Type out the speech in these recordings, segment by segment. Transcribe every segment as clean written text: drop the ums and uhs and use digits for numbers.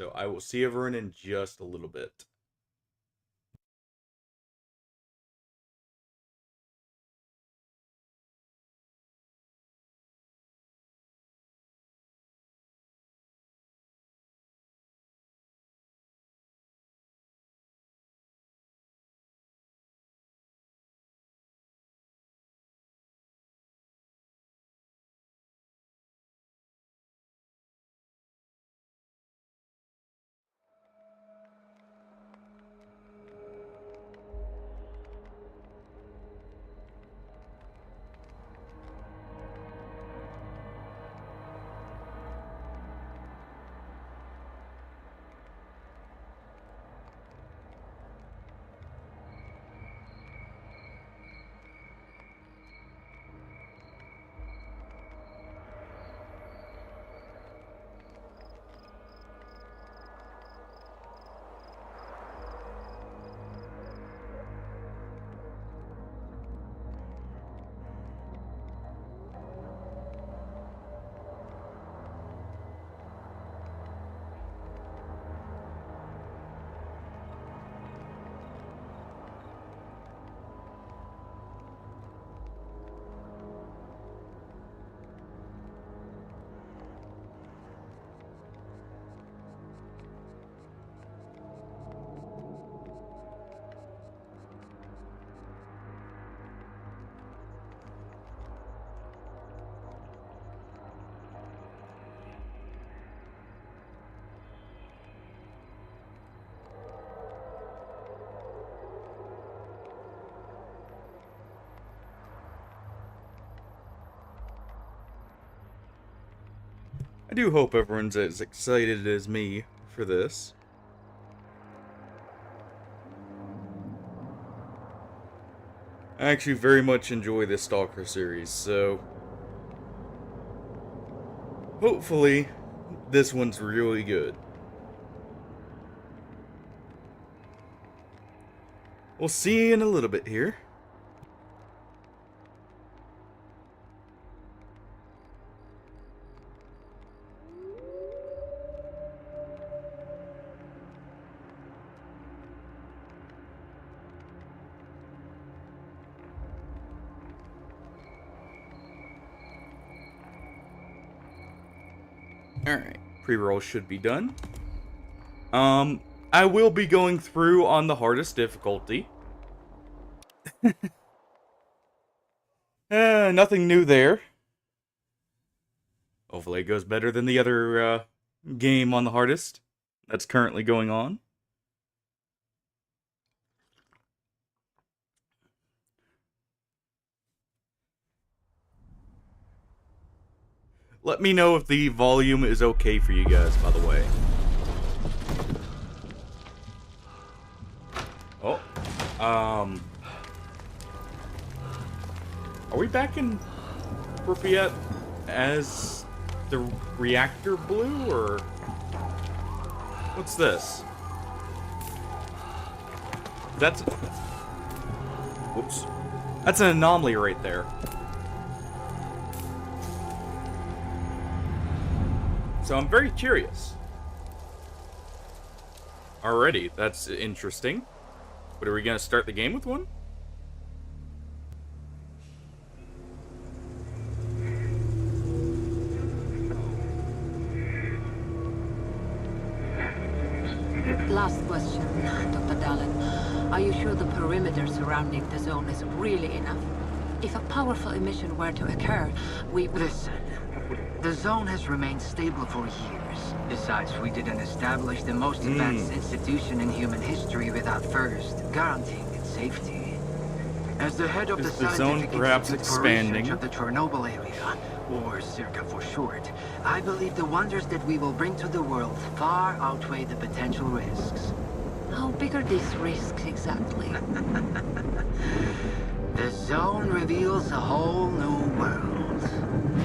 So I will see everyone in just a little bit. I do hope everyone's as excited as me for this. I actually very much enjoy this Stalker series, so hopefully this one's really good. We'll see you in a little bit here. Alright, pre-roll should be done. I will be going through on the hardest difficulty. Nothing new there. Hopefully it goes better than the other game on the hardest that's currently going on. Let me know if the volume is okay for you guys, by the way. Oh, are we back in Pripyat as the reactor blue, or what's this? That's... Whoops. That's an anomaly right there. So I'm very curious. Alrighty, that's interesting. But are we gonna start the game with one? Last question, Dr. Dallin. Are you sure the perimeter surrounding the zone is really enough? If a powerful emission were to occur, we... Listen, the zone has remained stable for years. Besides, we didn't establish the most advanced institution in human history without first guaranteeing its safety. As the head of Is the the zone Scientific perhaps Institute for expanding? Research of the Chernobyl area, or ST.a.l.k.e.r for short, I believe the wonders that we will bring to the world far outweigh the potential risks. How big are these risks exactly? The zone reveals a whole new world.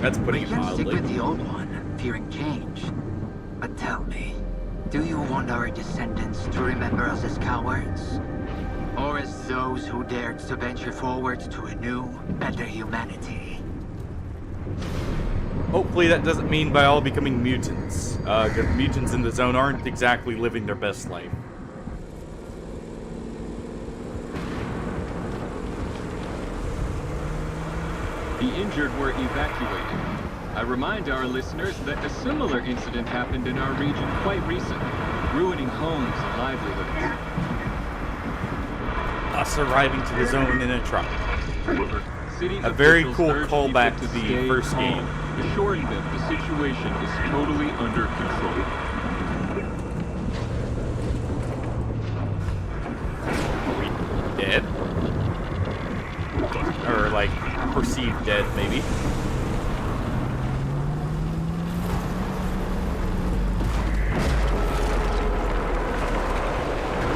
That's putting We it can stick mildly. with the old one, fearing change. But tell me, do you want our descendants to remember us as cowards? Or as those who dared to venture forward to a new, better humanity? Hopefully that doesn't mean by all becoming mutants. Because mutants in the zone aren't exactly living their best life. The injured were evacuated. I remind our listeners that a similar incident happened in our region quite recently, ruining homes and livelihoods. Us arriving to the zone in a truck. City A very officials cool urge callback people to the stay first calm, game. assuring them the situation is totally under control. Are we dead? Or, like, perceived dead, maybe.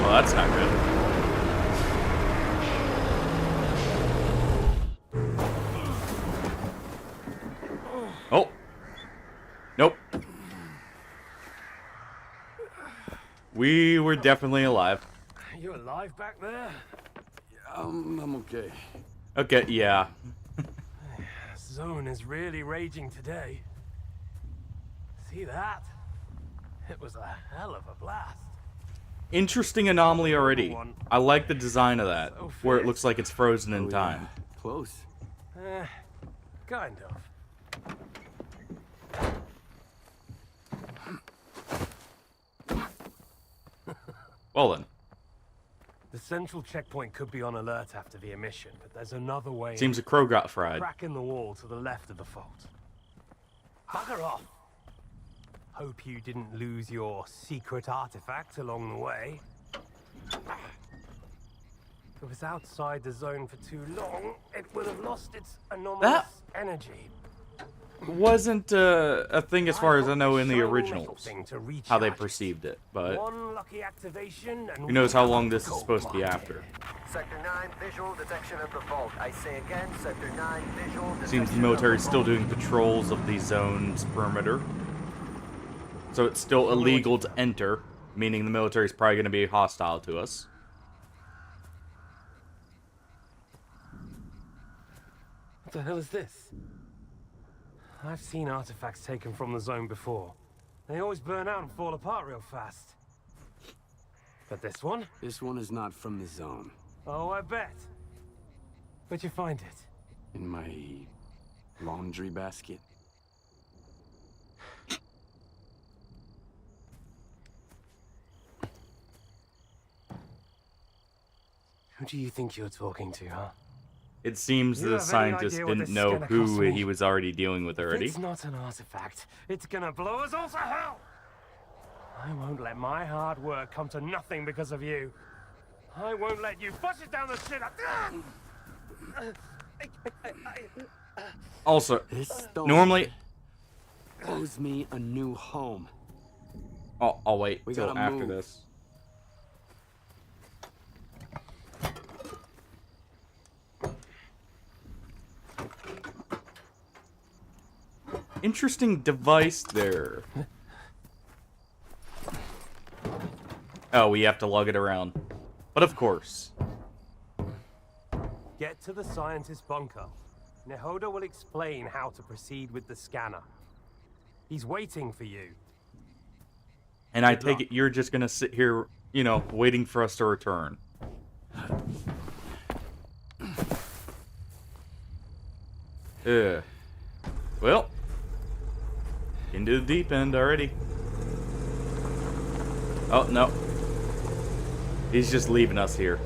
Well, that's not good. Oh. Nope. We were definitely alive. You alive back there? I'm okay. Okay, yeah. Zone is really raging today. See that? It was a hell of a blast. Interesting anomaly already. I like the design of that, where it looks like it's frozen in time. Close. Kind of. Well then, The central checkpoint could be on alert after the emission, but there's another way. seems a crow got fried. Crack in the wall to the left of the fault. Bugger off. Hope you didn't lose your secret artifact along the way. If it was outside the zone for too long, it would have lost its anomalous energy. Wasn't a thing as far as I know in the Shiny little originals, thing to how they recharge. perceived it, but One lucky activation and who knows how long this is go supposed to be blind. after. Sector 9, visual detection of the vault. I say again, Sector 9, visual detection Seems the of military's the still vault. doing patrols of the zone's perimeter. So it's still illegal to enter, meaning the military's probably going to be hostile to us. What the hell is this? I've seen artifacts taken from the zone before. They always burn out and fall apart real fast. But this one? This one is not from the zone. Oh, I bet. Where'd you find it? In my laundry basket. Who do you think you're talking to, huh? It seems You the have any scientist idea what didn't this is know gonna who cost me? he was already dealing with If already. it's not an artifact, it's gonna blow us all to hell! I won't let my hard work come to nothing because of you. I won't let you push it down the shit. Also, This stone normally... owes me a new home. I'll wait We till gotta after move. this. Interesting device there. Oh, we have to lug it around. But of course. Get to the scientist bunker. Nehoda will explain how to proceed with the scanner. He's waiting for you. And I Good take luck. it you're just gonna sit here, you know, waiting for us to return. Well, into the deep end already. Oh, no. He's just leaving us here.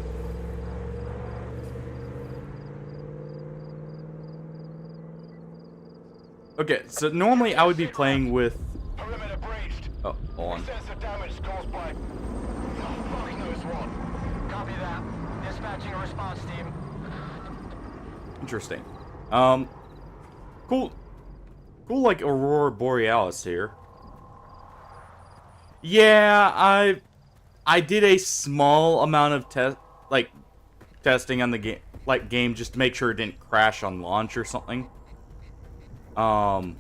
Okay, so normally I would be playing with... Perimeter breached. Oh, hold on. Extensive damage caused by... Oh, fuck knows what. Copy that. Dispatching a response team. Interesting. Cool, like, Aurora Borealis here. Yeah, I did a small amount of testing on the game just to make sure it didn't crash on launch or something. So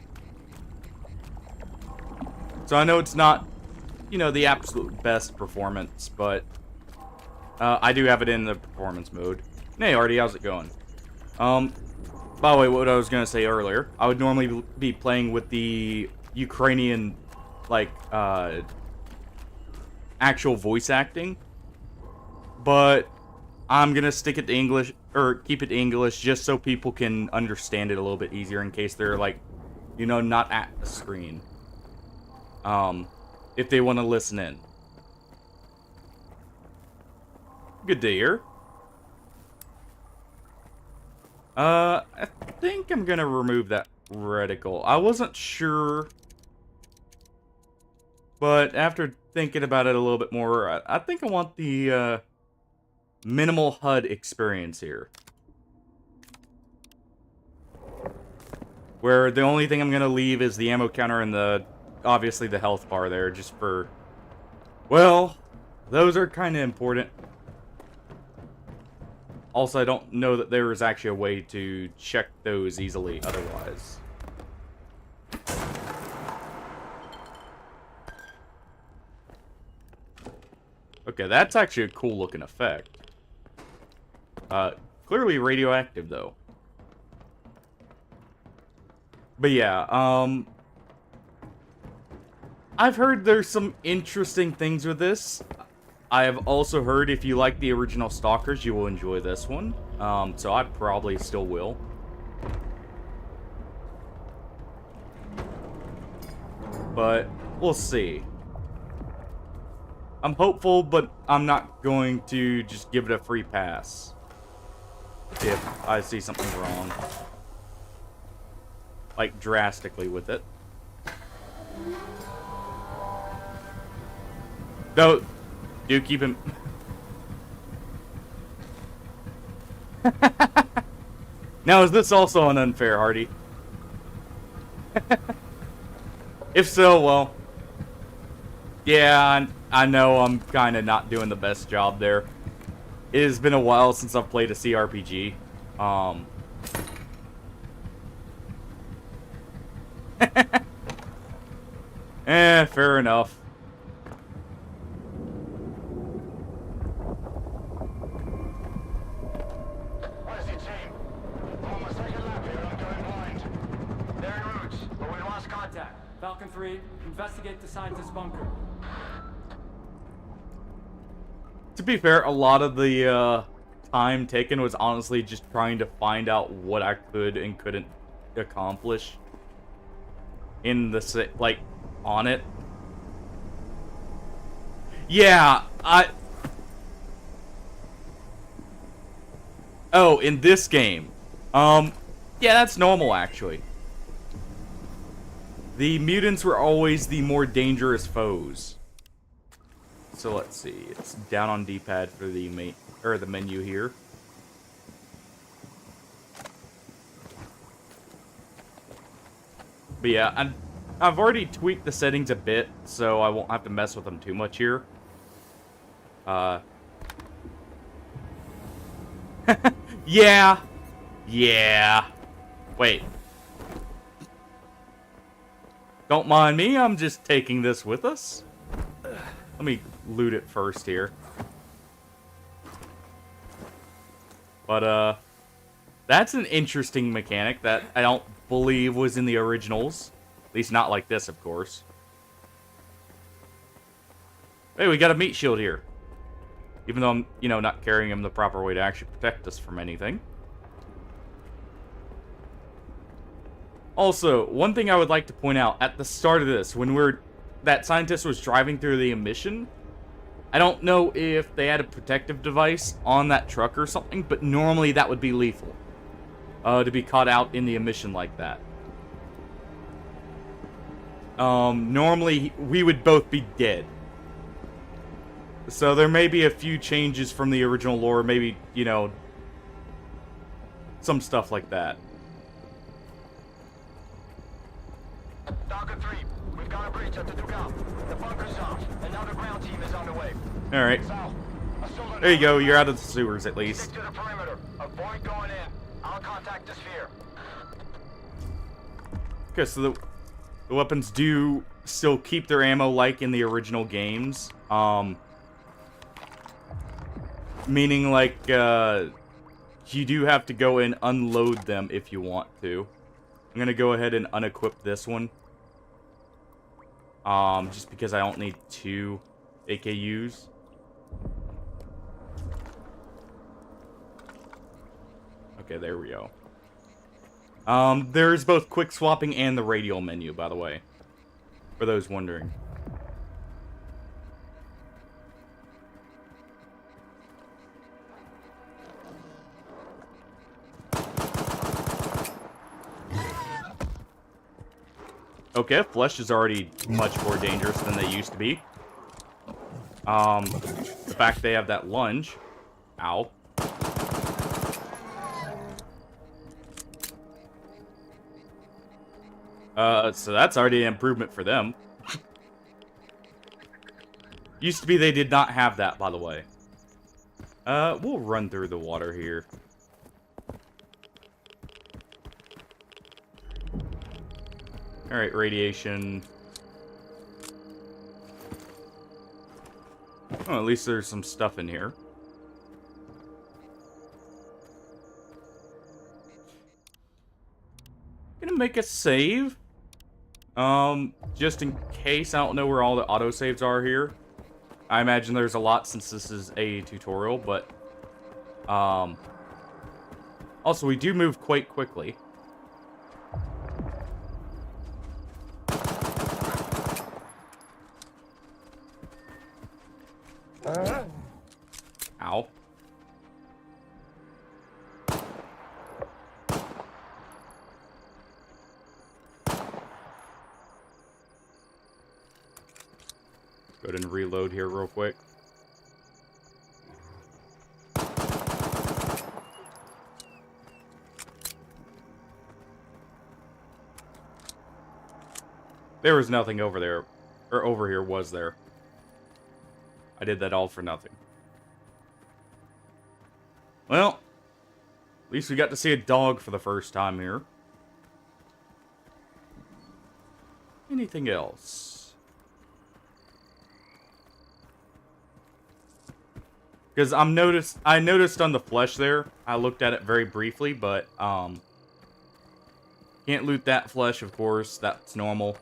I know it's not, you know, the absolute best performance, but I do have it in the performance mode. Hey, Artie, how's it going? By the way, what I was gonna say earlier, I would normally be playing with the Ukrainian, like, actual voice acting, but I'm gonna stick it to English, or keep it to English, just so people can understand it a little bit easier in case they're, like, you know, not at the screen. If they want to listen in. Good to hear. I think I'm gonna remove that reticle. I wasn't sure, but after thinking about it a little bit more, I think I want the, minimal HUD experience here. Where the only thing I'm gonna leave is the ammo counter and obviously the health bar there, just for, well, those are kind of important. Also, I don't know that there is actually a way to check those easily otherwise. Okay, that's actually a cool looking effect. Clearly radioactive though. But yeah, I've heard there's some interesting things with this. I have also heard if you like the original Stalkers, you will enjoy this one. So I probably still will. But we'll see. I'm hopeful, but I'm not going to just give it a free pass if I see something wrong. Like, drastically with it. Though, do keep him... Now, is this also an unfair, Hardy? If so, well... Yeah, I know I'm kind of not doing the best job there. It has been a while since I've played a CRPG. Fair enough. What is it, team? I'm on my second lap here and I'm going blind. They're en route, but we lost contact. Falcon 3, investigate the scientist's bunker. To be fair, a lot of the time taken was honestly just trying to find out what I could and couldn't accomplish in the, like, on it. Yeah, Oh, in this game. Yeah, that's normal, actually. The mutants were always the more dangerous foes. So let's see. It's down on D-pad for the the menu here. But yeah, I've already tweaked the settings a bit, so I won't have to mess with them too much here. Yeah. Yeah. Wait. Don't mind me, I'm just taking this with us. Let me loot it first here. But, that's an interesting mechanic that I don't believe was in the originals. At least not like this, of course. Hey, we got a meat shield here. Even though I'm, you know, not carrying him the proper way to actually protect us from anything. Also, one thing I would like to point out, at the start of this, when that scientist was driving through the emission, I don't know if they had a protective device on that truck or something, but normally that would be lethal. To be caught out in the emission like that. Normally, we would both be dead. So there may be a few changes from the original lore, maybe, you know, some stuff like that. Falcon 3, we've got a breach at the Dugal. The bunker's off, and now the ground team is on the way. Alright. Sal, I still don't There you know. go, you're out of the sewers at least. Stick to the perimeter. Avoid going in. I'll contact the sphere. Okay, so the weapons do still keep their ammo like in the original games. Meaning, like, you do have to go and unload them if you want to. I'm gonna go ahead and unequip this one. Just because I don't need 2 AKUs. Okay, there we go. There's both quick swapping and the radial menu, by the way. For those wondering. Okay, flesh is already much more dangerous than they used to be. The fact they have that lunge. Ow. So that's already an improvement for them. Used to be they did not have that, by the way. We'll run through the water here. Alright, radiation. Oh, at least there's some stuff in here. Gonna make a save. Just in case. I don't know where all the autosaves are here. I imagine there's a lot since this is a tutorial, but... Also, we do move quite quickly. Ow. Go ahead and reload here real quick. There was nothing over there. Or over here, was there? I did that all for nothing. Well, at least we got to see a dog for the first time here. Anything else? Because I noticed on the flesh there, I looked at it very briefly, but can't loot that flesh, of course. That's normal.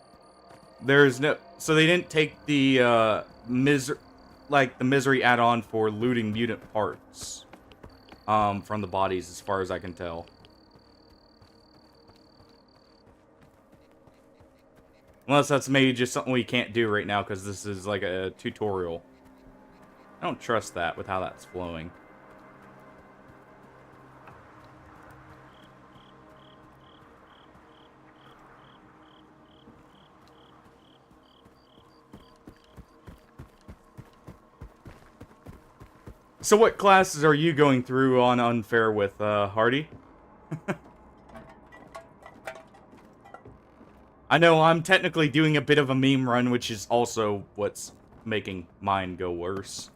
There's no, so they didn't take the misery add-on for looting mutant parts from the bodies, as far as I can tell. Unless that's maybe just something we can't do right now because this is like a tutorial. I don't trust that with how that's flowing. So what classes are you going through on Unfair with, Hardy? I know I'm technically doing a bit of a meme run, which is also what's making mine go worse.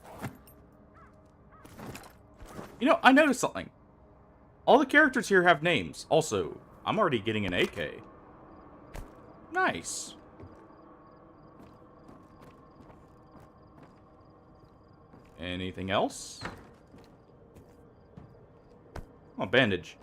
You know, I noticed something. All the characters here have names. Also, I'm already getting an AK. Nice. Anything else? Oh, bandage.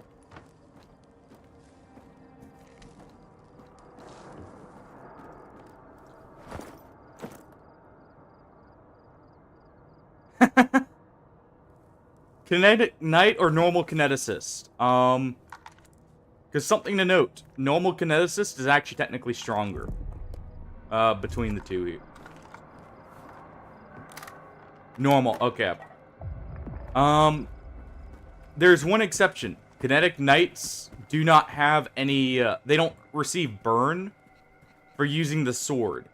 Kinetic Knight or normal kineticist? Because something to note, normal kineticist is actually technically stronger. Between the two here. Normal, okay. There's one exception. Kinetic Knights do not have any, they don't receive burn for using the sword.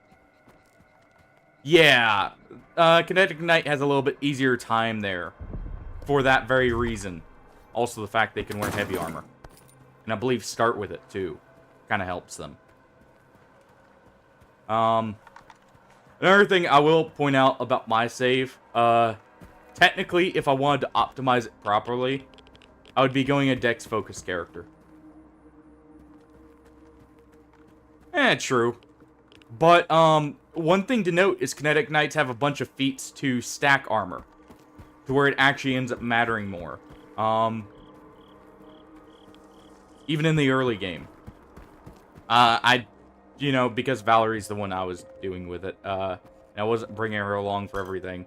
Yeah, Kinetic Knight has a little bit easier time there. For that very reason. Also the fact they can wear heavy armor. And I believe start with it too. Kind of helps them. Another thing I will point out about my save. Technically, if I wanted to optimize it properly, I would be going a dex-focused character. True. But, one thing to note is Kinetic Knights have a bunch of feats to stack armor. To where it actually ends up mattering more. even in the early game. Because Valerie's the one I was doing with it, and I wasn't bringing her along for everything.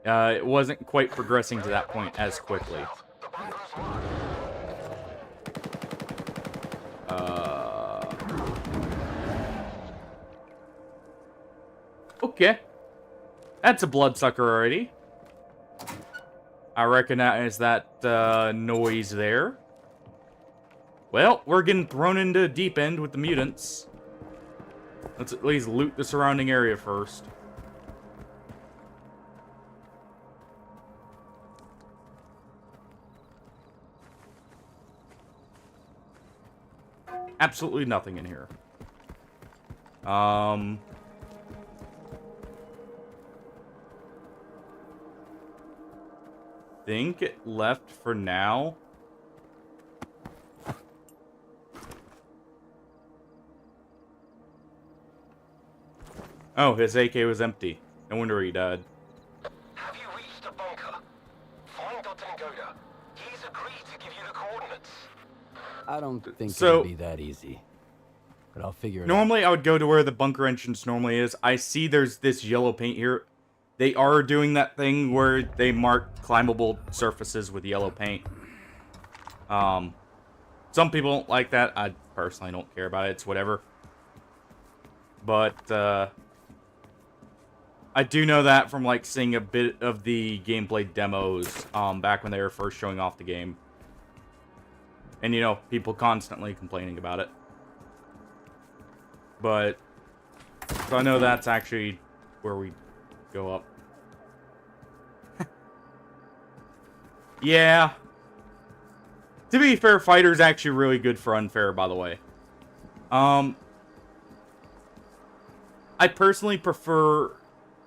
It wasn't quite progressing to that point as quickly. Okay. That's a bloodsucker already. I recognize that noise there. Well, we're getting thrown into the deep end with the mutants. Let's at least loot the surrounding area first. Absolutely nothing in here. Think it left for now. Oh, his AK was empty. No wonder he died. Have you reached the bunker? Find Dr. Ngoda. He's agreed to give you the coordinates. I don't think So- it'll be that easy. But I'll figure it out. Normally, I would go to where the bunker entrance normally is. I see there's this yellow paint here. They are doing that thing where they mark climbable surfaces with yellow paint. Some people don't like that. I personally don't care about it. It's whatever. But, I do know that from, like, seeing a bit of the gameplay demos, back when they were first showing off the game. And, people constantly complaining about it. But, so I know that's actually where we go up. Yeah. To be fair, Fighter's actually really good for unfair, by the way. I personally prefer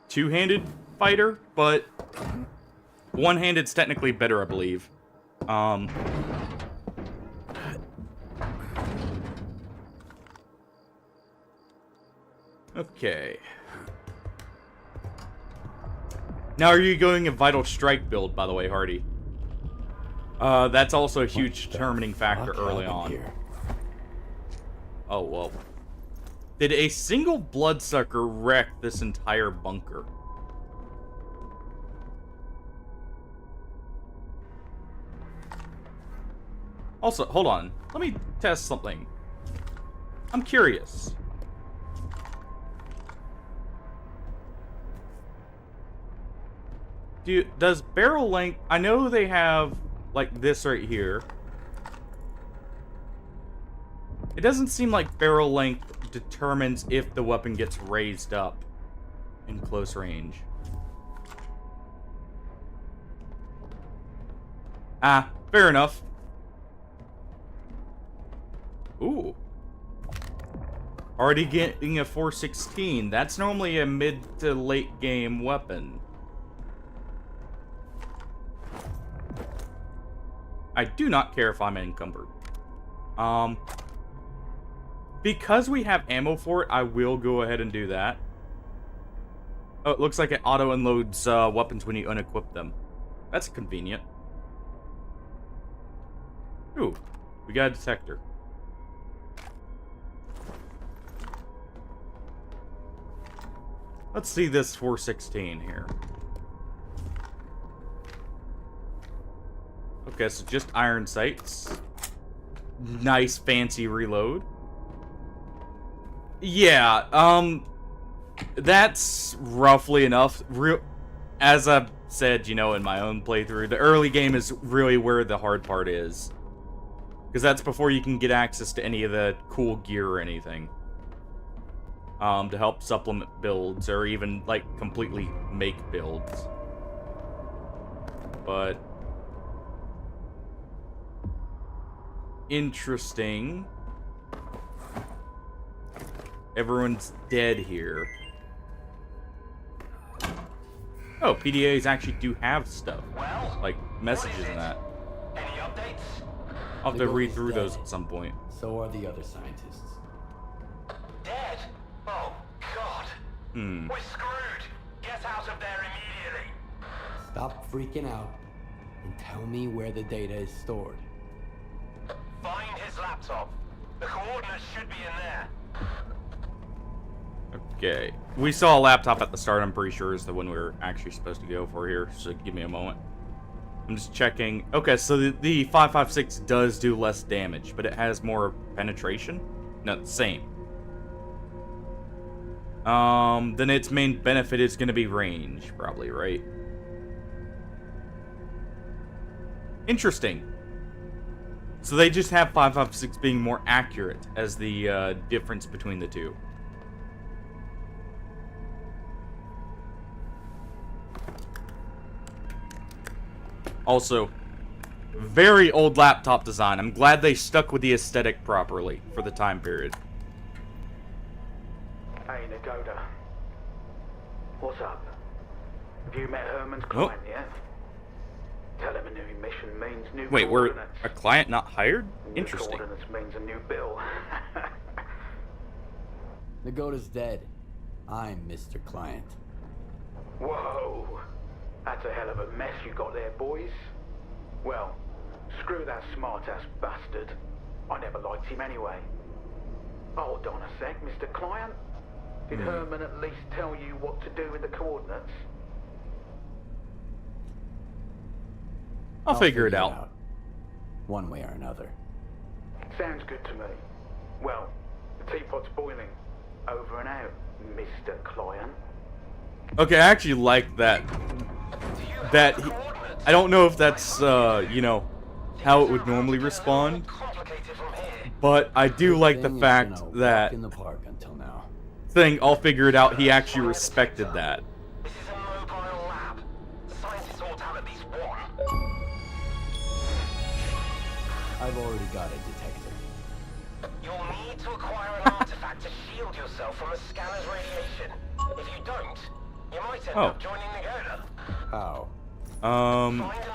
two-handed Fighter, but one-handed's technically better, I believe. Okay. Now, are you going a Vital Strike build, by the way, Hardy? That's also a huge determining factor early on. Here? Oh, whoa. Did a single bloodsucker wreck this entire bunker? Also, hold on. Let me test something. I'm curious. Does barrel length... I know they have, like, this right here. It doesn't seem like barrel length determines if the weapon gets raised up in close range. Ah, fair enough. Ooh. Already getting a 416. That's normally a mid to late game weapon. I do not care if I'm encumbered. Because we have ammo for it, I will go ahead and do that. Oh, it looks like it auto-unloads weapons when you unequip them. That's convenient. Ooh, we got a detector. Let's see this 416 here. Okay, so just iron sights. Nice fancy reload. Yeah, that's roughly enough. As I've said, in my own playthrough, the early game is really where the hard part is. Because that's before you can get access to any of the cool gear or anything. To help supplement builds, or even, like, completely make builds. But... interesting. Everyone's dead here. Oh, PDAs actually do have stuff. Well, like messages and that. Any updates? I'll have to read through those at some point. So are the other scientists. Dead? Oh, God. Hmm. We're screwed. Get out of there immediately. Stop freaking out and tell me where the data is stored. Find laptop. The coordinates should be in there. Okay. We saw a laptop at the start, I'm pretty sure is the one we were actually supposed to go for here, so give me a moment. I'm just checking. Okay, so the 5.56 does do less damage, but it has more penetration? No, same. Then its main benefit is going to be range, probably, right? Interesting. So they just have 5.56 being more accurate as the difference between the two. Also, very old laptop design. I'm glad they stuck with the aesthetic properly for the time period. Hey, Nagoda. What's up? Have you met Herman's client yet? Tell him a new mission means new Wait, we're coordinates. a client not hired? New Interesting. coordinates means a new bill. Nagoda's dead. I'm Mr. Client. Whoa. That's a hell of a mess you got there, boys. Well, screw that smart-ass bastard. I never liked him anyway. Hold on a sec, Mr. Client. Did Herman at least tell you what to do with the coordinates? I'll figure it out. One way or another. Sounds good to me. Well, the teapot's boiling. Over and out, Mr. Client. Okay, I actually like that. I don't know if that's, you know, how it would normally respond. But I do like the fact that in the park until now. thing, I'll figure it out, he actually respected that. This is a mobile lab. The scientists ought to have at least one. I've already got a detector. You'll need to acquire an artifact to shield yourself from a scanner's radiation. If you don't, you might end up joining Nagoda. How?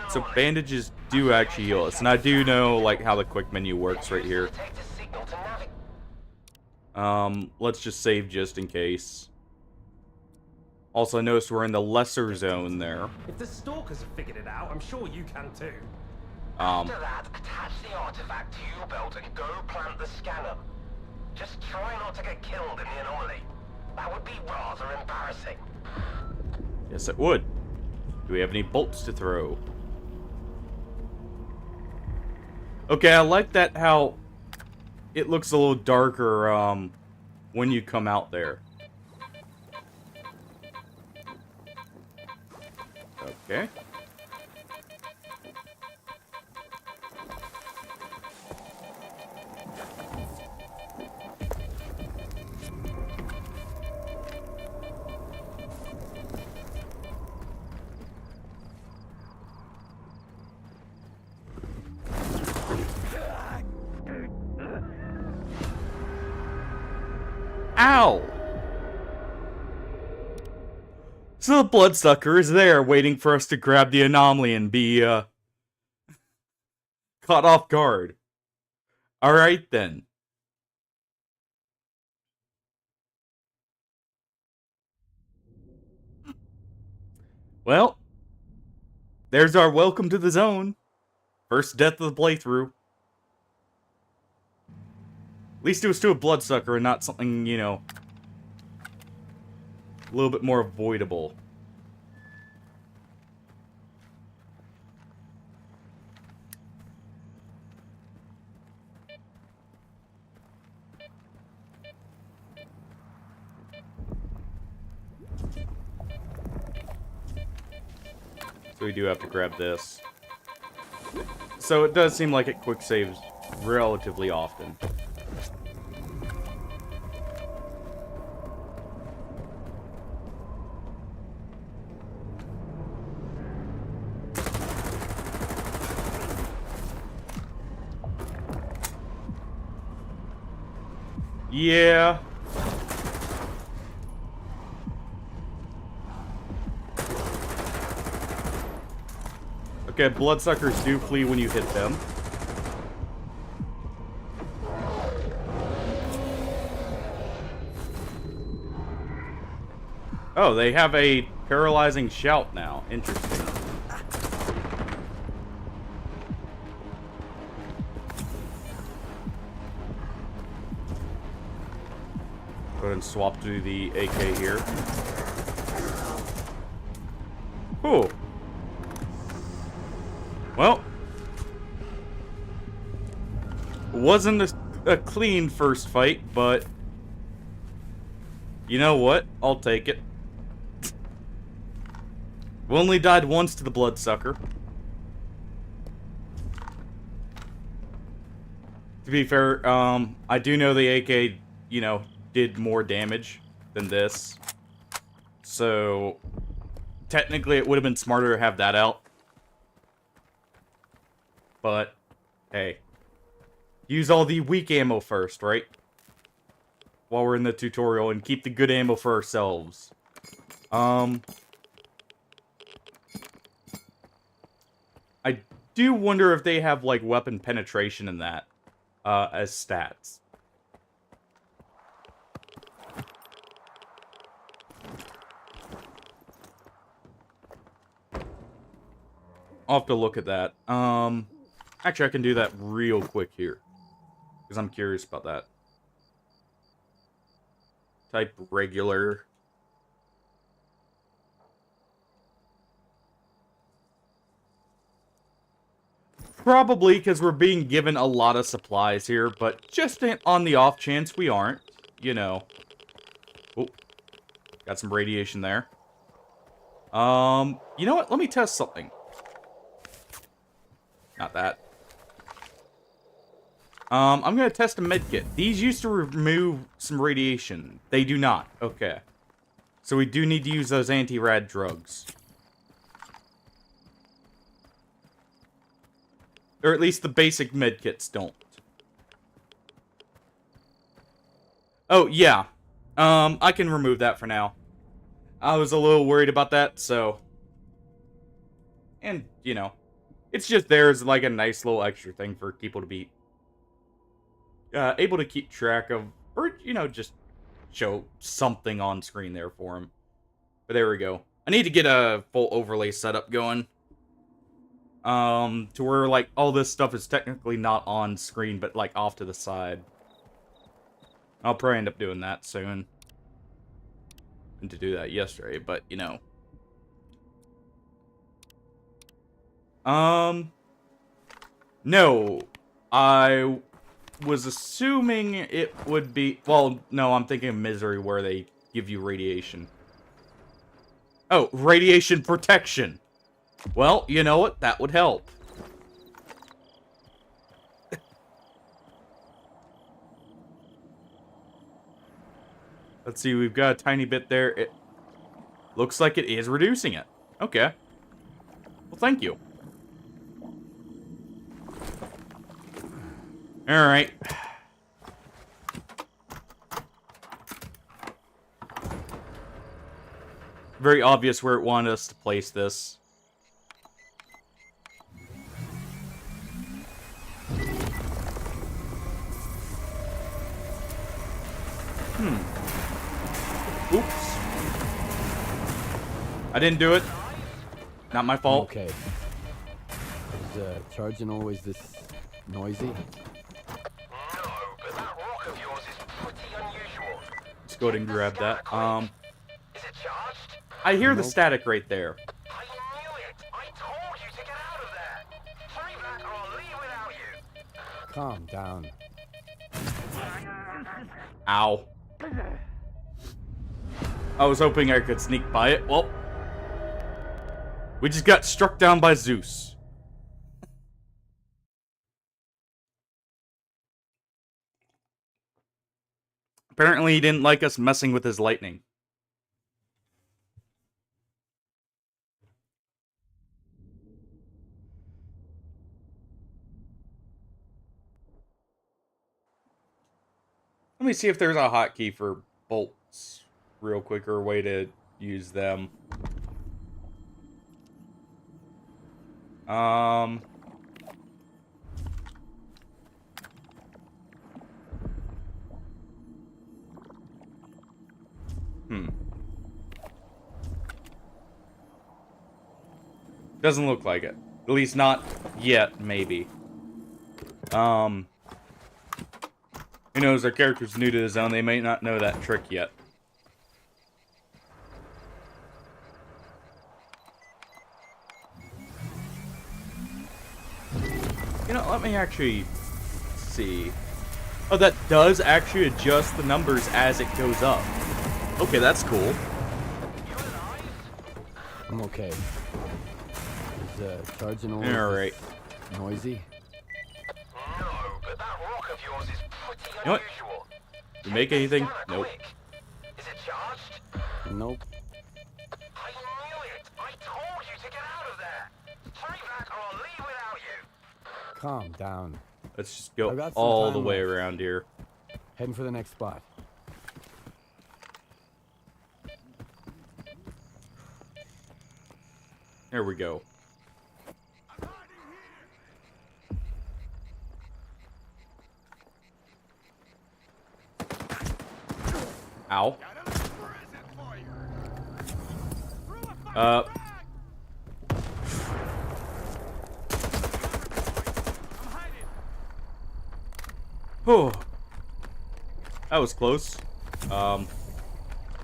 So bandages do actually heal us, and I do know, like, how the quick menu works right here. Let's just save just in case. Also, I noticed we're in the lesser zone there. If the stalkers have figured it out, I'm sure you can too. After that, attach the artifact to your belt and go plant the scanner. Just try not to get killed in the anomaly. That would be rather embarrassing. Yes, it would. Do we have any bolts to throw? Okay, I like that how it looks a little darker when you come out there. Okay. Ow! So the bloodsucker is there, waiting for us to grab the anomaly and be, caught off guard. Alright then. Well, there's our welcome to the zone. First death of the playthrough. At least it was to a bloodsucker and not something, you know, a little bit more avoidable. So we do have to grab this. So it does seem like it quick saves relatively often. Yeah. Okay, bloodsuckers do flee when you hit them. Oh, they have a paralyzing shout now. Interesting. Go ahead and swap to the AK here. Cool. Well, wasn't a clean first fight, but you know what? I'll take it. We only died once to the bloodsucker. To be fair, I do know the AK, you know, did more damage than this. So, technically it would have been smarter to have that out. But, hey. Use all the weak ammo first, right? While we're in the tutorial, and keep the good ammo for ourselves. I do wonder if they have, like, weapon penetration in that, as stats. I'll have to look at that. Actually, I can do that real quick here. Because I'm curious about that. Type regular. Probably because we're being given a lot of supplies here, but just on the off chance we aren't, you know. Oh, got some radiation there. You know what? Let me test something. Not that. I'm gonna test a medkit. These used to remove some radiation. They do not. Okay. So we do need to use those anti-rad drugs. Or at least the basic medkits don't. Oh, yeah. I can remove that for now. I was a little worried about that, so... And, you know, it's just there as like a nice little extra thing for people to be able to keep track of, or, you know, just show something on screen there for them. But there we go. I need to get a full overlay setup going. To where, like, all this stuff is technically not on screen, but, like, off to the side. I'll probably end up doing that soon. And to do that yesterday, but, you know. No. I was assuming it would be... Well, no, I'm thinking of Misery, where they give you radiation. Oh, radiation protection. Well, you know what? That would help. Let's see, we've got a tiny bit there. It looks like it is reducing it. Okay. Well, thank you. Alright. Very obvious where it wanted us to place this. Oops. I didn't do it. Not my fault. Okay. Is charging always this noisy? No, but that rock of yours is pretty unusual. Let's go ahead and grab that. Is it charged? I hear the static right there. I knew it! I told you to get out of there! Hurry back or I'll leave without you! Calm down. Ow. I was hoping I could sneak by it. Well, we just got struck down by Zeus. Apparently he didn't like us messing with his lightning. Let me see if there's a hotkey for bolts. Real quick, or a way to use them. Doesn't look like it. At least not yet, maybe. Who knows, our character's new to the zone, they may not know that trick yet. You know, let me actually see. Oh, that does actually adjust the numbers as it goes up. Okay, that's cool. I'm okay. Is charging all Alright. noisy? No, but that rock of yours is pretty You know what? unusual. You make anything? Scanner Nope. quick. Is it charged? Nope. I knew it! I told you to get out of there! Hurry back or I'll leave without you! Calm down. Let's just I've go got some all the time way left. around here. Heading for the next spot. There we go. Ow. Oh. That was close.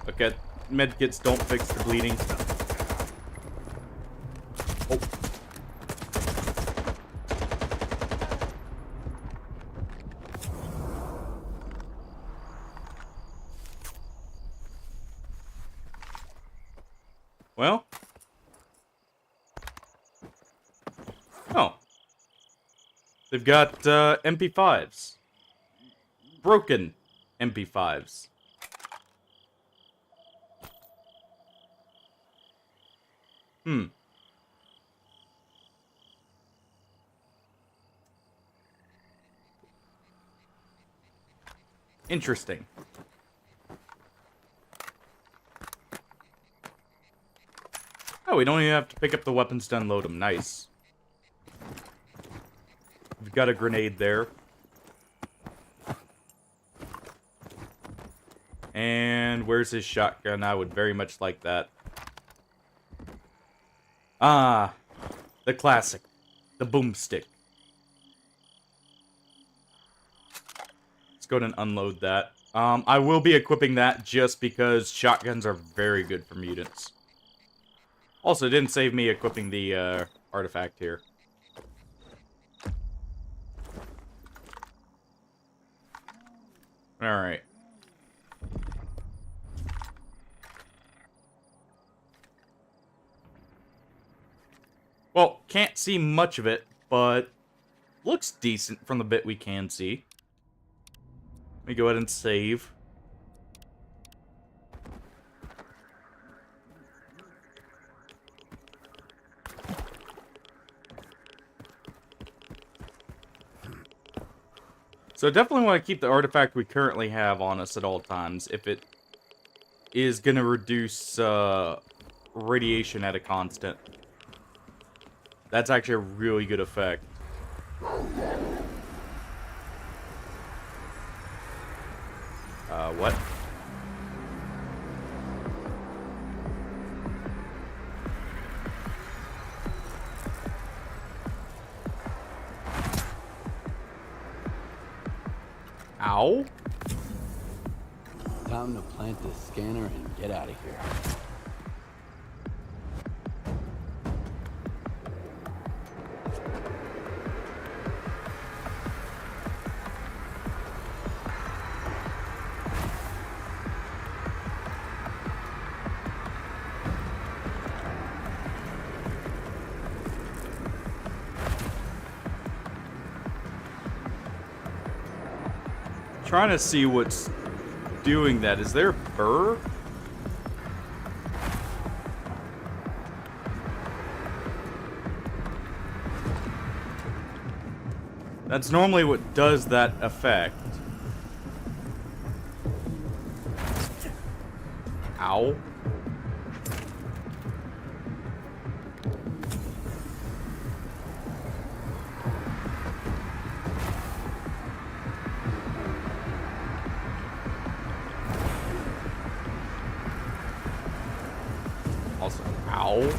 Okay. Medkits don't fix the bleeding. Oh. Well. Oh. They've got MP5s. Broken MP5s. Hmm. Interesting. Oh, we don't even have to pick up the weapons to unload them. Nice. We've got a grenade there. And where's his shotgun? I would very much like that. Ah, the classic. The boomstick. Let's go ahead and unload that. I will be equipping that just because shotguns are very good for mutants. Also, it didn't save me equipping the artifact here. Alright. Well, can't see much of it, but looks decent from the bit we can see. Let me go ahead and save. So definitely want to keep the artifact we currently have on us at all times if it is going to reduce radiation at a constant. That's actually a really good effect. What? Ow. Time to plant this scanner and get out of here. Trying to see what's doing that. Is there a burr? That's normally what does that effect. Ow. Also, ow.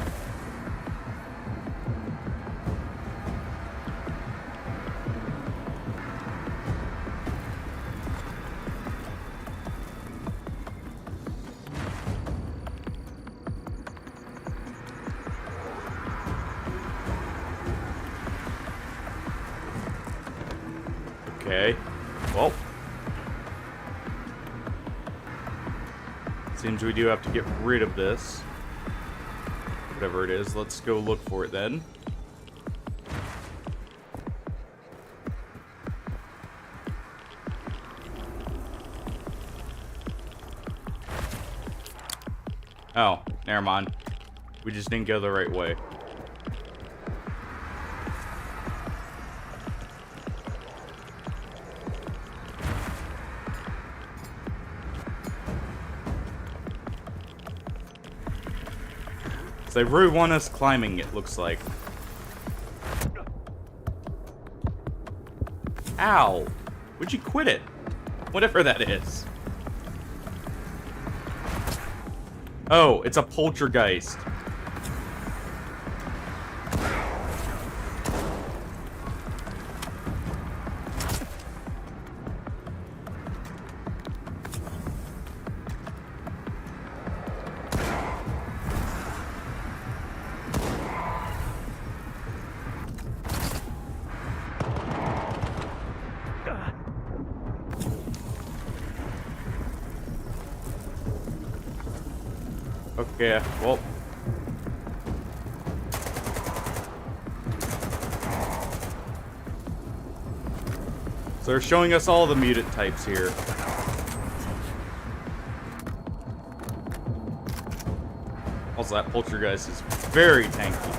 Okay. Well. Seems we do have to get rid of this. Whatever it is, let's go look for it then. Oh, never mind. We just didn't go the right way. So they really want us climbing, it looks like. Ow! Would you quit it? Whatever that is. Oh, it's a poltergeist. Okay, well. So they're showing us all the mutant types here. Also, that poltergeist is very tanky.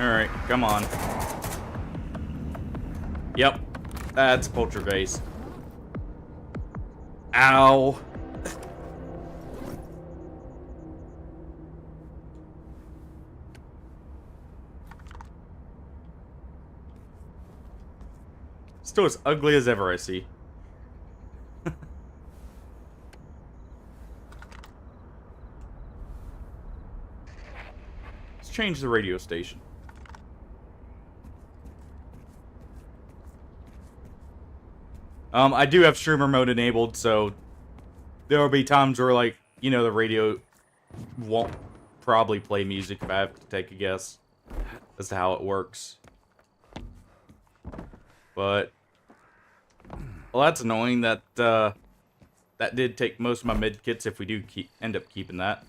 Alright, come on. Yep, that's poltergeist. Ow. Still as ugly as ever, I see. Let's change the radio station. I do have streamer mode enabled, so there will be times where, like, you know, the radio won't probably play music if I have to take a guess as to how it works. But, well, that's annoying that, that did take most of my med kits if we do end up keeping that.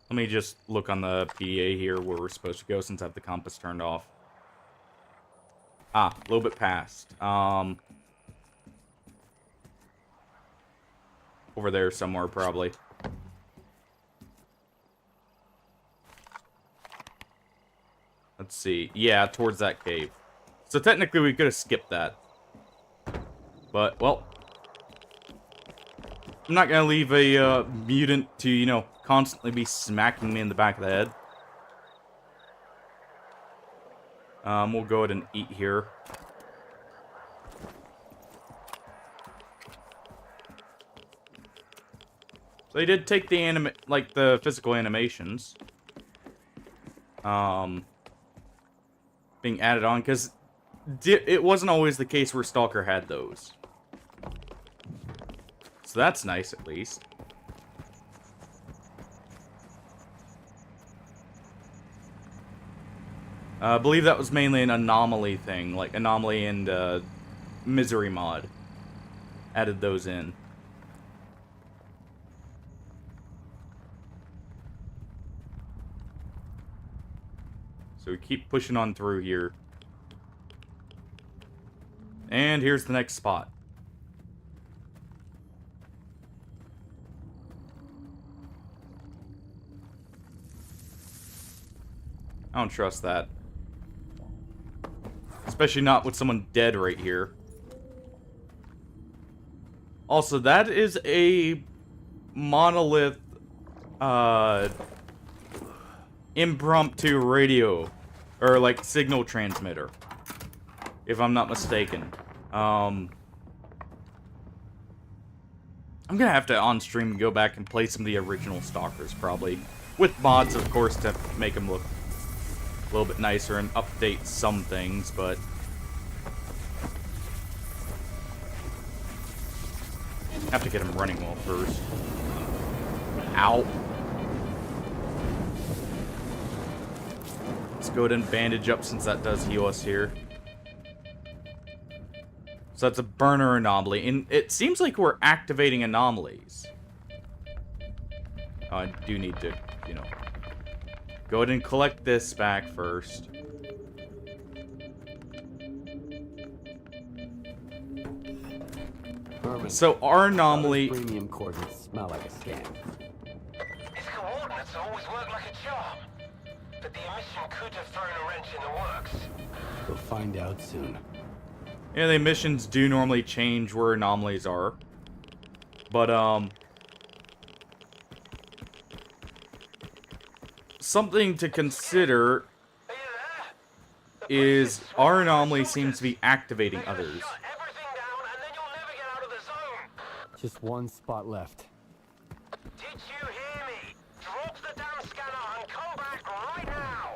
Let me just look on the PDA here where we're supposed to go since I have the compass turned off. Ah, a little bit past. Over there somewhere, probably. Let's see. Yeah, towards that cave. So technically we could have skipped that. But, well. I'm not gonna leave a mutant to, you know, constantly be smacking me in the back of the head. We'll go ahead and eat here. So they did take the the physical animations. Being added on, because it wasn't always the case where S.t.a.l.k.e.r had those. So that's nice, at least. I believe that was mainly an anomaly thing, like Anomaly and Misery mod. Added those in. So we keep pushing on through here. And here's the next spot. I don't trust that. Especially not with someone dead right here. Also, that is a monolith impromptu radio or like signal transmitter, if I'm not mistaken. I'm gonna have to on stream go back and play some of the original S.t.a.l.k.e.rs, probably with mods, of course, to make them look a little bit nicer and update some things, but have to get him running well first. Ow. Let's go ahead and bandage up since that does heal us here. So that's a burner anomaly, and it seems like we're activating anomalies. Oh, I do need to, you know, go ahead and collect this back first. So our anomaly... Premium coordinates smell like a scam. His coordinates always work like a charm. But the emission could have thrown a wrench in the works. We'll find out soon. Yeah, the emissions do normally change where anomalies are. But, something to consider is our anomaly seems to be activating others. Just one spot left. Did you hear me? Drop the damn scanner and come back right now!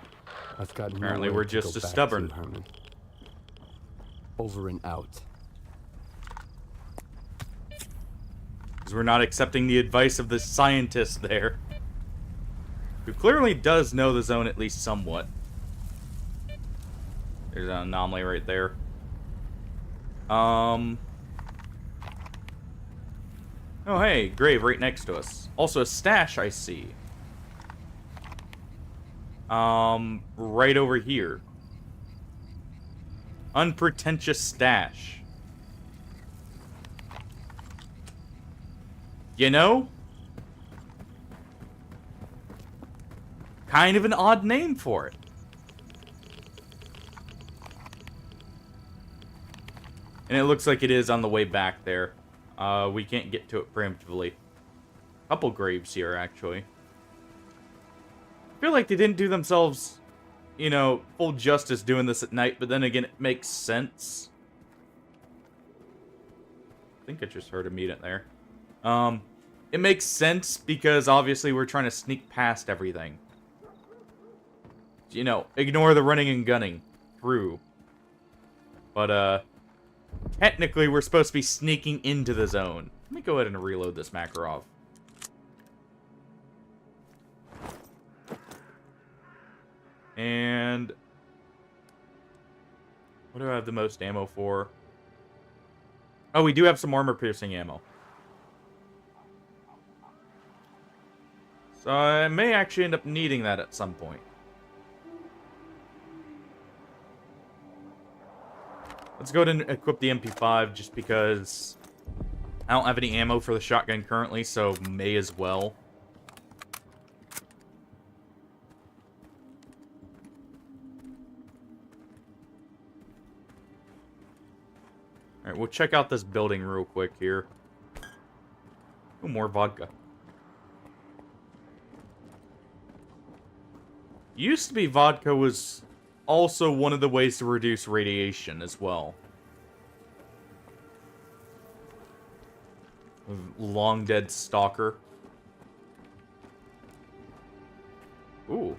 I've got Apparently nowhere we're to just go as back stubborn. to, Herman. Over and out. Because we're not accepting the advice of the scientist there. Who clearly does know the zone at least somewhat. There's an anomaly right there. Oh, hey, grave right next to us. Also a stash I see. Right over here. Unpretentious stash. You know? Kind of an odd name for it. And it looks like it is on the way back there. We can't get to it preemptively. Couple graves here, actually. I feel like they didn't do themselves, you know, full justice doing this at night, but then again, it makes sense. I think I just heard a mutant there. It makes sense because obviously we're trying to sneak past everything. You know, ignore the running and gunning through. But, technically, we're supposed to be sneaking into the zone. Let me go ahead and reload this Makarov. And what do I have the most ammo for? Oh, we do have some armor-piercing ammo. So I may actually end up needing that at some point. Let's go ahead and equip the MP5 just because I don't have any ammo for the shotgun currently, so may as well. Alright, we'll check out this building real quick here. Oh, more vodka. Used to be vodka was also one of the ways to reduce radiation as well. Long dead stalker. Ooh.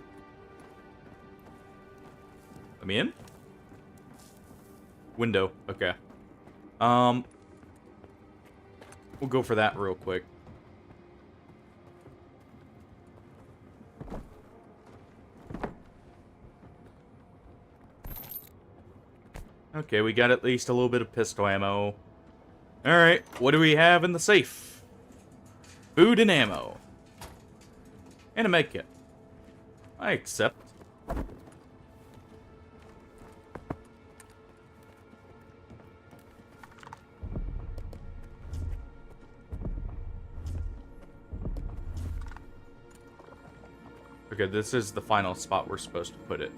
Let me in? Window. Okay. We'll go for that real quick. Okay, we got at least a little bit of pistol ammo. Alright, what do we have in the safe? Food and ammo. And a medkit. I accept. Okay, this is the final spot we're supposed to put it.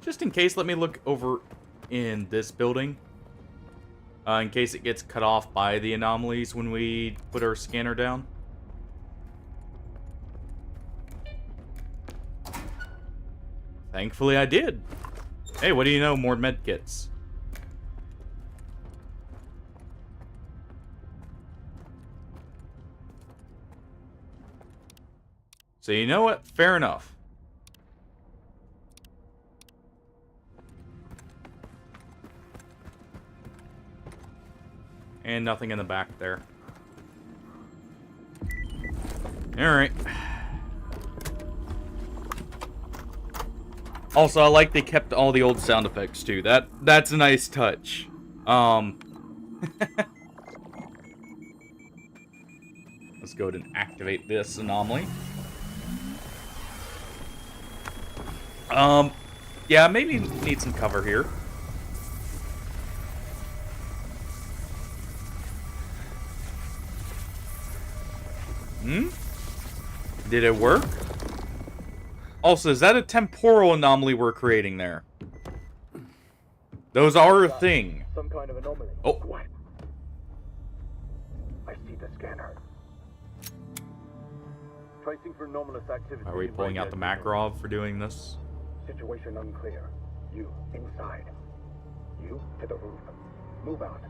Just in case, let me look over in this building. In case it gets cut off by the anomalies when we put our scanner down. Thankfully I did. Hey, what do you know? More medkits. So you know what? Fair enough. And nothing in the back there. Alright. Also, I like they kept all the old sound effects too. That's a nice touch. Let's go ahead and activate this anomaly. Yeah, maybe need some cover here. Did it work? Also, is that a temporal anomaly we're creating there? Those are a thing. Some kind of anomaly. Oh. What? I see the scanner. Tracing for anomalous activity. Are we pulling out the Makarov for doing this? Situation unclear. You inside. You to the roof. Move out.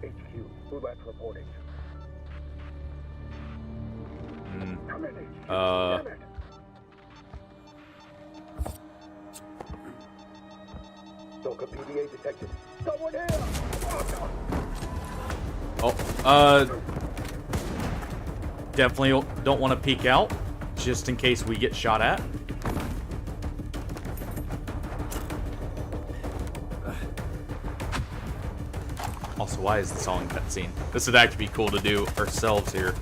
HQ, move out reporting. Come in, HQ. Damn it. S.t.a.l.k.e.r PDA detected. Someone here! Definitely don't want to peek out, just in case we get shot at. Also, why is this all in cutscene? This would actually be cool to do ourselves here.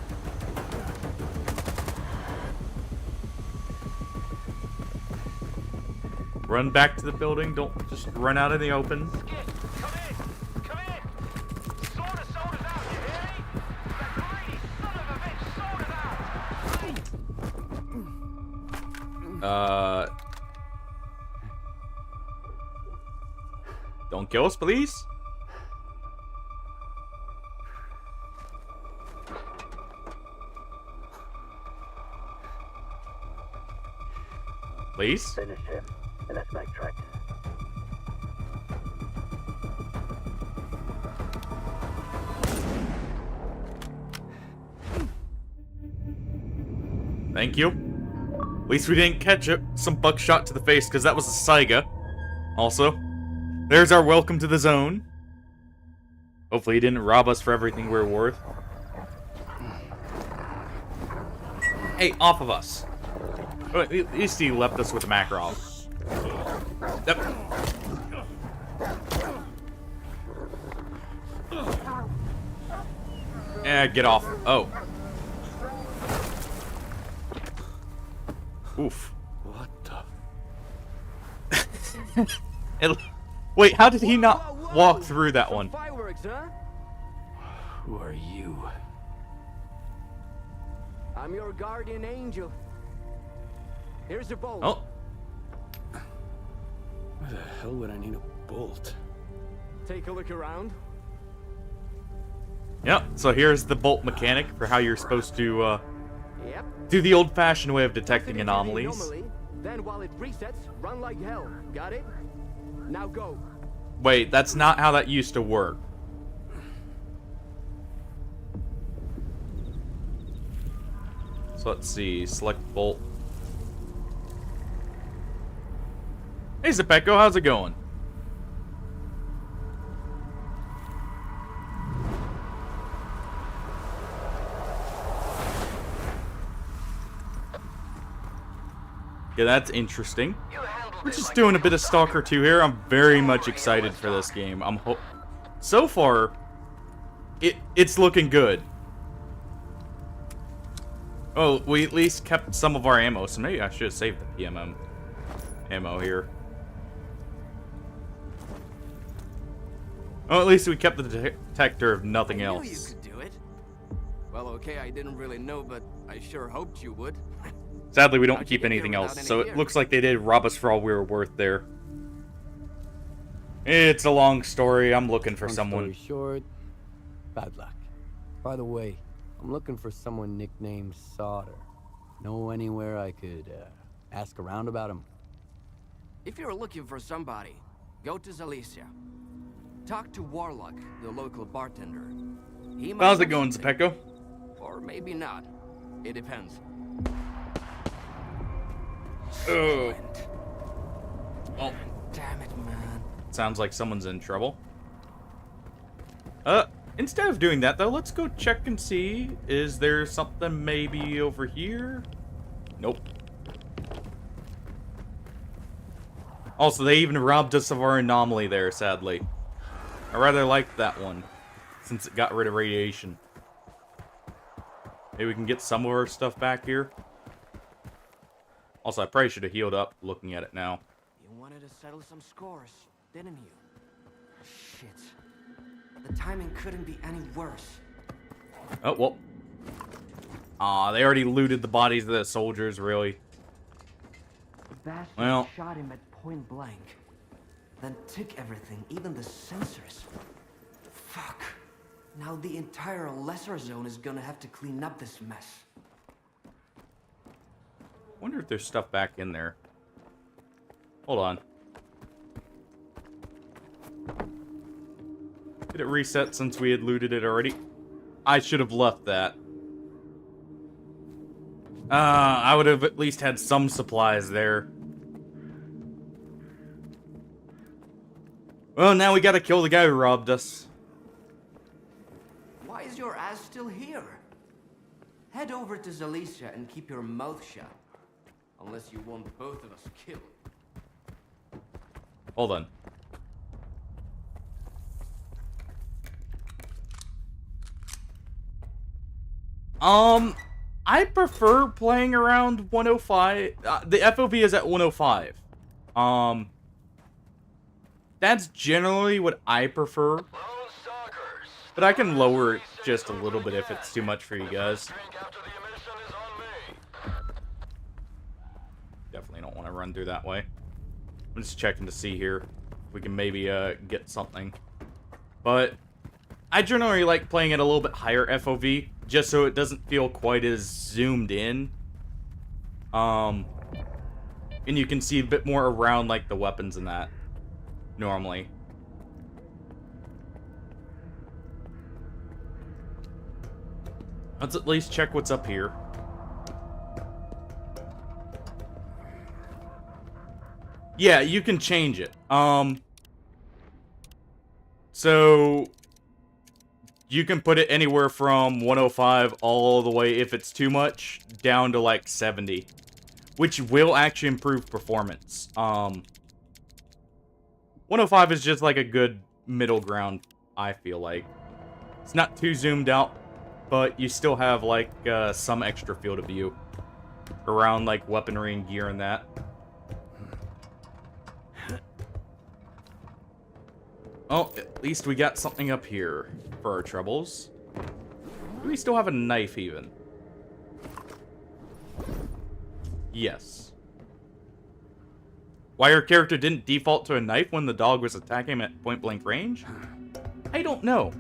Run back to the building, don't just run out in the open. Skip, come in! Come in! Sort us out, you hear me? That greedy son of a bitch, sort us out! Don't kill us, please. Please? Finish him, and let's backtrack. Thank you. At least we didn't catch it. Some buckshot to the face, because that was a Saiga. Also, there's our welcome to the zone. Hopefully he didn't rob us for everything we're worth. Hey, off of us. Oh, at least he left us with a Makarov. Yep. Yeah, get off. Oh. Oof. What the? Wait, how did he not walk through that one? Fireworks, huh? Who are you? I'm your guardian angel. Here's your bolt. Oh. Why the hell would I need a bolt? Take a look around. Yep, so here's the bolt mechanic for how you're supposed to Yep. do the old-fashioned way of detecting Fit into the anomalies. anomaly, then while it resets, run like hell. Got it? Now go. Wait, that's not how that used to work. So let's see, select bolt. Hey Zepeko, how's it going? Yeah, that's interesting. We're just doing a bit of Stalker 2 here. I'm very much excited for this game. So far, it's looking good. Oh, we at least kept some of our ammo, so maybe I should have saved the PMM ammo here. Oh, at least we kept the detector of nothing I knew else. you could do it. Well, okay, I didn't really know, but I sure hoped you would. Sadly, we don't How'd you keep get here anything without else, any so gear? it looks like they did rob us for all we were worth there. It's a long story. I'm looking for Long someone. story short, bad luck. By the way, I'm looking for someone nicknamed Solder. Know anywhere I could ask around about him? If you're looking for somebody, go to Zalicia. Talk to Warlock, the local bartender. He might How's it know going, something. Zepeko? maybe not. It depends. Oh. Oh. Damn it, man. Sounds like someone's in trouble. Instead of doing that, though, let's go check and see. Is there something maybe over here? Nope. Also, they even robbed us of our anomaly there, sadly. I rather liked that one, since it got rid of radiation. Maybe we can get some of our stuff back here. Also, I probably should have healed up looking at it now. You wanted to settle some scores, didn't you? Shit. The timing couldn't be any worse. Oh, well. Aw, they already looted the bodies of the soldiers, really. The bastard Well. shot him at point blank. Then took everything, even the sensors. Fuck. Now the entire lesser zone is gonna have to clean up this mess. Wonder if there's stuff back in there. Hold on. Did it reset since we had looted it already? I should have left that. I would have at least had some supplies there. Well, now we gotta kill the guy who robbed us. Why is your ass still here? Head over to Zalicia and keep your mouth shut. Unless you want both of us killed. Hold on. I prefer playing around 105. The FOV is at 105. That's generally what I prefer. But I can lower it just a little bit if it's too much for you guys. Definitely don't want to run through that way. I'm just checking to see here if we can maybe get something. But I generally like playing at a little bit higher FOV, just so it doesn't feel quite as zoomed in. And you can see a bit more around like the weapons and that normally. Let's at least check what's up here. Yeah, you can change it. So you can put it anywhere from 105 all the way, if it's too much, down to like 70, which will actually improve performance. 105 is just like a good middle ground, I feel like. It's not too zoomed out, but you still have like some extra field of view around like weaponry and gear and that. Oh, at least we got something up here for our troubles. Do we still have a knife even? Yes. Why our character didn't default to a knife when the dog was attacking him at point blank range? I don't know.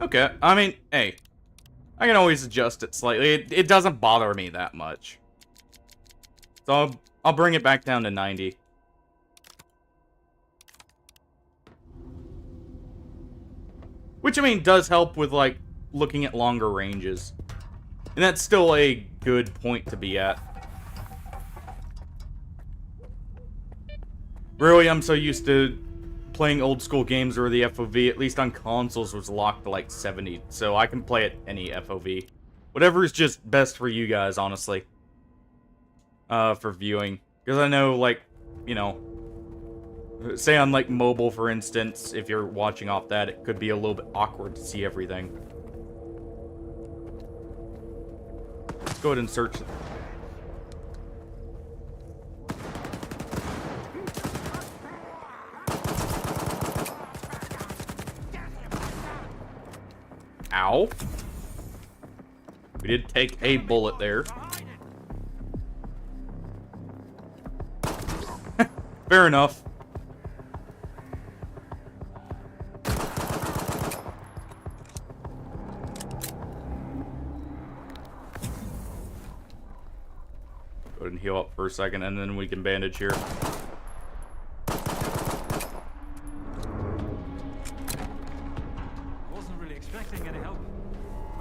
Okay, I mean, hey. I can always adjust it slightly. It doesn't bother me that much. So I'll bring it back down to 90. Which, I mean, does help with, like, looking at longer ranges. And that's still a good point to be at. Really, I'm so used to playing old school games where the FOV, at least on consoles, was locked to like 70, so I can play at any FOV. Whatever is just best for you guys, honestly. For viewing. Because I know, like, you know, say on like mobile, for instance, if you're watching off that, it could be a little bit awkward to see everything. Let's go ahead and search it. Ow. We did take a bullet there. Fair enough. Go ahead and heal up for a second, and then we can bandage here.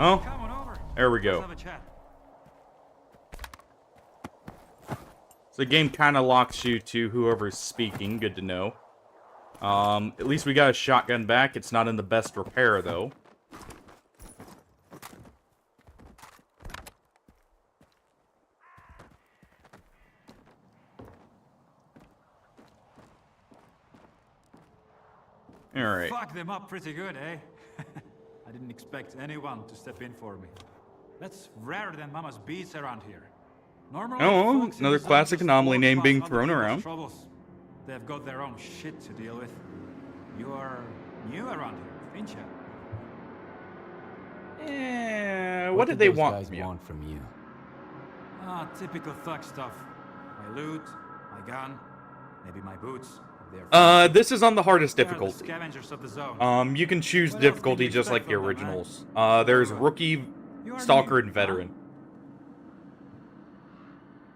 Oh, Come on over. there we Let's go. have a chat. So the game kind of locks you to whoever's speaking. Good to know. At least we got a shotgun back. It's not in the best repair, though. Alright. Fuck them up pretty good, eh? I didn't expect anyone to step in for me. That's rarer than Mama's beats around here. Normally, Oh, folks in another the zone classic just anomaly walk name past being other thrown people's around. Troubles. They've got their own shit to deal with. You are new around here, ain't you? What did they those want guys from you? want from you? Ah, typical thug stuff. My loot, my gun, maybe my boots. This is on the hardest They are the difficulty. scavengers of the zone. You can choose What else difficulty can you just like expect the from them, originals. eh? There's So, Rookie, you are Stalker, new, and huh? Veteran.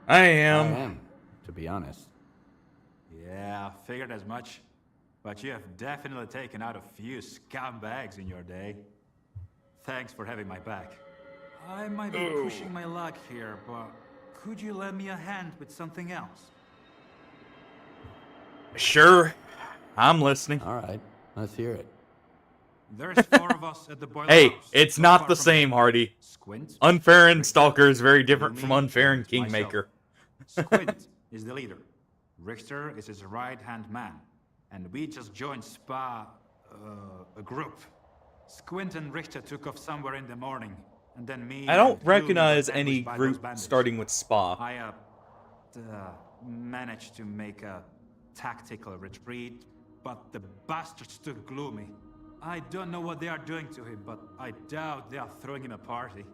I I am. am, to be honest. Yeah, figured as much. But you have definitely taken out a few scumbags in your day. Thanks for having my back. I might be pushing my luck here, but could you lend me a hand with something else? Sure. I'm listening. All right, let's hear it. There's 4 of us at the boiler Hey, house. it's So not far the from same, Hardy. Squint. Unfair and Richter, Stalker is very different from Gloomy, Unfair and myself. Kingmaker. Squint is the leader. Richter is his right-hand man. And we just joined a group. Squint and Richter took off somewhere in the morning. And then me I don't and Gloomy recognize got any ambushed by those group bandits. starting with Spa. I managed to make a tactical retreat, but the bastards took Gloomy. I don't know what they are doing to him, but I doubt they are throwing him a party.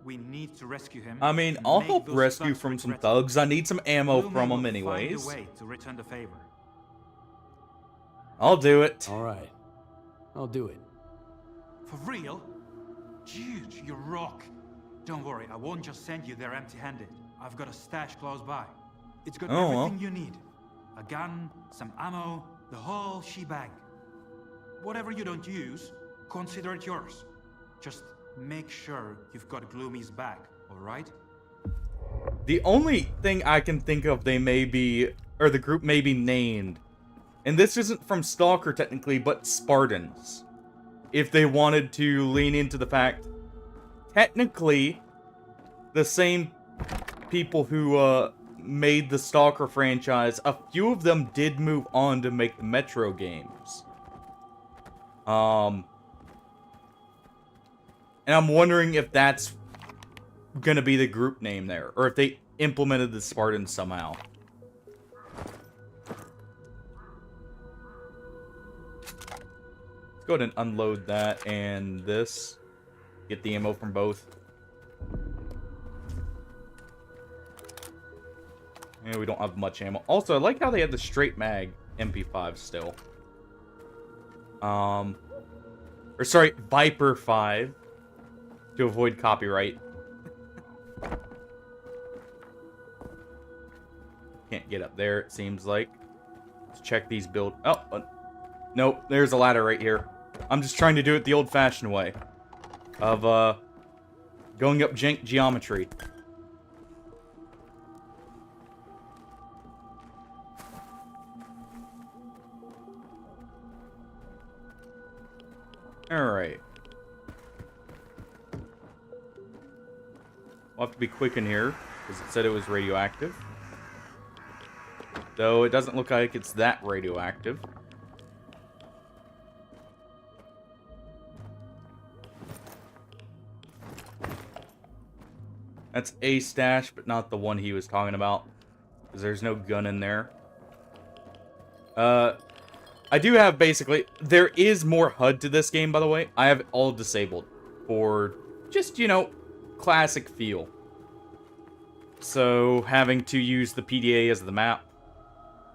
We need to rescue him. I mean, and I'll make help those rescue thugs from some regret it. thugs. I need some ammo Gloomy from will them find anyways. a way to return the favor. I'll do it. All right, I'll do it. For real? Dude, you rock. Don't worry, I won't just send you there empty-handed. I've got a stash close by. It's got Oh, well. everything you need. A gun, some ammo, the whole shebang. Whatever you don't use, consider it yours. Just make sure you've got Gloomy's back, alright? The only thing I can think of they may be, or the group may be named, and this isn't from Stalker technically, but Spartans. If they wanted to lean into the fact, technically, the same people who made the Stalker franchise, a few of them did move on to make the Metro games. And I'm wondering if that's gonna be the group name there, or if they implemented the Spartans somehow. Let's go ahead and unload that and this. Get the ammo from both. And we don't have much ammo. Also, I like how they had the straight mag MP5 still. Or sorry, Viper 5. To avoid copyright. Can't get up there, it seems like. Let's check these build... Oh, nope, there's a ladder right here. I'm just trying to do it the old-fashioned way. Of, going up geometry. Alright. We'll have to be quick in here, because it said it was radioactive. Though it doesn't look like it's that radioactive. That's a stash, but not the one he was talking about. Because there's no gun in there. I do have basically... There is more HUD to this game, by the way. I have it all disabled. For just, you know, classic feel. So, having to use the PDA as the map.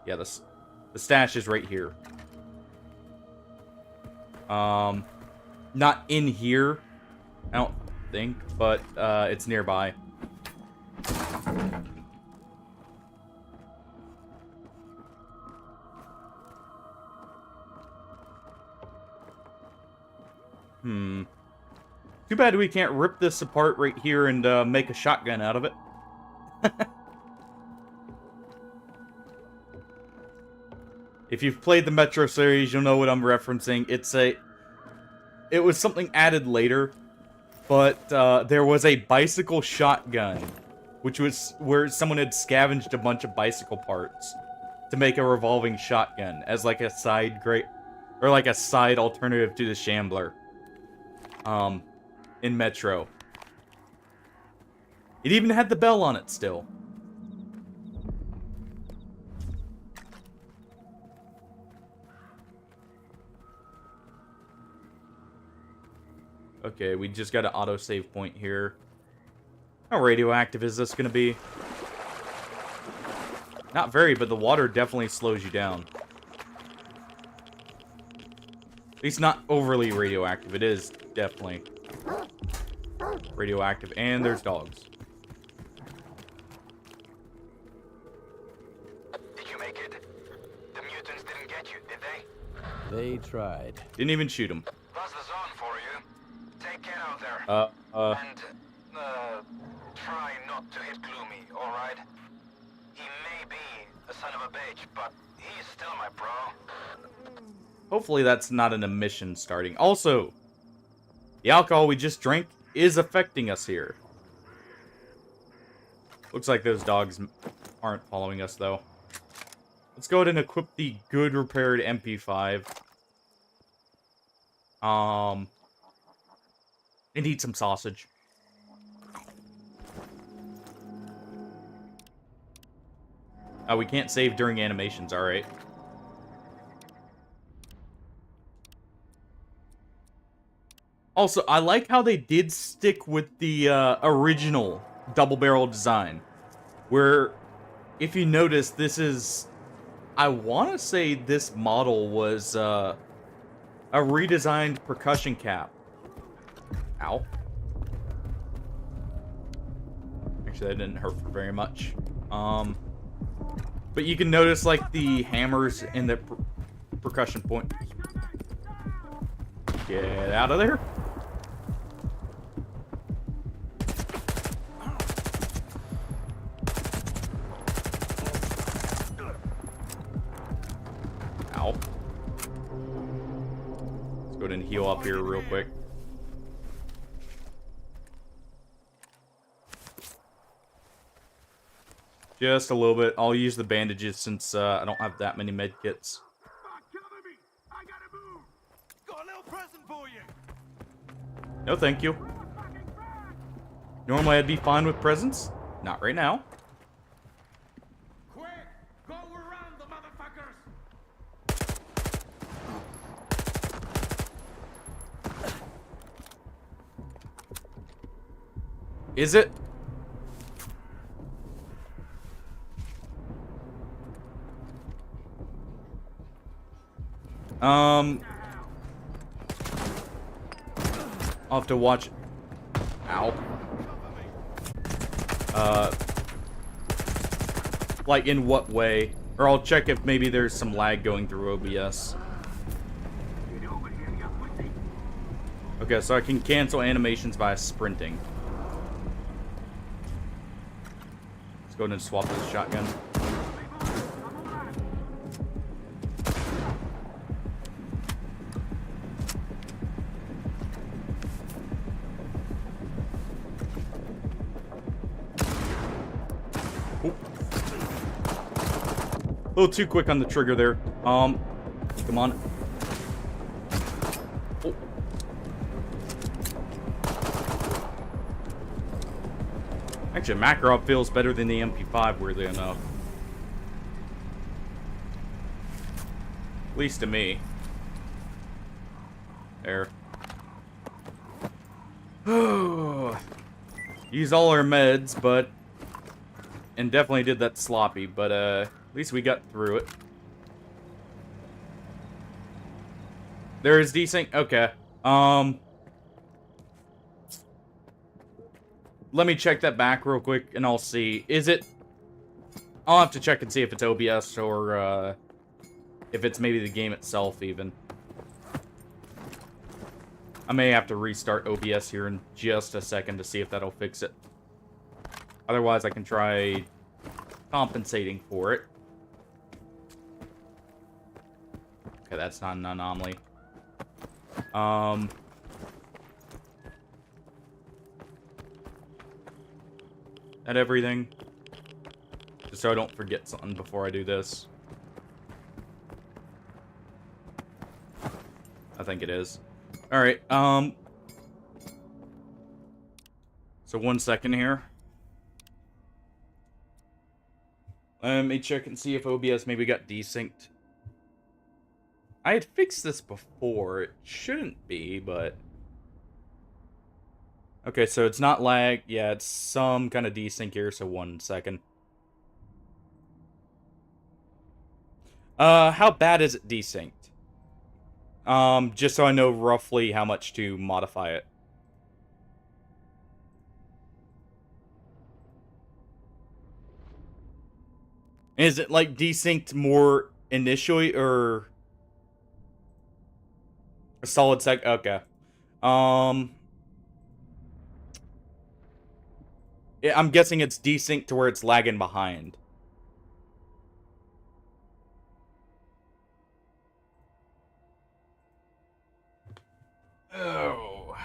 Yeah, the stash is right here. Not in here, I don't think, but it's nearby. Too bad we can't rip this apart right here and make a shotgun out of it. If you've played the Metro series, you'll know what I'm referencing. It was something added later, but there was a bicycle shotgun, which was where someone had scavenged a bunch of bicycle parts to make a revolving shotgun as like a side side alternative to the Shambler. In Metro. It even had the bell on it still. Okay, we just got an autosave point here. How radioactive is this gonna be? Not very, but the water definitely slows you down. At least not overly radioactive. It is definitely radioactive. And there's dogs. Did you make it? The mutants didn't get you, did they? They tried. Didn't even shoot him. That's the zone for you. Take care out there. And, try not to hit Gloomy, alright? He may be a son of a bitch, but he's still my bro. Hopefully that's not an emission starting. Also, the alcohol we just drank is affecting us here. Looks like those dogs aren't following us, though. Let's go ahead and equip the good repaired MP5. And eat some sausage. We can't save during animations, alright. Also, I like how they did stick with the original double-barrel design. Where, if you notice, this is... I want to say this model was a redesigned percussion cap. Ow. Actually, that didn't hurt for very much. But you can notice, like, the hammers in the percussion point. Get out of there. Ow. Let's go ahead and heal up here real quick. Just a little bit. I'll use the bandages since I don't have that many med kits. No, thank you. Normally I'd be fine with presents. Not right now. Quick! Go around the motherfuckers! Is it? I'll have to watch. Ow. Like in what way? Or I'll check if maybe there's some lag going through OBS. Okay, so I can cancel animations by sprinting. Let's go ahead and swap this shotgun. A little too quick on the trigger there. Come on. Oh. Actually, Makarov feels better than the MP5, weirdly enough. At least to me. There. Used all our meds, but... And definitely did that sloppy, but, at least we got through it. There is desync? Okay. Let me check that back real quick, and I'll see. Is it... I'll have to check and see if it's OBS or, if it's maybe the game itself, even. I may have to restart OBS here in just a second to see if that'll fix it. Otherwise, I can try compensating for it. Okay, that's not an anomaly. At everything. Just so I don't forget something before I do this. I think it is. Alright, so 1 second here. Let me check and see if OBS maybe got desynced. I had fixed this before. It shouldn't be, but... Okay, so it's not lag. Yeah, it's some kind of desync here, so 1 second. How bad is it desynced? Just so I know roughly how much to modify it. Is it, like, desynced more initially, or... A solid sec? Okay. Yeah, I'm guessing it's desynced to where it's lagging behind. Oh.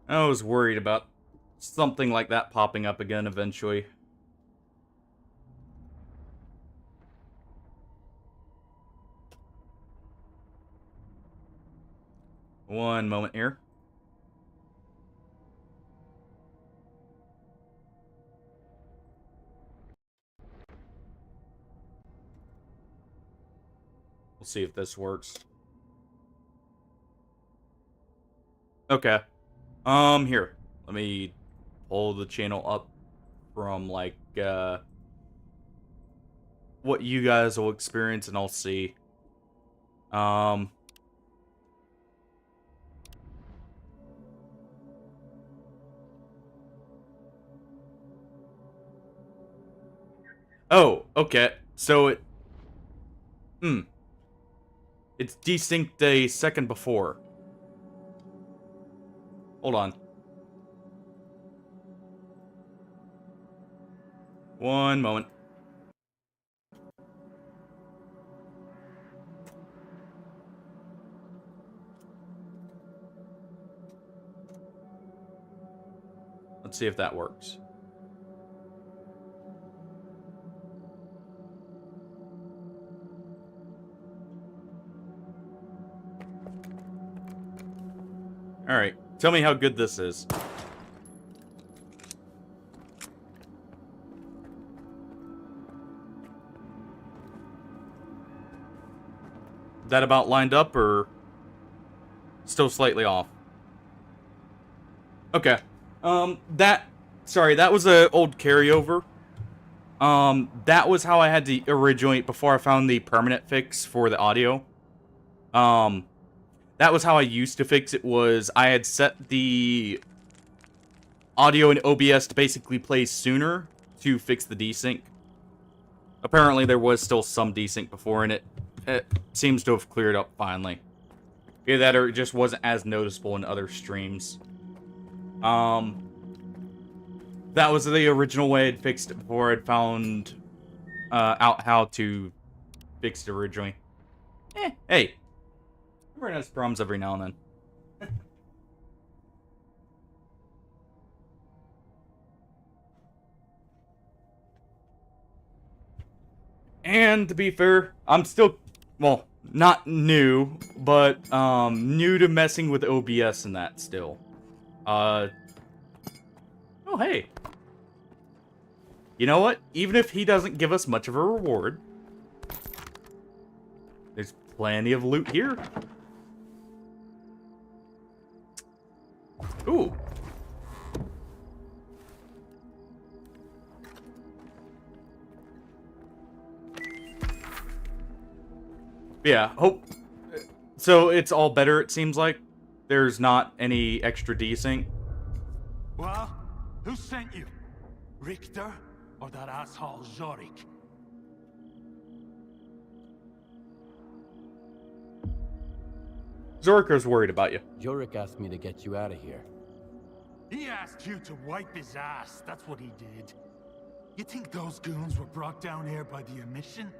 I was worried about something like that popping up again eventually. One moment here. We'll see if this works. Okay. Here. Let me pull the channel up from, like, what you guys will experience, and I'll see. Oh, okay. So it... It's desynced a second before. Hold on. One moment. Let's see if that works. Alright, tell me how good this is. That about lined up, or still slightly off? Okay. Sorry, that was an old carryover. That was how I had to originally, before I found the permanent fix for the audio. That was how I used to fix it, was I had set the audio in OBS to basically play sooner to fix the desync. Apparently there was still some desync before, and it seems to have cleared up finally. Either that or it just wasn't as noticeable in other streams. That was the original way I'd fixed it before I'd found out how to fix it originally. Hey. Everyone has problems every now and then. And to be fair, I'm still, well, not new, but new to messing with OBS and that still. Oh, hey. You know what? Even if he doesn't give us much of a reward, there's plenty of loot here. Ooh. Yeah, so it's all better, it seems like. There's not any extra desync. Well, who sent you? Richter or that asshole Zorik? Zorko's worried about you. Jorik asked me to get you out of here. He asked you to wipe his ass. That's what he did. You think those goons were brought down here by the emission?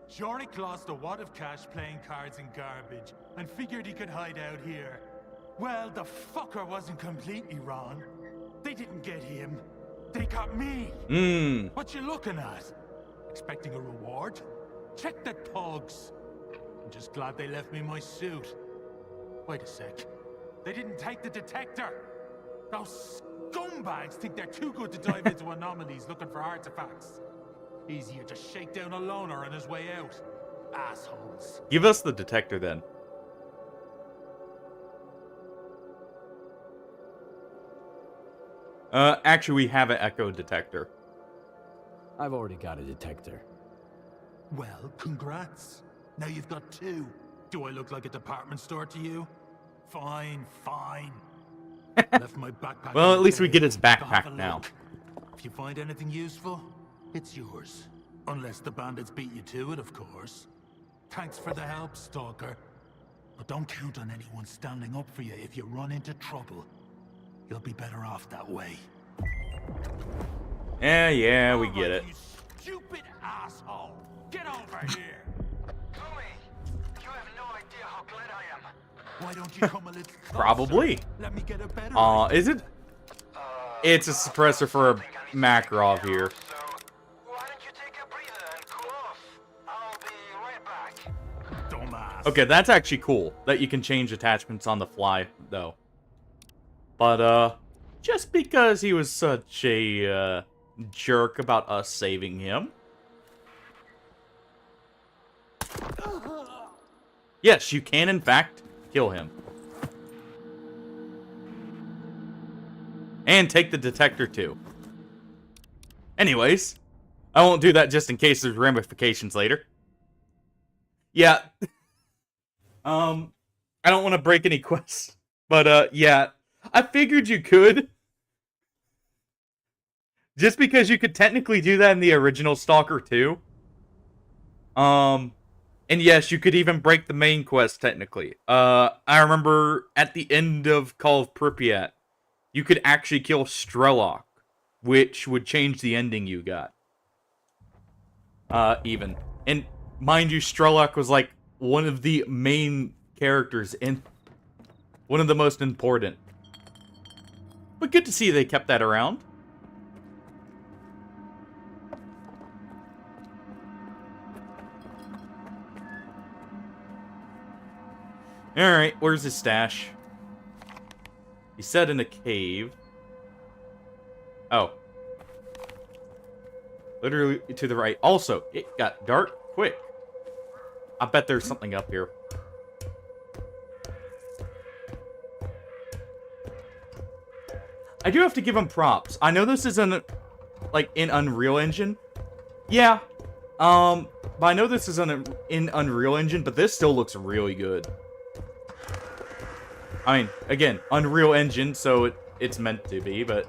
Jorik lost a wad of cash playing cards and garbage, and figured he could hide out here. Well, the fucker wasn't completely wrong. They didn't get him. They got me. What you looking at? Expecting a reward? Check the pugs. I'm just glad they left me my suit. Wait a sec. They didn't take the detector. Those scumbags think they're too good to dive into anomalies looking for artifacts. Easier to shake down a loner on his way out. Assholes. Give us the detector then. Actually, we have an echo detector. I've already got a detector. Well, congrats. Now you've got two. Do I look like a department store to you? Fine, fine. Left my backpack. Well, at least we get his Go have a backpack now. look. If you find anything useful, it's yours. Unless the bandits beat you to it, of course. Thanks for the help, Stalker. But don't count on anyone standing up for you if you run into trouble. You'll be better off that way. Yeah, we get it. You stupid asshole! Get over here! Tommy, you have no idea how glad I am. Why don't you come a little closer? Probably. Let me get a better Is it? It's a suppressor for a Makarov here. So, why don't you take a breather and cool off? I'll be right back. dumbass. Okay, that's actually cool that you can change attachments on the fly, though. But, just because he was such a, jerk about us saving him. Yes, you can, in fact, kill him. And take the detector, too. Anyways, I won't do that just in case there's ramifications later. Yeah. I don't want to break any quests. But, yeah. I figured you could. Just because you could technically do that in the original Stalker 2. And yes, you could even break the main quest, technically. I remember at the end of Call of Pripyat, you could actually kill S.t.a.l.k.e.r, which would change the ending you got. Even. And mind you, S.t.a.l.k.e.r was like one of the main characters in... one of the most important. But good to see they kept that around. Alright, where's his stash? He said in a cave. Oh. Literally to the right. Also, it got dark quick. I bet there's something up here. I do have to give him props. I know this isn't, like, in Unreal Engine. Yeah. But I know this isn't in Unreal Engine, but this still looks really good. I mean, again, Unreal Engine, so it's meant to be, but...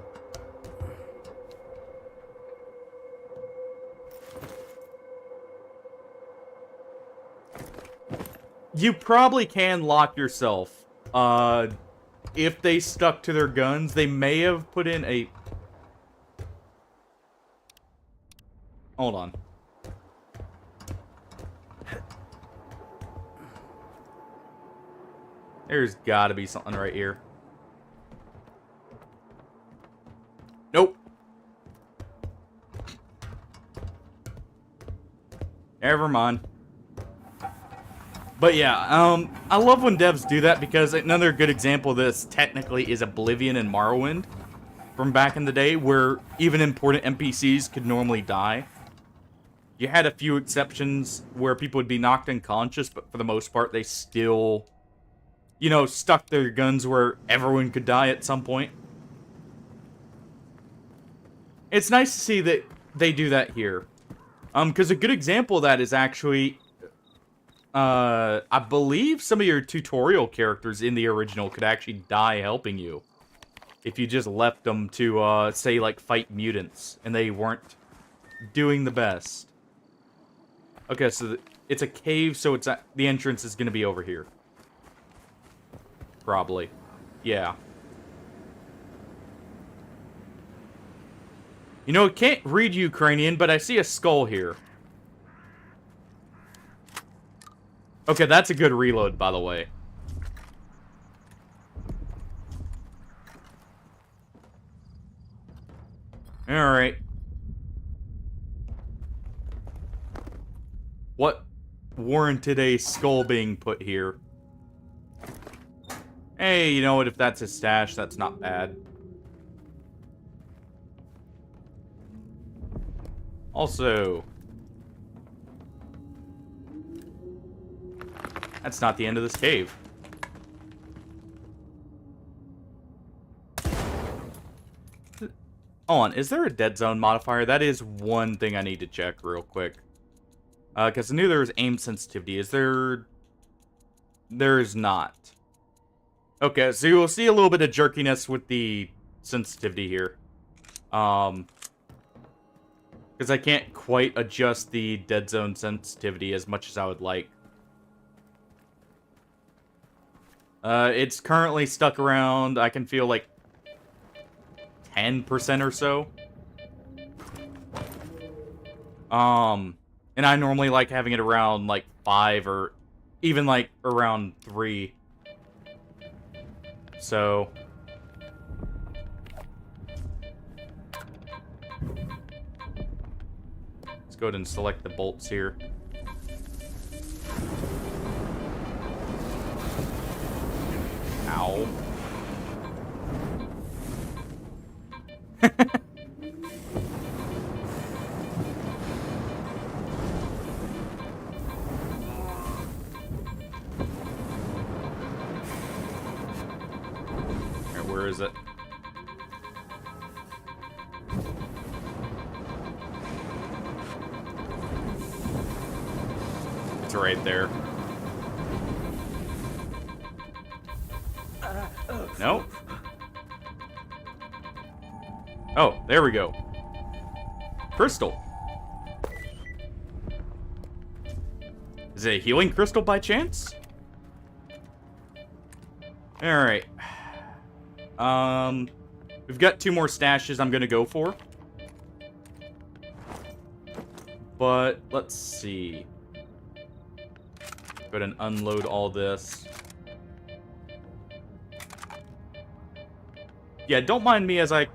You probably can lock yourself. If they stuck to their guns, they may have put in a... Hold on. There's gotta be something right here. Nope. Never mind. But yeah, I love when devs do that because another good example of this technically is Oblivion and Morrowind from back in the day where even important NPCs could normally die. You had a few exceptions where people would be knocked unconscious, but for the most part they still... you know, stuck their guns where everyone could die at some point. It's nice to see that they do that here. Because a good example of that is actually... I believe some of your tutorial characters in the original could actually die helping you. If you just left them to, say, like, fight mutants. And they weren't doing the best. Okay, so it's a cave, so the entrance is going to be over here. probably. Yeah. You know, it can't read Ukrainian, but I see a skull here. Okay, that's a good reload, by the way. Alright. What warranted a skull being put here? Hey, you know what? If that's his stash, that's not bad. Also, that's not the end of this cave. Hold on, is there a dead zone modifier? That is one thing I need to check real quick. Because I knew there was aim sensitivity. Is there... There is not. Okay, so you will see a little bit of jerkiness with the sensitivity here. Because I can't quite adjust the dead zone sensitivity as much as I would like. It's currently stuck around, I can feel like 10% or so. And I normally like having it around like 5 or even like around 3. So let's go ahead and select the bolts here. Ow. Here, where is it? It's right there. Nope. Oh, there we go. Crystal. Is it a healing crystal by chance? Alright. We've got 2 more stashes I'm gonna go for. But, let's see. Go ahead and unload all this. Yeah, don't mind me as I,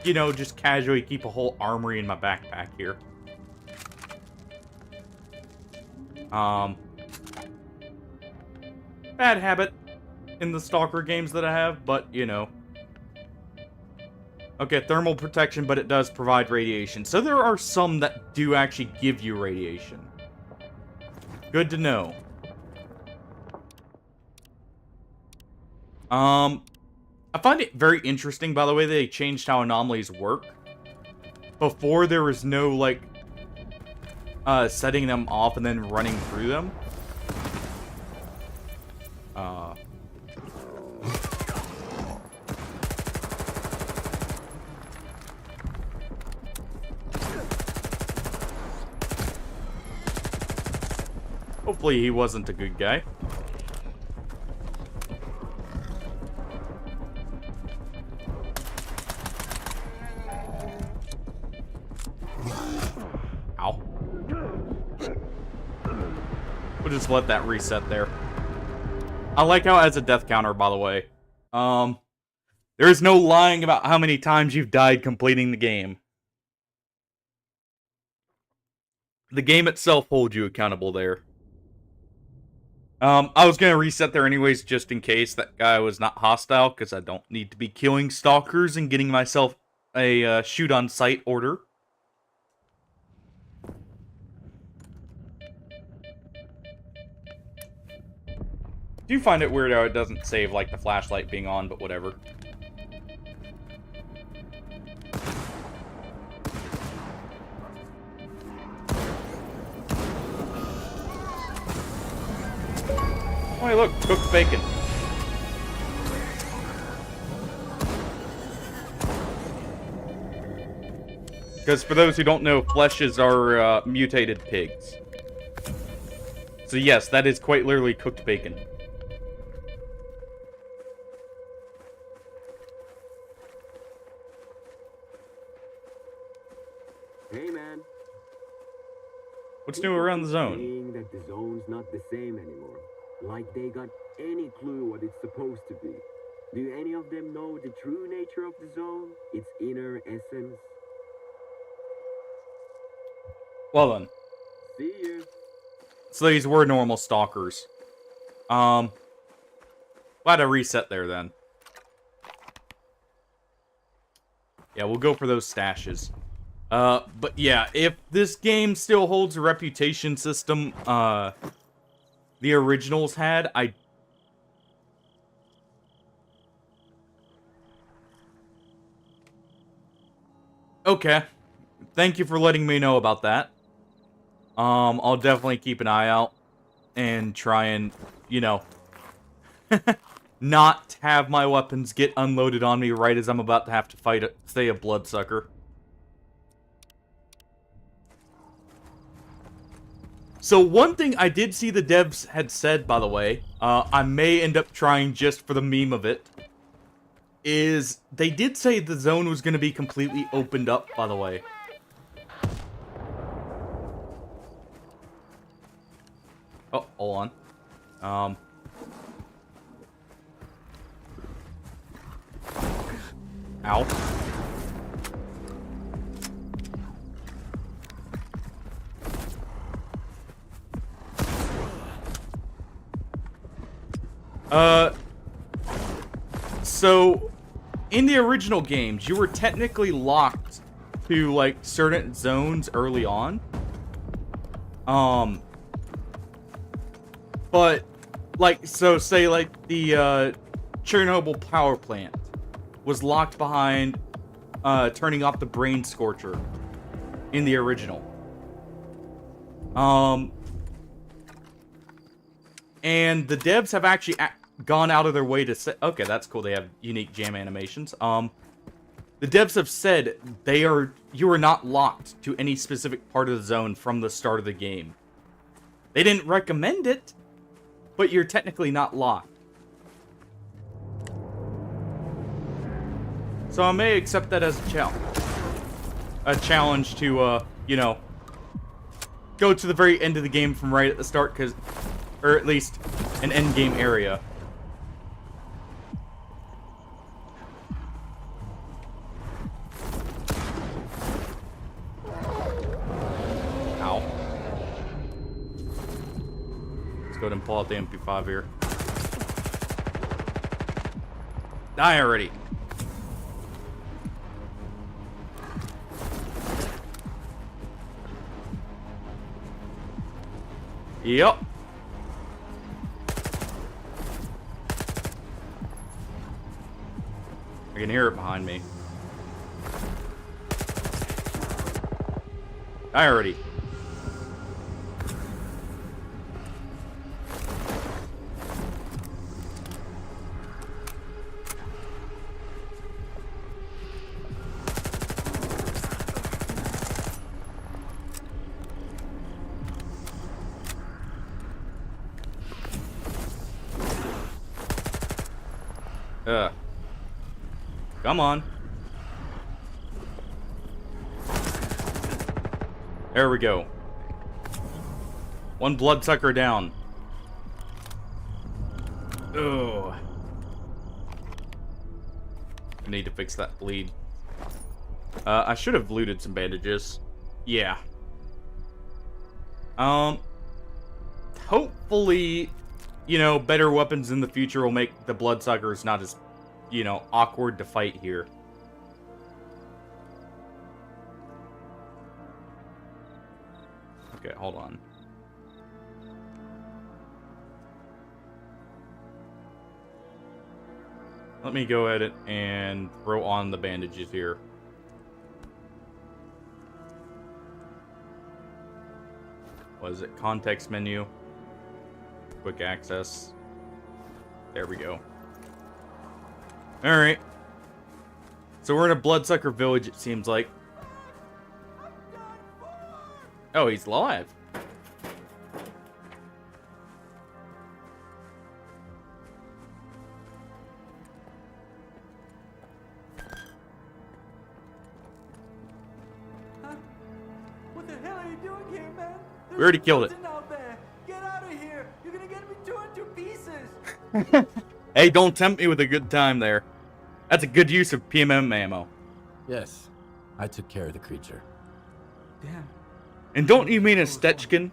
you know, just casually keep a whole armory in my backpack here. Bad habit in the Stalker games that I have, but, you know. Okay, thermal protection, but it does provide radiation. So there are some that do actually give you radiation. Good to know. I find it very interesting, by the way, they changed how anomalies work. Before, there was no, like, setting them off and then running through them. Hopefully he wasn't a good guy. Ow. We'll just let that reset there. I like how it has a death counter, by the way. There is no lying about how many times you've died completing the game. The game itself holds you accountable there. I was gonna reset there anyways, just in case that guy was not hostile, because I don't need to be killing stalkers and getting myself a shoot on sight order. Do find it weird how it doesn't save like the flashlight being on, but whatever. Oh, hey, look, cooked bacon. Because for those who don't know, fleshes are mutated pigs. So yes, that is quite literally cooked bacon. can. What's new around the zone? Saying that the zone's not the same anymore. Like they got any clue what it's supposed to be. Do any of them know the true nature of the zone? Its inner essence? Well then. See you. So these were normal stalkers. Glad I reset there then. Yeah, we'll go for those stashes. But yeah, if this game still holds a reputation system, the originals had, Okay. Thank you for letting me know about that. I'll definitely keep an eye out and try and, you know, not have my weapons get unloaded on me right as I'm about to have to fight, say, a bloodsucker. So one thing I did see the devs had said, by the way, I may end up trying just for the meme of it, is they did say the zone was going to be completely opened up, by the way. Oh, hold on. Ow. So, in the original games, you were technically locked to, like, certain zones early on. But, like, so, say, like, the, Chernobyl power plant was locked behind, turning off the brain scorcher in the original. And the devs have actually gone out of their way to say, okay, that's cool, they have unique jam animations. The devs have said you are not locked to any specific part of the zone from the start of the game. They didn't recommend it, but you're technically not locked. So I may accept that as a challenge. A challenge to, you know, go to the very end of the game from right at the start, or at least an end game area. Ow. Let's go ahead and pull out the MP5 here. Die already. Yep. I can hear it behind me. Die already. Come on. There we go. One bloodsucker down. Ugh. I need to fix that bleed. I should have looted some bandages. Yeah. Hopefully, you know, better weapons in the future will make the bloodsuckers not as, you know, awkward to fight here. Okay, hold on. Let me go ahead and throw on the bandages here. What is it? Context menu. Quick access. There we go. Alright. So we're in a bloodsucker village, it seems like. Oh, he's alive. here, man. We already killed it. Out there. Get out of here. You're gonna get me torn to pieces. Hey, don't tempt me with a good time there. That's a good use of PMM ammo. Yes, I took care of the creature. Damn. And don't you mean a Stetchkin?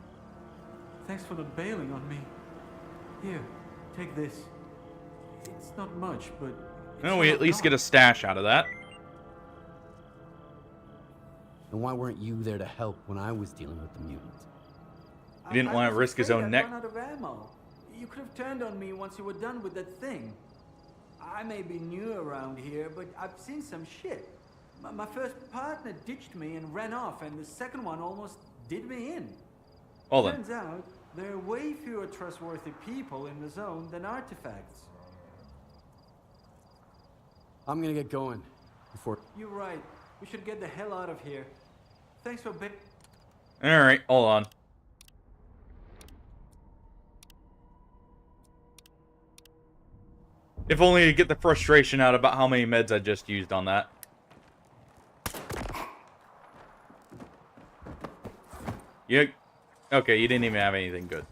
Thanks for the bailing on me. Here, take this. It's not much, but... Well, we at least get a stash out of that. And why weren't you there to help when I was dealing with the mutants? He didn't want to risk his own neck. I ran out of ammo. You could have turned on me once you were done with that thing. I may be new around here, but I've seen some shit. My first partner ditched me and ran off, and the second one almost did me in. Hold on. Turns out, there are way fewer trustworthy people in the zone than artifacts. I'm gonna get going before... You're right. We should get the hell out of here. Thanks for Alright, hold on. If only to get the frustration out about how many meds I just used on that. Okay, you didn't even have anything good.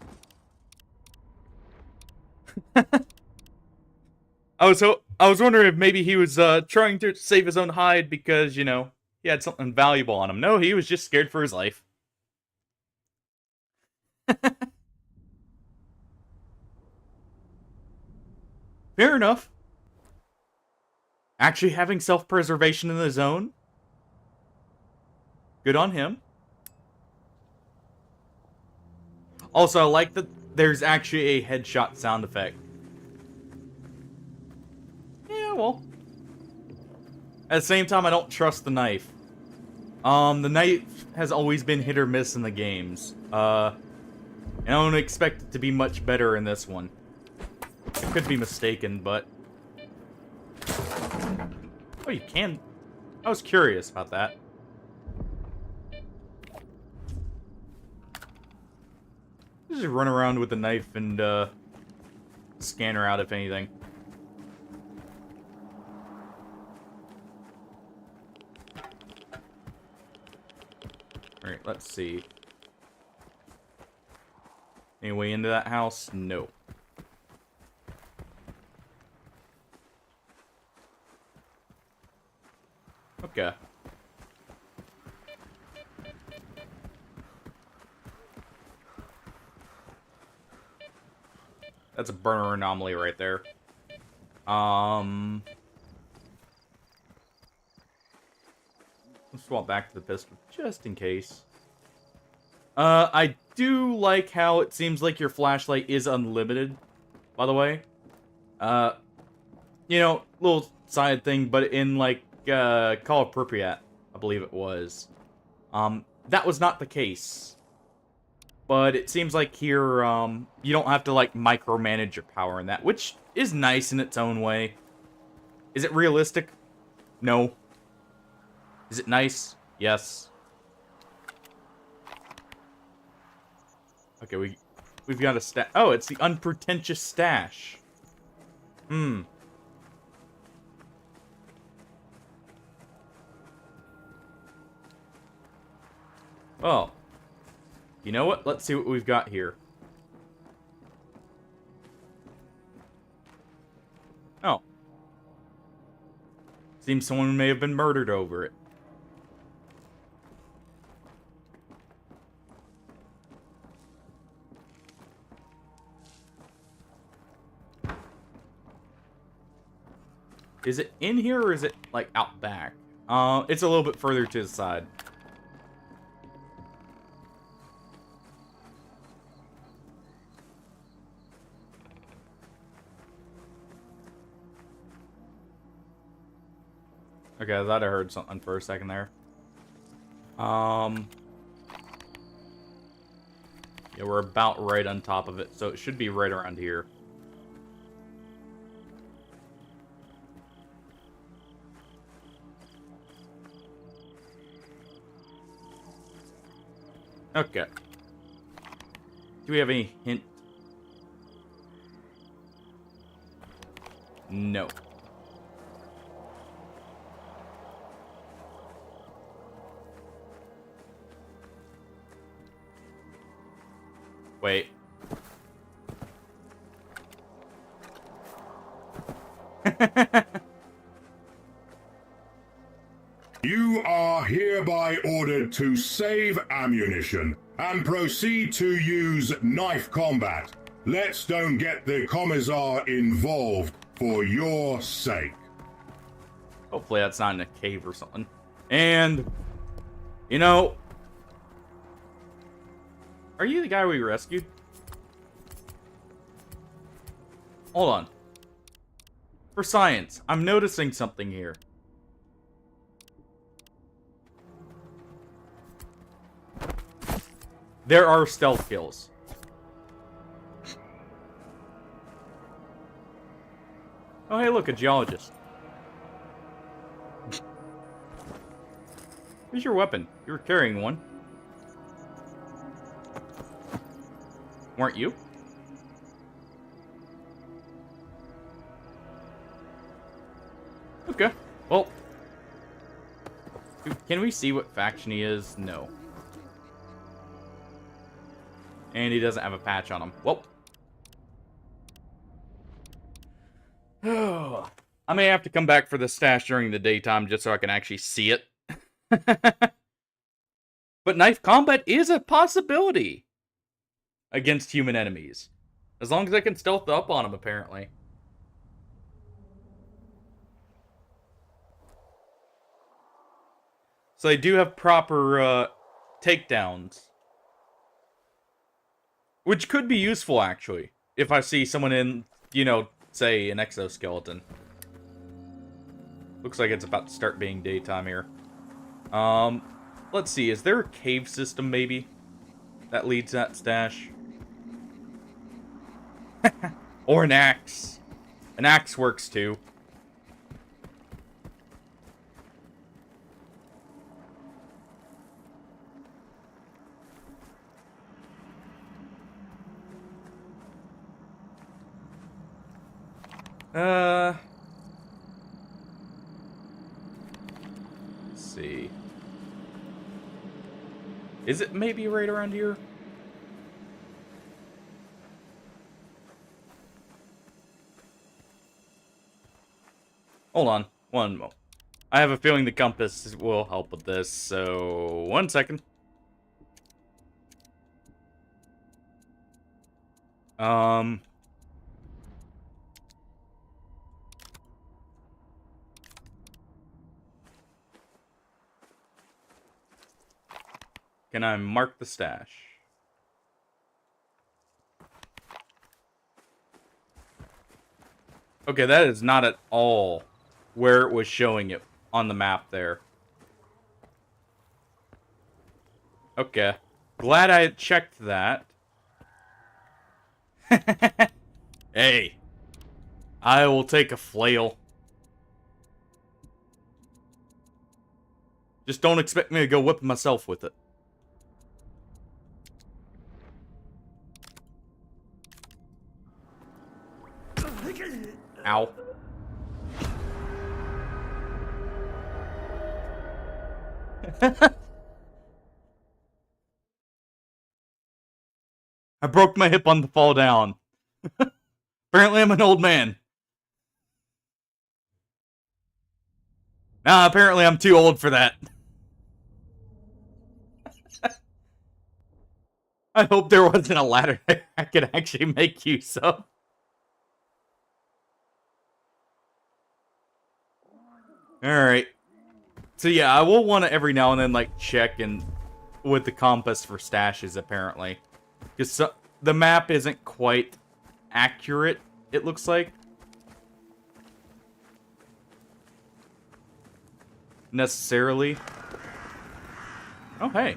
I was wondering if maybe he was trying to save his own hide because, you know, he had something valuable on him. No, he was just scared for his life. Fair enough. Actually having self-preservation in the zone. Good on him. Also, I like that there's actually a headshot sound effect. Yeah, well. At the same time, I don't trust the knife. The knife has always been hit or miss in the games. And I don't expect it to be much better in this one. I could be mistaken, but... Oh, you can... I was curious about that. Just run around with a knife and, scan her out, if anything. Alright, let's see. Any way into that house? No. Okay. That's a burner anomaly right there. Let's swap back to the pistol just in case. I do like how it seems like your flashlight is unlimited, by the way. You know, little side thing, but in like Call of Pripyat, I believe it was. That was not the case. But it seems like here, you don't have to, like, micromanage your power in that, which is nice in its own way. Is it realistic? No. Is it nice? Yes. Okay, we've got a stash. Oh, it's the unpretentious stash. Hmm. Oh. You know what? Let's see what we've got here. Oh. Seems someone may have been murdered over it. Is it in here or is it, like, out back? It's a little bit further to the side. Okay, I thought I heard something for a second there. Yeah, we're about right on top of it, so it should be right around here. Okay. Do we have any hint? No. Wait. You are hereby ordered to save ammunition and proceed to use knife combat. Let's don't get the Commissar involved for your sake. Hopefully that's not in a cave or something. And, you know, are you the guy we rescued? Hold on. For science, I'm noticing something here. There are stealth kills. Oh, hey, look, a geologist. Where's your weapon? You were carrying one. Weren't you? Okay. Well. Can we see what faction he is? No. And he doesn't have a patch on him. Whoa. I may have to come back for the stash during the daytime just so I can actually see it. But knife combat is a possibility against human enemies. As long as I can stealth up on them, apparently. So they do have proper takedowns. Which could be useful, actually. If I see someone in, you know, say, an exoskeleton. Looks like it's about to start being daytime here. Let's see. Is there a cave system, maybe? That leads to that stash? Or an axe. An axe works, too. Let's see. Is it maybe right around here? Hold on. One moment. I have a feeling the compass will help with this, so 1 second. Can I mark the stash? Okay, that is not at all where it was showing it on the map there. Okay. Glad I checked that. Hey. I will take a flail. Just don't expect me to go whip myself with it. Ow. I broke my hip on the fall down. Apparently I'm an old man. Nah, apparently I'm too old for that. I hope there wasn't a ladder I could actually make use of. Alright. So yeah, I will want to every now and then, like, check and with the compass for stashes, apparently. Because the map isn't quite accurate, it looks like. Necessarily. Oh, hey.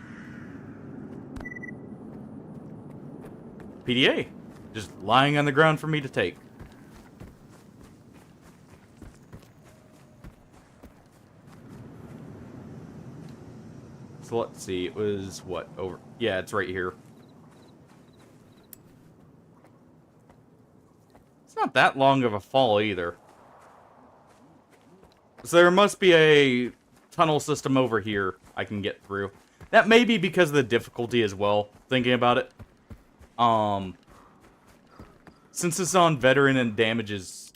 PDA. Just lying on the ground for me to take. So let's see, it was what, over? Yeah, it's right here. It's not that long of a fall either. So there must be a tunnel system over here I can get through. That may be because of the difficulty as well, thinking about it. Since it's on veteran and damages...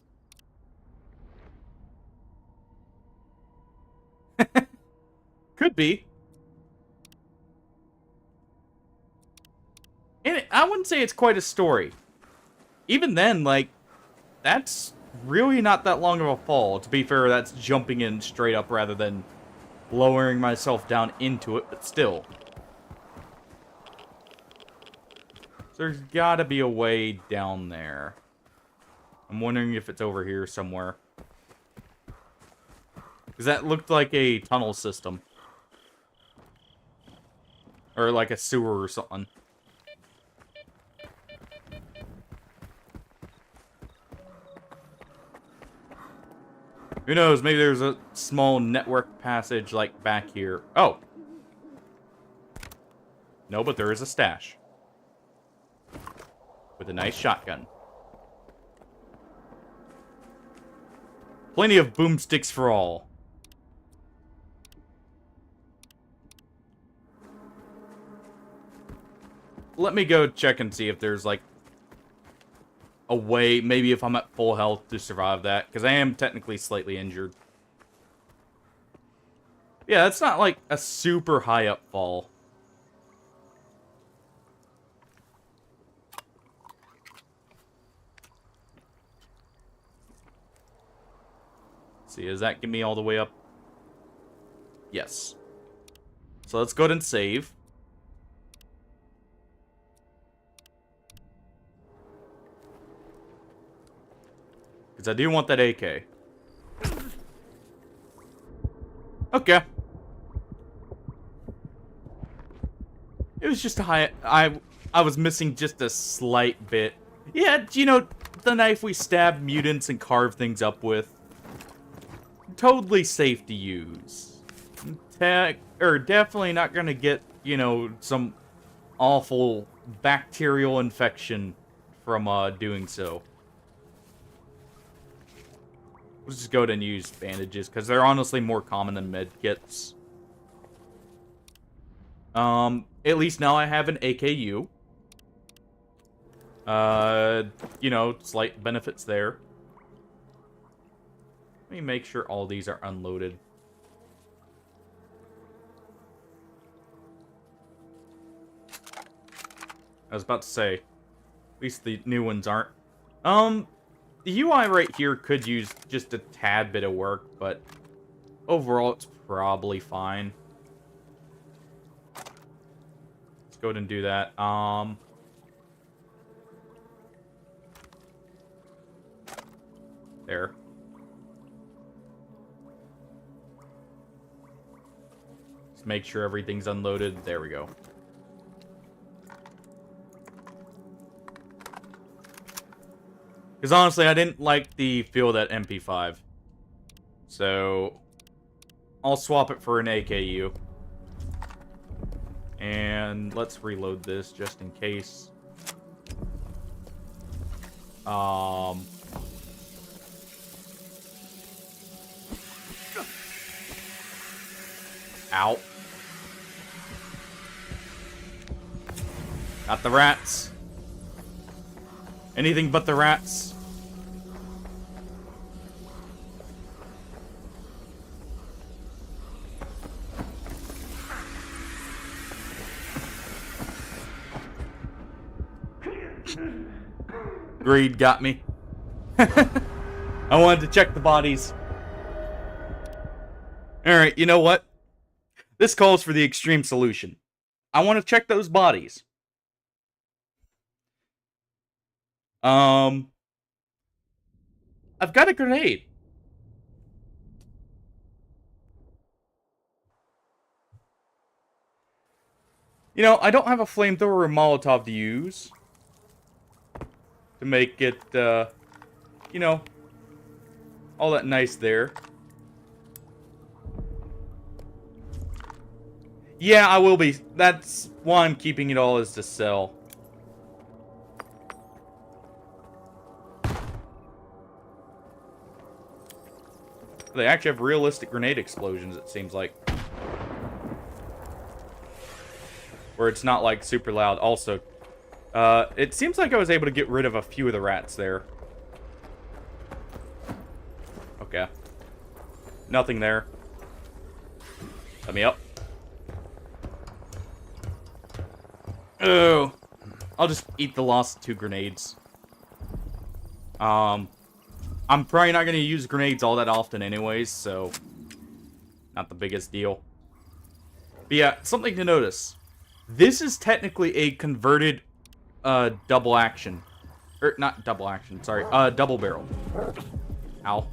Could be. And I wouldn't say it's quite a story. Even then, like, that's really not that long of a fall. To be fair, that's jumping in straight up rather than lowering myself down into it, but still. There's gotta be a way down there. I'm wondering if it's over here somewhere. Because that looked like a tunnel system. Or like a sewer or something. Who knows, maybe there's a small network passage like back here. Oh! No, but there is a stash. With a nice shotgun. Plenty of boomsticks for all. Let me go check and see if there's like a way, maybe if I'm at full health to survive that, because I am technically slightly injured. Yeah, that's not like a super high up fall. Let's see, does that get me all the way up? Yes. So let's go ahead and save. Because I do want that AK. Okay. It was just a high... I was missing just a slight bit. Yeah, you know, the knife we stab mutants and carve things up with. Totally safe to use. Definitely not gonna get, you know, some awful bacterial infection from doing so. Let's just go ahead and use bandages, because they're honestly more common than med kits. At least now I have an AKU. You know, slight benefits there. Let me make sure all these are unloaded. I was about to say, at least the new ones aren't. The UI right here could use just a tad bit of work, but overall it's probably fine. Let's go ahead and do that. There. Just make sure everything's unloaded. There we go. Because honestly, I didn't like the feel of that MP5. So, I'll swap it for an AKU. And let's reload this just in case. Ow. Not the rats. Anything but the rats. Greed got me. I wanted to check the bodies. Alright, you know what? This calls for the extreme solution. I want to check those bodies. I've got a grenade. You know, I don't have a flamethrower or Molotov to use. To make it, you know, all that nice there. Yeah, I will be. That's why I'm keeping it all, is to sell. They actually have realistic grenade explosions, it seems like. Where it's not, like, super loud. Also, It seems like I was able to get rid of a few of the rats there. Okay. Nothing there. Let me up. Oh. I'll just eat the lost 2 grenades. I'm probably not going to use grenades all that often anyways, so... Not the biggest deal. But yeah, something to notice. This is technically a converted, double action. Or, not double action, sorry. Double barrel. Ow.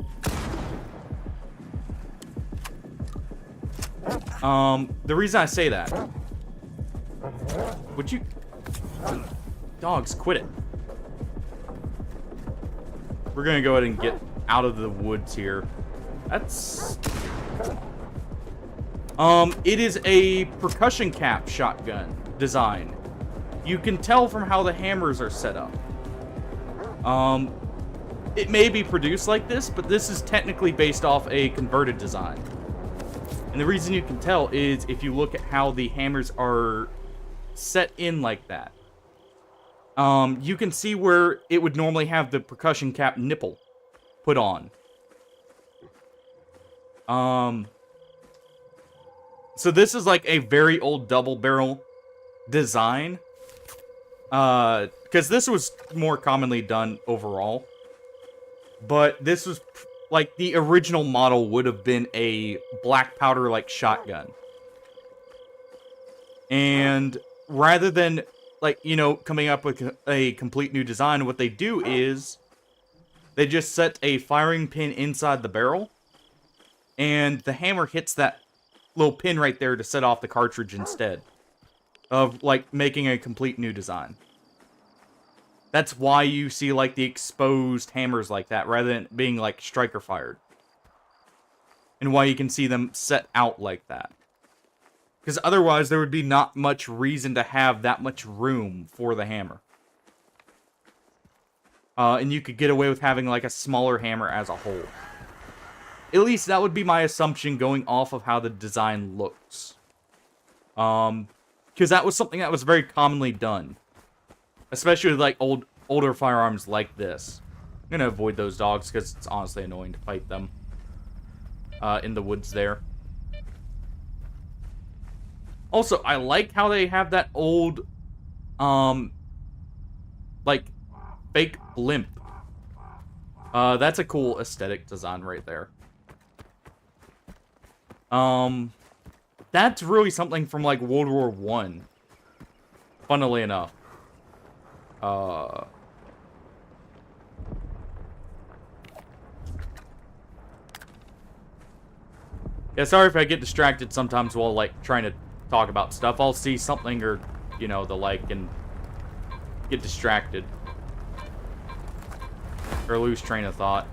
The reason I say that... Would you... Dogs, quit it. We're gonna go ahead and get out of the woods here. That's... it is a percussion cap shotgun design. You can tell from how the hammers are set up. It may be produced like this, but this is technically based off a converted design. And the reason you can tell is if you look at how the hammers are set in like that. You can see where it would normally have the percussion cap nipple put on. So this is like a very old double barrel design. Because this was more commonly done overall. But this was, like, the original model would have been a black powder, like, shotgun. And rather than, like, you know, coming up with a complete new design, what they do is they just set a firing pin inside the barrel. And the hammer hits that little pin right there to set off the cartridge instead of, like, making a complete new design. That's why you see, like, the exposed hammers like that, rather than being, like, striker fired. And why you can see them set out like that. Because otherwise, there would be not much reason to have that much room for the hammer. And you could get away with having, like, a smaller hammer as a whole. At least that would be my assumption going off of how the design looks. Because that was something that was very commonly done. Especially with, like, older firearms like this. I'm gonna avoid those dogs because it's honestly annoying to fight them. In the woods there. Also, I like how they have that old, like, fake blimp. That's a cool aesthetic design right there. That's really something from, like, World War I. Funnily enough. Yeah, sorry if I get distracted sometimes while, like, trying to talk about stuff. I'll see something or, you know, the like, and get distracted. Or lose train of thought.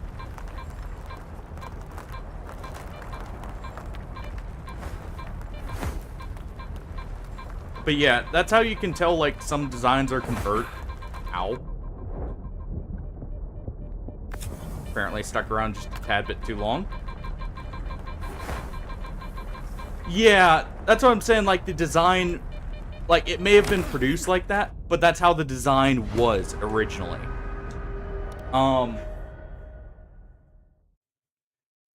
But yeah, that's how you can tell, like, some designs are convert. Ow. Apparently stuck around just a tad bit too long. Yeah, that's what I'm saying, like, the design, like, it may have been produced like that, but that's how the design was originally.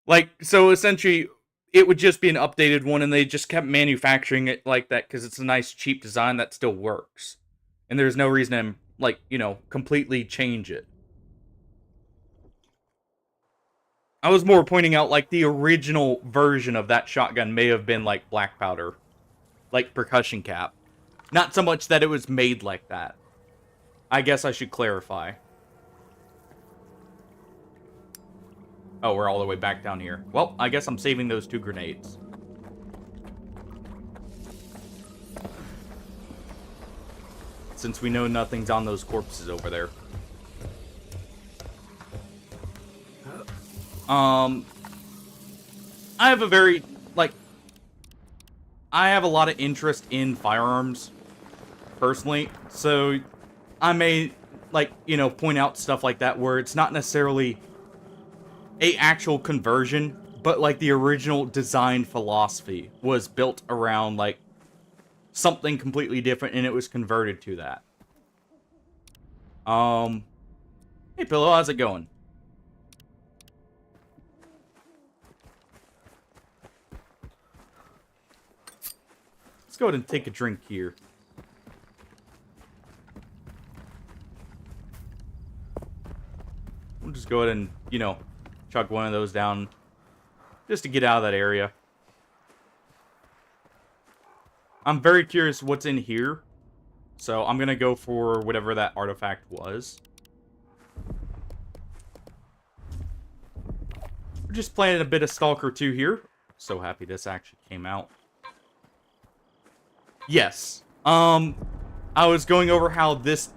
Like, so essentially, it would just be an updated one, and they just kept manufacturing it like that, because it's a nice, cheap design that still works. And there's no reason to, like, you know, completely change it. I was more pointing out, like, the original version of that shotgun may have been, like, black powder. Like, percussion cap. Not so much that it was made like that. I guess I should clarify. Oh, we're all the way back down here. Well, I guess I'm saving those 2 grenades. Since we know nothing's on those corpses over there. I have a very, like, I have a lot of interest in firearms, personally, so I may, like, you know, point out stuff like that where it's not necessarily a actual conversion, but, like, the original design philosophy was built around, like, something completely different, and it was converted to that. Hey, Pillow, how's it going? Let's go ahead and take a drink here. We'll just go ahead and, you know, chug one of those down just to get out of that area. I'm very curious what's in here, so I'm gonna go for whatever that artifact was. We're just playing a bit of S.t.a.l.k.e.r. 2 here. So happy this actually came out. Yes. I was going over how this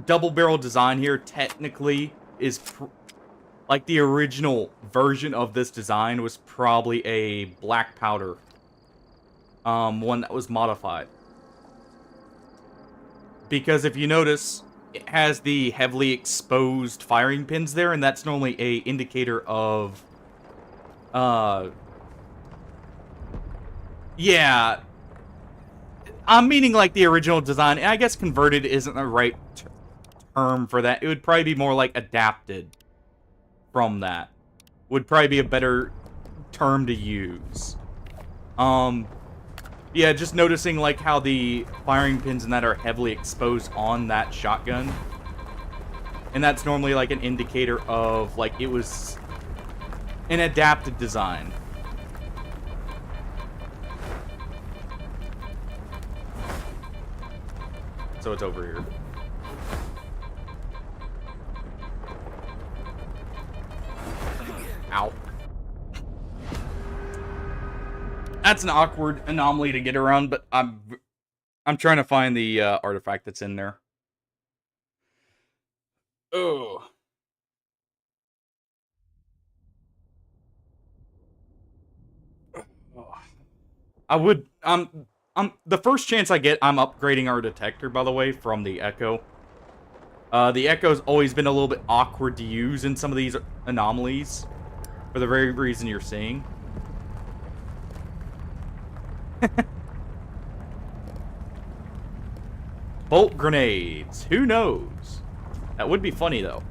double barrel design here technically is like the original version of this design was probably a black powder one that was modified, because if you notice it has the heavily exposed firing pins there, and that's normally a indicator of yeah, I'm meaning like the original design. I guess converted isn't the right term for that. It would probably be more like adapted from that. Would probably be a better term to use. Yeah, just noticing like how the firing pins and that are heavily exposed on that shotgun. And that's normally like an indicator of like it was an adapted design. So it's over here. Ow. That's an awkward anomaly to get around, but I'm trying to find the artifact that's in there. Oh. The first chance I get, I'm upgrading our detector, by the way, from the Echo. The Echo's always been a little bit awkward to use in some of these anomalies, for the very reason you're seeing. Bolt grenades. Who knows? That would be funny, though.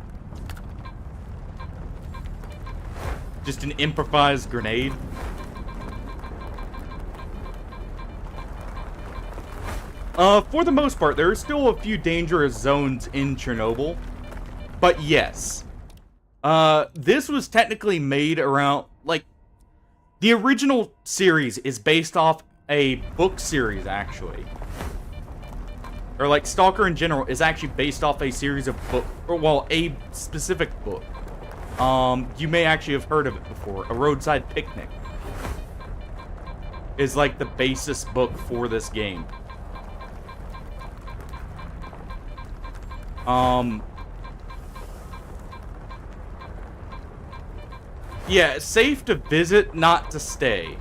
Just an improvised grenade. For the most part, there are still a few dangerous zones in Chernobyl. But yes. This was technically made around, like, the original series is based off a book series, actually. Or, like, S.t.a.l.k.e.r. in general is actually based off a series of book, or, well, a specific book. You may actually have heard of it before. A Roadside Picnic is, like, the basis book for this game. Yeah, it's safe to visit, not to stay.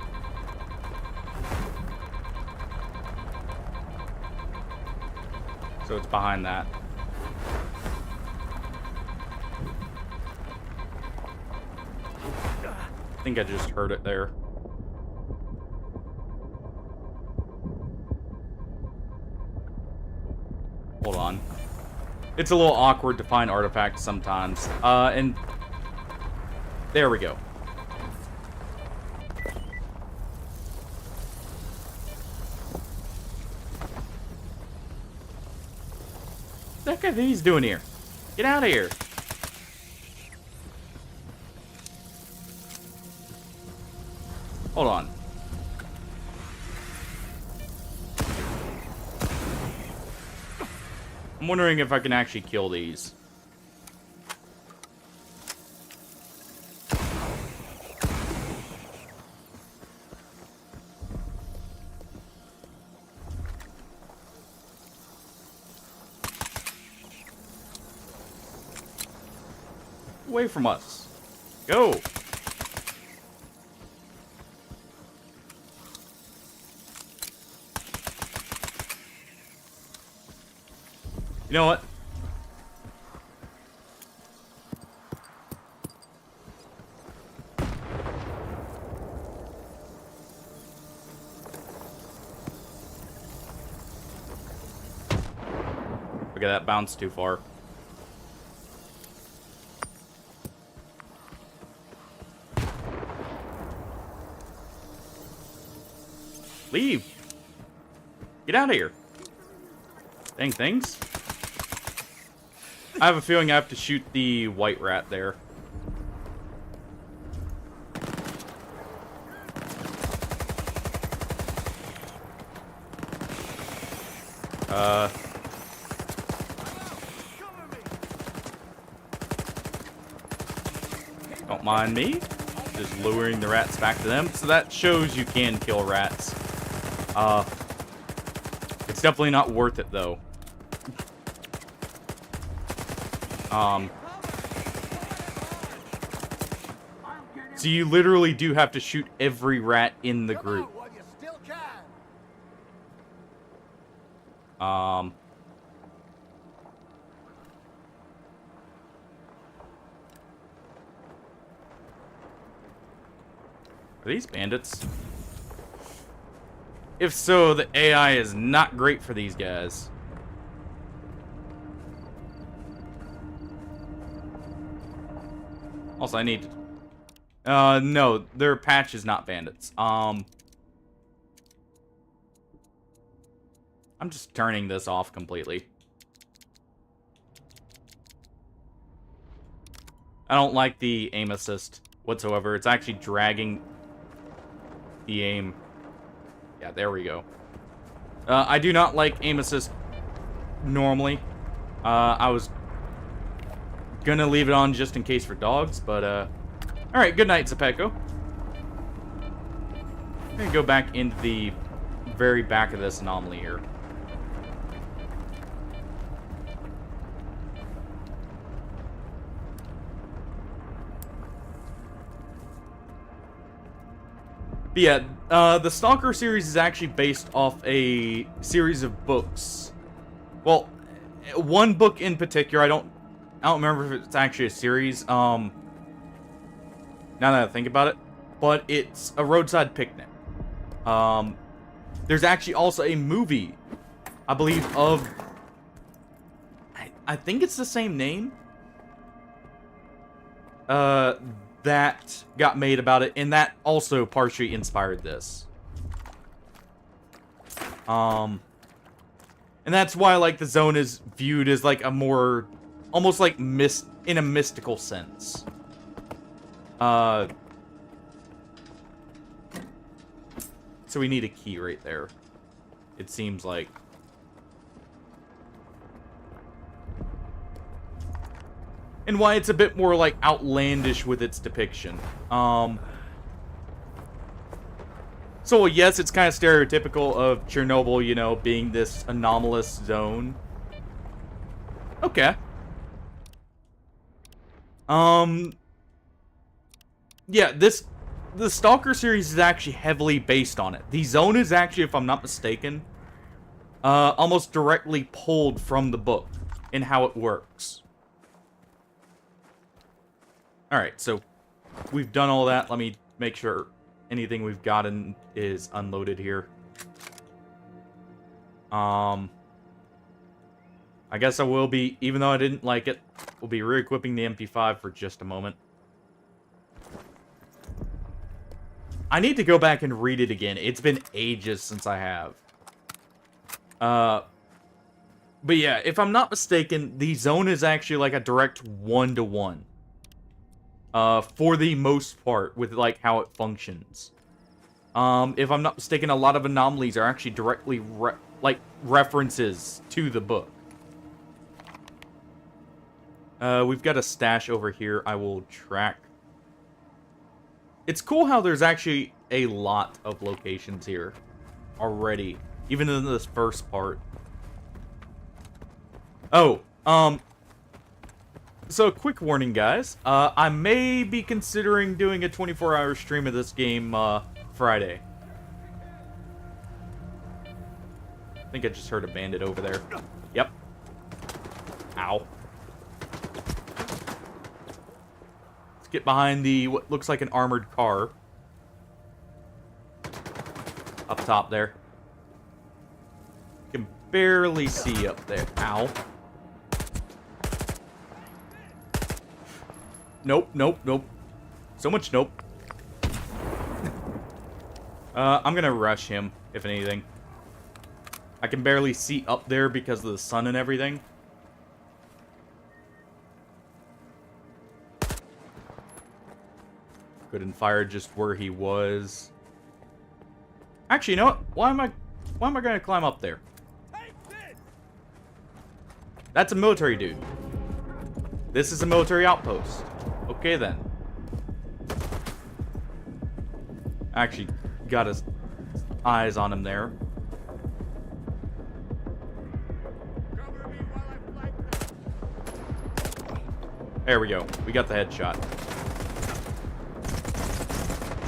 So it's behind that. I think I just heard it there. Hold on. It's a little awkward to find artifacts sometimes. And there we go. What the heck are these doing here? Get out of here. Hold on. I'm wondering if I can actually kill these. Away from us. Go. You know what? Look at that, bounce too far. Leave. Get out of here. Dang things. I have a feeling I have to shoot the white rat there. Don't mind me. Just luring the rats back to them. So that shows you can kill rats. It's definitely not worth it, though. So you literally do have to shoot every rat in the group. Are these bandits? If so, the AI is not great for these guys. Also, I need... no, their patch is not bandits. I'm just turning this off completely. I don't like the aim assist whatsoever. It's actually dragging the aim. Yeah, there we go. I do not like aim assist normally. I was gonna leave it on just in case for dogs, but alright, good night, S.t.a.l.k.e.r. I'm gonna go back into the very back of this anomaly here. But yeah, the S.t.a.l.k.e.r series is actually based off a series of books. Well, one book in particular, I don't remember if it's actually a series, now that I think about it, but it's A Roadside Picnic. There's actually also a movie, I believe, of, I think it's the same name, that got made about it, and that also partially inspired this. And that's why, like, the zone is viewed as, like, a more, almost like in a mystical sense. So we need a key right there, it seems like. And why it's a bit more, like, outlandish with its depiction. So, yes, it's kind of stereotypical of Chernobyl, you know, being this anomalous zone. Okay. Yeah, the S.t.a.l.k.e.r series is actually heavily based on it. The zone is actually, if I'm not mistaken, almost directly pulled from the book in how it works. Alright, so we've done all that. Let me make sure anything we've gotten is unloaded here. I guess I will be, even though I didn't like it, we'll be re-equipping the MP5 for just a moment. I need to go back and read it again. It's been ages since I have. But yeah, if I'm not mistaken, the zone is actually like a direct one-to-one. For the most part, with, like, how it functions. If I'm not mistaken, a lot of anomalies are actually directly, references to the book. We've got a stash over here I will track. It's cool how there's actually a lot of locations here already, even in this first part. Oh, so a quick warning, guys. I may be considering doing a 24-hour stream of this game, Friday. I think I just heard a bandit over there. Yep. Ow. Let's get behind the, what looks like an armored car. Up top there. You can barely see up there. Ow. Nope, nope, nope. So much nope. I'm gonna rush him, if anything. I can barely see up there because of the sun and everything. Couldn't fire just where he was. Actually, you know what? Why am I gonna climb up there? That's a military dude. This is a military outpost. Okay then. Actually, got his eyes on him there. There we go. We got the headshot.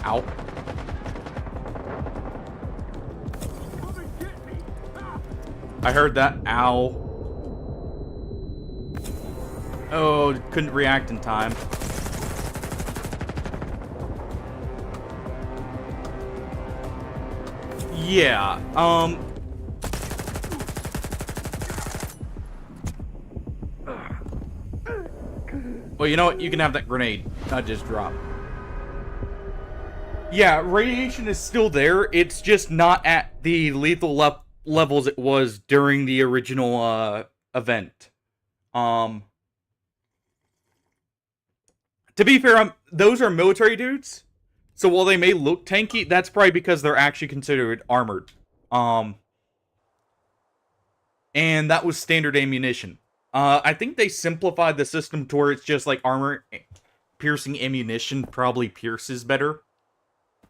Ow. I heard that. Ow. Oh, couldn't react in time. Yeah, well, you know what? You can have that grenade. Not just drop. Yeah, radiation is still there. It's just not at the lethal levels it was during the original, event. To be fair, those are military dudes. So while they may look tanky, that's probably because they're actually considered armored. And that was standard ammunition. I think they simplified the system to where it's just like armor-piercing ammunition probably pierces better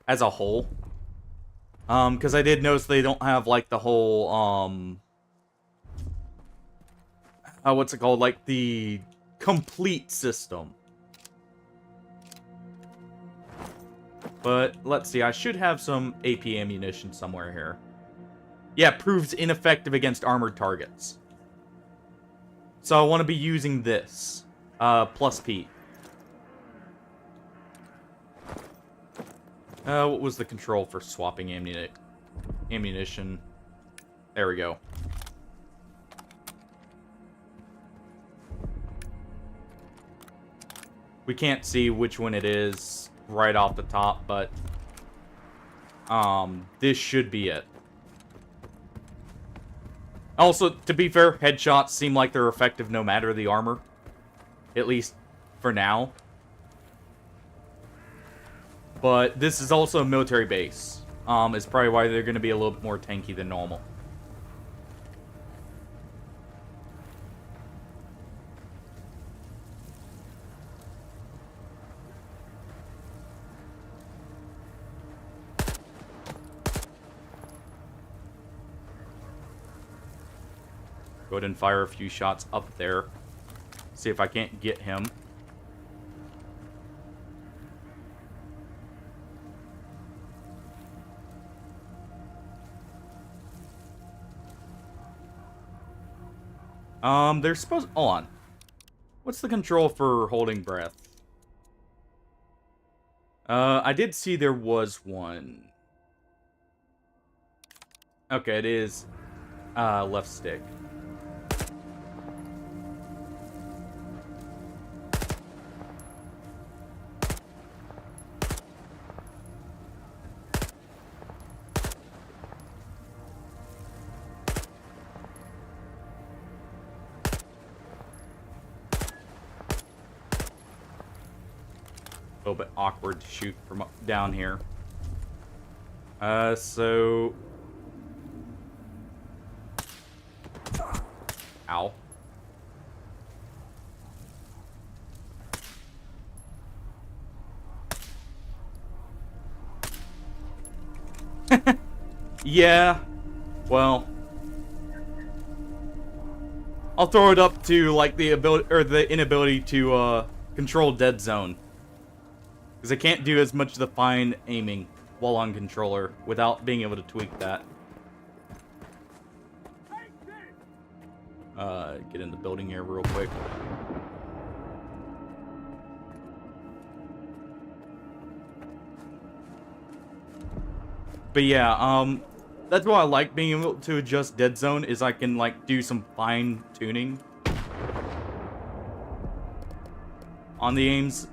as a whole. Because I did notice they don't have like the whole, what's it called? Like the complete system. But, let's see, I should have some AP ammunition somewhere here. Yeah, proves ineffective against armored targets. So I want to be using this. Plus P. What was the control for swapping ammunition? There we go. We can't see which one it is right off the top, but this should be it. Also, to be fair, headshots seem like they're effective no matter the armor. At least for now. But this is also a military base. Is probably why they're going to be a little bit more tanky than normal. Go ahead and fire a few shots up there. See if I can't get him. They're supposed... Hold on. What's the control for holding breath? I did see there was one. Okay, it is left stick. A little bit awkward to shoot from up down here. So... Ow. Yeah. Well... I'll throw it up to, like, the ability, or the inability to, control dead zone. Because I can't do as much of the fine aiming while on controller without being able to tweak that. Get in the building here real quick. But yeah, that's why I like being able to adjust dead zone, is I can, like, do some fine tuning on the aims,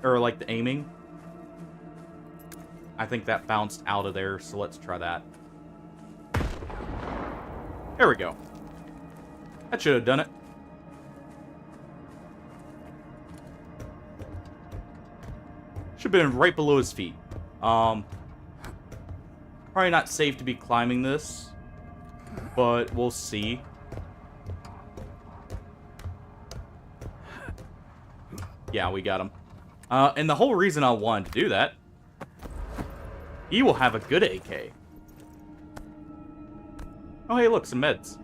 or like the aiming. I think that bounced out of there, so let's try that. There we go. That should have done it. Should have been right below his feet. Probably not safe to be climbing this, but we'll see. Yeah, we got him. And the whole reason I wanted to do that, he will have a good AK. Oh, hey, look, some meds.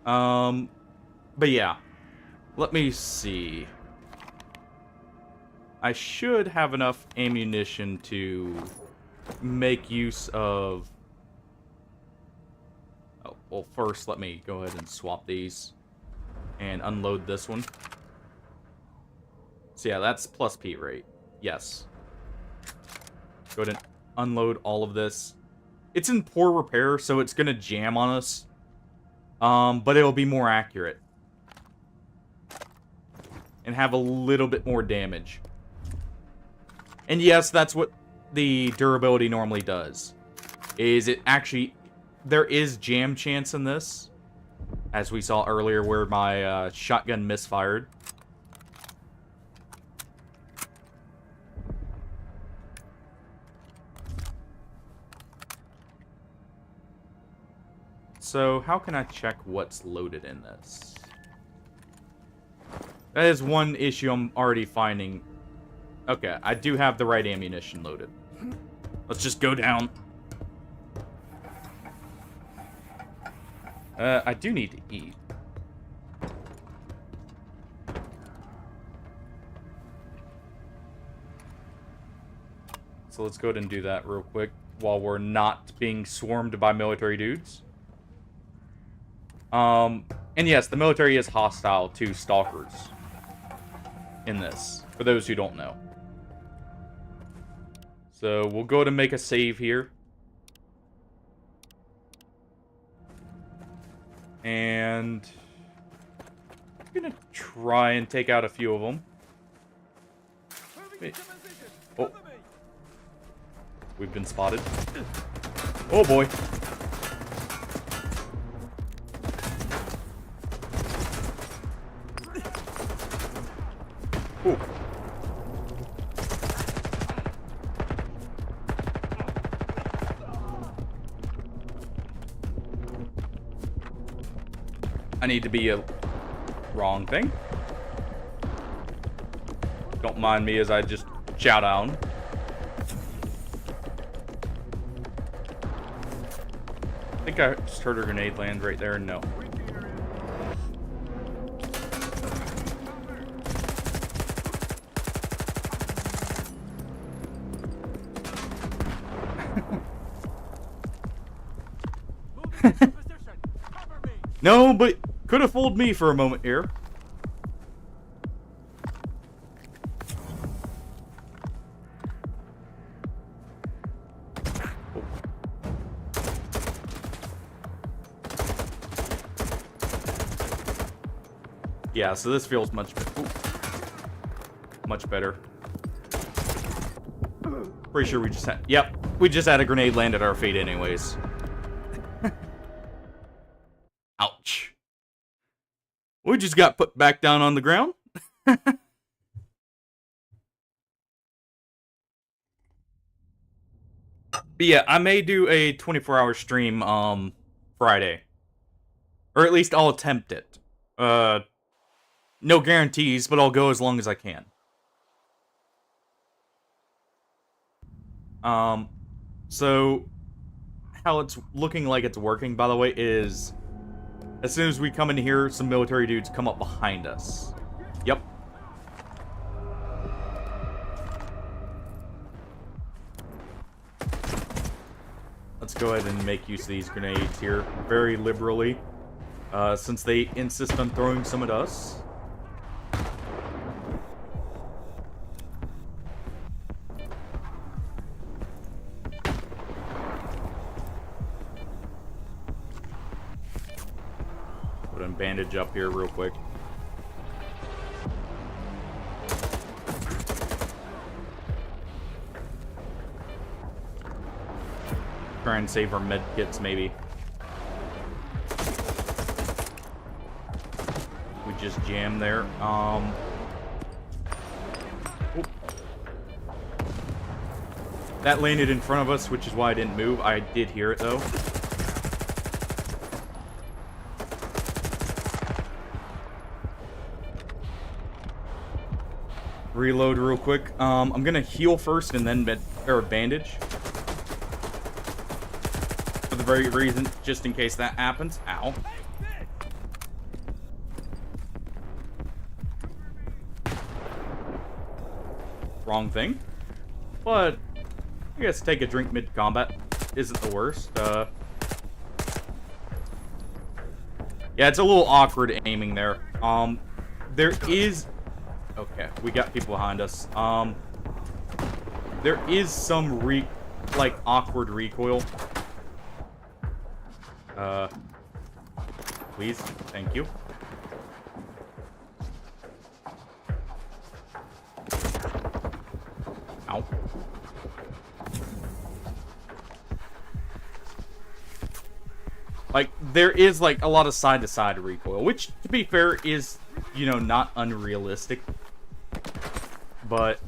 But yeah. Let me see. I should have enough ammunition to make use of... Oh, well, first, let me go ahead and swap these. And unload this one. So yeah, that's plus P, right? Yes. Go ahead and unload all of this. It's in poor repair, so it's gonna jam on us. But it'll be more accurate. And have a little bit more damage. And yes, that's what the durability normally does. Is it actually... There is jam chance in this. As we saw earlier where my shotgun misfired. So, how can I check what's loaded in this? That is one issue I'm already finding. Okay, I do have the right ammunition loaded. Let's just go down. I do need to eat. So let's go ahead and do that real quick while we're not being swarmed by military dudes. And yes, the military is hostile to stalkers in this, for those who don't know. So we'll go to make a save here. And I'm gonna try and take out a few of them. Wait. Oh. We've been spotted. Oh boy. Ooh. I need to be a wrong thing. Don't mind me as I just chow down. I think I just heard a grenade land right there. No. No, but could have fooled me for a moment here. Yeah, so this feels much better. Pretty sure we just had... Yep, we just had a grenade land at our feet anyways. Ouch. We just got put back down on the ground. But yeah, I may do a 24-hour stream Friday. Or at least I'll attempt it. No guarantees, but I'll go as long as I can. So how it's looking like it's working, by the way, is as soon as we come in here, some military dudes come up behind us. Yep. Let's go ahead and make use of these grenades here very liberally, since they insist on throwing some at us. Bandage up here real quick. Try and save our med kits, maybe. We just jammed there. That landed in front of us, which is why I didn't move. I did hear it, though. Reload real quick. I'm gonna heal first and then bandage. For the very reason, just in case that happens. Ow. Wrong thing. But I guess take a drink mid-combat isn't the worst. Yeah, it's a little awkward aiming there. There is... Okay, we got people behind us. There is some awkward recoil. Please, thank you. Ow. Like, there is, like, a lot of side-to-side recoil, which, to be fair, is, you know, not unrealistic. But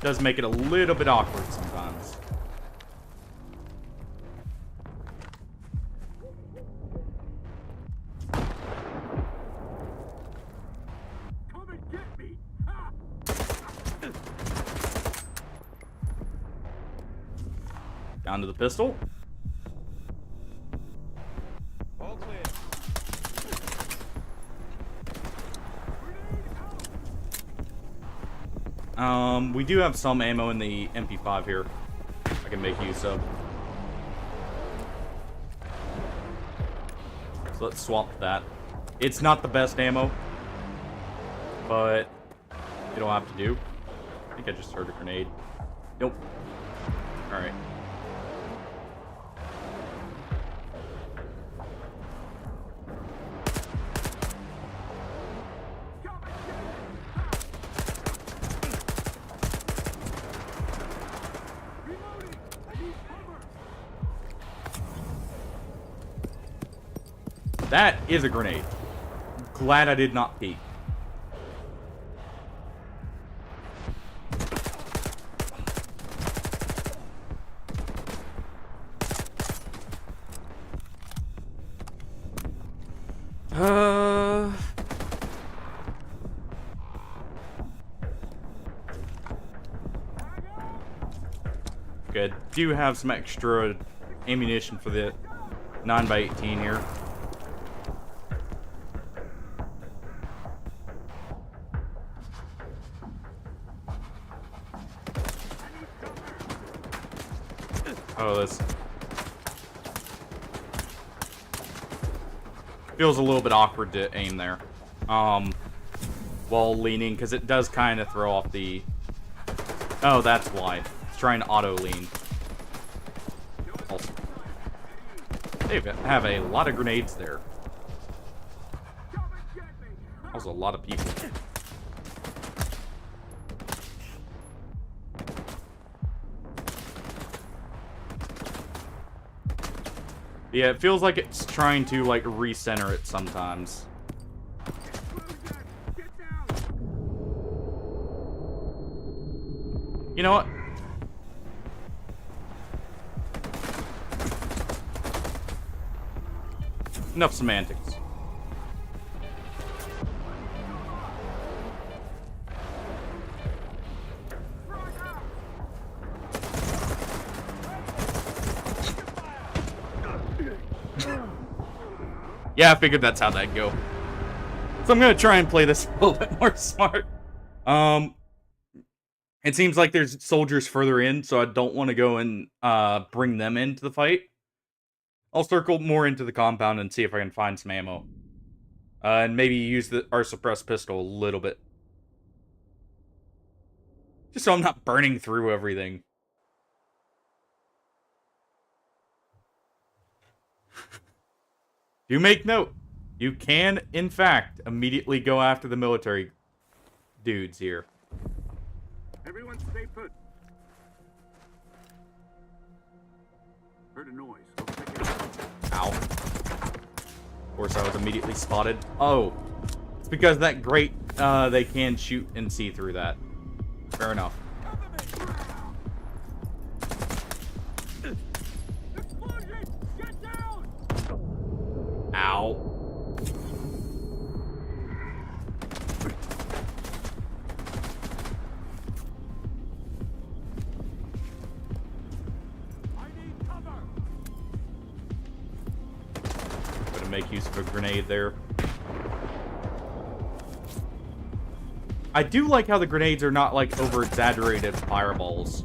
does make it a little bit awkward sometimes. Come and get me! Down to the pistol. All clear. We do have some ammo in the MP5 here I can make use of. So let's swap that. It's not the best ammo, but it'll have to do. I think I just heard a grenade. Nope. Alright. That is a grenade. Glad I did not peek. Good. Do have some extra ammunition for the 9x18 here. Oh, this feels a little bit awkward to aim there, while leaning, because it does kind of throw off the... Oh, that's why. It's trying to auto-lean. Also, they have a lot of grenades there. Also, a lot of people. Yeah, it feels like it's trying to, like, recenter it sometimes. You know what? Enough semantics. Yeah, I figured that's how that'd go. So I'm gonna try and play this a little bit more smart. It seems like there's soldiers further in, so I don't want to go and bring them into the fight. I'll circle more into the compound and see if I can find some ammo. And maybe use our suppressed pistol a little bit. Just so I'm not burning through everything. Do make note, you can, in fact, immediately go after the military dudes here. Everyone stay put. Heard a noise. Go check it out. Ow. Of course, I was immediately spotted. Oh. It's because that grate, they can shoot and see through that. Fair enough. Ow. Gonna make use of a grenade there. I do like how the grenades are not like over-exaggerated fireballs.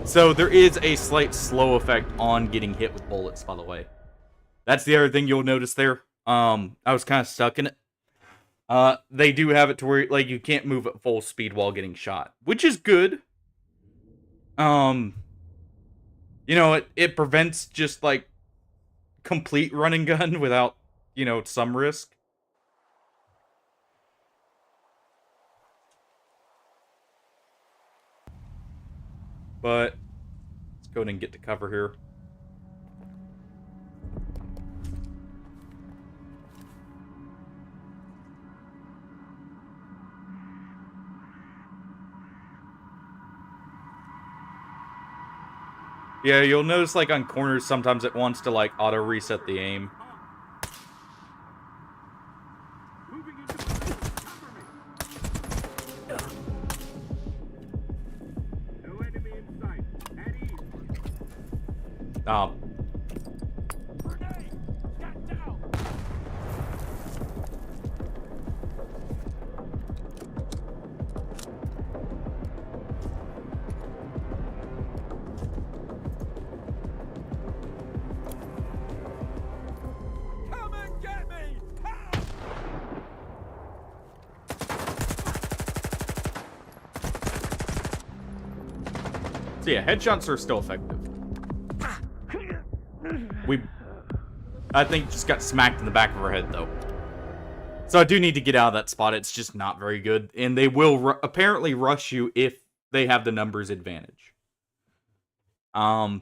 So there is a slight slow effect on getting hit with bullets, by the way. That's the other thing you'll notice there. I was kind of stuck in it. They do have it to where like you can't move at full speed while getting shot, which is good. You know, it prevents just like complete run and gun without, you know, some risk. But let's go ahead and get to cover here. Yeah, you'll notice like on corners sometimes it wants to like auto reset the aim. So yeah, headshots are still effective. I think just got smacked in the back of her head though. So I do need to get out of that spot. It's just not very good, and they will apparently rush you if they have the numbers advantage. So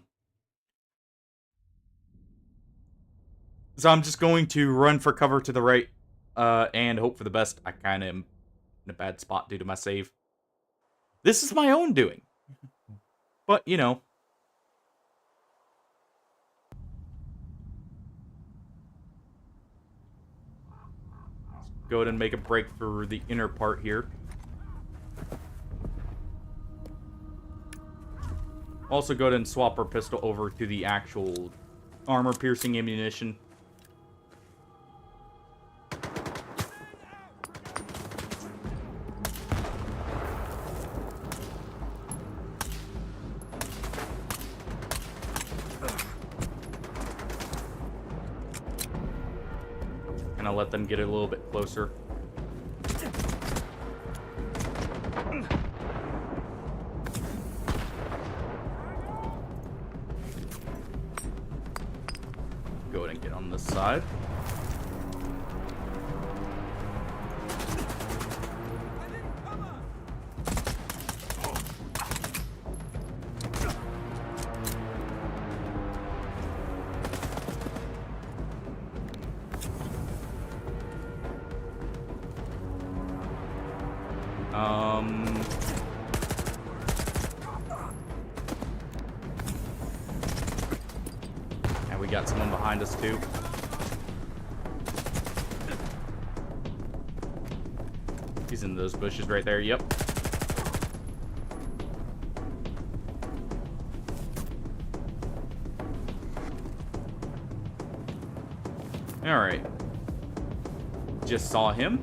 I'm just going to run for cover to the right, and hope for the best. I kind of am in a bad spot due to my save. This is my own doing. But, you know. Let's go ahead and make a break for the inner part here. Also go ahead and swap our pistol over to the actual armor-piercing ammunition. Let them get a little bit closer. Go ahead and get on this side. And we got someone behind us too. He's in those bushes right there, yep. Alright. Just saw him.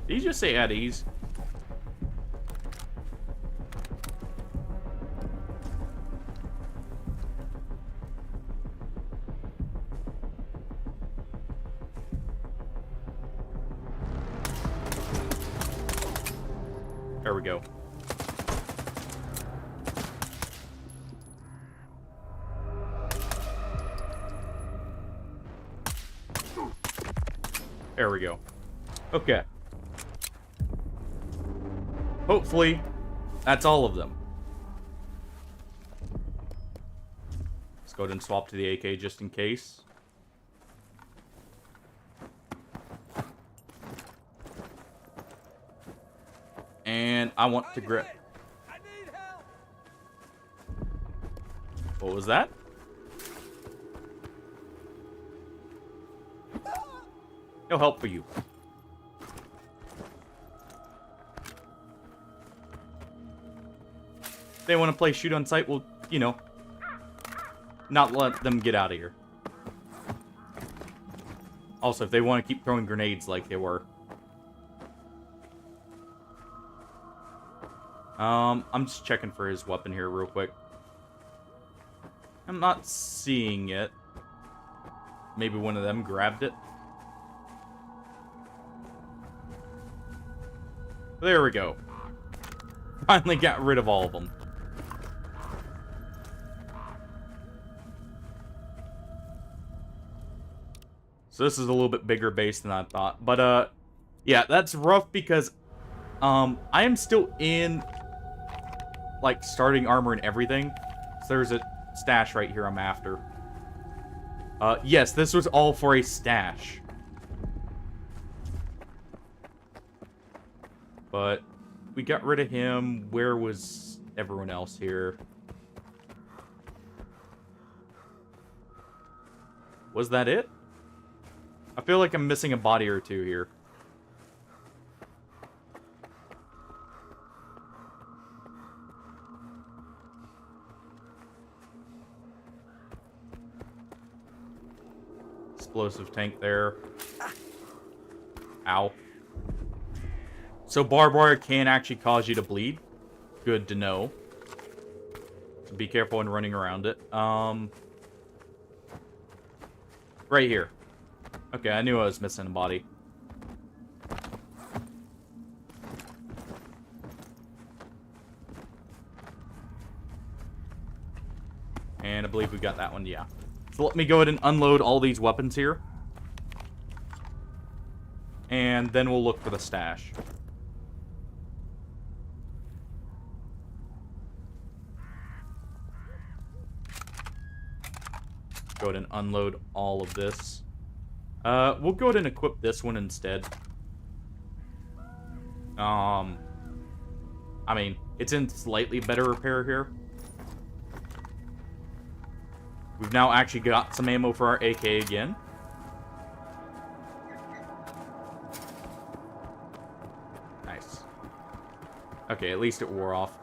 Did he just say at ease? There we go. There we go. Okay. Hopefully, that's all of them. Let's go ahead and swap to the AK just in case. And I want to grip. What was that? No help for you. If they want to play shoot on sight, well, you know, not let them get out of here. Also, if they want to keep throwing grenades like they were. I'm just checking for his weapon here real quick. I'm not seeing it. Maybe one of them grabbed it. There we go. Finally got rid of all of them. So this is a little bit bigger base than I thought. But, yeah, that's rough because, I am still in, like, starting armor and everything. So there's a stash right here I'm after. Yes, this was all for a stash. But we got rid of him. Where was everyone else here? Was that it? I feel like I'm missing a body or two here. Explosive tank there. Ow. So barbed wire can actually cause you to bleed. Good to know. So be careful when running around it. Right here. Okay, I knew I was missing a body. And I believe we got that one, yeah. So let me go ahead and unload all these weapons here. And then we'll look for the stash. Go ahead and unload all of this. We'll go ahead and equip this one instead. I mean, it's in slightly better repair here. We've now actually got some ammo for our AK again. Nice. Okay, at least it wore off.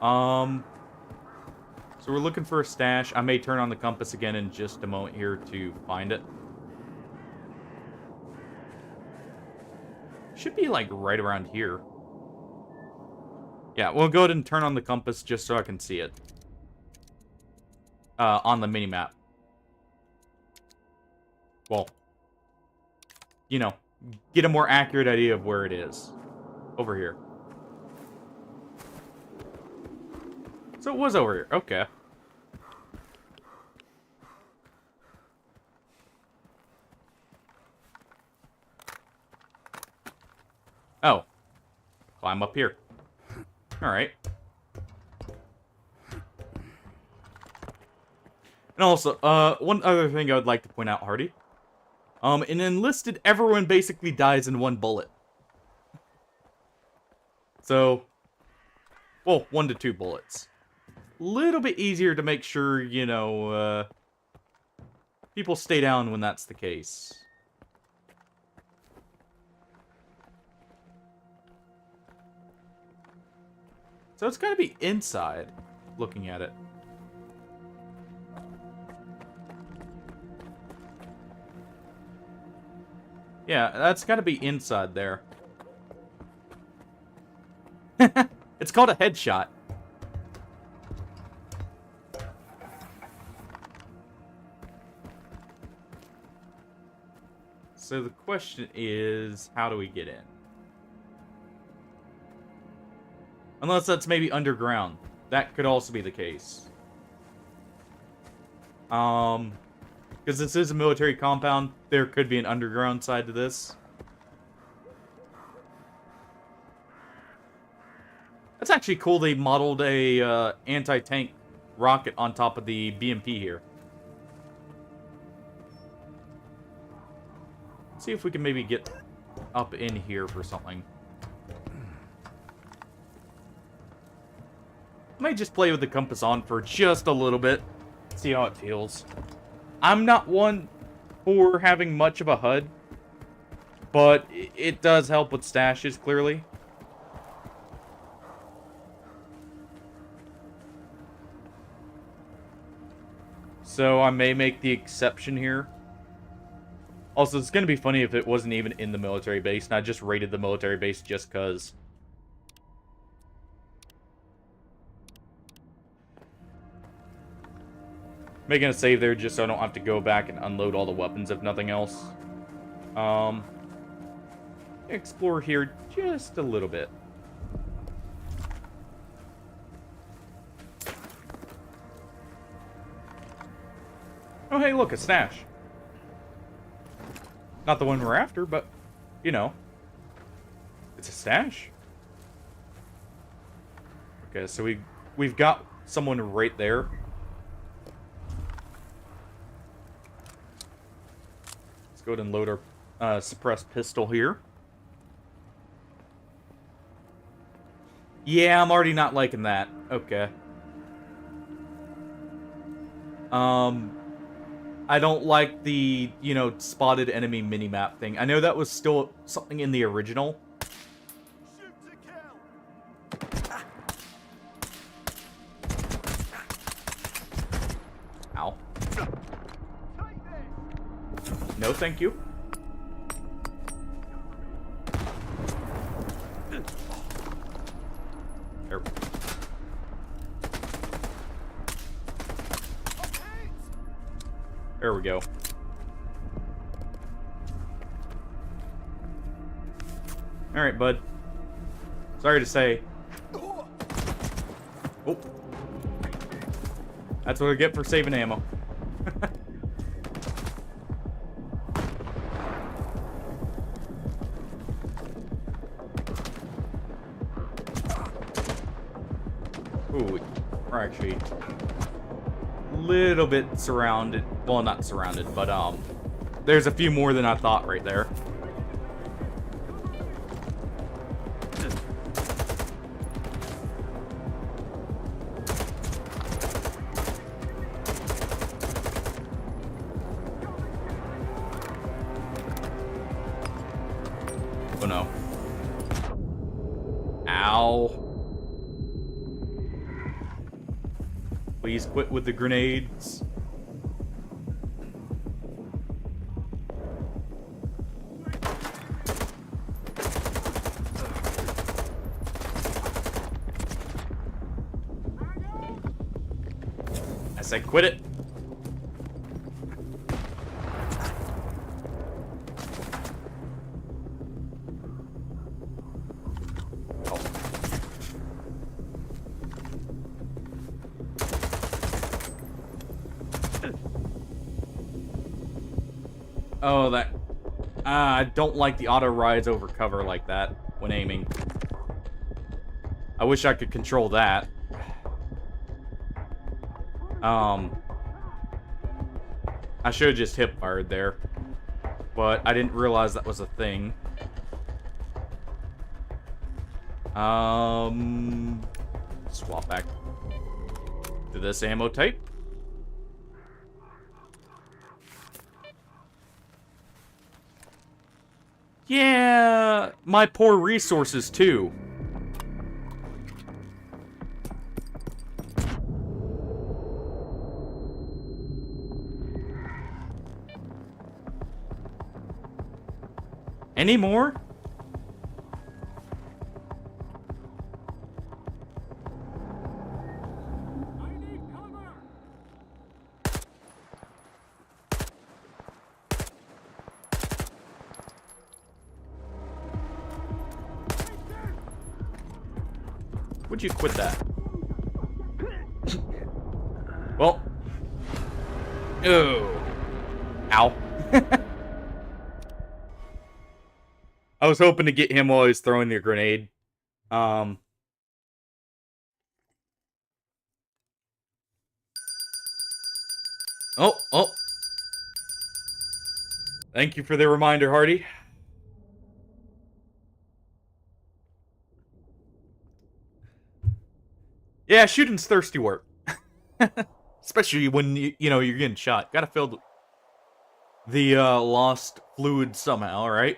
So we're looking for a stash. I may turn on the compass again in just a moment here to find it. Should be like right around here. Yeah, we'll go ahead and turn on the compass just so I can see it. On the minimap. Well, you know, get a more accurate idea of where it is. Over here. So it was over here. Okay. Oh. Climb up here. Alright. And also, one other thing I would like to point out, Hardy. In Enlisted, everyone basically dies in one bullet. So, well, 1 to 2 bullets. Little bit easier to make sure, you know, people stay down when that's the case. So it's gotta be inside, looking at it. Yeah, that's gotta be inside there. It's called a headshot. So the question is, how do we get in? Unless that's maybe underground. That could also be the case. Because this is a military compound, there could be an underground side to this. That's actually cool. They modeled a anti-tank rocket on top of the BMP here. Let's see if we can maybe get up in here for something. I might just play with the compass on for just a little bit. See how it feels. I'm not one for having much of a HUD, but it does help with stashes, clearly. So I may make the exception here. Also, it's going to be funny if it wasn't even in the military base, and I just raided the military base just because. Making a save there just so I don't have to go back and unload all the weapons, if nothing else. Explore here just a little bit. Oh, hey, look, a stash. Not the one we're after, but, you know. It's a stash. Okay, so we've got someone right there. Let's go ahead and load our suppressed pistol here. Yeah, I'm already not liking that. Okay. I don't like the, you know, spotted enemy minimap thing. I know that was still something in the original. Ow. No, thank you. There. There we go. Alright, bud. Sorry to say. Oh. That's what I get for saving ammo. Ooh, we're actually a little bit surrounded. Well, not surrounded, but there's a few more than I thought right there. Oh no. Ow. Please quit with the grenades. I said quit it. Oh, that... I don't like the auto rides over cover like that when aiming. I wish I could control that. I should have just hip fired there. But I didn't realize that was a thing. Swap back to this ammo type. Yeah, my poor resources too. Any more? Would you quit that? Well. Oh. Ow. I was hoping to get him while he was throwing the grenade. Oh. Thank you for the reminder, Hardy. Yeah, shooting's thirsty work. Especially when, you know, you're getting shot. Gotta fill the lost fluid somehow, right?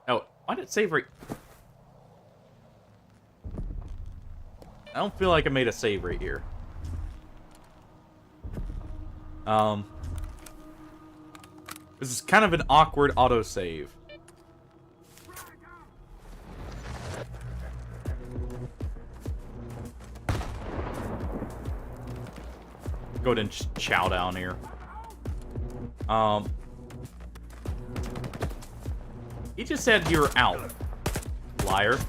Oh, why did it save right... I don't feel like I made a save right here. This is kind of an awkward autosave. Go ahead and chow down here. He just said you're out, liar.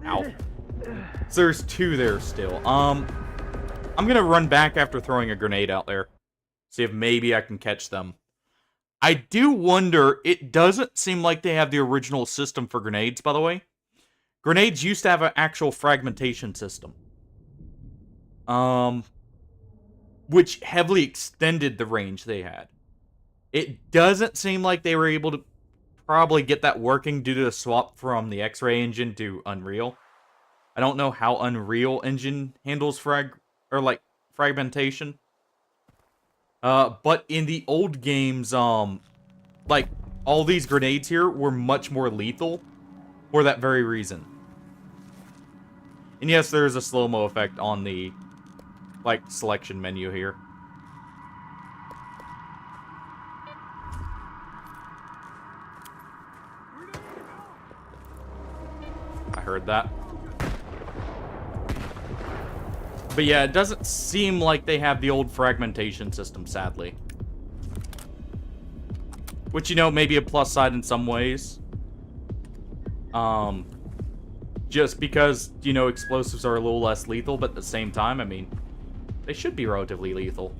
Ow. So there's two there still. I'm gonna run back after throwing a grenade out there. See if maybe I can catch them. I do wonder, it doesn't seem like they have the original system for grenades, by the way. Grenades used to have an actual fragmentation system. Which heavily extended the range they had. It doesn't seem like they were able to probably get that working due to the swap from the X-Ray engine to Unreal. I don't know how Unreal Engine handles fragmentation. But in the old games, like, all these grenades here were much more lethal for that very reason. And yes, there's a slow-mo effect on the, like, selection menu here. I heard that. But yeah, it doesn't seem like they have the old fragmentation system, sadly. Which, you know, may be a plus side in some ways. Just because, you know, explosives are a little less lethal, but at the same time, I mean, they should be relatively lethal.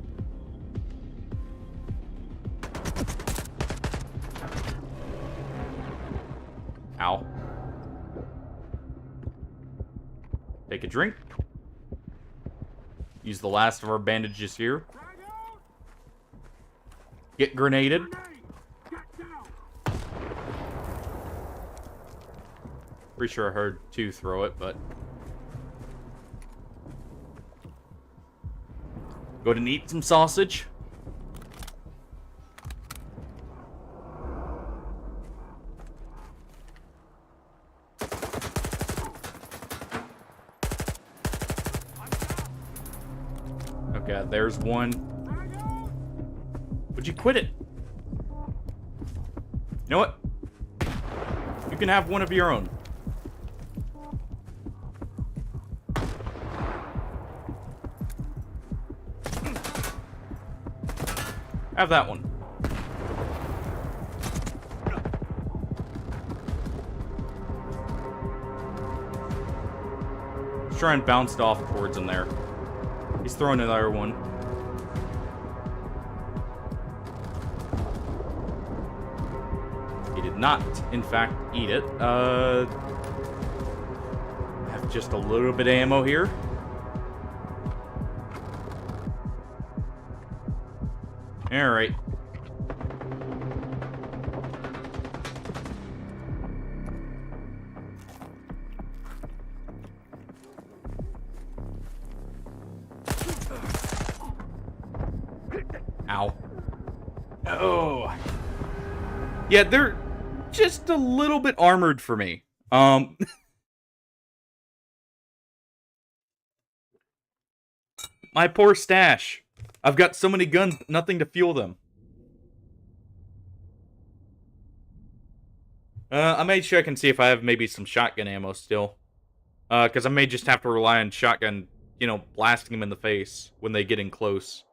Ow. Take a drink. Use the last of our bandages here. Get grenaded. Pretty sure I heard two throw it, but... Go ahead and eat some sausage. Okay, there's one. Would you quit it? You know what? You can have one of your own. Have that one. Let's try and bounce it off towards him there. He's throwing another one. He did not, in fact, eat it. I have just a little bit of ammo here. Alright. Ow. Oh. Yeah, they're just a little bit armored for me. My poor stash. I've got so many guns, nothing to fuel them. I may check and see if I have maybe some shotgun ammo still. Because I may just have to rely on shotgun, you know, blasting them in the face when they get in close.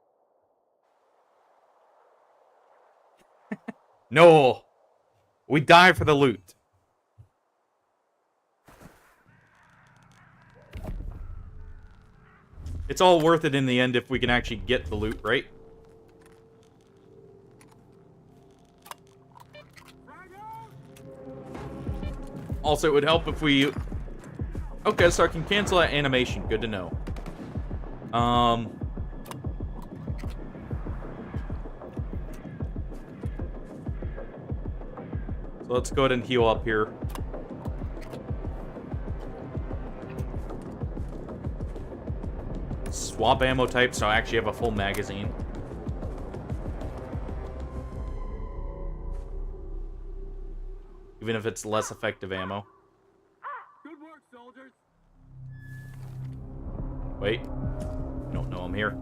No! We die for the loot. It's all worth it in the end if we can actually get the loot, right? Also, it would help if we... Okay, so I can cancel that animation. Good to know. So let's go ahead and heal up here. Swap ammo type, so I actually have a full magazine. Even if it's less effective ammo. Good work, soldiers. Wait. Don't know I'm here.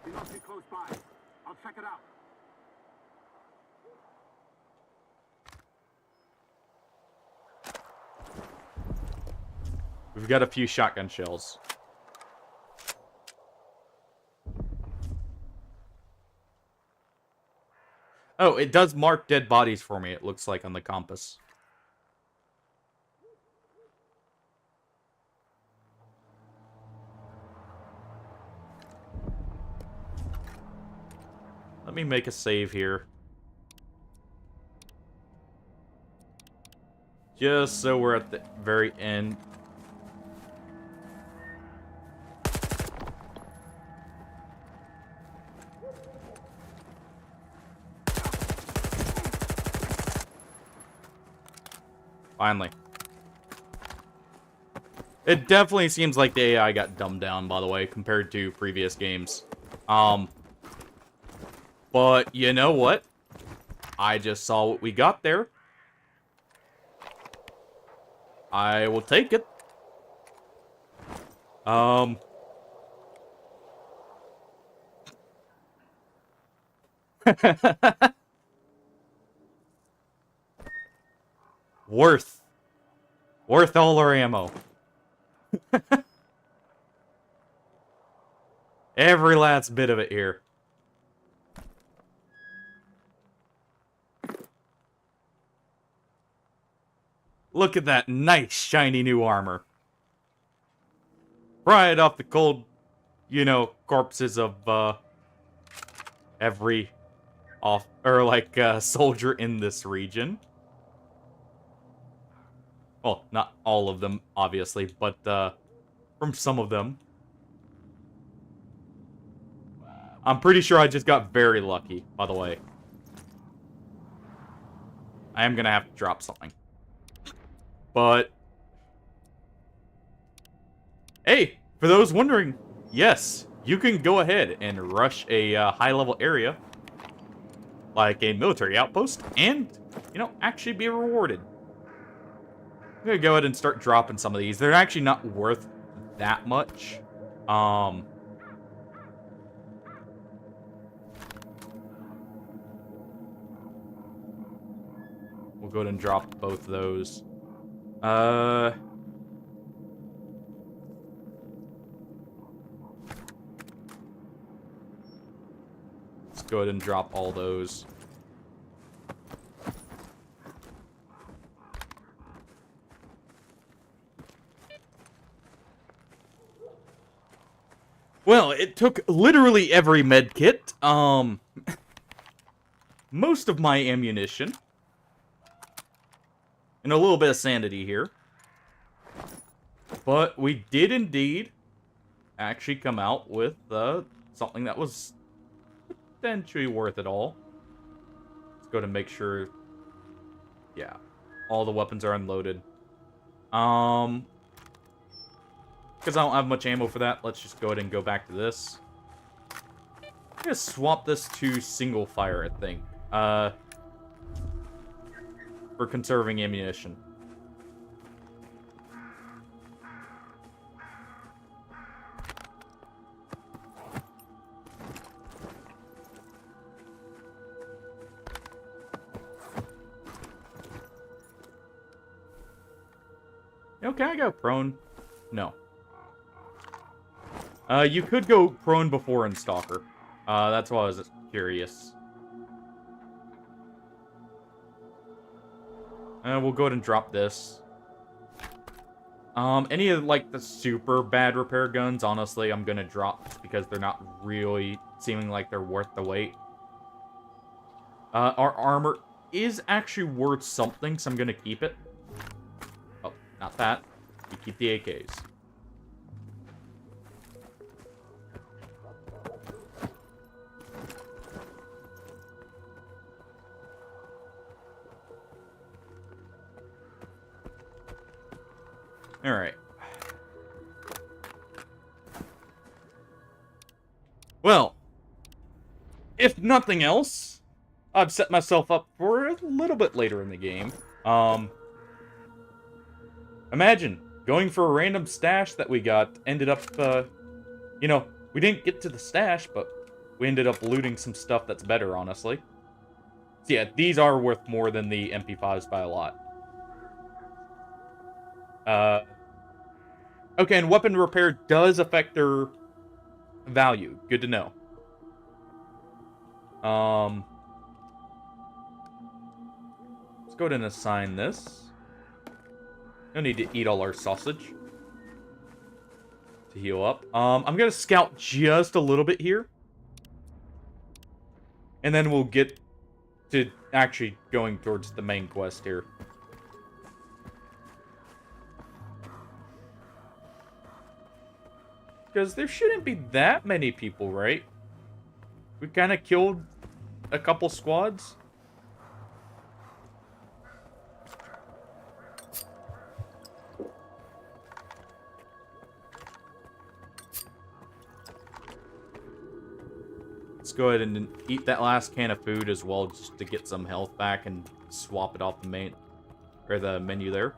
He must be close by. I'll check it out. We've got a few shotgun shells. Oh, it does mark dead bodies for me, it looks like, on the compass. Let me make a save here. Just so we're at the very end. Finally. It definitely seems like the AI got dumbed down, by the way, compared to previous games. But you know what? I just saw what we got there. I will take it. Worth all our ammo. Every last bit of it here. Look at that nice, shiny new armor. Right off the cold, you know, corpses of, every soldier in this region. Well, not all of them, obviously, but, from some of them. I'm pretty sure I just got very lucky, by the way. I am gonna have to drop something. But, hey, for those wondering, yes, you can go ahead and rush a high-level area, like a military outpost, and, you know, actually be rewarded. I'm gonna go ahead and start dropping some of these. They're actually not worth that much. We'll go ahead and drop both those. Let's go ahead and drop all those. Well, it took literally every med kit. Most of my ammunition. And a little bit of sanity here. But we did indeed actually come out with something that was potentially worth it all. Let's go to make sure. Yeah. All the weapons are unloaded. Because I don't have much ammo for that, let's just go ahead and go back to this. I'm gonna swap this to single fire, I think. For conserving ammunition. Yo, can I go prone? No. You could go prone before in Stalker. That's why I was curious. We'll go ahead and drop this. Any of, like, the super bad repair guns, honestly, I'm gonna drop just because they're not really seeming like they're worth the wait. Our armor... is actually worth something, so I'm gonna keep it. Oh, not that. We keep the AKs. Alright. Well, if nothing else, I've set myself up for a little bit later in the game. Imagine going for a random stash that we got, ended up, you know, we didn't get to the stash, but we ended up looting some stuff that's better, honestly. So yeah, these are worth more than the MP5s by a lot. Okay, and weapon repair does affect their value. Good to know. Let's go ahead and assign this. No need to eat all our sausage to heal up. I'm gonna scout just a little bit here, and then we'll get to actually going towards the main quest here. Because there shouldn't be that many people, right? We kind of killed a couple squads. Let's go ahead and eat that last can of food as well, just to get some health back and swap it off the main, or the menu there.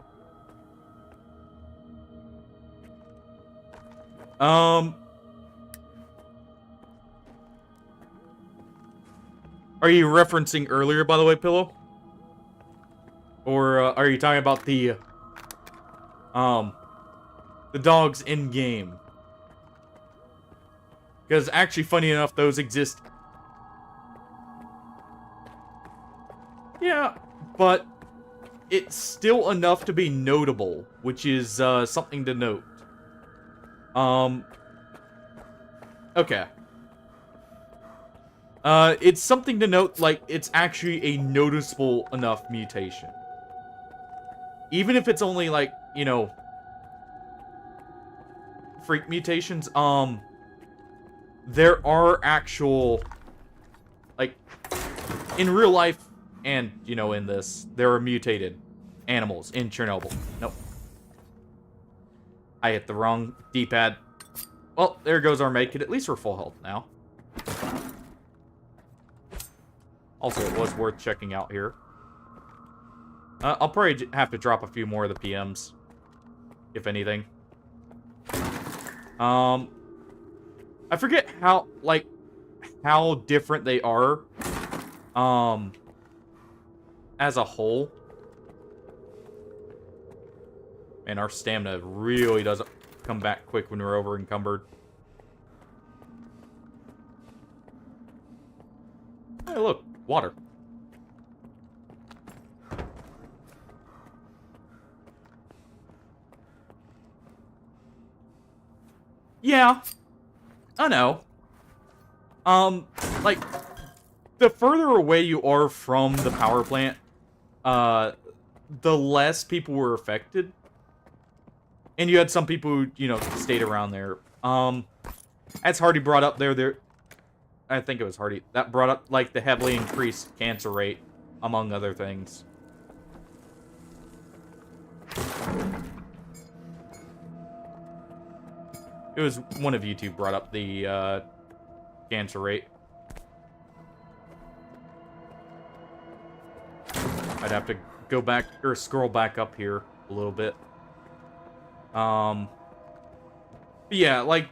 Are you referencing earlier, by the way, Pillow? Or are you talking about the dogs in game? Because actually, funny enough, those exist. Yeah, but it's still enough to be notable, which is something to note. Okay. It's something to note, like, it's actually a noticeable enough mutation. Even if it's only, like, you know, freak mutations, there are actual, like, in real life, and, you know, in this, there are mutated animals in Chernobyl. Nope. I hit the wrong D-pad. Well, there goes our med kit. At least we're full health now. Also, it was worth checking out here. I'll probably have to drop a few more of the PMs, if anything. I forget how, like, how different they are, as a whole. And our stamina really doesn't come back quick when we're over encumbered. Hey, look, water. Yeah, I know. Like, the further away you are from the power plant, the less people were affected. And you had some people who, you know, stayed around there. As Hardy brought up there, I think it was Hardy, that brought up, like, the heavily increased cancer rate, among other things. It was one of you two brought up the, cancer rate. I'd have to go back, or scroll back up here a little bit. But yeah, like,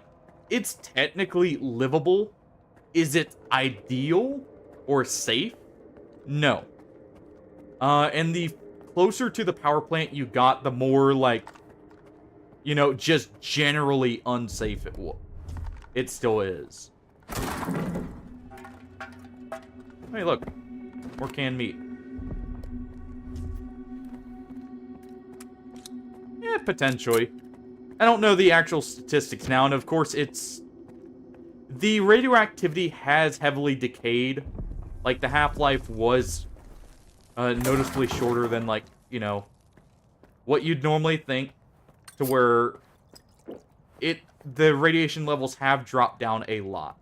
it's technically livable. Is it ideal or safe? No. And the closer to the power plant you got, the more, like, you know, just generally unsafe it still is. Hey, look. More canned meat. Yeah, potentially. I don't know the actual statistics now, and of course it's... The radioactivity has heavily decayed. Like, the half-life was noticeably shorter than, like, you know, what you'd normally think, to where the radiation levels have dropped down a lot.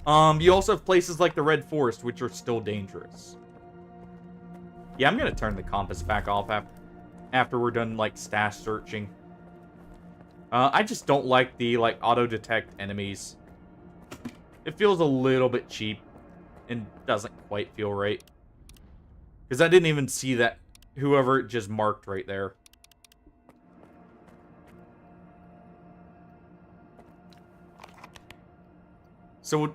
You also have places like the Red Forest, which are still dangerous. Yeah, I'm gonna turn the compass back off after we're done, like, stash searching. I just don't like the, like, auto-detect enemies. It feels a little bit cheap and doesn't quite feel right. Because I didn't even see that whoever it just marked right there. So,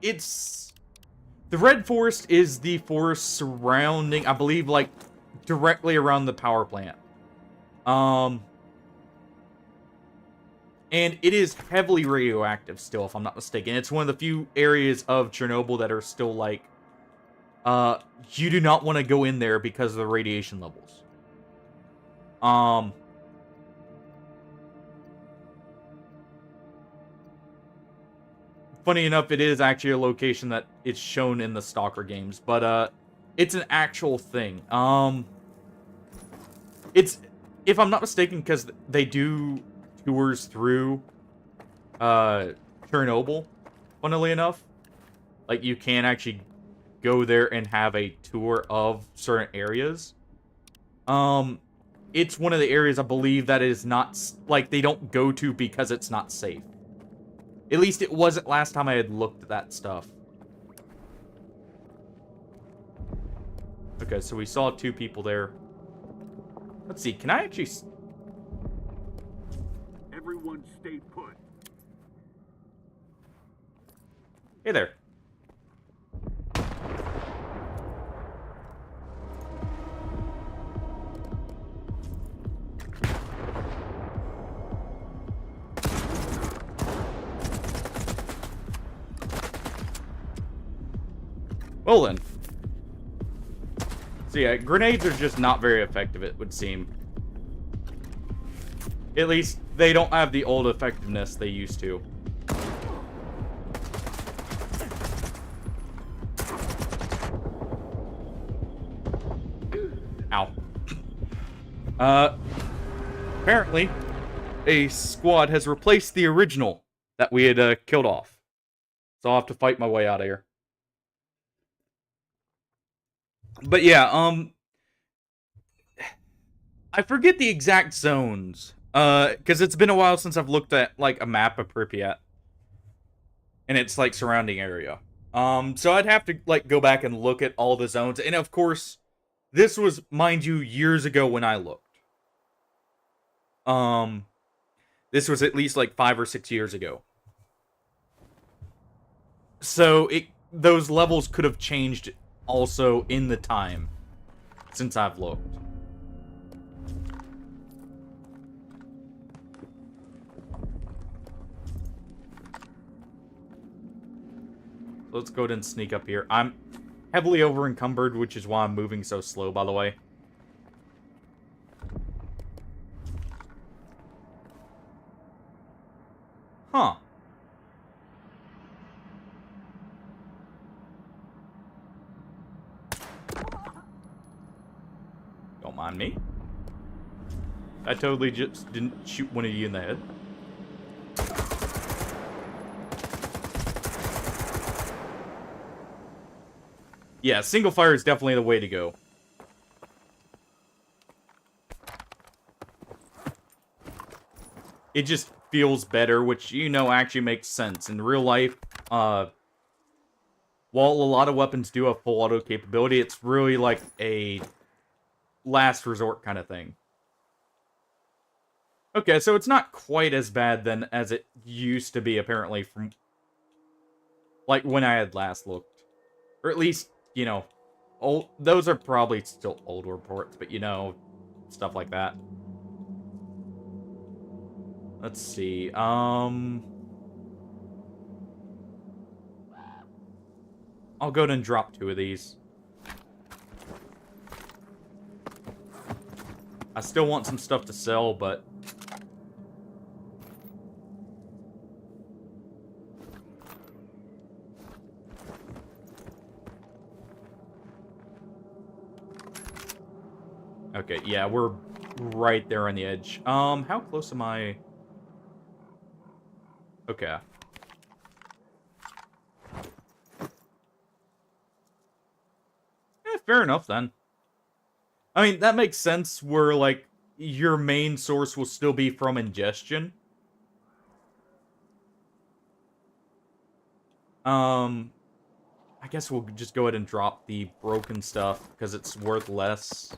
it's... The Red Forest is the forest surrounding, I believe, like, directly around the power plant. And it is heavily radioactive still, if I'm not mistaken. It's one of the few areas of Chernobyl that are still, like, you do not want to go in there because of the radiation levels. Funny enough, it is actually a location that is shown in the Stalker games, but, it's an actual thing. It's, if I'm not mistaken, because they do tours through, Chernobyl, funnily enough. Like, you can actually go there and have a tour of certain areas. It's one of the areas I believe that is not, like, they don't go to because it's not safe. At least it wasn't last time I had looked at that stuff. Okay, so we saw 2 people there. Let's see, can I actually... Everyone stay put. Hey there. Well then. So yeah, grenades are just not very effective, it would seem. At least, they don't have the old effectiveness they used to. Ow. Apparently, a squad has replaced the original that we had killed off. So I'll have to fight my way out of here. But yeah, I forget the exact zones, because it's been a while since I've looked at, like, a map of Pripyat. And its, like, surrounding area. So I'd have to, like, go back and look at all the zones. And of course, this was, mind you, years ago when I looked. This was at least, like, 5 or 6 years ago. So, those levels could have changed also in the time since I've looked. Let's go ahead and sneak up here. I'm heavily over encumbered, which is why I'm moving so slow, by the way. Huh. Don't mind me. I totally just didn't shoot one of you in the head. Yeah, single fire is definitely the way to go. It just feels better, which, you know, actually makes sense. In real life, while a lot of weapons do have full auto capability, it's really like a last resort kind of thing. Okay, so it's not quite as bad then as it used to be, apparently, from, like, when I had last looked. Or at least, you know, those are probably still old reports, but, you know, stuff like that. Let's see, I'll go ahead and drop 2 of these. I still want some stuff to sell, but... Okay, yeah, we're right there on the edge. How close am I? Okay. Fair enough, then. I mean, that makes sense where, like, your main source will still be from ingestion. I guess we'll just go ahead and drop the broken stuff, because it's worth less.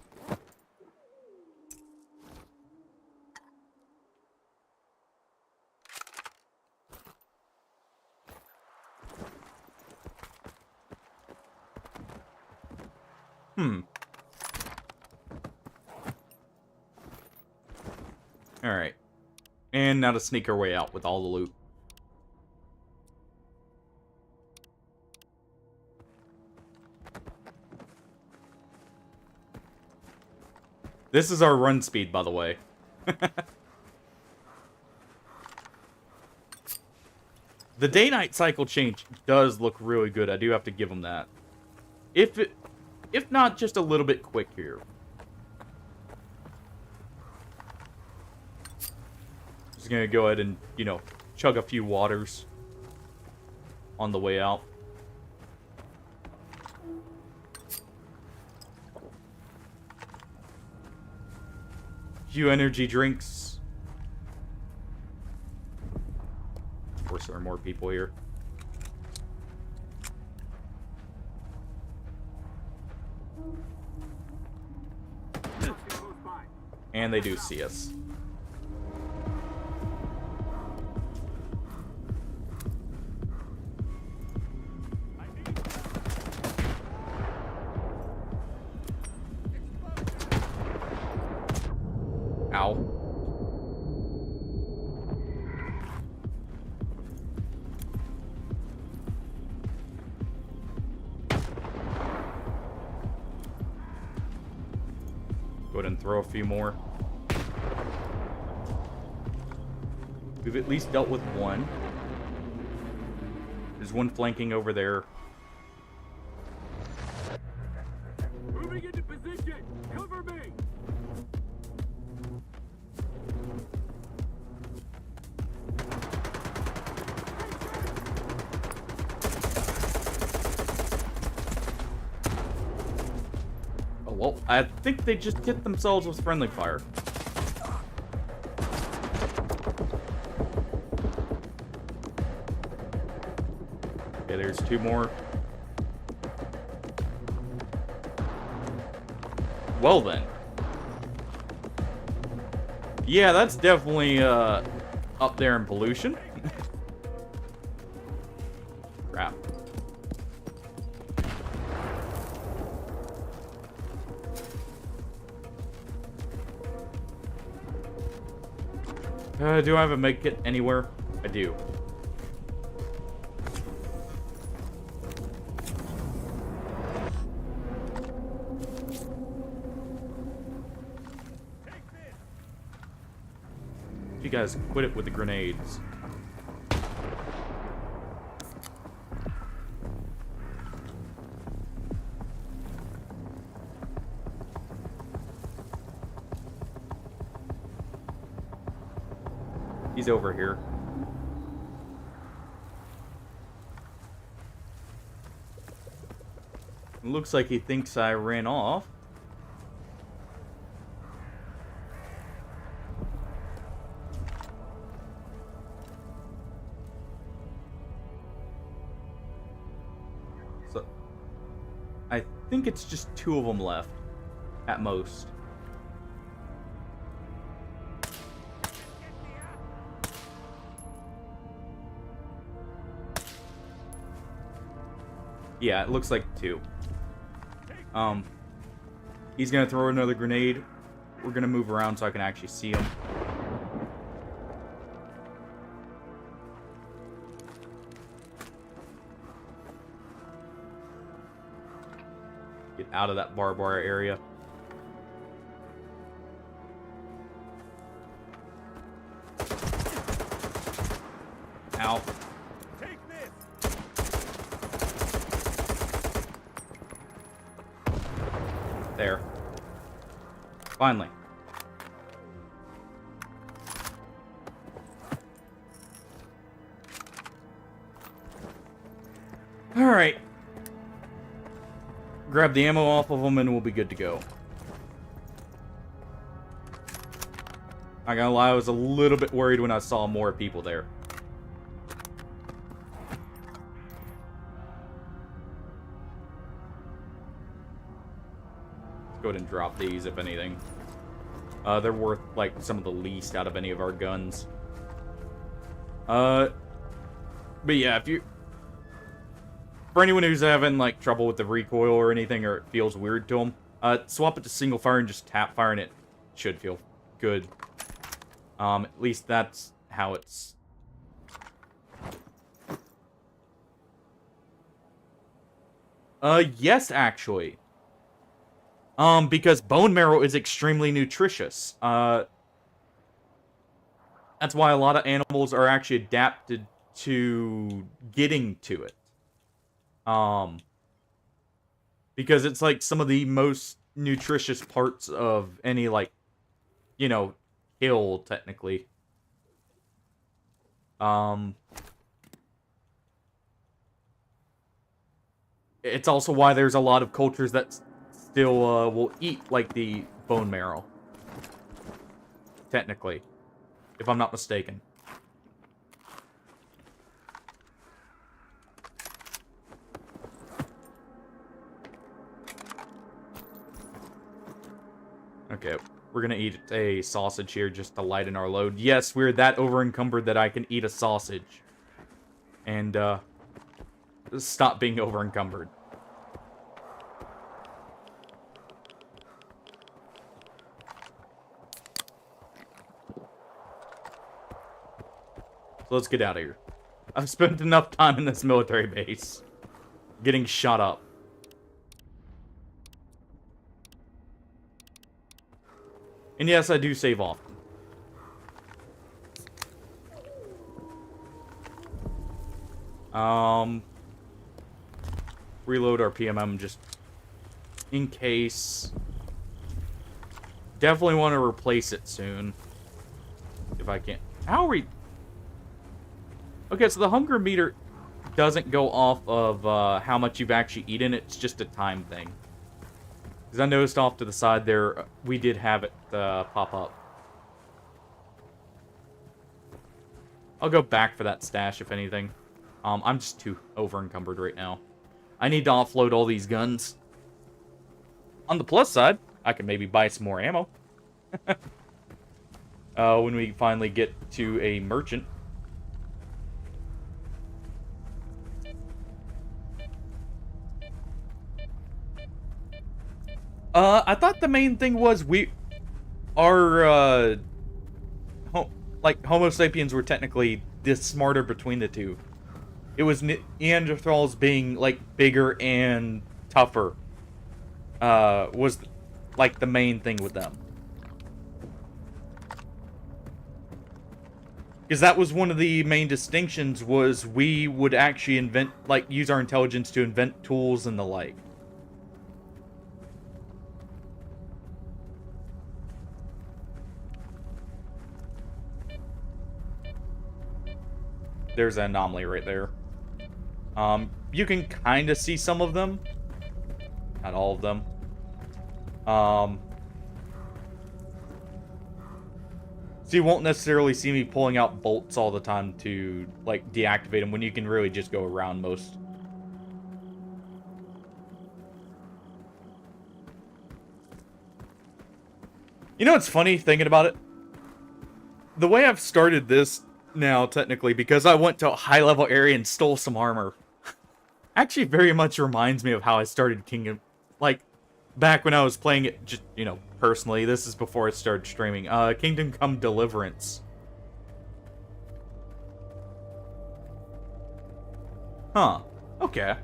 Alright. And now to sneak our way out with all the loot. This is our run speed, by the way. The day-night cycle change does look really good. I do have to give them that. If not, just a little bit quick here. Just gonna go ahead and, you know, chug a few waters on the way out. Few energy drinks. Of course, there are more people here. And they do see us. Ow. Go ahead and throw a few more. We've at least dealt with one. There's one flanking over there. Moving into position! Cover me! Oh, well, I think they just hit themselves with friendly fire. Okay, there's two more. Well then. Yeah, that's definitely up there in pollution. Crap. Do I have a med kit anywhere? I do. You guys quit it with the grenades. He's over here. It looks like he thinks I ran off. So, I think it's just two of them left, at most. Yeah, it looks like two. He's gonna throw another grenade. We're gonna move around so I can actually see him. Get out of that barbed wire area. Ow. There. Finally. Alright. Grab the ammo off of them and we'll be good to go. I gotta lie, I was a little bit worried when I saw more people there. Let's go ahead and drop these, if anything. They're worth, like, some of the least out of any of our guns. But yeah, if you... For anyone who's having, like, trouble with the recoil or anything, or it feels weird to them, swap it to single fire and just tap fire, and it should feel good. At least that's how it's... Yes, actually. Because bone marrow is extremely nutritious. That's why a lot of animals are actually adapted to getting to it. Because it's like some of the most nutritious parts of any, like, you know, kill, technically. It's also why there's a lot of cultures that still will eat, like, the bone marrow. Technically. If I'm not mistaken. Okay, we're gonna eat a sausage here just to lighten our load. Yes, we're that over-encumbered that I can eat a sausage. And, stop being over-encumbered. So let's get out of here. I've spent enough time in this military base. Getting shot up. And yes, I do save often. Reload our PMM just in case. Definitely want to replace it soon. If I can. How are we... Okay, so the hunger meter doesn't go off of how much you've actually eaten. It's just a time thing. Because I noticed off to the side there, we did have it pop up. I'll go back for that stash, if anything. I'm just too over-encumbered right now. I need to offload all these guns. On the plus side, I can maybe buy some more ammo. When we finally get to a merchant. I thought the main thing was Homo sapiens were technically the smarter between the two. It was Neanderthals being, like, bigger and tougher, was, like, the main thing with them. Because that was one of the main distinctions, was we would actually use our intelligence to invent tools and the like. There's an anomaly right there. You can kind of see some of them. Not all of them. So you won't necessarily see me pulling out bolts all the time to, like, deactivate them when you can really just go around most. You know what's funny thinking about it? The way I've started this now, technically, because I went to a high-level area and stole some armor, actually very much reminds me of how I started Kingdom, like, back when I was playing it, just, you know, personally. This is before I started streaming. Kingdom Come Deliverance. Huh. Okay.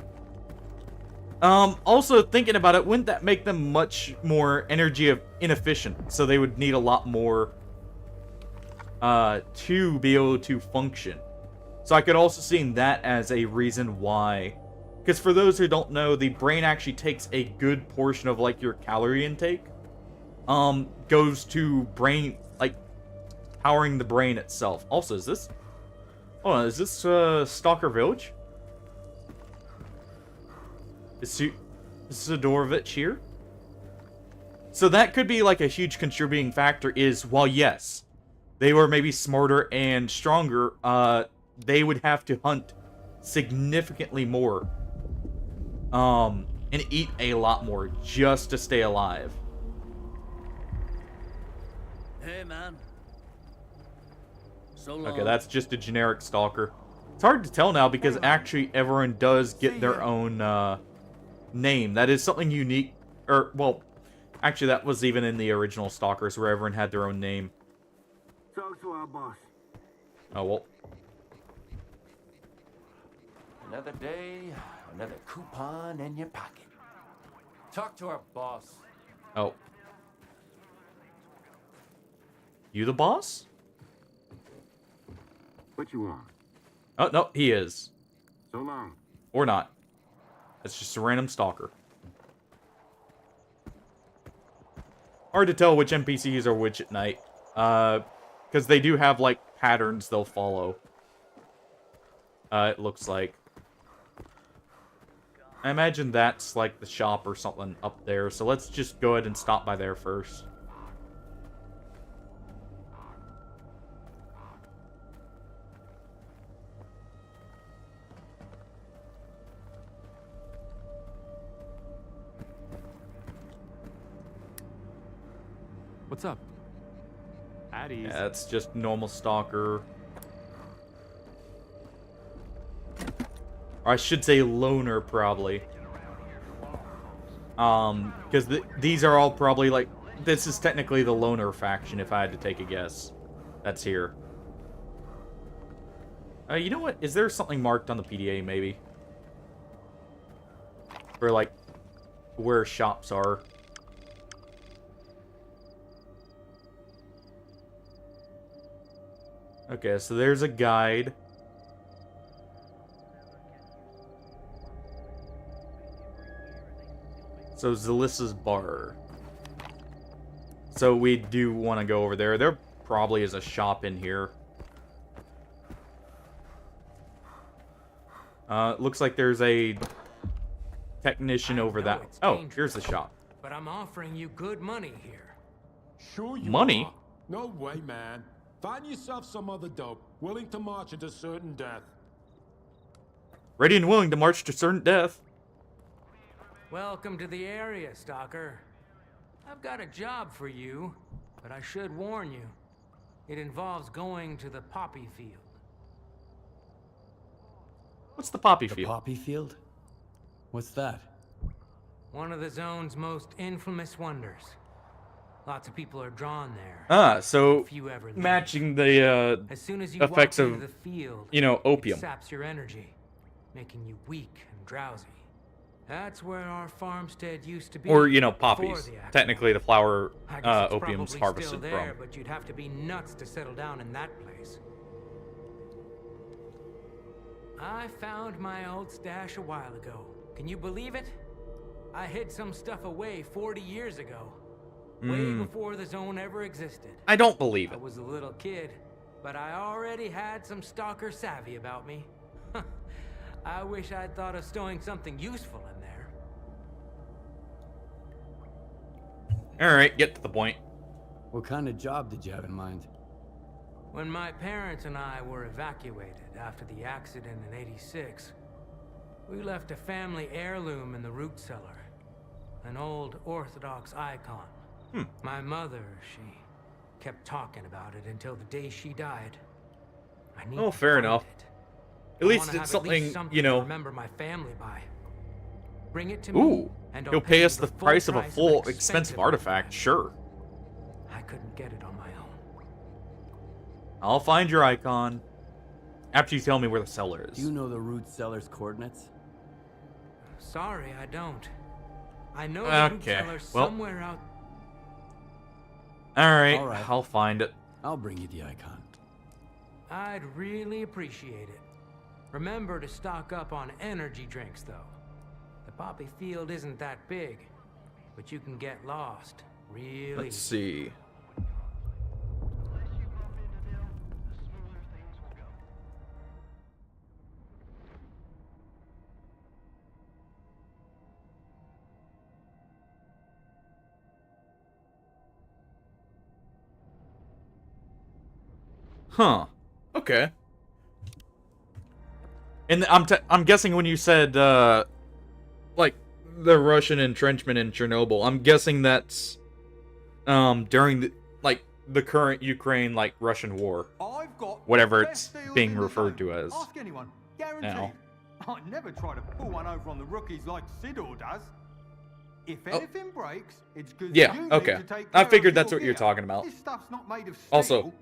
Also, thinking about it, wouldn't that make them much more energy inefficient? So they would need a lot more to be able to function. So I could also see that as a reason why. Because for those who don't know, the brain actually takes a good portion of, like, your calorie intake. goes to brain, like, powering the brain itself. Also, is this... Oh, is this, Stalker Village? Is Sidorovich here? So that could be, like, a huge contributing factor is, while yes, they were maybe smarter and stronger, they would have to hunt significantly more. And eat a lot more just to stay alive. Hey, man. So long. Okay, that's just a generic stalker. It's hard to tell now because actually everyone does get their own name. That is something unique. Or, well, actually that was even in the original Stalkers where everyone had their own name. Talk to our boss. Oh, well. Another day, another coupon in your pocket. Talk to our boss. Oh. You the boss? What you want? Oh, no, he is. So long. Or not. It's just a random stalker. Hard to tell which NPCs are which at night. Because they do have, like, patterns they'll follow. It looks like. I imagine that's, like, the shop or something up there. So let's just go ahead and stop by there first. What's up? Addie's. Yeah, it's just normal stalker. Or I should say loner, probably. Because these are all probably, like... This is technically the loner faction, if I had to take a guess. That's here. You know what? Is there something marked on the PDA, maybe? For, like, where shops are. Okay, so there's a guide. So Zalissa's bar. So we do want to go over there. There probably is a shop in here. Looks like there's a technician over that. Oh, here's the shop. But I'm offering you good money here. Sure you Money? are. No way, man. Find yourself some other dope, willing to march into certain death. Ready and willing to march to certain death. Welcome to the area, Stalker. I've got a job for you, but I should warn you. It involves going to the poppy field. What's the poppy The field? poppy field? What's that? One of the zone's most infamous wonders. Lots of people are drawn there. Ah, so Few ever leave. matching the As soon as you effects walk of, into the field, you know, it opium. saps your energy, making you weak and drowsy. That's where our farmstead used to be. Or, you know, before poppies. the accident. Technically the flower I guess it's opium's probably harvested still there, from. but you'd have to be nuts to settle down in that place. I found my old stash a while ago. Can you believe it? I hid some stuff away 40 years ago. Way before the zone ever existed. I don't believe I it. was a little kid, but I already had some stalker savvy about me. I wish I'd thought of stowing something useful in there. Alright, get to the point. What kind of job did you have in mind? When my parents and I were evacuated after the accident in '86, we left a family heirloom in the root cellar. An old Orthodox icon. My mother, she kept talking about it until the day she died. I need Oh, to fair find enough. it. At I least wanna it's have something, something you to know. remember my family by. Bring it to me. Ooh, And he'll I'll pay you us the price of a an full expensive artifact, sure. I couldn't get it on my own. I'll find your icon. After you tell me where the cellar is. Do you know the root cellar's coordinates? Sorry, I don't. I know the root Okay, cellar well. somewhere out. Alright, All right. I'll find it. I'll bring you the icon. I'd really appreciate it. Remember to stock up on energy drinks, though. The poppy field isn't that big, but you can get lost Really. Let's see. Huh. Okay. And I'm guessing when you said like the Russian entrenchment in Chernobyl, I'm guessing that's during the current Ukraine Russian war. Whatever it's being referred to as. Ask anyone. Guaranteed. Now. I never try to pull one over on the rookies like S.t.a.l.K.E.R does. If anything breaks, it's good. Yeah, you okay. need to take I care figured of that's your what you're gear. talking about. This stuff's not made of steel. Also,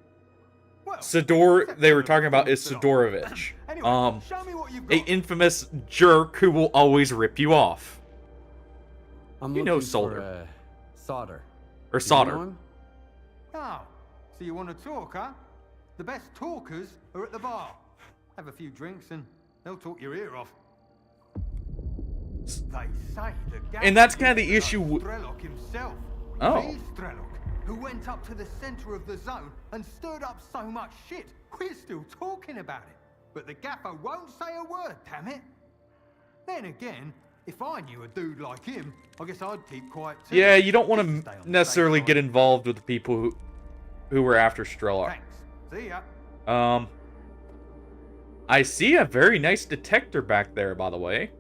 S.t.a.l.K.E.R they were talking about is S.t.a.L.K.E.R show me what you've a got. infamous jerk who will always rip you off. I'm You know looking Solder. for, solder. Or Do you solder. know him? Oh, so you want to talk, huh? The best talkers are at the bar. Have a few drinks and they'll talk your ear off. They say the And that's kind of the issue with... S.t.a.L.K.E.R himself. Oh. The S.t.a.L.K.E.R, who went up to the center of the zone and stirred up so much shit. We're still talking about it. But the gaffer won't say a word, damn it. Then again, if I knew a dude like him, I guess I'd keep quiet too. Yeah, you don't want to necessarily get involved with the people who were after S.t.a.L.K.E.R. Thanks. See ya. I see a very nice detector back there, by the way.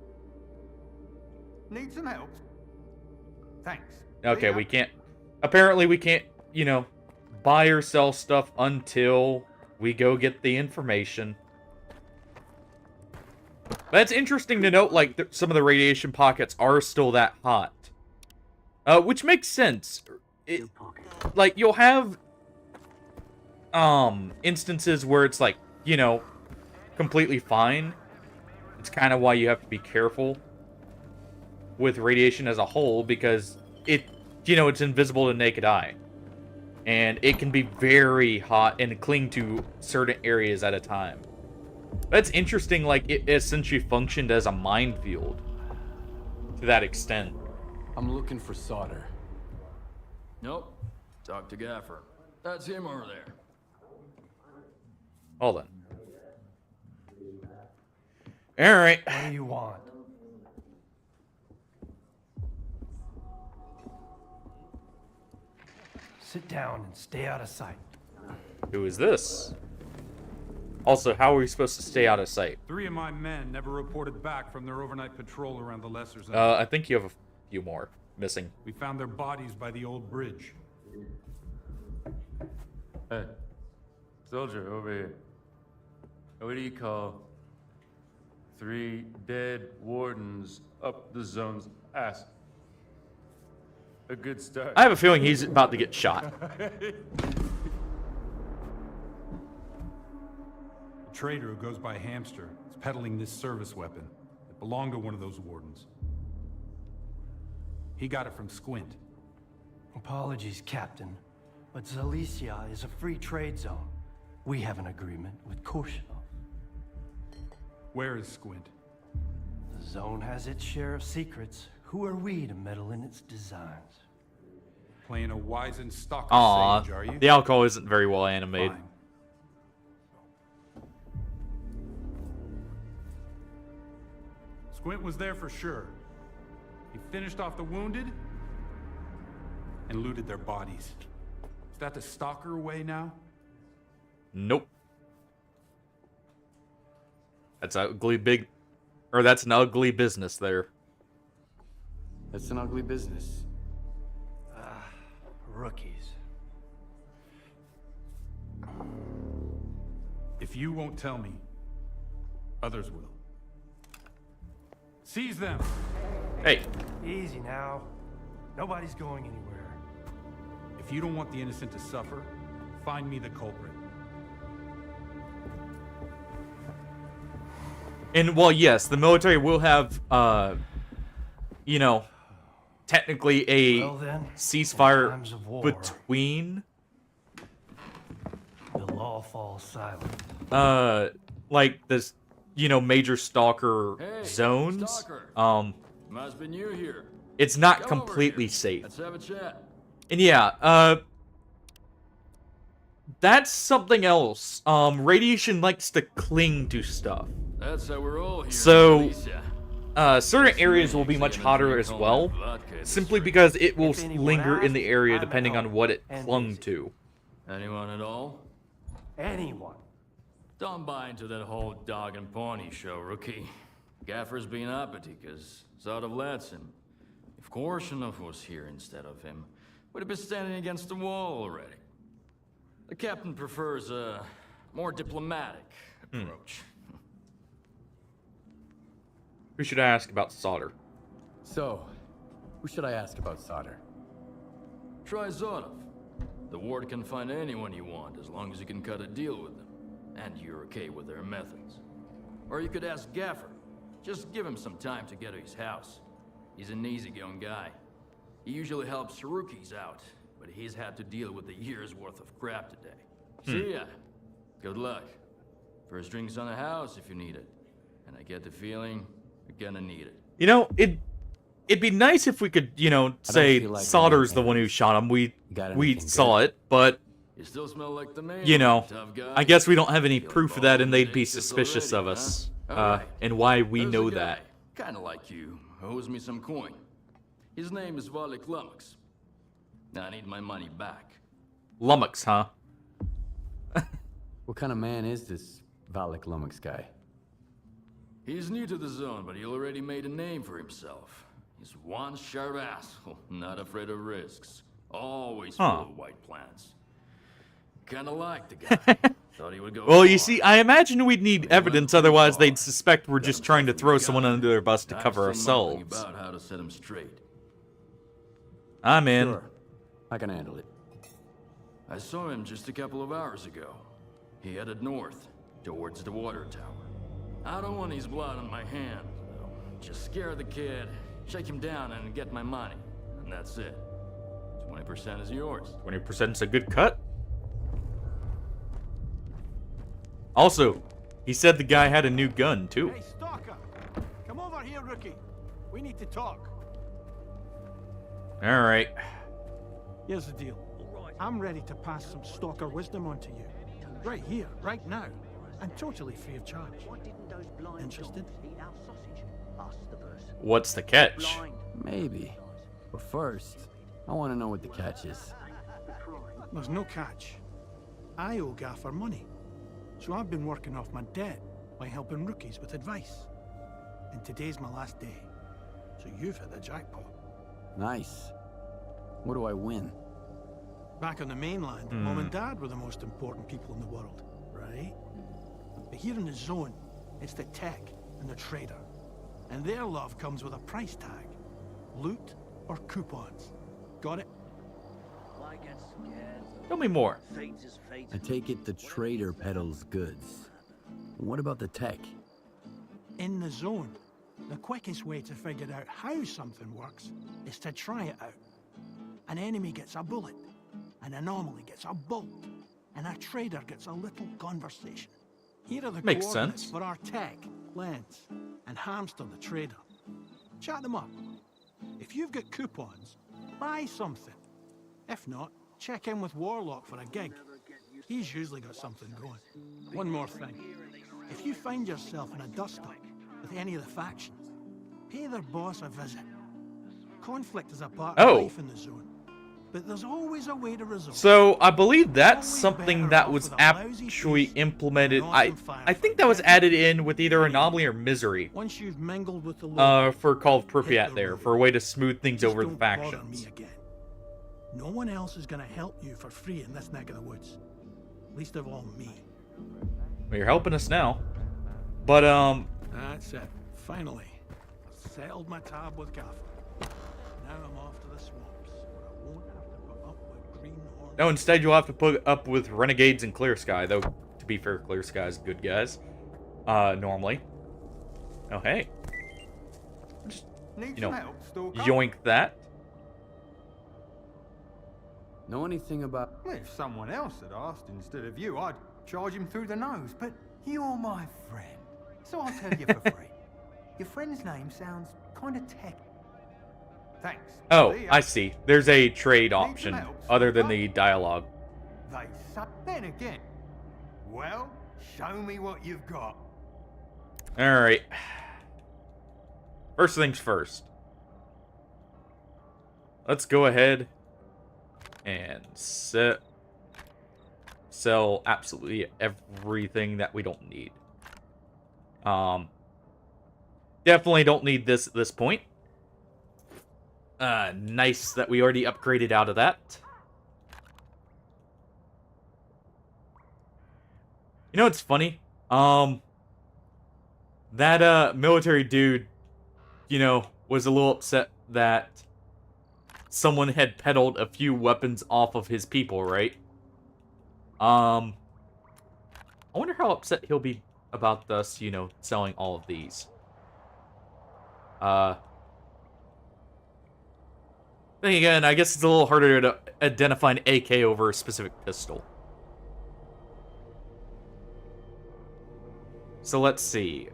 Need some help? Thanks. Okay, See ya. we can't... Apparently we can't, you know, buy or sell stuff until we go get the information. That's interesting to note, like, some of the radiation pockets are still that hot. Which makes sense. Like, you'll have, instances where it's, like, you know, completely fine. It's kind of why you have to be careful with radiation as a whole, because it, you know, it's invisible to naked eye. And it can be very hot and cling to certain areas at a time. That's interesting, like, it essentially functioned as a minefield. To that extent. I'm looking for solder. Nope. Talk to Gaffer. That's him over there. Hold on. Alright. What do you want? Sit down and stay out of sight. Who is this? Also, how are we supposed to stay out of sight? 3 of my men never reported back from their overnight patrol around the lesser zone. I think you have a few more missing. We found their bodies by the old bridge. Hey, soldier, over here. What do you call 3 dead wardens up the zone's ass? A good start. I have a feeling he's about to get shot. A trader who goes by Hamster is peddling this service weapon. It belonged to one of those wardens. He got it from Squint. Apologies, Captain, but Zalicia is a free trade zone. We have an agreement with Korshinov. Where is Squint? The zone has its share of secrets. Who are we to meddle in its designs? Playing a wizened stalker Aw, sage, are you? the alcohol isn't very well animated. Fine. Squint was there for sure. He finished off the wounded and looted their bodies. Is that the stalker way now? Nope. That's that's an ugly business there. That's an ugly business. Rookies. If you won't tell me, others will. Seize them! Hey. Easy now. Nobody's going anywhere. If you don't want the innocent to suffer, find me the culprit. And, well, yes, the military will have, you know, technically a ceasefire between... The law falls silent. Like, this, you know, major stalker Hey, zones. stalker. Must've been you here. It's not Come over completely here. safe. Let's have a chat. And yeah, that's something else. Radiation likes to cling to stuff. That's how we're all here. So, certain areas will be much hotter as well, simply because it will linger in the area depending on what it clung to. Anyone at all? Anyone. Don't buy into that whole dog and pony show, rookie. Gaffer's been uppity, cause sort of lets him. If Korshinov was here instead of him, would have been standing against the wall already. The captain prefers a more diplomatic approach. Who should I ask about solder? So, who should I ask about solder? Try Zotov. The ward can find anyone you want as long as you can cut a deal with them. And you're okay with their methods. Or you could ask Gaffer. Just give him some time to get to his house. He's an easygoing guy. He usually helps rookies out, but he's had to deal with a year's worth of crap today. See ya. Good luck. First drinks on the house if you need it. And I get the feeling you're gonna need it. You know, it'd be nice if we could, you know, say like Solder's the one who shot him. We saw it, but you still smell like the man, you know, tough guy. I guess we don't have any proof of that, and they'd be suspicious of us, and why we know that. Kinda like you, owes me some coin. His name is Valik Lummox. I need my money back. Lummox, huh? What kind of man is this Valik Lummox guy? He's new to the zone, but he already made a name for himself. He's one sharp asshole, not afraid of risks. Always full of white plans. Kinda like the guy. Thought he would go Well, you see, I imagine we'd need evidence, otherwise they'd suspect we're just trying to throw someone under their bus to cover ourselves. About how to set him straight. I'm in. Sure. I can handle it. I saw him just a couple of hours ago. He headed north, towards the water tower. I don't want his blood on my hand, though. Just scare the kid, shake him down, and get my money. And that's it. 20% is yours. 20%'s a good cut. Also, he said the guy had a new gun, too. Hey, Stalker! Come over here, rookie. We need to talk. Alright. Here's the deal. I'm ready to pass some Stalker wisdom on to you. Right here, right now. And totally free of charge. Interested? What's the catch? Maybe. But first, I want to know what the catch is. There's no catch. I owe Gaffer money. So I've been working off my debt by helping rookies with advice. And today's my last day. So you've hit the jackpot. Nice. What do I win? Back on the mainland, Mom and Dad were the most important people in the world, right? But here in the zone, it's the tech and the trader. And their love comes with a price tag. Loot or coupons. Got it? Tell me more. I take it the trader peddles goods. What about the tech? In the zone, the quickest way to figure out how something works is to try it out. An enemy gets a bullet, an anomaly gets a bolt, and a trader gets a little conversation. Here are the Makes coordinates sense. for our tech, Lens, and Hamster the trader. Chat them up. If you've got coupons, buy something. If not, check in with Warlock for a gig. He's usually got something going. One more thing. If you find yourself in a dust-up with any of the factions, pay their boss a visit. Conflict is a part of life in the zone, but there's always a way to resolve. So, I believe that's something that was actually implemented. I think that was added in with either Anomaly or Misery. Once you've mingled with the for Call of Pripyat there, for a way to smooth things over the factions. No one else is gonna help you for free in this neck of the woods. Least of all me. Well, you're helping us now. But, That's it. Finally. I've settled my tab with Gaffer. Now I'm off to the swamps, where I won't have to put up with greenhorn. no, instead you'll have to put up with Renegades and Clear Sky, though, to be fair, Clear Sky's good guys. Normally. Oh, hey. Just, you know, yoink that. Know anything about... Well, if someone else had asked instead of you, I'd charge him through the nose, but you're my friend. So I'll tell you for free. Your friend's name sounds kind of tech. Thanks. Oh, See ya. I see. There's a trade option other than the dialogue. They suck. Then again. Well, show me what you've got. Alright. First things first. Let's go ahead and sell absolutely everything that we don't need. Definitely don't need this at this point. Nice that we already upgraded out of that. You know what's funny? That military dude, you know, was a little upset that someone had peddled a few weapons off of his people, right? I wonder how upset he'll be about us, you know, selling all of these. Then again, I guess it's a little harder to identify an AK over a specific pistol. So let's see.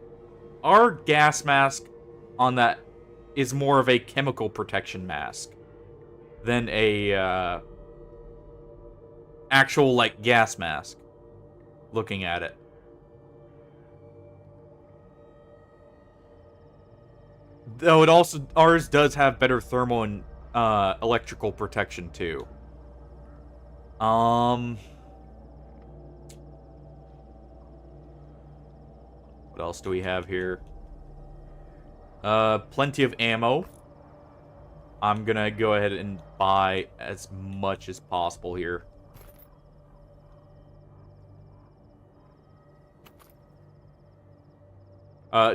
Our gas mask on that is more of a chemical protection mask than a actual like gas mask. Looking at it. Though it also, ours does have better thermal and electrical protection too. What else do we have here? Plenty of ammo. I'm gonna go ahead and buy as much as possible here.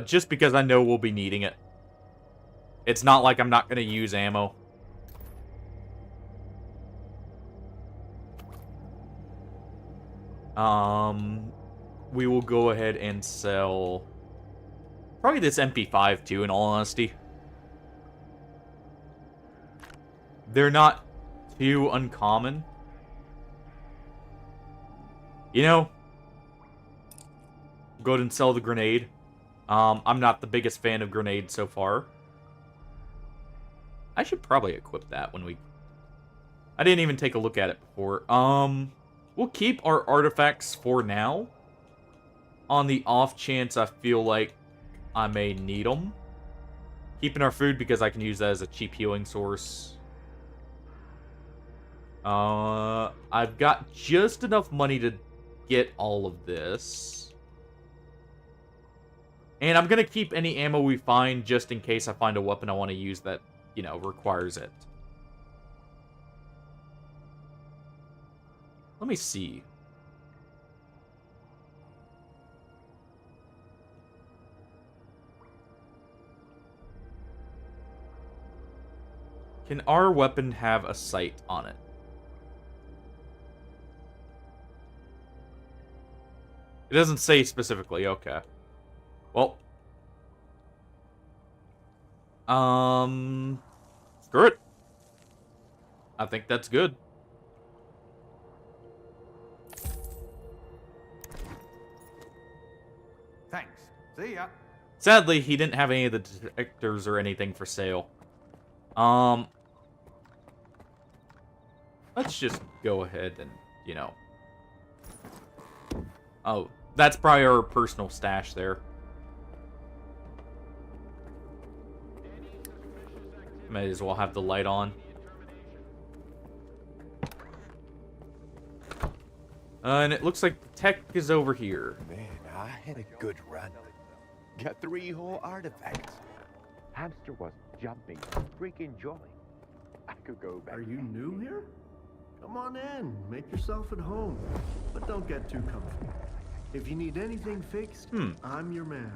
Just because I know we'll be needing it. It's not like I'm not gonna use ammo. We will go ahead and sell probably this MP5 too, in all honesty. They're not too uncommon. You know, go ahead and sell the grenade. I'm not the biggest fan of grenades so far. I should probably equip that when we... I didn't even take a look at it before. We'll keep our artifacts for now. On the off chance I feel like I may need them. Keeping our food because I can use that as a cheap healing source. I've got just enough money to get all of this. And I'm gonna keep any ammo we find just in case I find a weapon I want to use that, you know, requires it. Let me see. Can our weapon have a sight on it? It doesn't say specifically, okay. Well. Screw it. I think that's good. Thanks. See ya. Sadly, he didn't have any of the detectors or anything for sale. Let's just go ahead and, you know. Oh, that's probably our personal stash there. May as well have the light on. And it looks like the tech is over here. Man, I had a good run. Got 3 whole artifacts. Hamster was jumping, freaking joy. I could go back. Are you new here? Come on in, make yourself at home. But don't get too comfy. If you need anything fixed, I'm your man.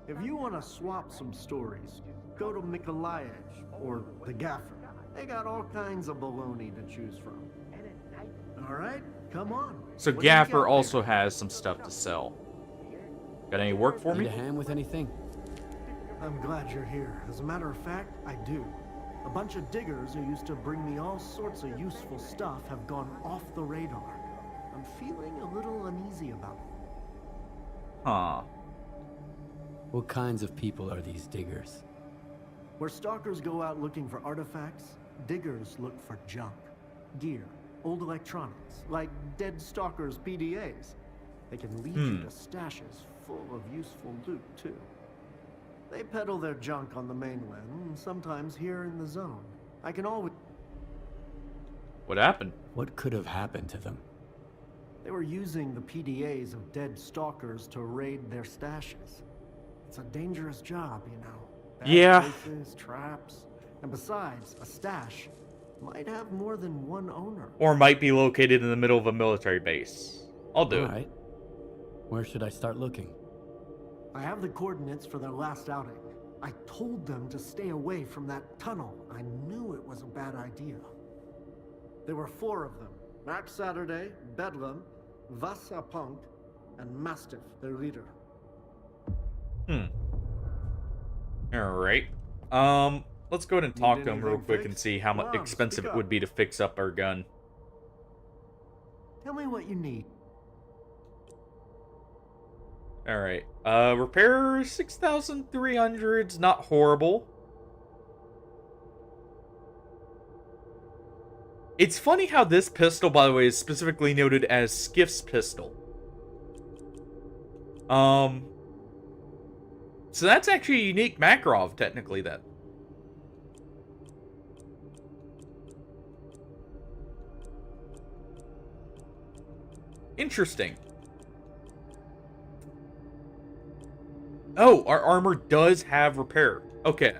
If you want to swap some stories, go to Mikolayev or the Gaffer. They got all kinds of baloney to choose from. All right, come on. So What do you Gaffer got also has some stuff to sell. Got any work for me? Need a hand with anything? I'm glad you're here. As a matter of fact, I do. A bunch of diggers who used to bring me all sorts of useful stuff have gone off the radar. I'm feeling a little uneasy about it. Huh. What kinds of people are these diggers? Where stalkers go out looking for artifacts, diggers look for junk, gear, old electronics, like dead stalkers' PDAs. They can lead you to stashes full of useful loot, too. They peddle their junk on the mainland, and sometimes here in the zone. I can always... What happened? What could have happened to them? They were using the PDAs of dead stalkers to raid their stashes. It's a dangerous job, you know. Bad places, traps, and besides, a stash might have more than one owner. Or might be located in the middle of a military base. I'll do it. All right. Where should I start looking? I have the coordinates for their last outing. I told them to stay away from that tunnel. I knew it was a bad idea. There were 4 of them. Max Saturday, Bedlam, Vasa-Punk, and Mastiff, their leader. Alright. Let's go ahead and talk to him real quick and see how much expensive it would be to fix up our gun. Tell me what you need. Alright. Repair 6,300's not horrible. It's funny how this pistol, by the way, is specifically noted as Skiff's pistol. So that's actually a unique Makarov, technically, then. Interesting. Oh, our armor does have repair. Okay.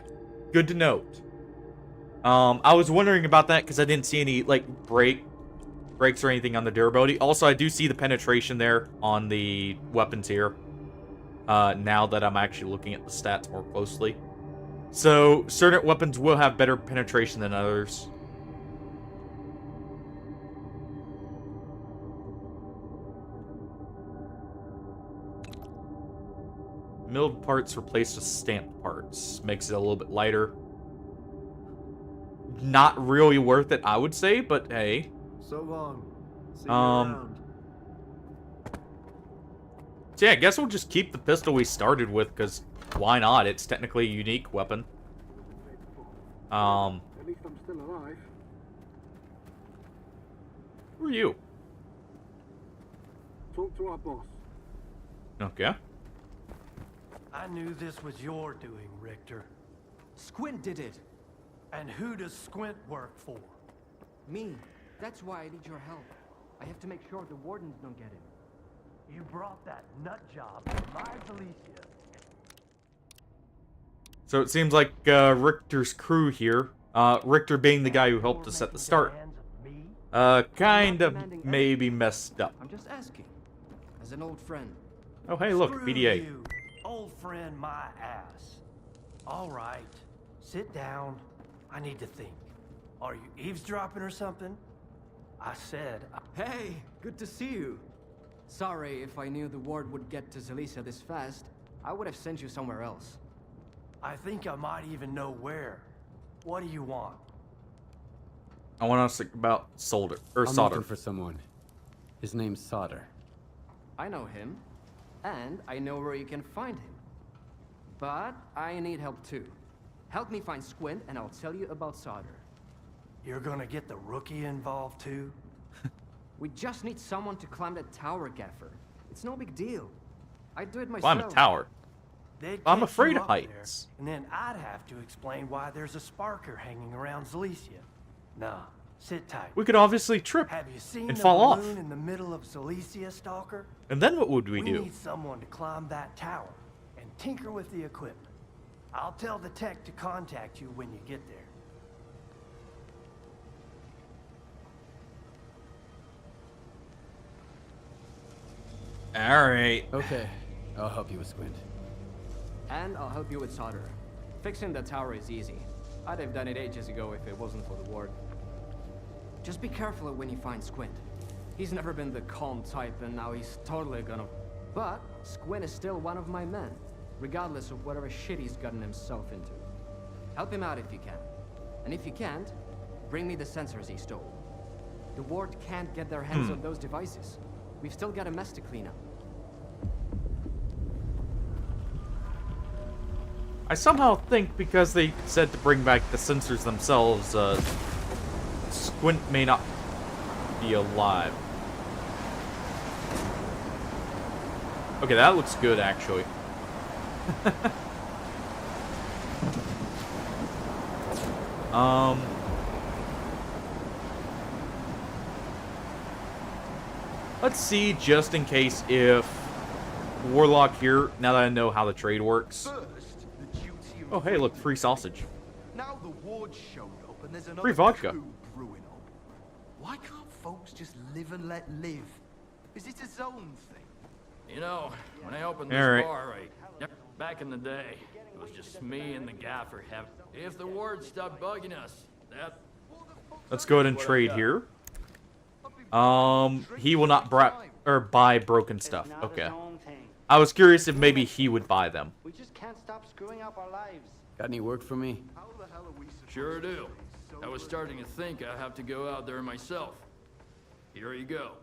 Good to note. I was wondering about that because I didn't see any, like, breaks or anything on the durability. Also, I do see the penetration there on the weapons here. Now that I'm actually looking at the stats more closely. So, certain weapons will have better penetration than others. Milled parts replaced with stamped parts. Makes it a little bit lighter. Not really worth it, I would say, but hey. So long. See you around. So yeah, I guess we'll just keep the pistol we started with, because why not? It's technically a unique weapon. At least I'm still alive. Who are you? Talk to our boss. Okay. I knew this was your doing, Richter. Squint did it. And who does Squint work for? Me. That's why I need your help. I have to make sure the wardens don't get him. You brought that nut job to my Zalicia. So it seems like Richter's crew here, Richter being the guy who helped us at the start, kind of maybe messed up. I'm just asking, as an old friend. Oh hey, look, Screw BDA. You, old friend, my ass. All right, sit down. I need to think. Are you eavesdropping or something? I said... Hey, good to see you. Sorry, if I knew the ward would get to Zalicia this fast, I would have sent you somewhere else. I think I might even know where. What do you want? I want to think about solder or I'm solder. looking for someone. His name's Solder. I know him, and I know where you can find him. But I need help too. Help me find Squint, and I'll tell you about Solder. You're gonna get the rookie involved too? We just need someone to climb that tower, Gaffer. It's no big deal. I'd do it myself. Climb a tower? I'm afraid of heights. There, and then I'd have to explain why there's a sparker hanging around Zalicia. Nah, sit tight. We could obviously trip Have you seen and the fall off. balloon in the middle of Zalicia, Stalker? And then what would we We do? need someone to climb that tower and tinker with the equipment. I'll tell the tech to contact you when you get there. Alright. Okay, I'll help you with Squint. And I'll help you with Solder. Fixing the tower is easy. I'd have done it ages ago if it wasn't for the ward. Just be careful when you find Squint. He's never been the calm type, and now he's totally gonna... But Squint is still one of my men, regardless of whatever shit he's gotten himself into. Help him out if you can. And if you can't, bring me the sensors he stole. The ward can't get their hands on those devices. We've still got a mess to clean up. I somehow think because they said to bring back the sensors themselves, Squint may not be alive. Okay, that looks good, actually. Let's see, just in case, if Warlock here, now that I know how the trade works. Oh, hey, look, free sausage. Now the ward showed up and there's another Free vodka. coup brewing up. Why can't folks just live and let live? Is it a zone thing? You know, when I opened this bar, back in the day, it was just me and the gaffer. If the ward stopped bugging us, Let's go ahead and trade here. He will not buy broken stuff. Okay. I was curious if maybe he would buy them. We just can't stop screwing up our lives. Got any work for me? Sure do. I was starting to think I have to go out there myself. Here you go.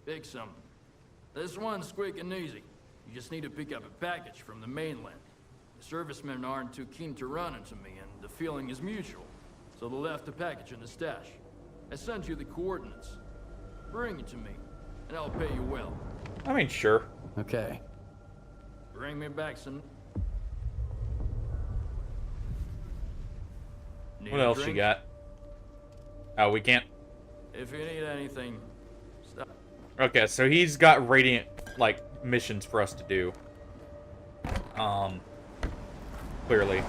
Pick something. This one's quick and easy. You just need to pick up a package from the mainland. The servicemen aren't too keen to run into me, and the feeling is mutual. So they left the package in the stash. I sent you the coordinates. Bring it to me, and I'll pay you well. I mean, sure. Okay. Bring me back some... What else you got? Oh, we can't... If you need anything, stop. Okay, so he's got Radiant, like, missions for us to do. Clearly.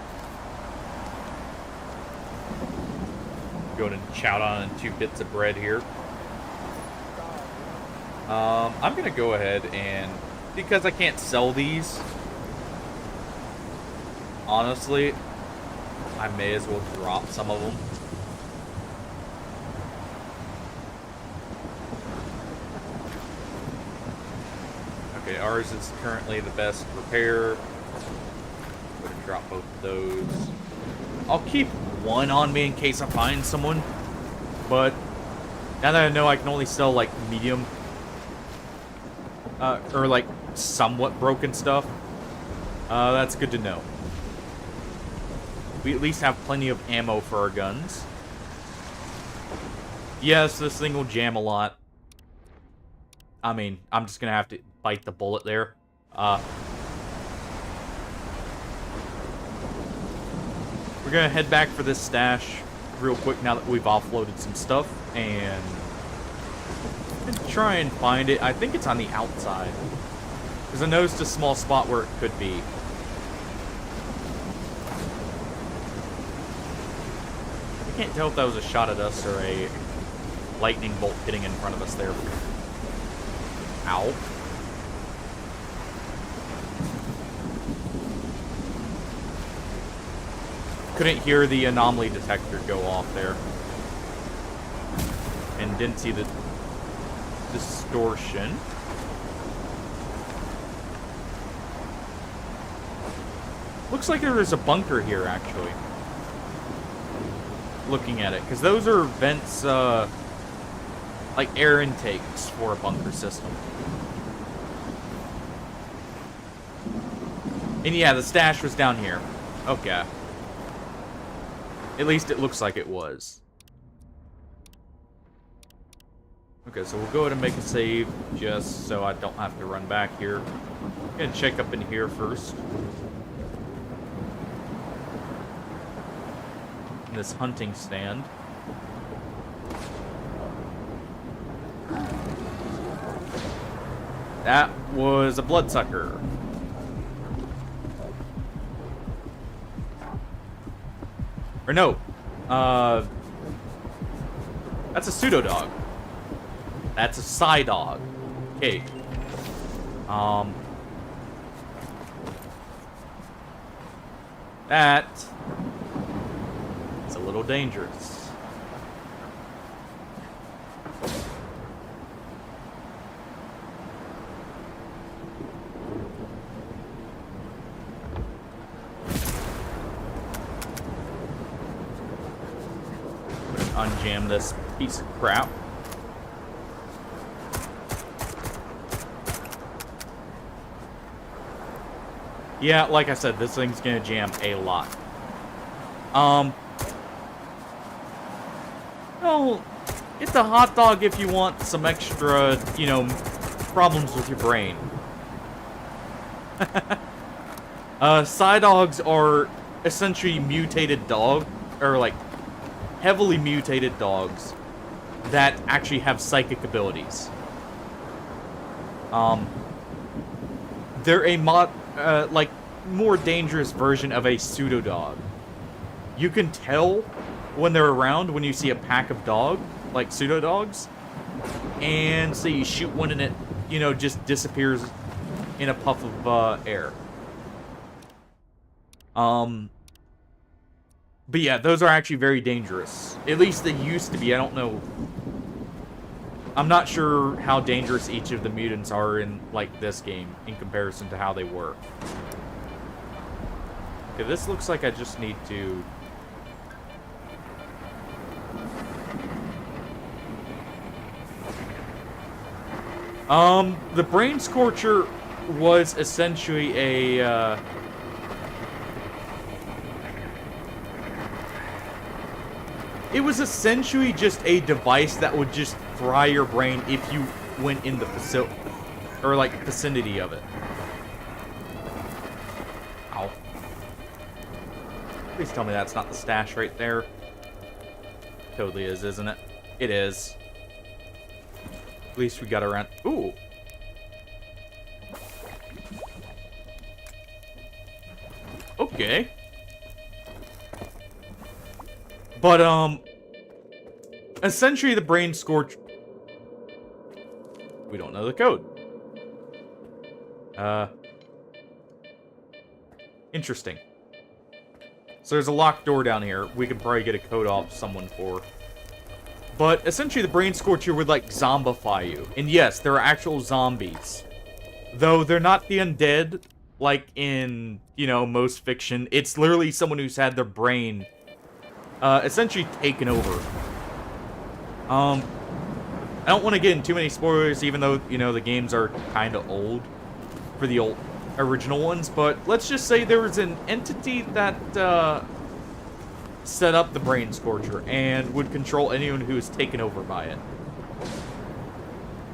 Going and chow on 2 bits of bread here. I'm gonna go ahead and, because I can't sell these, honestly, I may as well drop some of them. Okay, ours is currently the best repair. I'm gonna drop both of those. I'll keep one on me in case I find someone, but now that I know I can only sell like medium or like somewhat broken stuff, that's good to know. We at least have plenty of ammo for our guns. Yes, this thing will jam a lot. I mean, I'm just gonna have to bite the bullet there. We're gonna head back for this stash real quick now that we've offloaded some stuff, and try and find it. I think it's on the outside, because I noticed a small spot where it could be. I can't tell if that was a shot at us or a lightning bolt hitting in front of us there. Ow. Couldn't hear the anomaly detector go off there. And didn't see the distortion. Looks like there's a bunker here, actually. Looking at it, because those are vents, like air intakes for a bunker system. And yeah, the stash was down here. Okay. At least it looks like it was. Okay, so we'll go ahead and make a save just so I don't have to run back here. I'm gonna check up in here first. This hunting stand. That was a bloodsucker. Or no, that's a pseudo dog. That's a psi dog. Okay. That is a little dangerous. Unjam this piece of crap. Yeah, like I said, this thing's gonna jam a lot. Well, it's a hot dog if you want some extra, you know, problems with your brain. Psy-dogs are essentially mutated or like, heavily mutated dogs that actually have psychic abilities. They're a like, more dangerous version of a pseudo-dog. You can tell when they're around when you see a pack of like pseudo-dogs, and so you shoot one and it, you know, just disappears in a puff of air. But yeah, those are actually very dangerous. At least they used to be. I don't know. I'm not sure how dangerous each of the mutants are in, like, this game in comparison to how they were. Okay, this looks like I just need to... The Brain Scorcher was essentially a, it was essentially just a device that would just fry your brain if you went in the facility, or like vicinity of it. Ow. Please tell me that's not the stash right there. Totally is, isn't it? It is. At least we got around. Ooh. Okay. But, essentially the Brain Scorch... We don't know the code. Interesting. So there's a locked door down here. We could probably get a code off someone for. But essentially the Brain Scorcher would, like, zombify you. And yes, there are actual zombies. Though they're not the undead, like in, you know, most fiction. It's literally someone who's had their brain... essentially taken over. I don't want to get into too many spoilers, even though, you know, the games are kind of old for the old original ones, but let's just say there was an entity that, set up the Brain Scorcher and would control anyone who is taken over by it.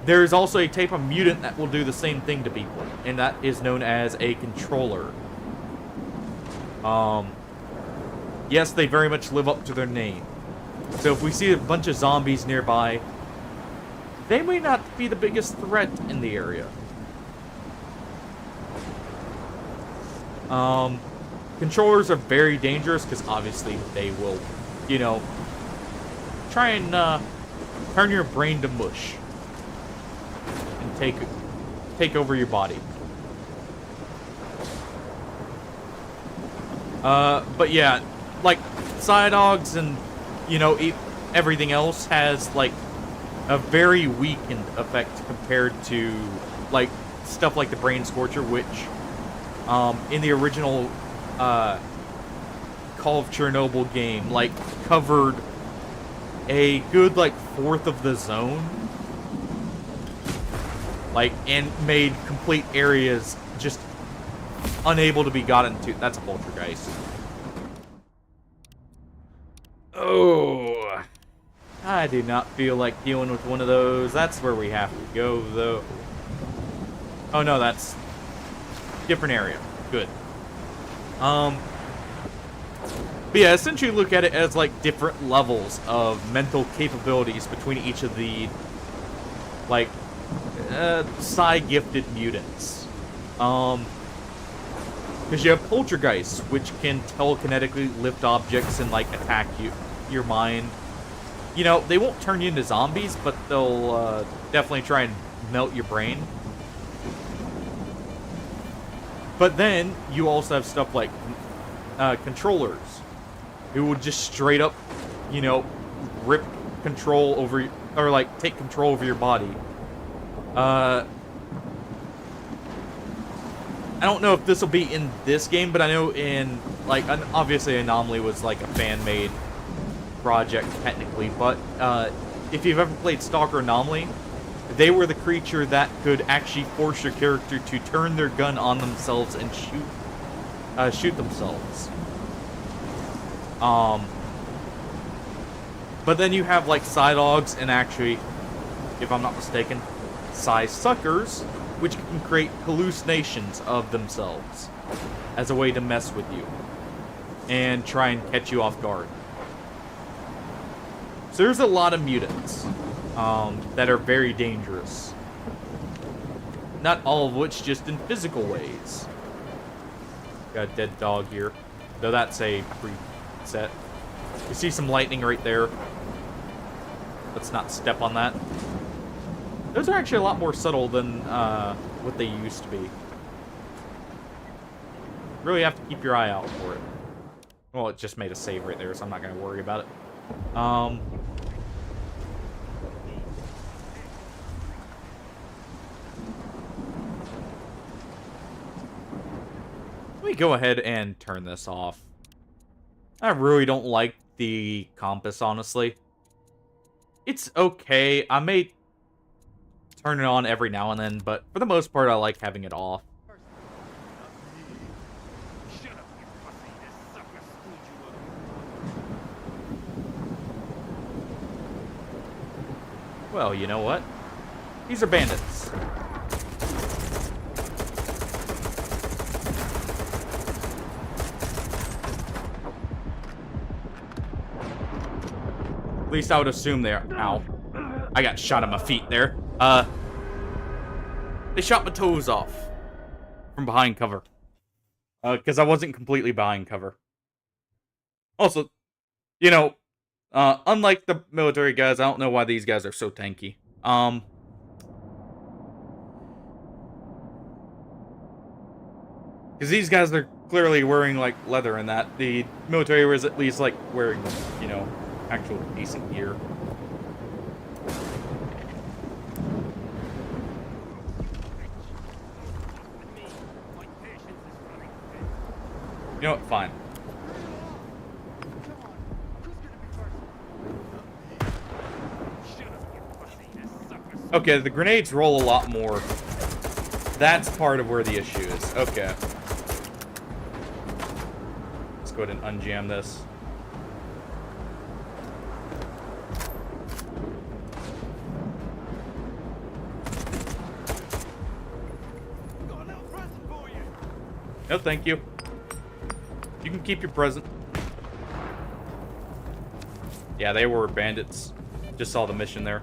There is also a type of mutant that will do the same thing to people, and that is known as a controller. Yes, they very much live up to their name. So if we see a bunch of zombies nearby, they may not be the biggest threat in the area. Controllers are very dangerous because obviously they will, you know, try and turn your brain to mush and take over your body. But yeah, like Psy-dogs and, you know, everything else has like a very weakened effect compared to like stuff like the Brain Scorcher, which in the original Call of Chernobyl game, like, covered a good, like, fourth of the zone. Like, and made complete areas just unable to be gotten to. That's a poltergeist. Oh, I do not feel like dealing with one of those. That's where we have to go, though. Oh, no, that's different area. Good. But yeah, essentially look at it as, like, different levels of mental capabilities between each of the, like, psi-gifted mutants. Because you have poltergeists, which can telekinetically lift objects and, like, attack your mind. You know, they won't turn you into zombies, but they'll definitely try and melt your brain. But then, you also have stuff like controllers, who would just straight up, you know, rip control over, or like, take control over your body. I don't know if this will be in this game, but I know in, like, obviously Anomaly was like a fan-made project, technically, but if you've ever played S.t.a.l.k.e.r. Anomaly, they were the creature that could actually force your character to turn their gun on themselves and shoot shoot themselves. But then you have like Psydogs and actually, if I'm not mistaken, Psy-suckers, which can create hallucinations of themselves as a way to mess with you and try and catch you off guard. So there's a lot of mutants that are very dangerous. Not all of which just in physical ways. Got a dead dog here. Though that's a preset. You see some lightning right there. Let's not step on that. Those are actually a lot more subtle than what they used to be. Really have to keep your eye out for it. Well, it just made a save right there, so I'm not going to worry about it. Let me go ahead and turn this off. I really don't like the compass, honestly. It's okay. I may turn it on every now and then, but for the most part, I like having it off. Well, you know what? These are bandits. At least I would assume they're... Ow. I got shot at my feet there. They shot my toes off. From behind cover. Because I wasn't completely behind cover. Also, you know... unlike the military guys, I don't know why these guys are so tanky. Because these guys are clearly wearing, like, leather and that. The military was at least, like, wearing, you know, actual decent gear. You know what? Fine. Okay, the grenades roll a lot more. That's part of where the issue is. Okay. Let's go ahead and unjam this. No, thank you. You can keep your present. Yeah, they were bandits. Just saw the mission there.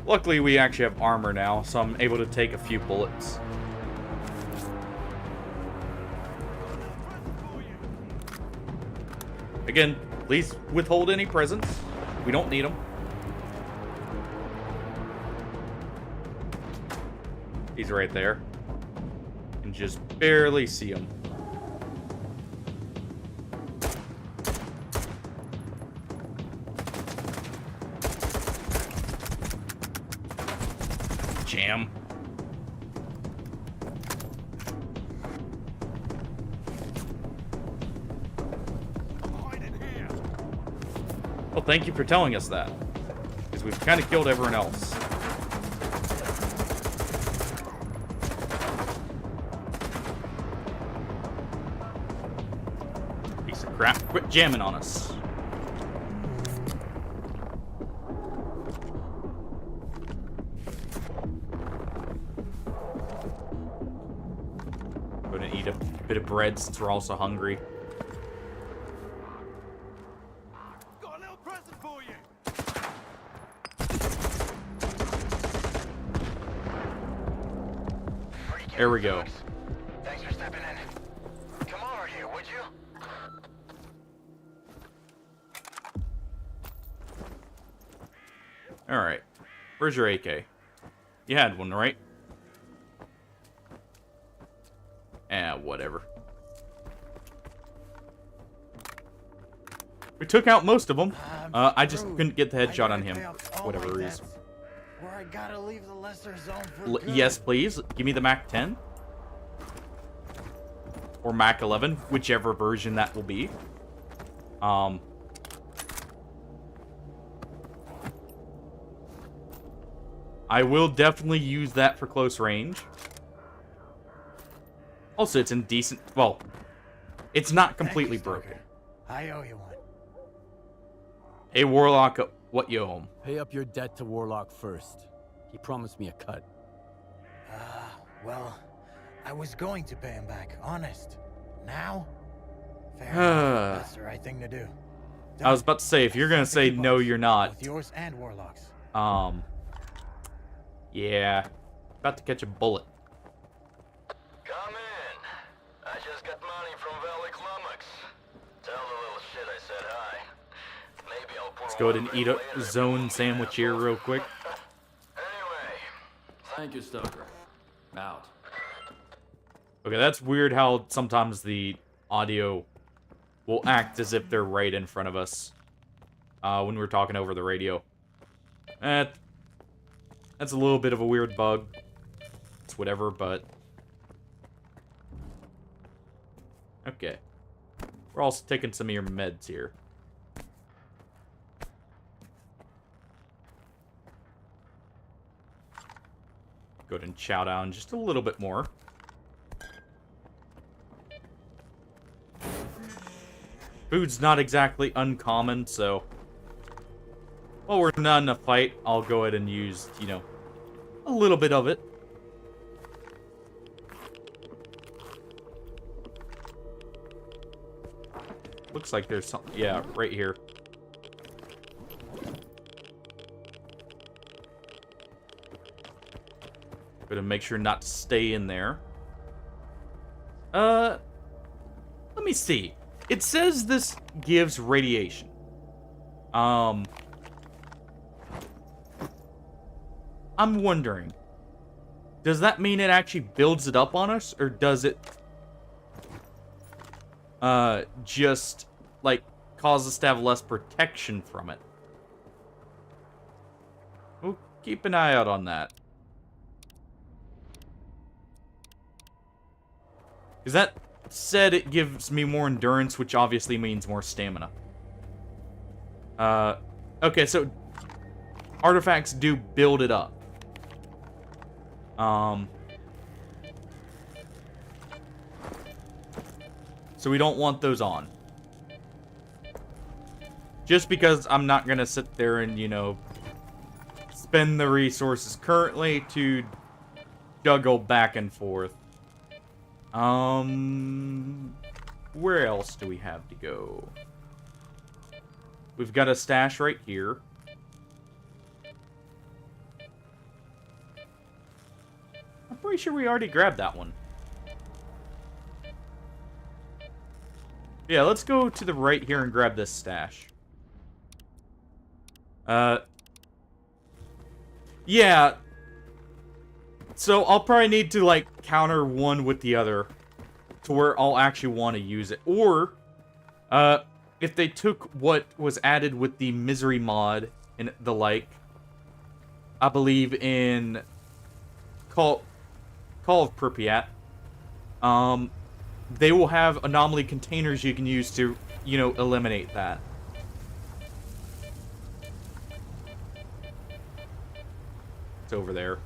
Luckily, we actually have armor now, so I'm able to take a few bullets. Again, please withhold any presents. We don't need them. He's right there. You can just barely see him. Jam. Well, thank you for telling us that. Because we've kind of killed everyone else. Piece of crap. Quit jamming on us. Gonna eat a bit of bread since we're also hungry. There we go. Thanks for stepping in. Come over here, would you? Alright. Where's your AK? You had one, right? Whatever. We took out most of them. I just couldn't get the headshot on him for whatever reason. Where I gotta leave the lesser zone for good. Yes, please. Give me the Mac 10. Or Mac 11, whichever version that will be. I will definitely use that for close range. Also, it's in decent... Well, it's not completely broken. I owe you one. Hey, Warlock, what you owe him? Pay up your debt to Warlock first. He promised me a cut. Well, I was going to pay him back, honest. Now? Fair enough. That's the right thing to do. I was about to say, if you're gonna say no, you're not. Both yours and Warlock's. Yeah. About to catch a bullet. Come in. I just got money from Valley Climax. Tell the little shit I said hi. Maybe I'll pour. Let's go ahead and eat a zone sandwich here real quick. Thank you, Stoker. Out. Okay, that's weird how sometimes the audio will act as if they're right in front of us when we're talking over the radio. That's a little bit of a weird bug. It's whatever, but... Okay. We're also taking some of your meds here. Go ahead and chow down just a little bit more. Food's not exactly uncommon, so... While we're not in a fight, I'll go ahead and use, you know, a little bit of it. Looks like there's something... Yeah, right here. Gotta make sure not to stay in there. Let me see. It says this gives radiation. I'm wondering. Does that mean it actually builds it up on us? Or does it... just, like, cause us to have less protection from it? We'll keep an eye out on that. Because that said it gives me more endurance, which obviously means more stamina. Okay, so artifacts do build it up. So we don't want those on. Just because I'm not gonna sit there and, you know, spend the resources currently to juggle back and forth. Where else do we have to go? We've got a stash right here. I'm pretty sure we already grabbed that one. Yeah, let's go to the right here and grab this stash. Yeah. So I'll probably need to, like, counter one with the other to where I'll actually want to use it. Or, if they took what was added with the Misery mod and the like, I believe in Call of Pripyat, they will have anomaly containers you can use to, you know, eliminate that. It's over there.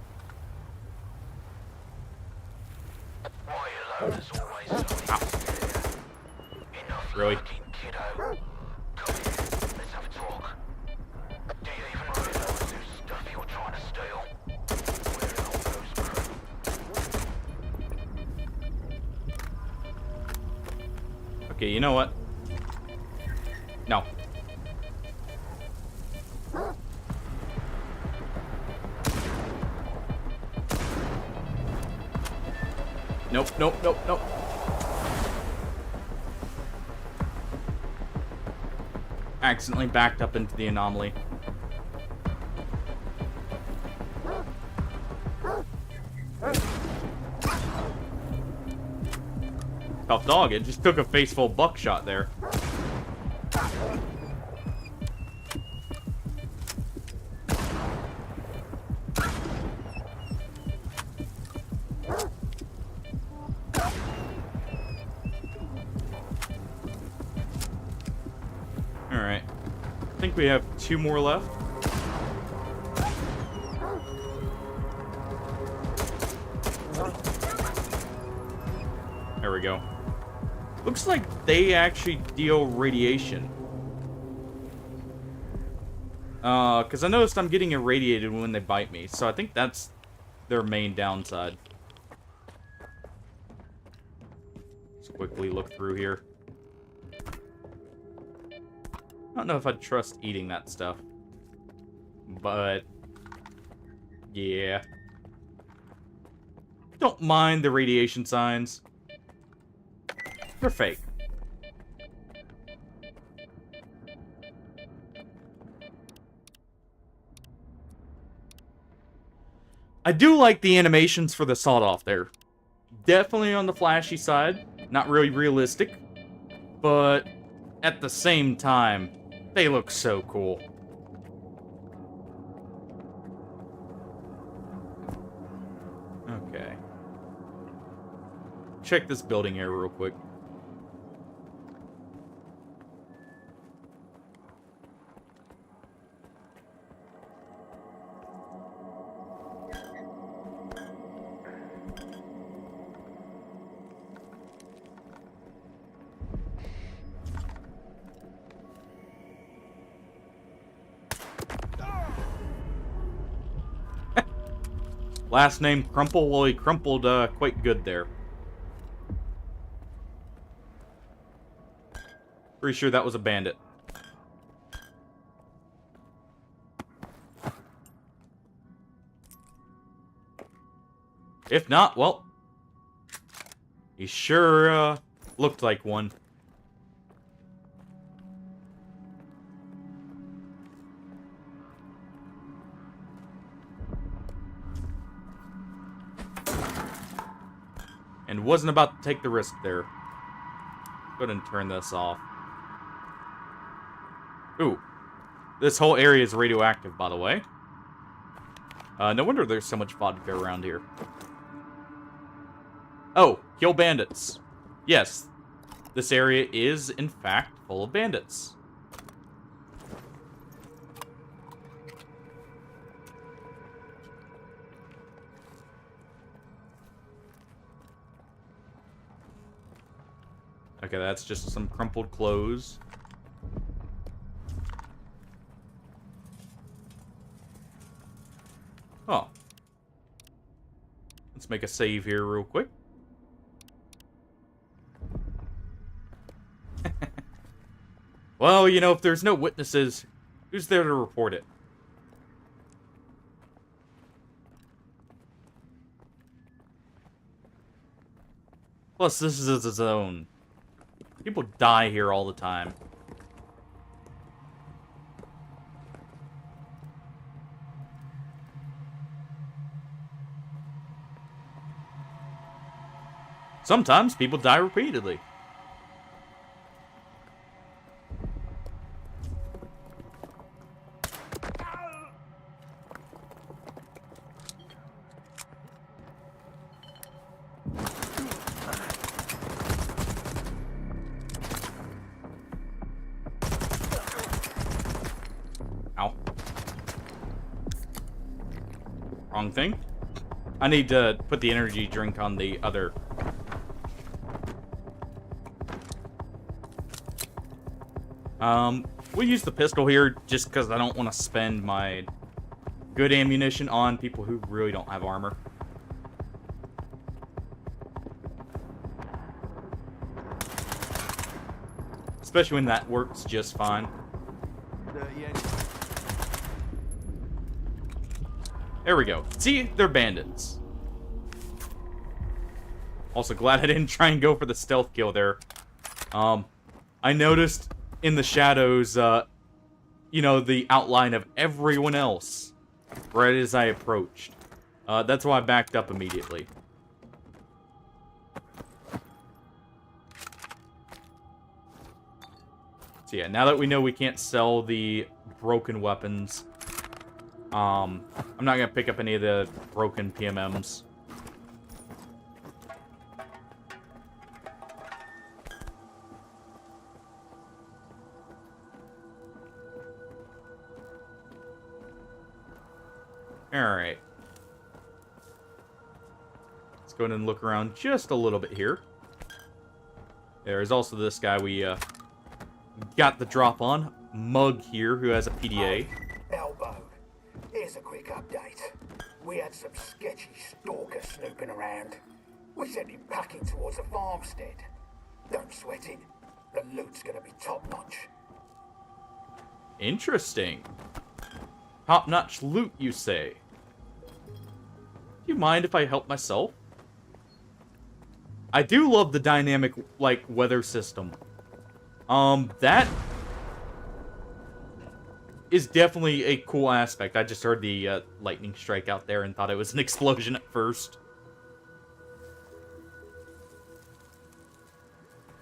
Really? Okay, you know what? No. Nope, nope, nope, nope. Accidentally backed up into the anomaly. Tough dog, it just took a face-full buckshot there. Alright. I think we have 2 more left. There we go. Looks like they actually deal radiation. Because I noticed I'm getting irradiated when they bite me, so I think that's their main downside. Let's quickly look through here. I don't know if I'd trust eating that stuff. But yeah. Don't mind the radiation signs. They're fake. I do like the animations for the sawed-off there. Definitely on the flashy side. Not really realistic. But at the same time, they look so cool. Okay. Check this building here real quick. Last name Crumple. Well, he crumpled quite good there. Pretty sure that was a bandit. If not, well, he sure looked like one. And wasn't about to take the risk there. Go ahead and turn this off. Ooh. This whole area is radioactive, by the way. No wonder there's so much vodka around here. Oh, kill bandits. Yes, this area is, in fact, full of bandits. Okay, that's just some crumpled clothes. Oh. Let's make a save here real quick. Well, you know, if there's no witnesses, who's there to report it? Plus, this is a zone. People die here all the time. Sometimes people die repeatedly. Ow. Wrong thing. I need to put the energy drink on the other. We'll use the pistol here just because I don't want to spend my good ammunition on people who really don't have armor. Especially when that works just fine. There we go. See? They're bandits. Also, glad I didn't try and go for the stealth kill there. I noticed in the shadows, you know, the outline of everyone else right as I approached. That's why I backed up immediately. So yeah, now that we know we can't sell the broken weapons, I'm not gonna pick up any of the broken PMMs. Alright. Let's go ahead and look around just a little bit here. There's also this guy we got the drop on. Mug here, who has a PDA. Elbow, here's a quick update. We had some sketchy stalker snooping around. We sent him packing towards a farmstead. Don't sweat it. The loot's gonna be top-notch. Interesting. Top-notch loot, you say? Do you mind if I help myself? I do love the dynamic, like, weather system. That is definitely a cool aspect. I just heard the lightning strike out there and thought it was an explosion at first.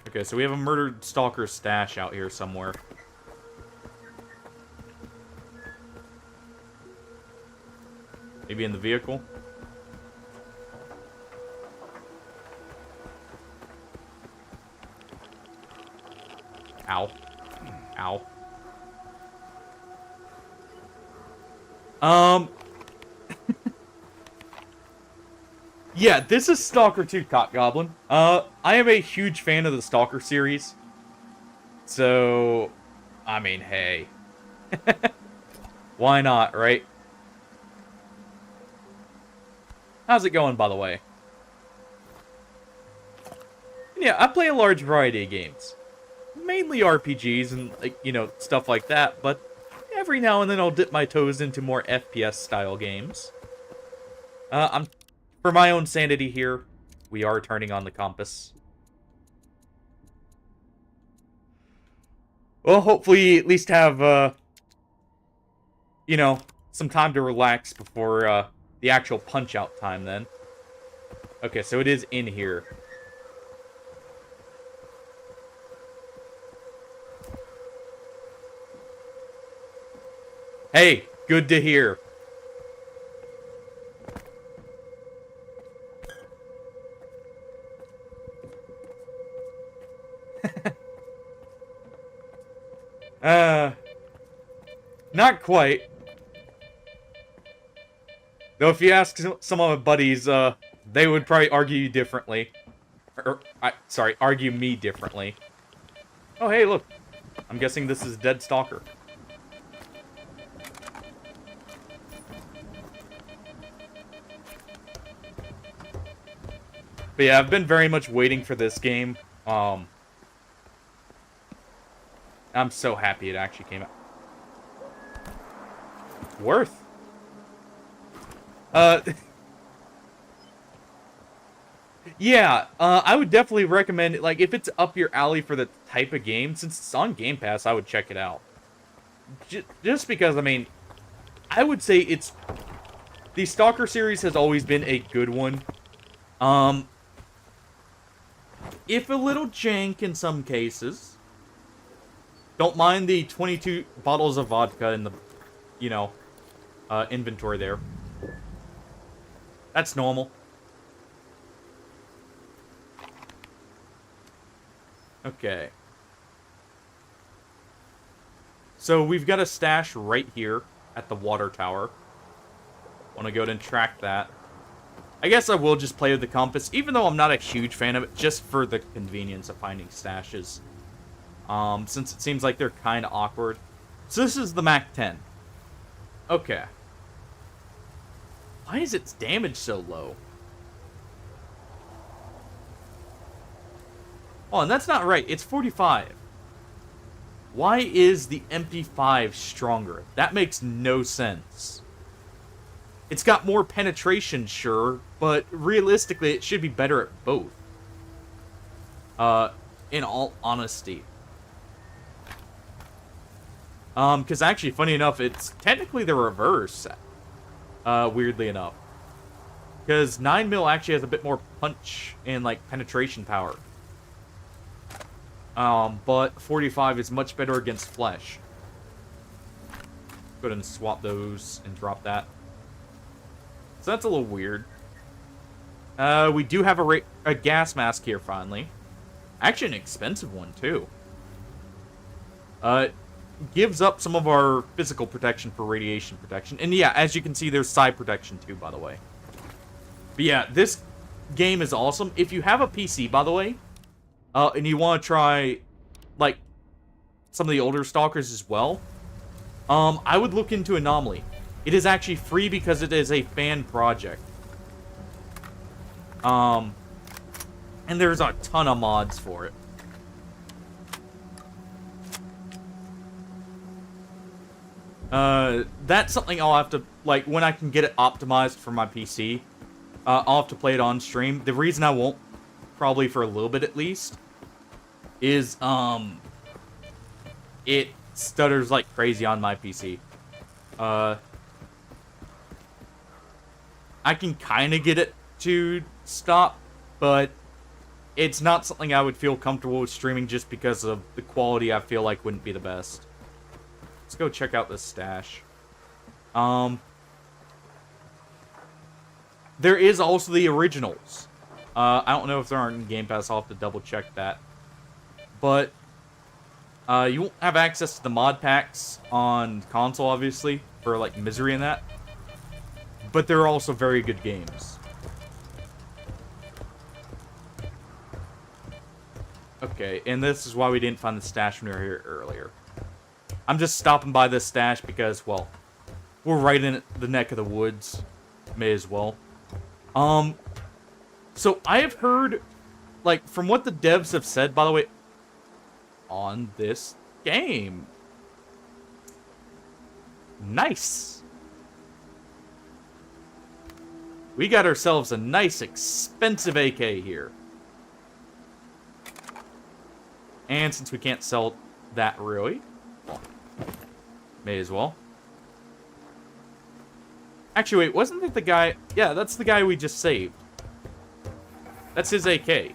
Okay, so we have a murdered stalker stash out here somewhere. Maybe in the vehicle? Ow. Ow. Yeah, this is Stalker 2 Cock Goblin. I am a huge fan of the Stalker series. So, I mean, hey. Why not, right? How's it going, by the way? Yeah, I play a large variety of games. Mainly RPGs and, like, you know, stuff like that, but every now and then I'll dip my toes into more FPS-style games. For my own sanity here, we are turning on the compass. Well, hopefully at least have, you know, some time to relax before, the actual punch-out time, then. Okay, so it is in here. Hey, good to hear. Not quite. Though if you ask some of my buddies, they would probably argue you differently. Sorry, argue me differently. Oh, hey, look. I'm guessing this is Dead Stalker. But yeah, I've been very much waiting for this game. I'm so happy it actually came out. Worth. Yeah, I would definitely recommend it. Like, if it's up your alley for the type of game, since it's on Game Pass, I would check it out. Just because, I mean, I would say it's... The Stalker series has always been a good one. If a little jank in some cases. Don't mind the 22 bottles of vodka in the, you know, inventory there. That's normal. Okay. So we've got a stash right here at the water tower. Want to go ahead and track that. I guess I will just play with the compass, even though I'm not a huge fan of it, just for the convenience of finding stashes. Since it seems like they're kind of awkward. So this is the MAC-10. Okay. Why is its damage so low? Oh, and that's not right. It's 45. Why is the MP5 stronger? That makes no sense. It's got more penetration, sure, but realistically, it should be better at both. In all honesty. Because actually, funny enough, it's technically the reverse. Weirdly enough. Because 9mm actually has a bit more punch and, like, penetration power. But 45 is much better against flesh. Go ahead and swap those and drop that. So that's a little weird. We do have a gas mask here, finally. Actually, an expensive one, too. Gives up some of our physical protection for radiation protection. And yeah, as you can see, there's side protection, too, by the way. But yeah, this game is awesome. If you have a PC, by the way, and you want to try, like, some of the older Stalkers as well, I would look into Anomaly. It is actually free because it is a fan project. And there's a ton of mods for it. That's something I'll have to, like, when I can get it optimized for my PC, I'll have to play it on stream. The reason I won't, probably for a little bit at least, is, it stutters like crazy on my PC. I can kind of get it to stop, but it's not something I would feel comfortable with streaming just because of the quality I feel like wouldn't be the best. Let's go check out this stash. There is also the originals. I don't know if there aren't in Game Pass. I'll have to double check that. But you won't have access to the mod packs on console, obviously, for like Misery and that. But they're also very good games. Okay, and this is why we didn't find the stash when we were here earlier. I'm just stopping by this stash because, well, we're right in the neck of the woods. May as well. So I have heard, like, from what the devs have said, by the way, on this game. Nice. We got ourselves a nice, expensive AK here. And since we can't sell that really, well, may as well. Actually, wait, wasn't that the guy? Yeah, that's the guy we just saved. That's his AK.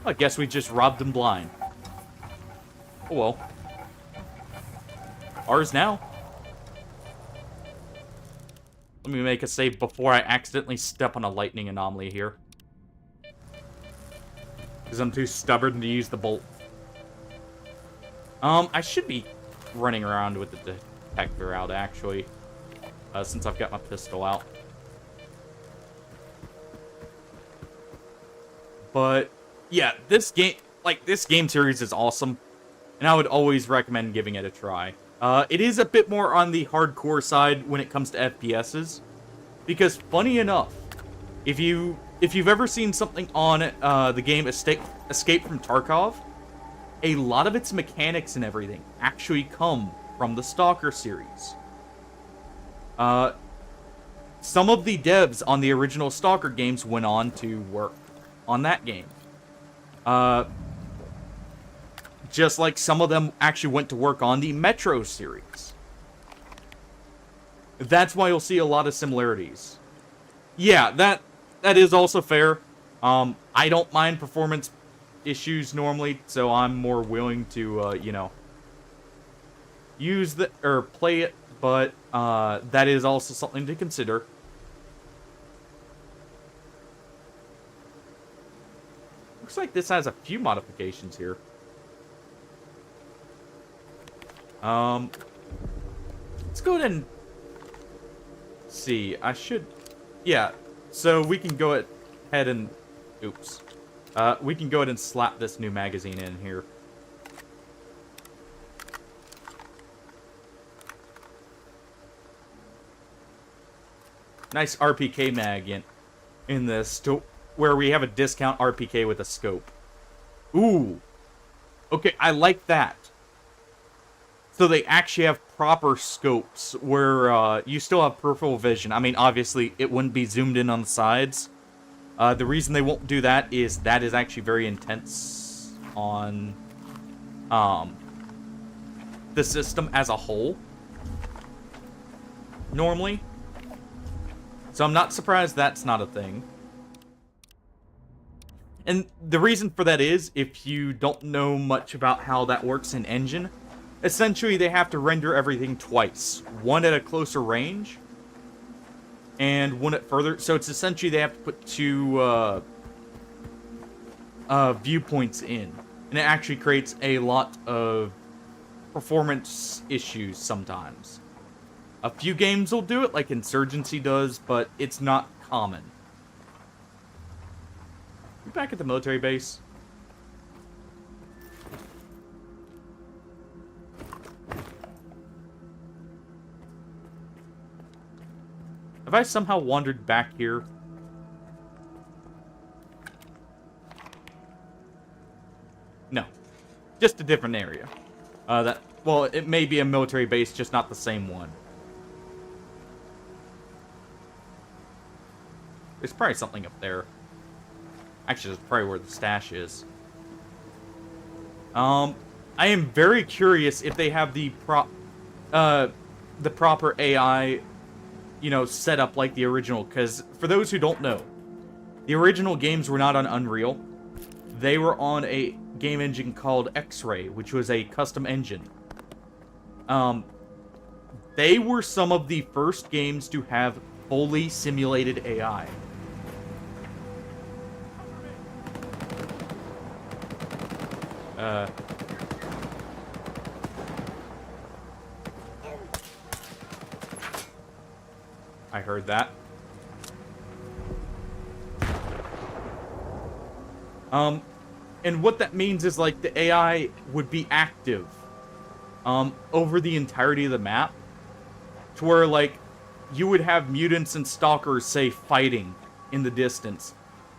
I guess we just robbed him blind. Oh well. Ours now. Let me make a save before I accidentally step on a lightning anomaly here. Because I'm too stubborn to use the bolt. I should be running around with the detector out, actually. Since I've got my pistol out. But, yeah, this game series is awesome. And I would always recommend giving it a try. It is a bit more on the hardcore side when it comes to FPSs. Because, funny enough, if you've ever seen something on the game Escape from Tarkov, a lot of its mechanics and everything actually come from the S.t.a.l.k.e.r series. Some of the devs on the original S.t.a.l.k.e.r games went on to work on that game. Just like some of them actually went to work on the Metro series. That's why you'll see a lot of similarities. Yeah, that is also fair. I don't mind performance issues normally, so I'm more willing to, you know, play it, but that is also something to consider. Looks like this has a few modifications here. Let's go ahead and see. Yeah, so we can go ahead and, oops. We can go ahead and slap this new magazine in here. Nice RPK mag in this, where we have a discount RPK with a scope. Ooh. Okay, I like that. So they actually have proper scopes where you still have peripheral vision. I mean, obviously, it wouldn't be zoomed in on the sides. The reason they won't do that is actually very intense on the system as a whole. Normally. So I'm not surprised that's not a thing. And the reason for that is, if you don't know much about how that works in Engine, essentially they have to render everything twice. One at a closer range, and one at further. So it's essentially they have to put two viewpoints in. And it actually creates a lot of performance issues sometimes. A few games will do it, like Insurgency does, but it's not common. You back at the military base? Have I somehow wandered back here? No. Just a different area. Well, it may be a military base, just not the same one. There's probably something up there. Actually, that's probably where the stash is. I am very curious if they have the proper AI, you know, set up like the original. Because for those who don't know, the original games were not on Unreal. They were on a game engine called X-Ray, which was a custom engine. They were some of the first games to have fully simulated AI. I heard that. And what that means is, like, the AI would be active, over the entirety of the map, to where, like, you would have mutants and stalkers, say, fighting in the distance,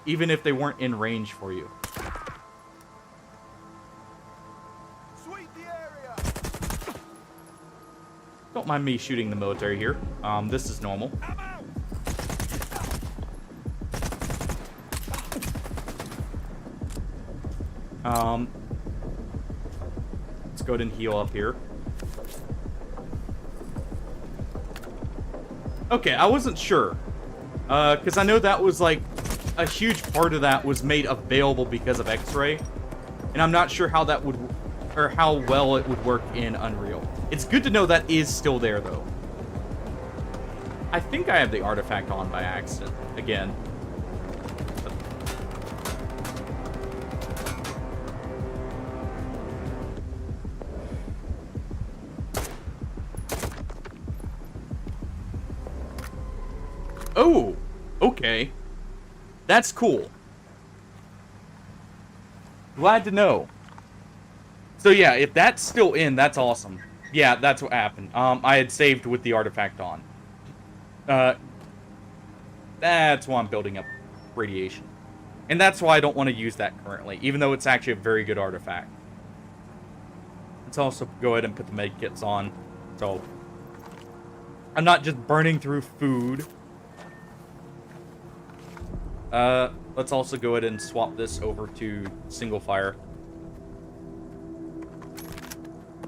even if they weren't in range for you. Don't mind me shooting the military here. This is normal. Let's go ahead and heal up here. Okay, I wasn't sure. Because I know that was, like, a huge part of that was made available because of X-Ray. And I'm not sure how that would, or how well it would work in Unreal. It's good to know that is still there, though. I think I have the artifact on by accident, again. Oh, okay. That's cool. Glad to know. So yeah, if that's still in, that's awesome. Yeah, that's what happened. I had saved with the artifact on. That's why I'm building up radiation. And that's why I don't want to use that currently, even though it's actually a very good artifact. Let's also go ahead and put the medkits on, so I'm not just burning through food. Let's also go ahead and swap this over to single fire.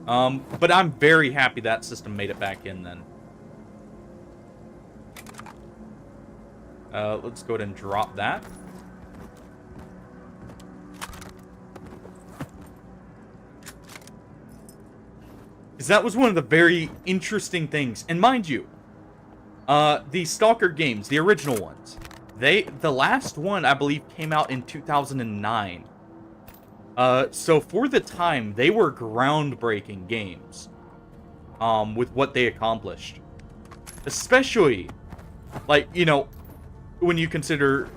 But I'm very happy that system made it back in then. Let's go ahead and drop that. Because that was one of the very interesting things. And mind you, the S.t.a.l.k.e.r games, the original ones, the last one, I believe, came out in 2009. So for the time, they were groundbreaking games, with what they accomplished. Especially, like, you know, when you consider,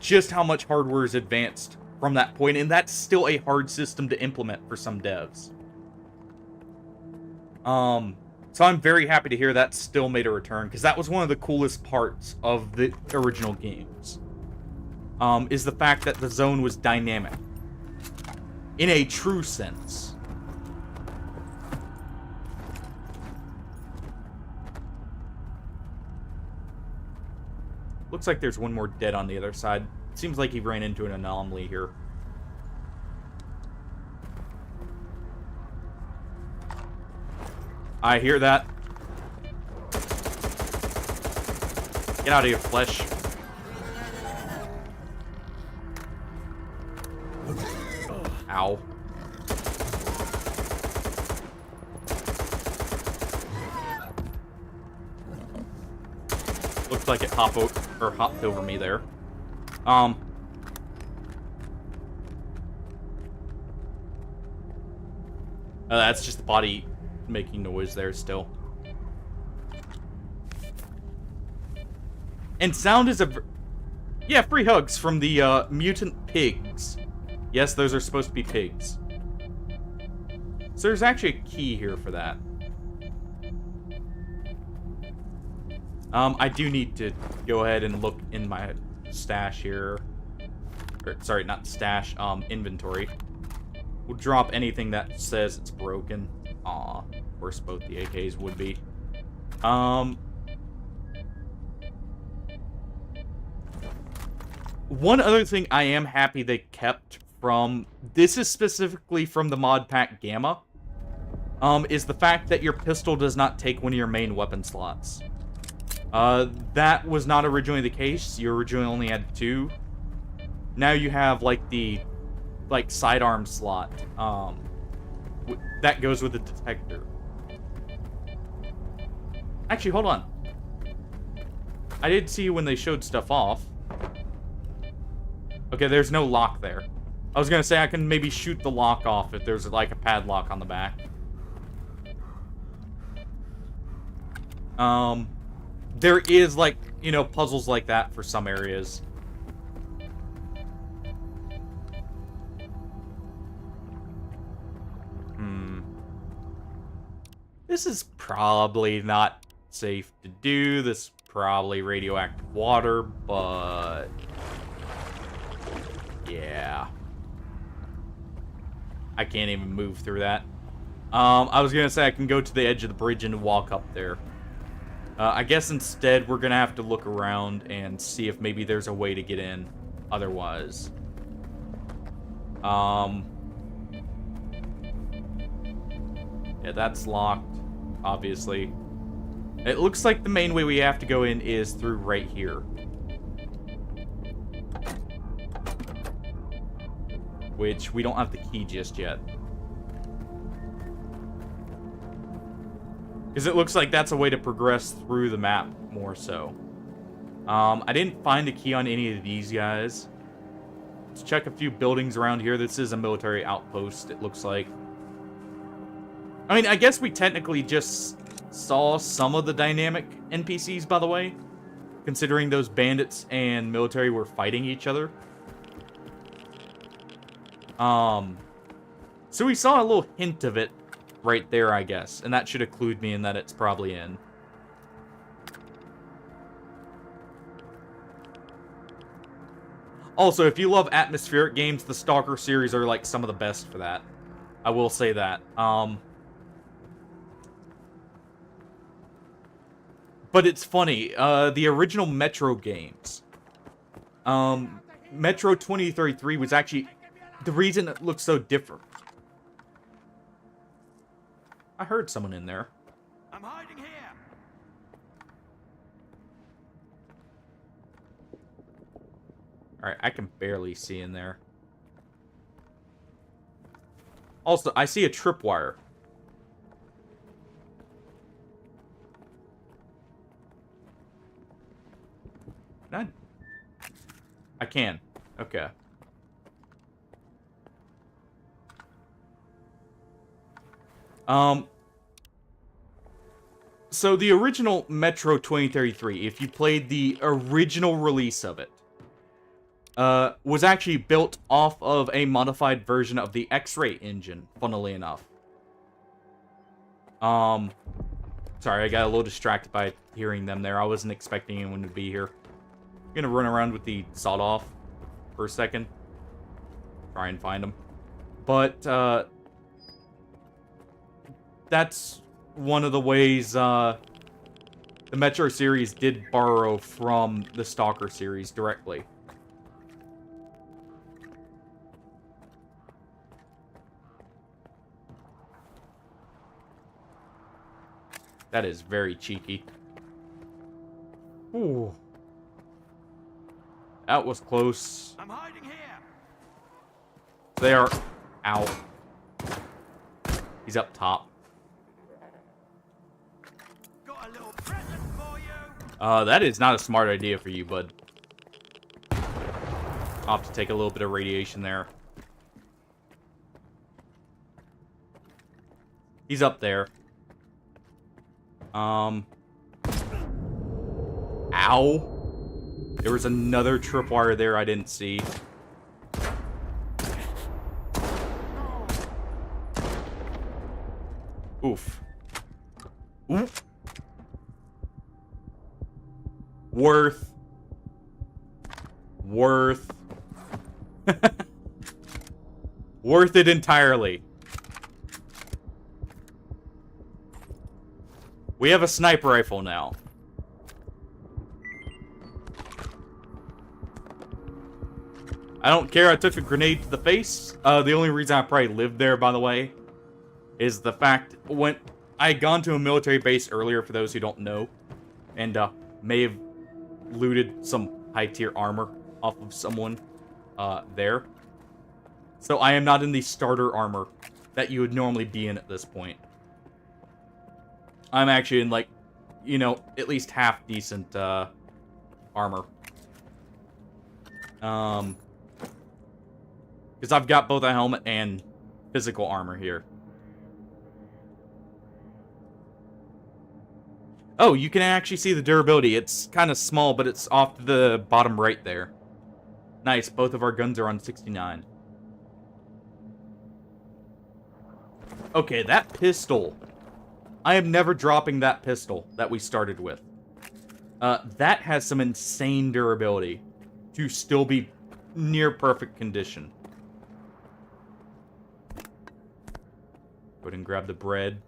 just how much hardware is advanced from that point, and that's still a hard system to implement for some devs. So I'm very happy to hear that still made a return, because that was one of the coolest parts of the original games. Is the fact that the zone was dynamic. In a true sense. Looks like there's one more dead on the other side. Seems like he ran into an anomaly here. I hear that. Get out of here, flesh. Ow. Looks like it hopped over me there. That's just the body making noise there still. And sound is a... Yeah, free hugs from the mutant pigs. Yes, those are supposed to be pigs. So there's actually a key here for that. I do need to go ahead and look in my stash here. Or, sorry, not stash, inventory. We'll drop anything that says it's broken. Aw, of course both the AKs would be. One other thing I am happy they kept from... This is specifically from the mod pack Gamma. Is the fact that your pistol does not take one of your main weapon slots. That was not originally the case. You originally only had 2. Now you have, like, the... like, sidearm slot. That goes with the detector. Actually, hold on. I did see when they showed stuff off. Okay, there's no lock there. I was gonna say I can maybe shoot the lock off if there's, like, a padlock on the back. There is, like, you know, puzzles like that for some areas. This is probably not safe to do. This is probably radioactive water, but... yeah. I can't even move through that. I was gonna say I can go to the edge of the bridge and walk up there. I guess instead we're gonna have to look around and see if maybe there's a way to get in. Otherwise. Yeah, that's locked, obviously. It looks like the main way we have to go in is through right here. Which we don't have the key just yet. Because it looks like that's a way to progress through the map more so. I didn't find a key on any of these guys. Let's check a few buildings around here. This is a military outpost, it looks like. I mean, I guess we technically just saw some of the dynamic NPCs, by the way. Considering those bandits and military were fighting each other. So we saw a little hint of it right there, I guess. And that should have clued me in that it's probably in. Also, if you love atmospheric games, the S.t.a.l.k.e.r series are, like, some of the best for that. I will say that. But it's funny. The original Metro games. Metro 2033 was actually... the reason it looks so different. I heard someone in there. I'm hiding here. Alright, I can barely see in there. Also, I see a tripwire. Can I can. Okay. So the original Metro 2033, if you played the original release of it, was actually built off of a modified version of the X-Ray engine, funnily enough. Sorry, I got a little distracted by hearing them there. I wasn't expecting anyone to be here. I'm gonna run around with the sawed-off for a second. Try and find them. But, that's one of the ways, the Metro series did borrow from the S.t.a.l.k.e.r series directly. That is very cheeky. Ooh. That was close. I'm hiding here. They are out. He's up top. Got a little present for you. That is not a smart idea for you, bud. I'll have to take a little bit of radiation there. He's up there. Ow. There was another tripwire there I didn't see. Oof. Oof. Worth. Worth it entirely. We have a sniper rifle now. I don't care, I took a grenade to the face. The only reason I probably lived there, by the way, is the fact when I had gone to a military base earlier, for those who don't know, and may have looted some high-tier armor off of someone there. So I am not in the starter armor that you would normally be in at this point. I'm actually in, like, you know, at least half decent armor. Because I've got both a helmet and physical armor here. Oh, you can actually see the durability. It's kind of small, but it's off to the bottom right there. Nice, both of our guns are on 69. Okay, that pistol. I am never dropping that pistol that we started with. That has some insane durability to still be near perfect condition. Go ahead and grab the bread.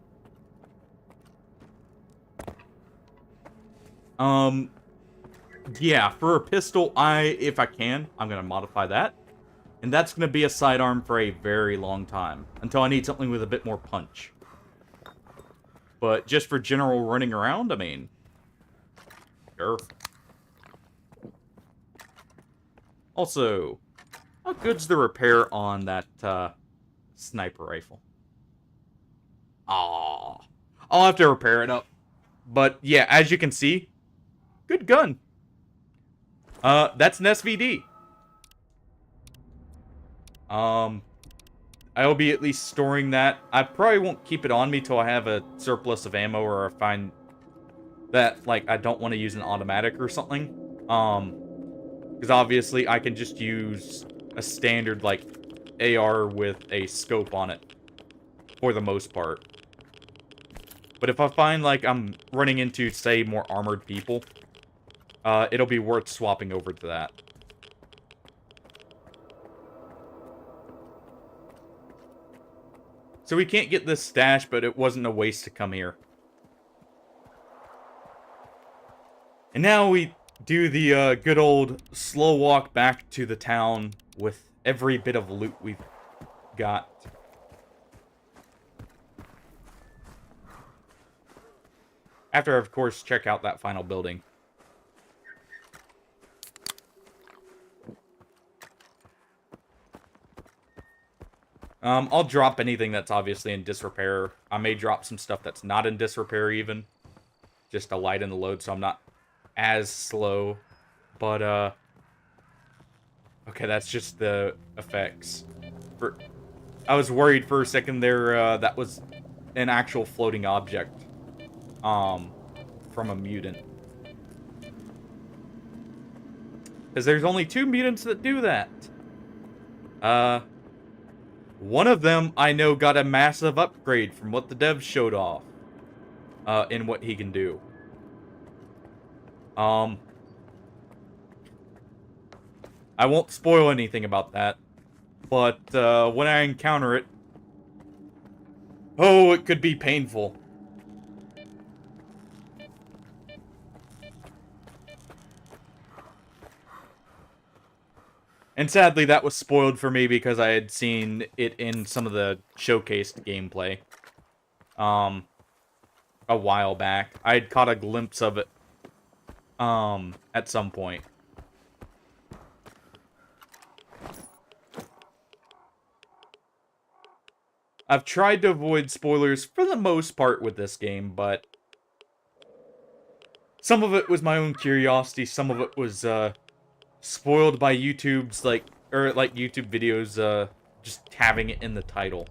Yeah, for a pistol, if I can, I'm gonna modify that. And that's gonna be a sidearm for a very long time. Until I need something with a bit more punch. But just for general running around, I mean... Sure. Also, how good's the repair on that, sniper rifle? Aww. I'll have to repair it up. But, yeah, as you can see, good gun. That's an SVD. I will be at least storing that. I probably won't keep it on me till I have a surplus of ammo or I find that, like, I don't want to use an automatic or something. Because obviously I can just use a standard, like, AR with a scope on it. For the most part. But if I find, like, I'm running into, say, more armored people, it'll be worth swapping over to that. So we can't get this stash, but it wasn't a waste to come here. And now we do the good old slow walk back to the town with every bit of loot we've got. After, of course, check out that final building. I'll drop anything that's obviously in disrepair. I may drop some stuff that's not in disrepair even. Just to lighten the load so I'm not as slow. But, okay, that's just the effects. I was worried for a second there, that was an actual floating object. From a mutant. Because there's only 2 mutants that do that. One of them, I know, got a massive upgrade from what the devs showed off. In what he can do. I won't spoil anything about that. But, when I encounter it... Oh, it could be painful. And sadly, that was spoiled for me because I had seen it in some of the showcased gameplay. A while back. I had caught a glimpse of it. At some point. I've tried to avoid spoilers for the most part with this game, but... Some of it was my own curiosity, some of it was, spoiled by YouTube's, YouTube videos, just having it in the title.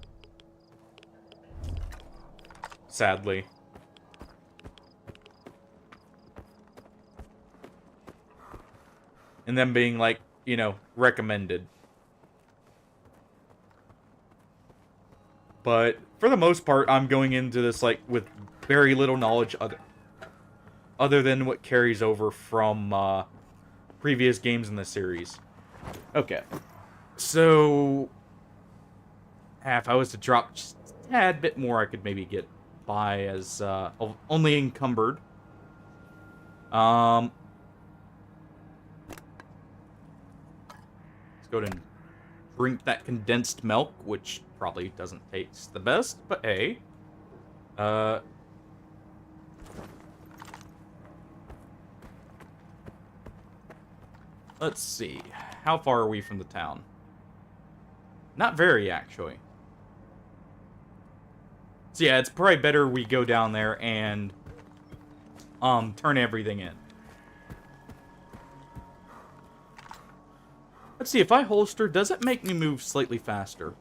Sadly. and them being like, you know, recommended. But for the most part, I'm going into this like with very little knowledge other than what carries over from previous games in the series. Okay, so if I was to drop just a tad bit more, I could maybe get by as only encumbered. Let's go ahead and drink that condensed milk, which probably doesn't taste the best, but hey. Let's see. How far are we from the town? Not very, actually. So yeah, it's probably better we go down there and turn everything in. Let's see, if I holster, does it make me move slightly faster?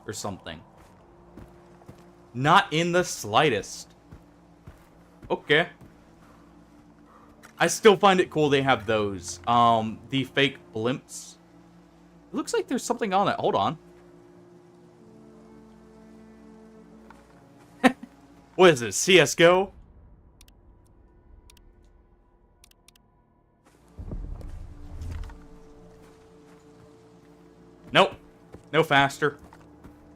Or something? Not in the slightest. Okay. I still find it cool they have those. The fake blimps. It looks like there's something on it. Hold on. What is this, CSGO? Nope. No faster.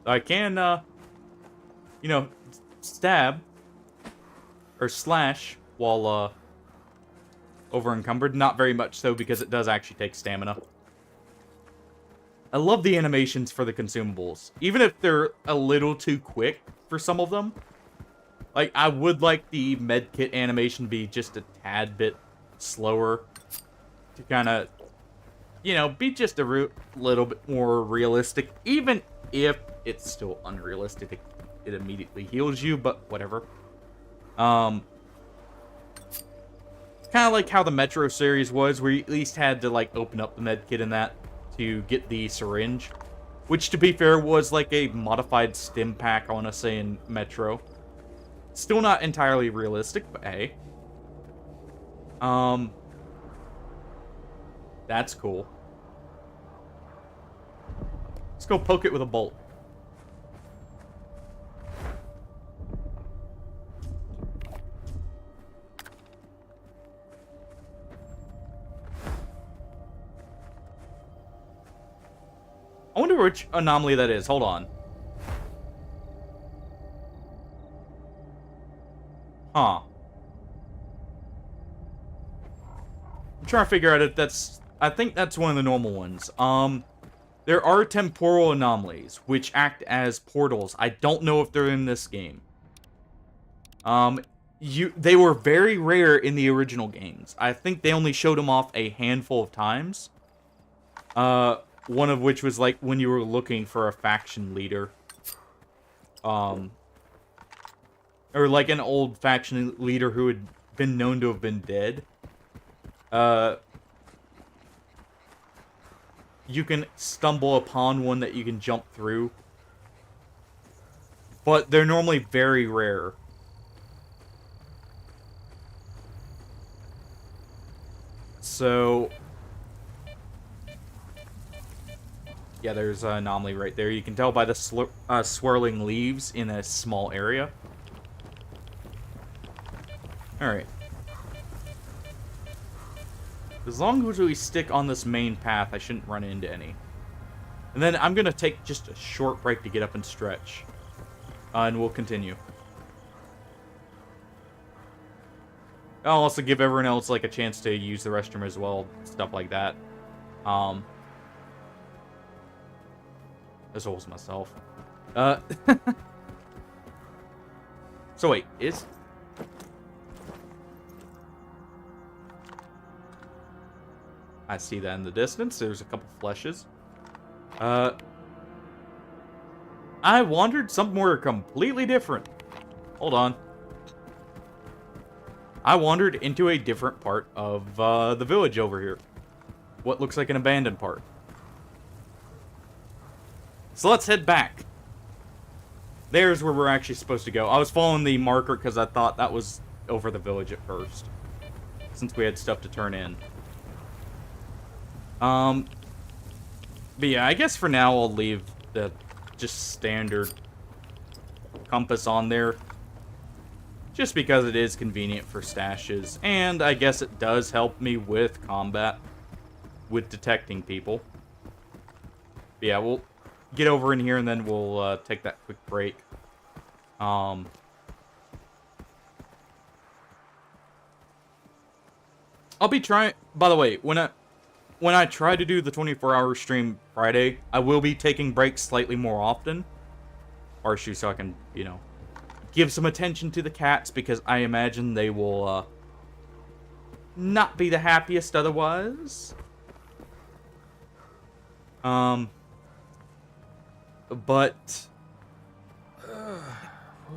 I can, you know, stab. Or slash while, over encumbered. Not very much so, because it does actually take stamina. I love the animations for the consumables. Even if they're a little too quick for some of them. Like, I would like the medkit animation to be just a tad bit slower. To kind of, you know, be just a little bit more realistic. Even if it's still unrealistic, it immediately heals you, but whatever. Kind of like how the Metro series was, where you at least had to, like, open up the medkit in that to get the syringe. Which, to be fair, was like a modified stim pack, I want to say, in Metro. Still not entirely realistic, but hey. That's cool. Let's go poke it with a bolt. I wonder which anomaly that is. Hold on. Huh. I'm trying to figure out if that's... I think that's one of the normal ones. There are temporal anomalies, which act as portals. I don't know if they're in this game. They were very rare in the original games. I think they only showed them off a handful of times. One of which was like when you were looking for a faction leader. Or like an old faction leader who had been known to have been dead. You can stumble upon one that you can jump through. But they're normally very rare. So... yeah, there's an anomaly right there. You can tell by the swirling leaves in a small area. Alright. As long as we stick on this main path, I shouldn't run into any. And then I'm going to take just a short break to get up and stretch. And we'll continue. I'll also give everyone else like a chance to use the restroom as well. Stuff like that. As well as myself. So wait, is... I see that in the distance. There's a couple fleshes. I wandered somewhere completely different. Hold on. I wandered into a different part of the village over here. What looks like an abandoned part. So let's head back. There's where we're actually supposed to go. I was following the marker because I thought that was over the village at first. Since we had stuff to turn in. But yeah, I guess for now I'll leave the just standard compass on there. Just because it is convenient for stashes. And I guess it does help me with combat. With detecting people. But yeah, we'll get over in here and then we'll take that quick break. I'll be trying... By the way, when I try to do the 24-hour stream Friday, I will be taking breaks slightly more often. Partially so I can, you know, give some attention to the cats, because I imagine they will not be the happiest otherwise. But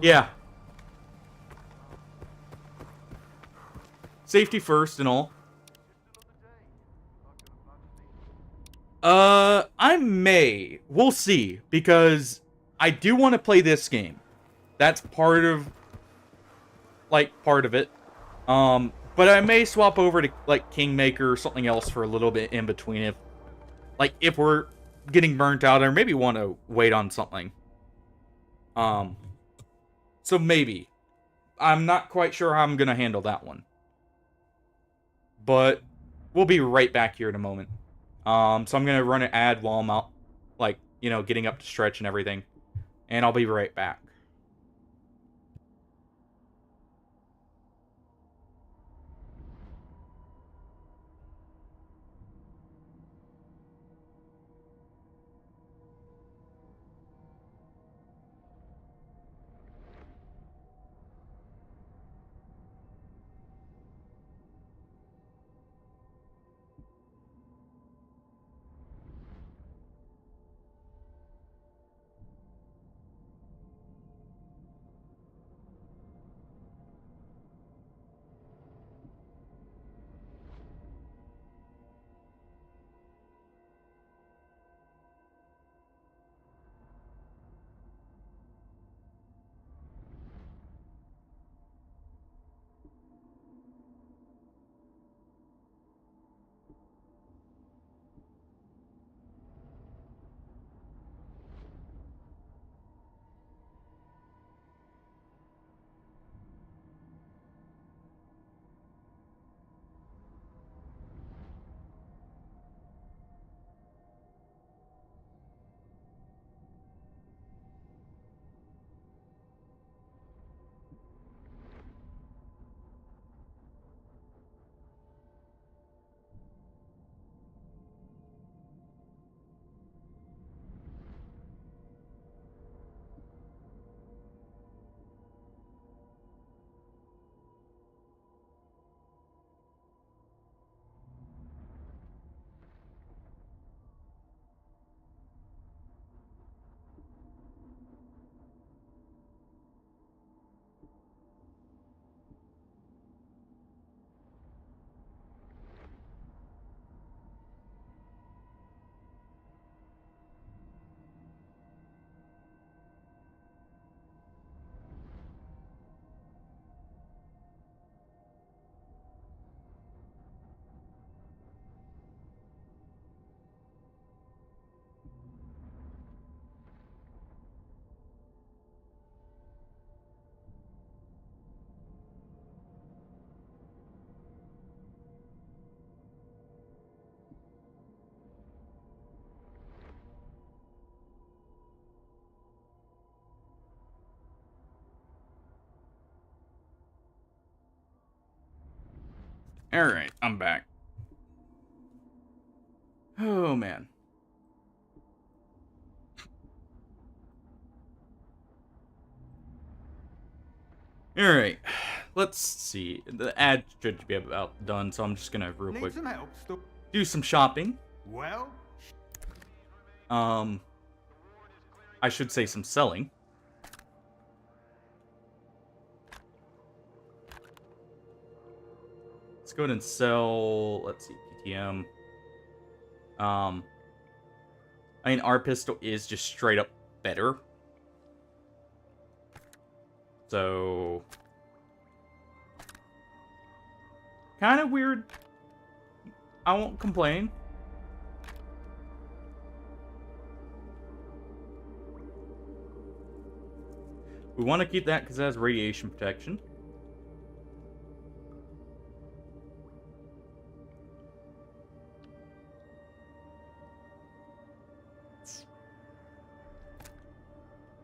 yeah. Safety first and all. I may. We'll see, because I do want to play this game. That's part of it. But I may swap over to, like, Kingmaker or something else for a little bit in between if we're getting burnt out, or maybe want to wait on something. So maybe. I'm not quite sure how I'm going to handle that one. But we'll be right back here in a moment. So I'm going to run an ad while I'm out, like, you know, getting up to stretch and everything. And I'll be right back. Alright, I'm back. Oh, man. Alright, let's see. The ad should be about done, so I'm just gonna real quick do some shopping. Well, I should say some selling. Let's go ahead and sell, let's see, PTM. I mean, our pistol is just straight up better. So, kind of weird. I won't complain. We want to keep that because it has radiation protection.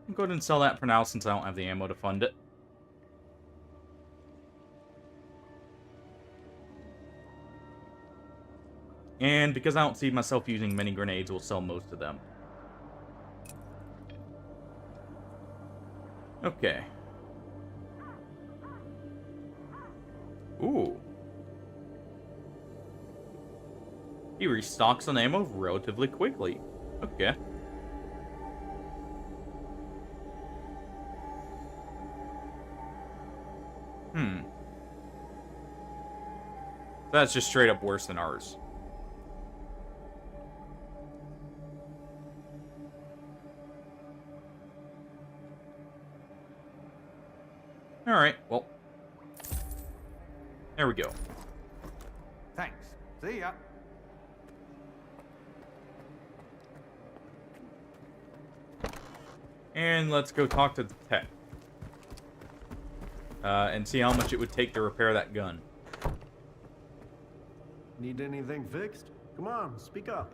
I'll go ahead and sell that for now since I don't have the ammo to fund it. And because I don't see myself using many grenades, we'll sell most of them. Okay. Ooh. He restocks on ammo relatively quickly. Okay. That's just straight up worse than ours. Alright, well. There we go. Thanks. See ya. And let's go talk to the tech. And see how much it would take to repair that gun. Need anything fixed? Come on, speak up.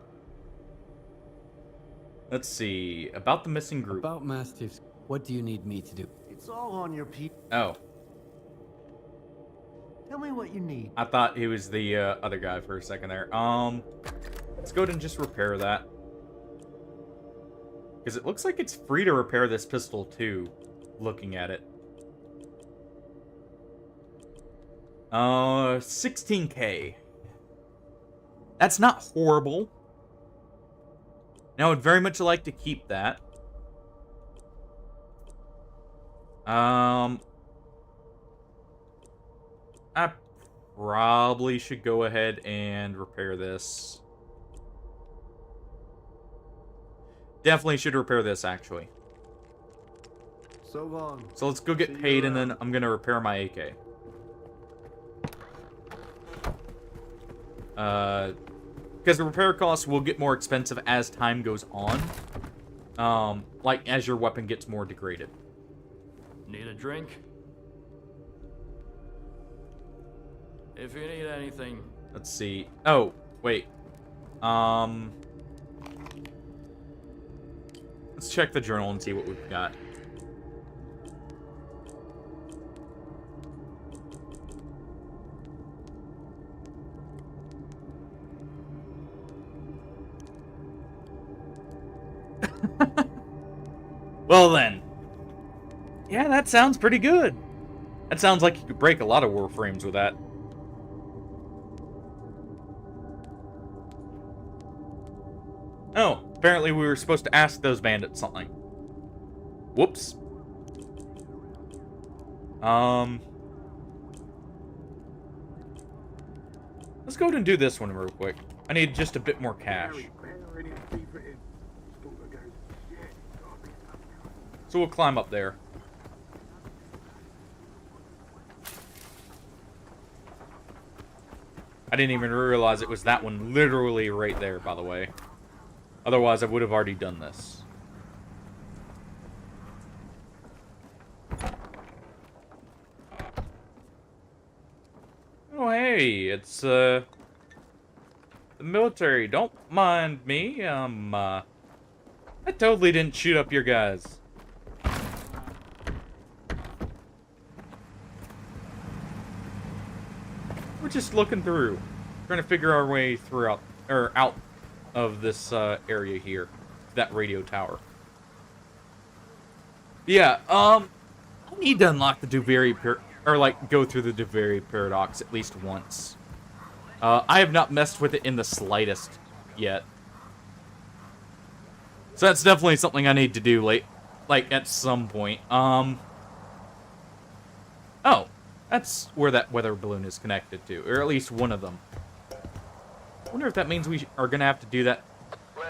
Let's see. About the missing group. About Mastiffs, what do you need me to do? It's all on your Oh. Tell me what you need. I thought he was the other guy for a second there. Let's go ahead and just repair that. Because it looks like it's free to repair this pistol too, looking at it. 16K. That's not horrible. Now, I would very much like to keep that. I probably should go ahead and repair this. Definitely should repair this, actually. So long. So let's go get paid, and then I'm gonna repair my AK. Because the repair costs will get more expensive as time goes on. Like, as your weapon gets more degraded. Need a drink? If you need anything... Let's see. Oh, wait. Let's check the journal and see what we've got. Well then. Yeah, that sounds pretty good. That sounds like you could break a lot of warframes with that. Oh, apparently we were supposed to ask those bandits something. Whoops. Let's go ahead and do this one real quick. I need just a bit more cash. So we'll climb up there. I didn't even realize it was that one literally right there, by the way. Otherwise, I would have already done this. Oh, hey, it's, the military. Don't mind me. I totally didn't shoot up your guys. We're just looking through, trying to figure our way throughout, or out of this area here, that radio tower. Yeah, I need to unlock the Duviri, or like go through the Duviri paradox at least once. I have not messed with it in the slightest yet, so that's definitely something I need to do like at some point. Oh, that's where that weather balloon is connected to, or at least one of them. I wonder if that means we are gonna have to do that,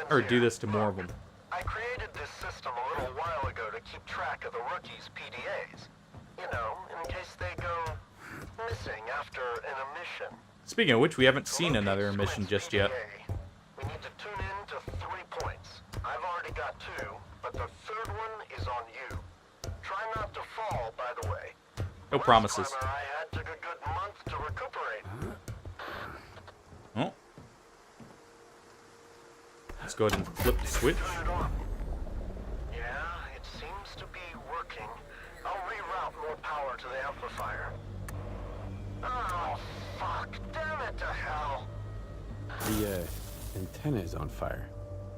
or do this to more of them. I created this system a little while ago to keep track of the rookies' PDAs. You know, in case they go missing after an emission. Speaking of which, we haven't seen another emission just yet. We need to tune in to 3 points. I've already got 2, but the third one is on you. Try Try not to fall, by the way. No promises. Last climber I had took a good month to recuperate. Oh. Let's go ahead and flip the switch. Yeah, it seems to be working. I'll reroute more power to the amplifier. Oh, fuck. Damn it to hell. The antenna is on fire.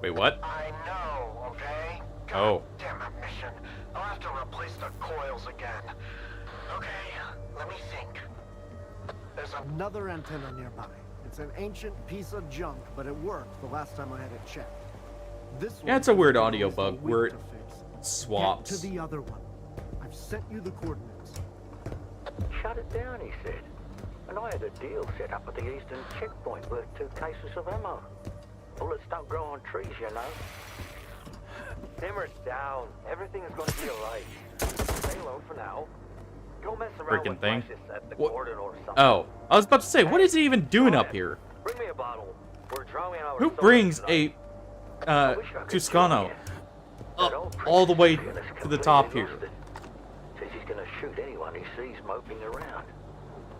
Wait, what? I know, okay? Oh. Damn it, mission. I'll have to replace the coils again. Okay, let me think. There's another antenna nearby. It's an ancient piece of junk, but it worked the last time I had it checked. This Yeah, it's a weird audio bug where it swaps. Get to the other one. I've sent you the coordinates. Shut it down, he said. And I had a deal set up at the eastern checkpoint worth 2 cases of ammo. Bullets don't grow on trees, you know. Simmer down. Everything's going to be alright. Stay low for now. Go mess around Freaking with thing. prices at the What? cordon or something. Oh, I was about to say, what is he even doing up here? Bring me a bottle. We're drowning our Who souls brings tonight. a Toscano up all the way to the top here? Says he's going to shoot anyone he sees moping around.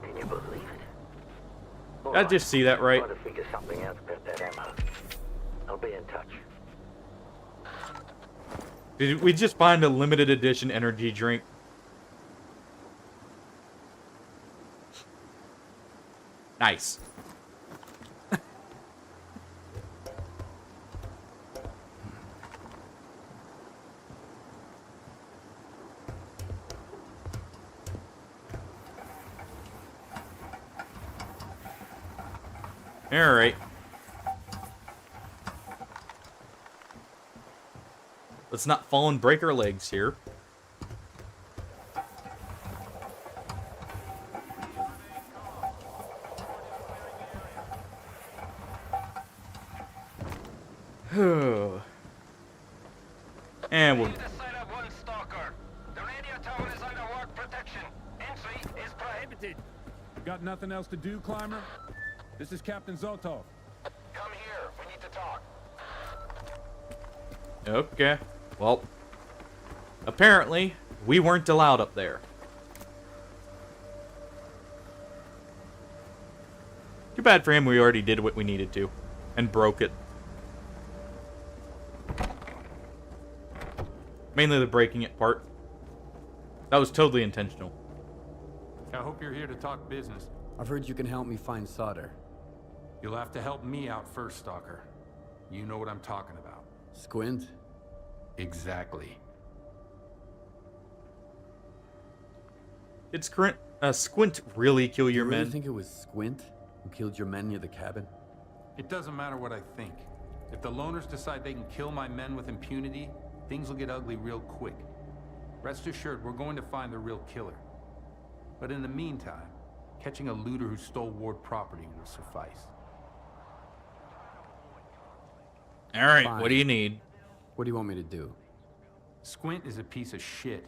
Can you believe it? All I just see that right. Try to figure something out about that ammo. I'll be in touch. Did we just find a limited edition energy drink? Nice. All right. Let's not fall and break our legs here. And we'll... Got nothing else to do, Climber? This is Captain Zotov. Come here. We need to talk. Okay. Well, apparently, we weren't allowed up there. Too bad for him, we already did what we needed to. And broke it. Mainly the breaking it part. That was totally intentional. I hope you're here to talk business. I've heard you can help me find solder. You'll have to help me out first, Stalker. You know what I'm talking about. Squint? Exactly. Did Squint really kill your You really men? think it was Squint who killed your men near the cabin? It doesn't matter what I think. If the loners decide they can kill my men with impunity, things will get ugly real quick. Rest assured, we're going to find the real killer. But in the meantime, catching a looter who stole Ward property will suffice. All right, Fine. what do you need? What do you want me to do? Squint is a piece of shit,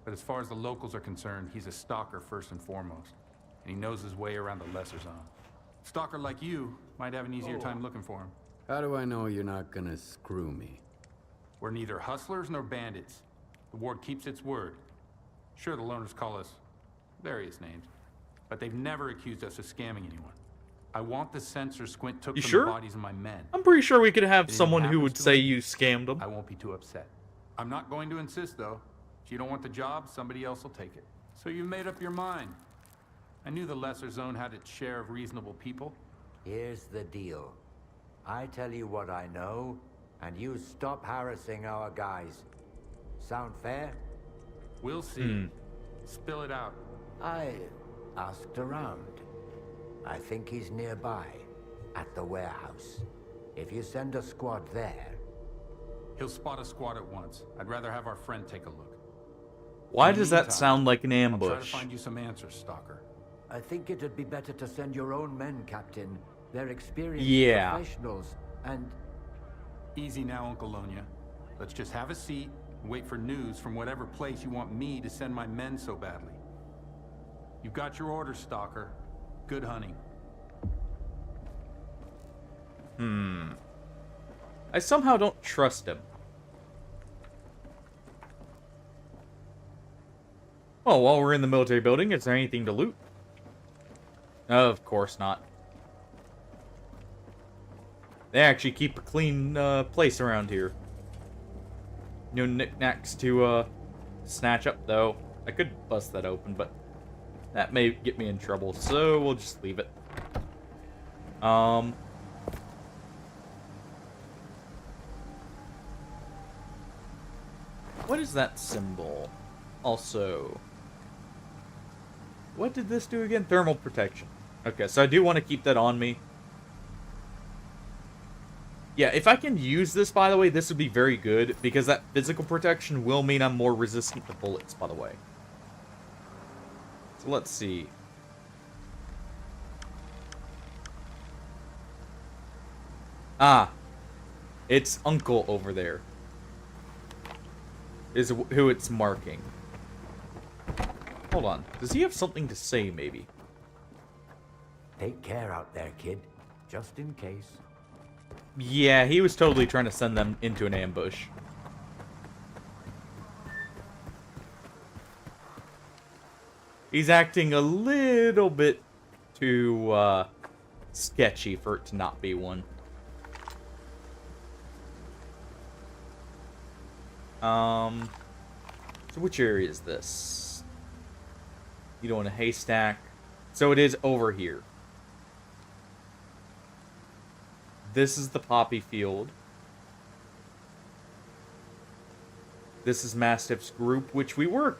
but as far as the locals are concerned, he's a stalker first and foremost, and he knows his way around the lesser zone. A stalker like you might have an easier time looking for him. How do I know you're not gonna screw me? We're neither hustlers nor bandits. The ward keeps its word. Sure, the loners call us various names, but they've never accused us of scamming anyone. I want the sensor Squint took You from sure? the bodies of my men. I'm pretty sure we could have If anything someone who happens would to say him, you scammed them. I won't be too upset. I'm not going to insist, though. If you don't want the job, somebody else will take it. So you made up your mind. I knew the lesser zone had its share of reasonable people. Here's the deal. I tell you what I know, and you stop harassing our guys. Sound fair? We'll see. Spill it out. I asked around. I think he's nearby, at the warehouse. If you send a squad there... He'll spot a squad at once. I'd rather have our friend take a look. Why In the does that meantime, sound like an I'll try to ambush? find you some answers, Stalker. I think it'd be better to send your own men, Captain. They're experienced Yeah. professionals, and... Easy now, Uncle Lonia. Let's just have a seat and wait for news from whatever place you want me to send my men so badly. You've got your orders, Stalker. Good hunting. I somehow don't trust him. Well, while we're in the military building, is there anything to loot? Of course not. They actually keep a clean place around here. No knickknacks to snatch up, though. I could bust that open, but that may get me in trouble, so we'll just leave it. What is that symbol? Also, what did this do again? Thermal protection. Okay, so I do want to keep that on me. Yeah, if I can use this, by the way, this would be very good, because that physical protection will mean I'm more resistant to bullets, by the way. So let's see. Ah, it's Uncle over there. Is who it's marking. Hold on. Does he have something to say, maybe? Take care out there, kid. Just in case. Yeah, he was totally trying to send them into an ambush. He's acting a little bit too, sketchy for it to not be one. So which area is this? You don't want a haystack. So it is over here. This is the poppy field. This is Mastiff's group, which we were...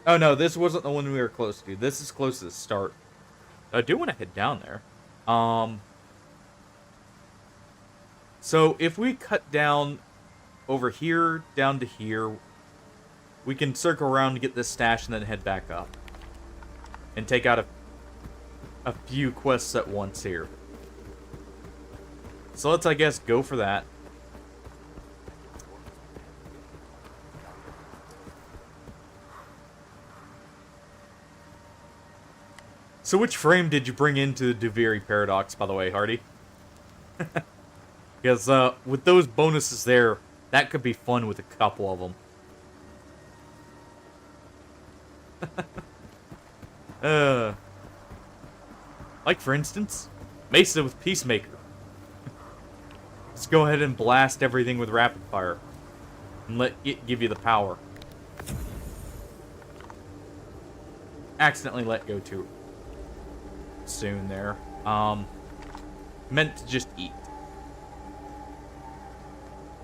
Oh no, this wasn't the one we were close to. This is close to the start. I do want to head down there. So if we cut down over here, down to here, we can circle around to get this stash and then head back up. And take out a few quests at once here. So let's, I guess, go for that. So which frame did you bring into the Duviri Paradox, by the way, Hardy? Because with those bonuses there, that could be fun with a couple of them. Like, for instance, Mesa with Peacemaker. Let's go ahead and blast everything with rapid fire. And let it give you the power. Accidentally let go too soon there. Meant to just eat.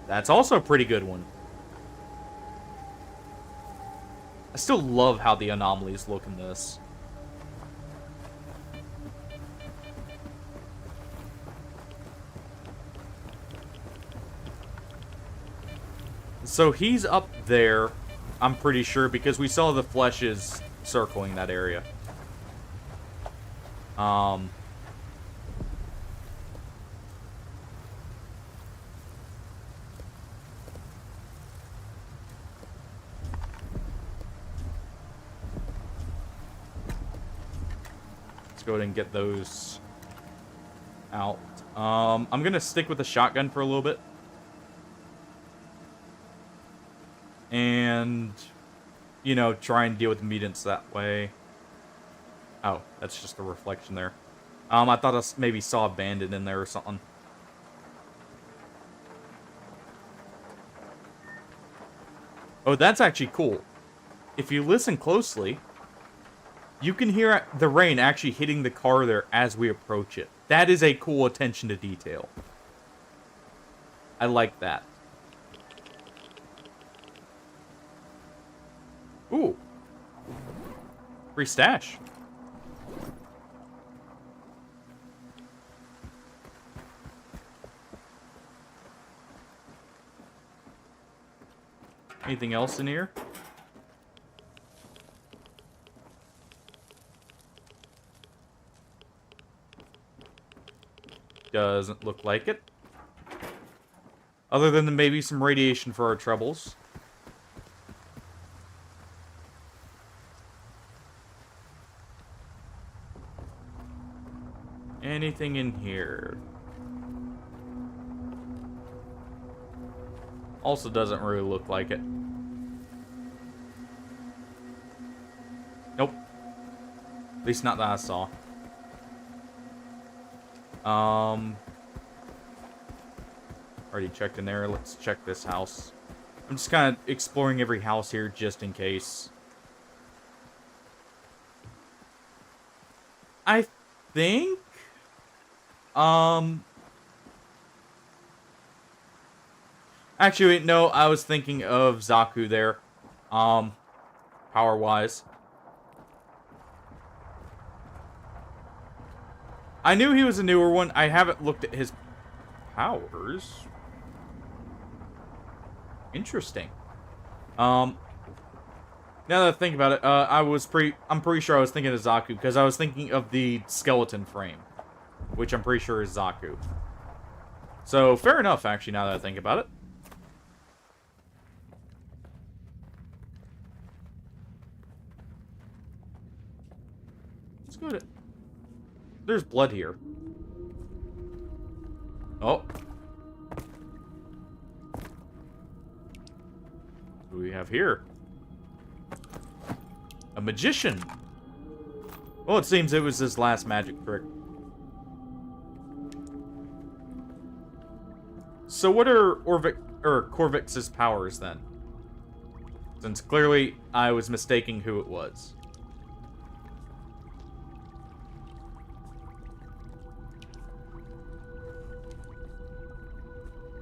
That's also a pretty good one. I still love how the anomalies look in this. So he's up there, I'm pretty sure, because we saw the fleshes circling that area. Let's go ahead and get those out. I'm gonna stick with the shotgun for a little bit. And, you know, try and deal with the mutants that way. Oh, that's just a reflection there. I thought I maybe saw a bandit in there or something. Oh, that's actually cool. If you listen closely, you can hear the rain actually hitting the car there as we approach it. That is a cool attention to detail. I like that. Ooh. Free stash. Anything else in here? Doesn't look like it. Other than maybe some radiation for our troubles. Anything in here? Also doesn't really look like it. At least not that I saw. Already checked in there. Let's check this house. I'm just kind of exploring every house here just in case. I think... Actually, no, I was thinking of Zaku there. Power-wise. I knew he was a newer one. I haven't looked at his powers. Interesting. Now that I think about it, I'm pretty sure I was thinking of Zaku, because I was thinking of the skeleton frame, which I'm pretty sure is Zaku. So, fair enough, actually, now that I think about it. Let's go to... There's blood here. Oh. What do we have here? A magician. Well, it seems it was his last magic trick. So what are Korvix's powers then? Since clearly I was mistaking who it was.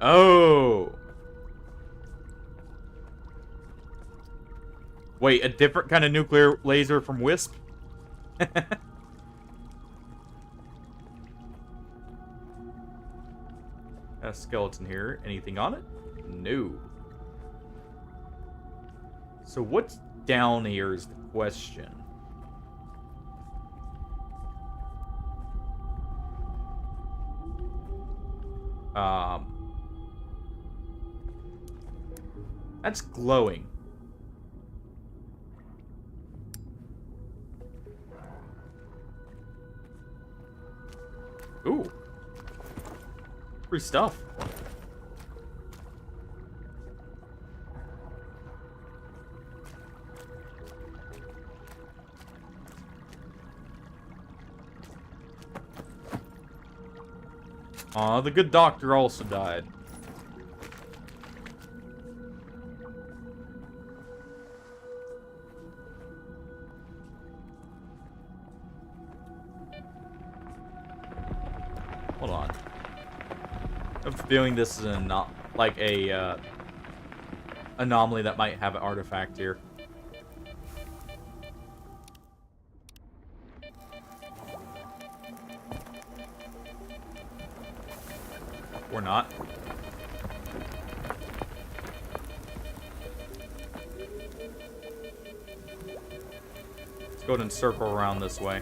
Oh. Wait, a different kind of nuclear laser from Wisp? A skeleton here. Anything on it? No. So what's down here is the question. That's glowing. Ooh. Free stuff. Aw, the good doctor also died. Hold on. I have a feeling this is like a anomaly that might have an artifact here. Or not. Let's go ahead and circle around this way.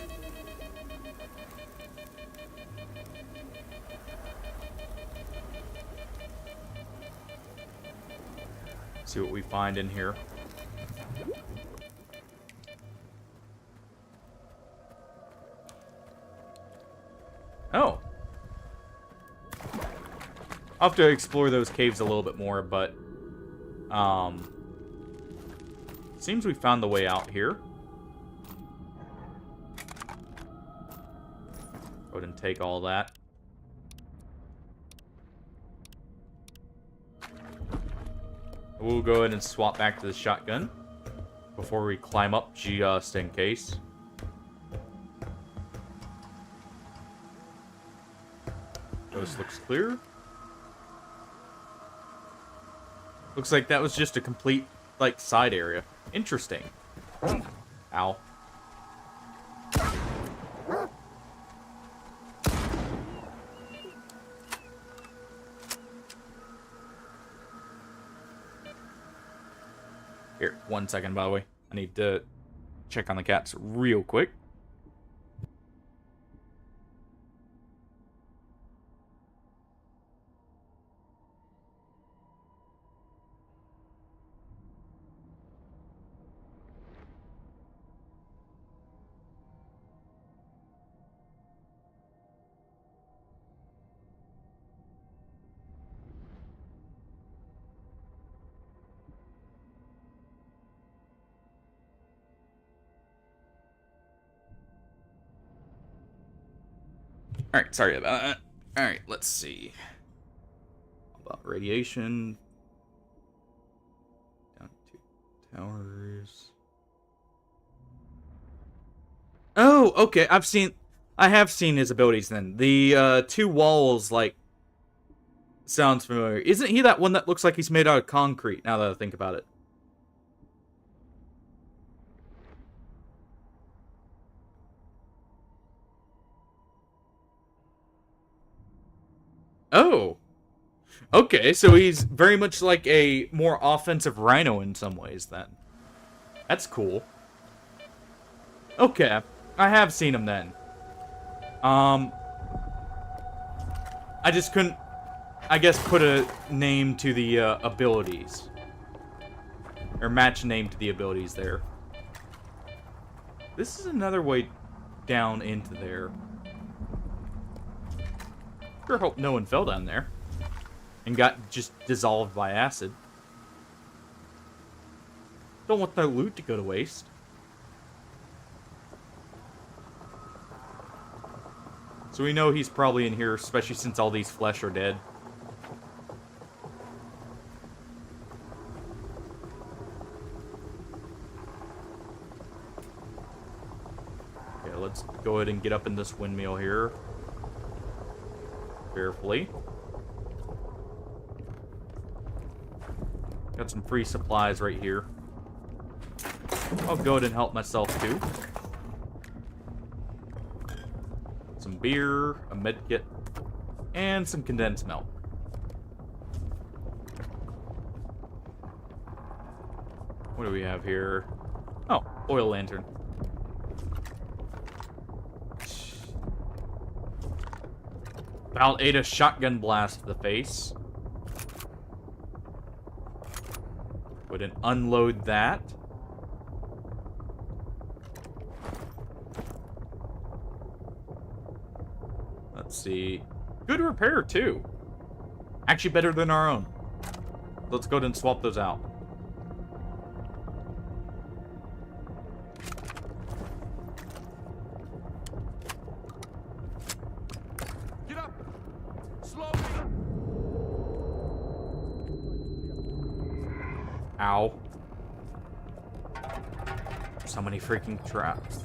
See what we find in here. Oh. I'll have to explore those caves a little bit more, but seems we found the way out here. Go ahead and take all that. We'll go ahead and swap back to the shotgun before we climb up, just in case. This looks clear. Looks like that was just a complete, like, side area. Interesting. Ow. Here, 1 second, by the way. I need to check on the cats real quick. Alright, sorry about that. Alright, let's see. About radiation. Down to towers. Oh, okay. I have seen his abilities then. The two walls, like, sounds familiar. Isn't he that one that looks like he's made out of concrete, now that I think about it? Oh. Okay, so he's very much like a more offensive Rhino in some ways, then. That's cool. Okay, I have seen him then. I just couldn't, I guess, put a name to the abilities. Or match name to the abilities there. This is another way down into there. Sure hope no one fell down there and got just dissolved by acid. Don't want that loot to go to waste. So we know he's probably in here, especially since all these flesh are dead. Okay, let's go ahead and get up in this windmill here. Carefully. Got some free supplies right here. I'll go ahead and help myself too. Some beer, a medkit, and some condensed milk. What do we have here? Oh, oil lantern. About ate a shotgun blast to the face. Wouldn't unload that. Let's see. Good repair, too. Actually better than our own. Let's go ahead and swap those out. Ow. So many freaking traps.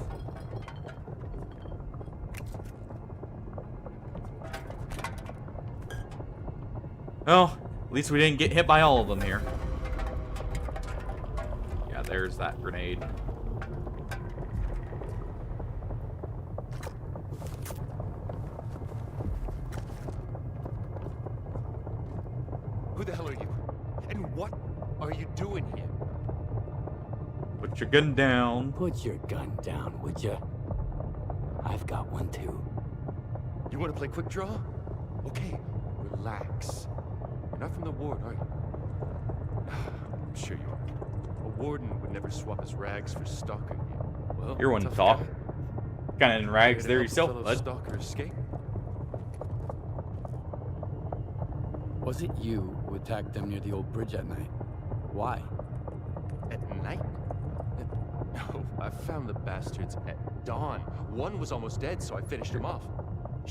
Well, at least we didn't get hit by all of them here. Yeah, there's that grenade. Who the hell are you? And what are you doing here? Put your gun down. Put your gun down, would you? I've got one too. You want to play quick draw? Okay, relax. You're not from the ward, are you? I'm sure you are. A warden would never swap his rags for stalker gear. Well, You're one to tough talk. guy. Kind of in rags Here to there help a yourself, fellow bud. Stalker escape. Was it you who attacked them near the old bridge at night? Why? At night? No, I found the bastards at dawn. One was almost dead, so I finished him off.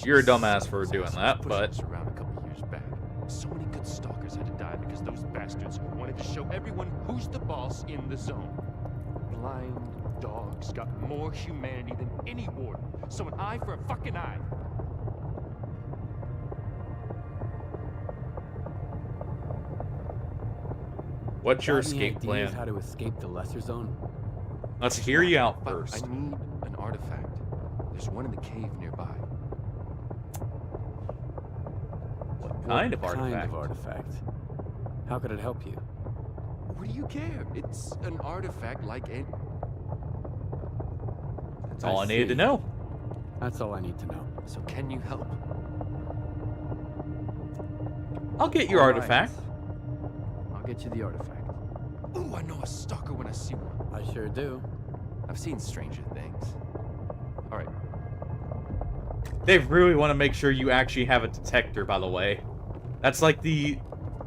You're a dumbass for doing that, but Pushed us around a couple years back. So many good stalkers had to die because those bastards wanted to show everyone who's the boss in the zone. Blind dogs got more humanity than any warden. So an eye for a fucking eye. what's your Got any escape ideas plan? how to escape the lesser zone? Let's hear you out But first. I need an artifact. There's one in the cave nearby. What kind of What kind artifact? of artifact? How could it help you? What do you care? It's an artifact like any... That's all I needed to know. That's all I need to know. So can you help? I'll get your All right. artifact. I'll get you the artifact. Ooh, I know a stalker when I see one. I sure do. I've seen stranger things. All right. They really want to make sure you actually have a detector, by the way. That's like the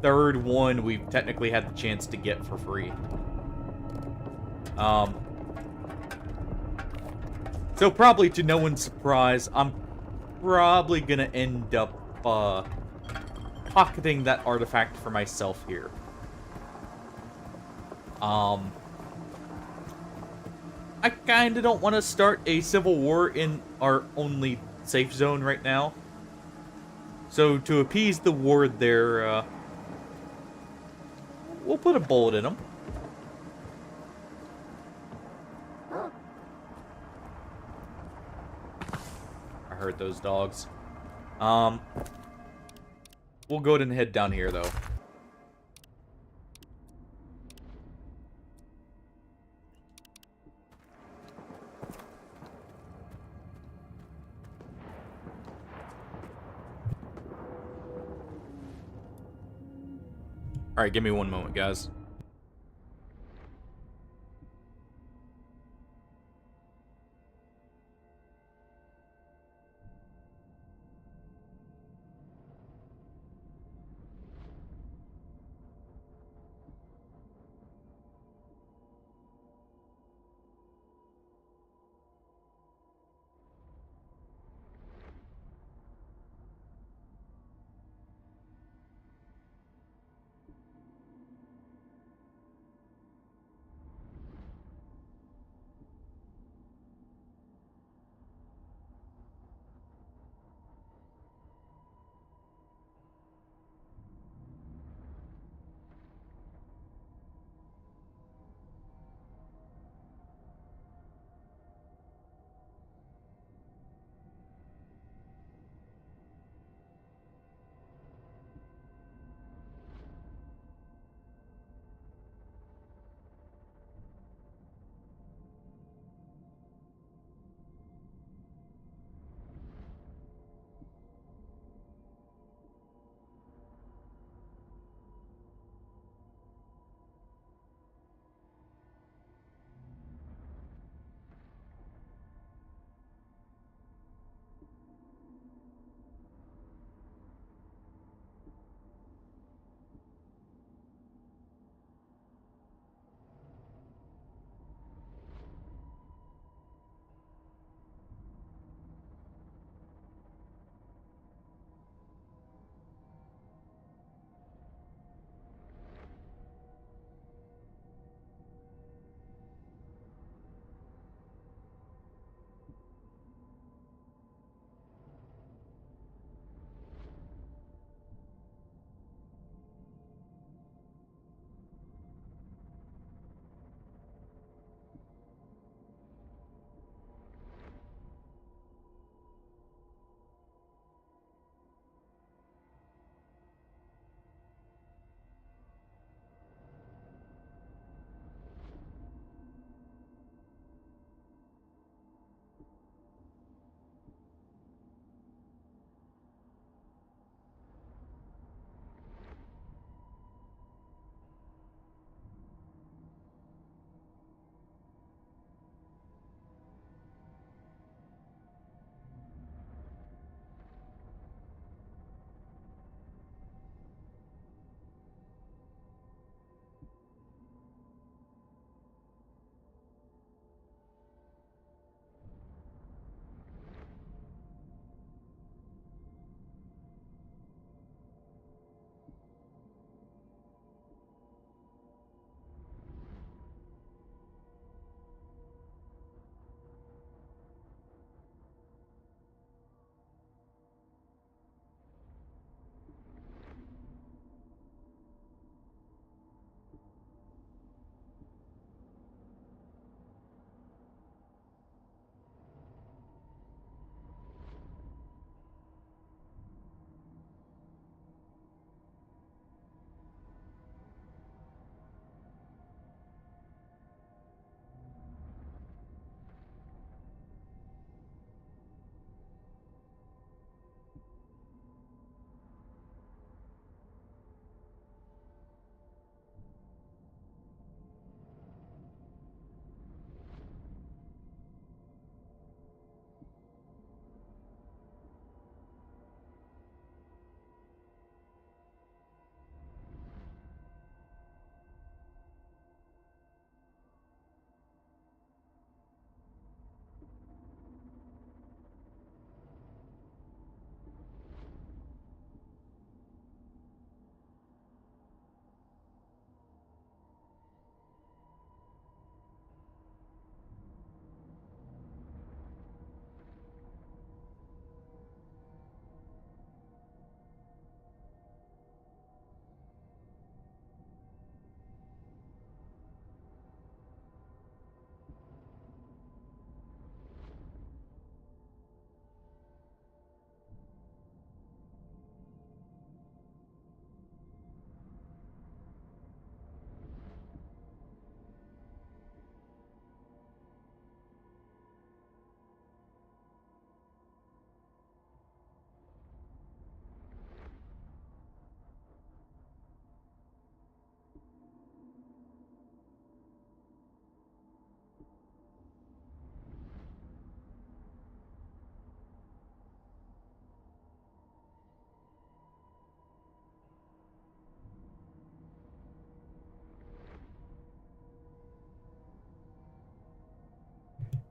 third one we've technically had the chance to get for free. So probably to no one's surprise, I'm probably gonna end up pocketing that artifact for myself here. I kinda don't want to start a civil war in our only safe zone right now. So to appease the ward there, we'll put a bullet in him. I heard those dogs. We'll go ahead and head down here, though. Alright, give me one moment, guys.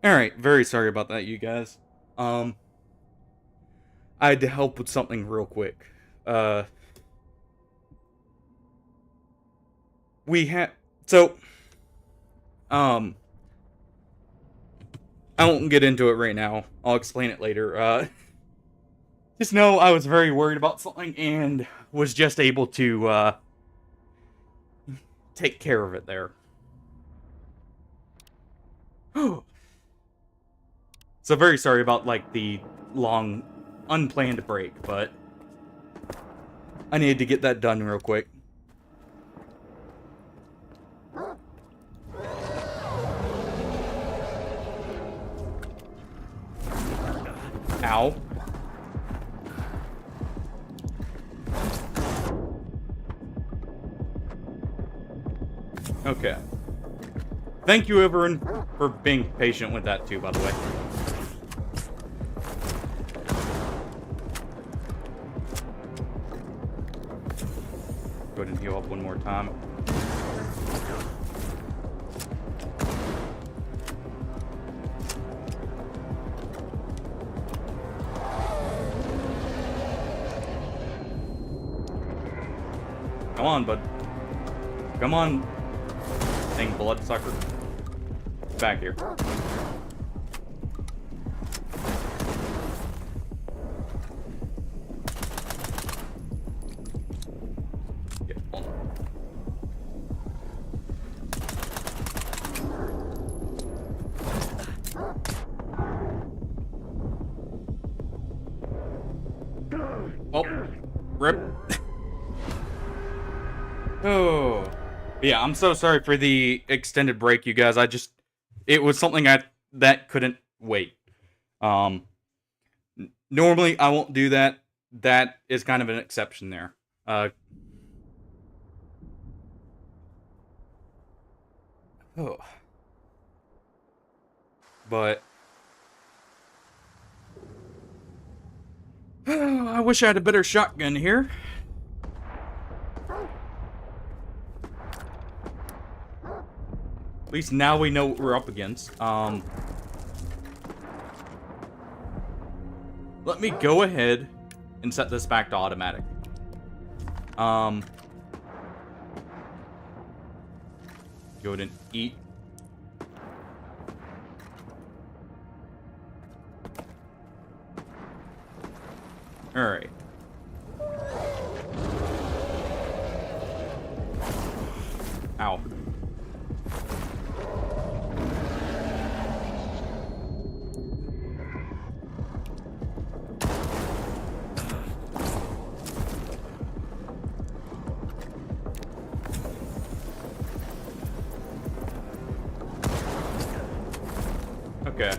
Alright, very sorry about that, you guys. I had to help with something real quick. We had... So... I won't get into it right now. I'll explain it later. Just know I was very worried about something and was just able to, take care of it there. So very sorry about, like, the long, unplanned break, but I needed to get that done real quick. Ow. Okay. Thank you, everyone, for being patient with that, too, by the way. Go ahead and heal up one more time. Come on, bud. Come on, thing bloodsucker. Back here. Yeah, hold on. Oh, rip. Oh. Yeah, I'm so sorry for the extended break, you guys. It was something that couldn't wait. Normally I won't do that. That is kind of an exception there. But I wish I had a better shotgun here. At least now we know what we're up against. Let me go ahead and set this back to automatic. Go ahead and eat. Alright. Ow. Okay.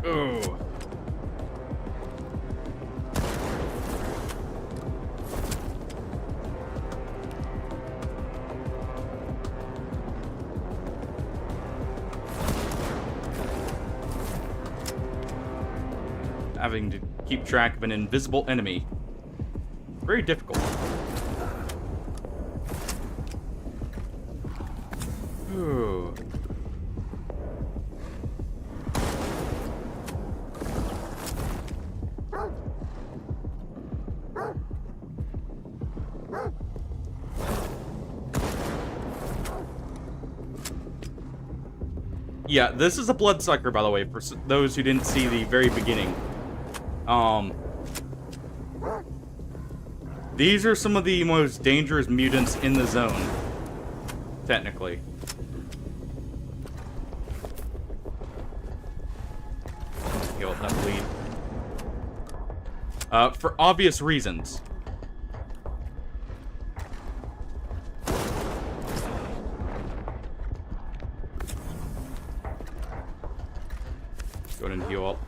Ooh. Having to keep track of an invisible enemy. Very difficult. Ooh. Yeah, this is a bloodsucker, by the way, for those who didn't see the very beginning. These are some of the most dangerous mutants in the zone, technically. Heal that bleed. For obvious reasons. Go ahead and heal up.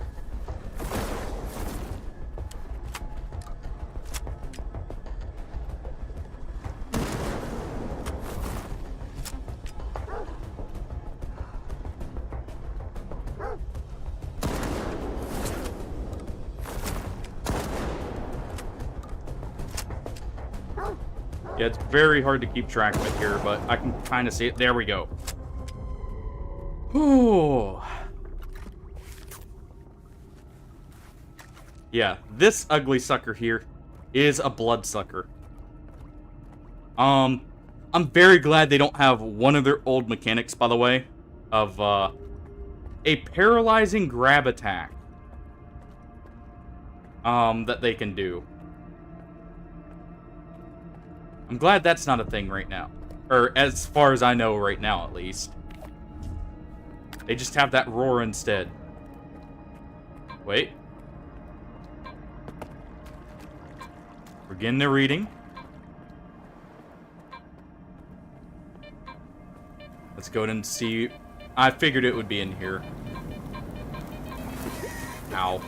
Yeah, it's very hard to keep track of it here, but I can kind of see it. There we go. Ooh. Yeah, this ugly sucker here is a bloodsucker. I'm very glad they don't have one of their old mechanics, by the way, of a paralyzing grab attack that they can do. I'm glad that's not a thing right now. Or as far as I know right now, at least. They just have that roar instead. Wait. Begin the reading. Let's go and see. I figured it would be in here. Ow.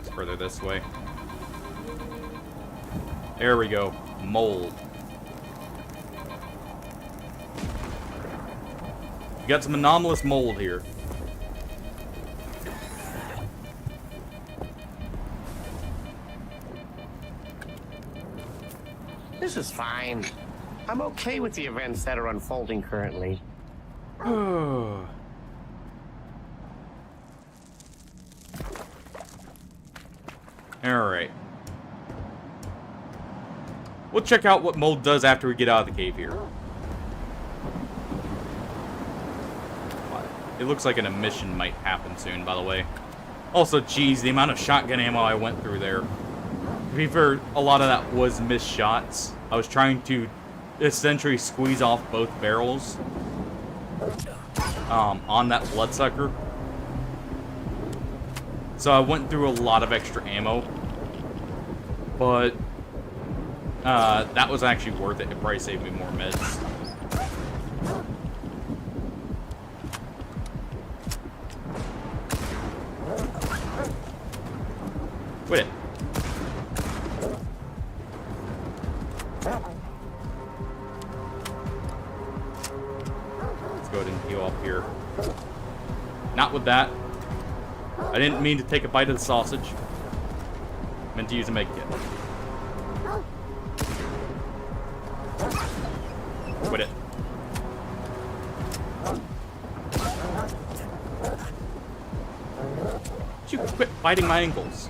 It's further this way. There we go. Mold. We got some anomalous mold here. This is fine. I'm okay with the events that are unfolding currently. Alright. We'll check out what mold does after we get out of the cave here. It looks like an emission might happen soon, by the way. Also, geez, the amount of shotgun ammo I went through there. To be fair, a lot of that was missed shots. I was trying to essentially squeeze off both barrels on that bloodsucker. So I went through a lot of extra ammo. But that was actually worth it. It probably saved me more meds. Quit it. Let's go ahead and heal up here. Not with that. I didn't mean to take a bite of the sausage. Meant to use a med kit. Quit it. Would you quit biting my ankles?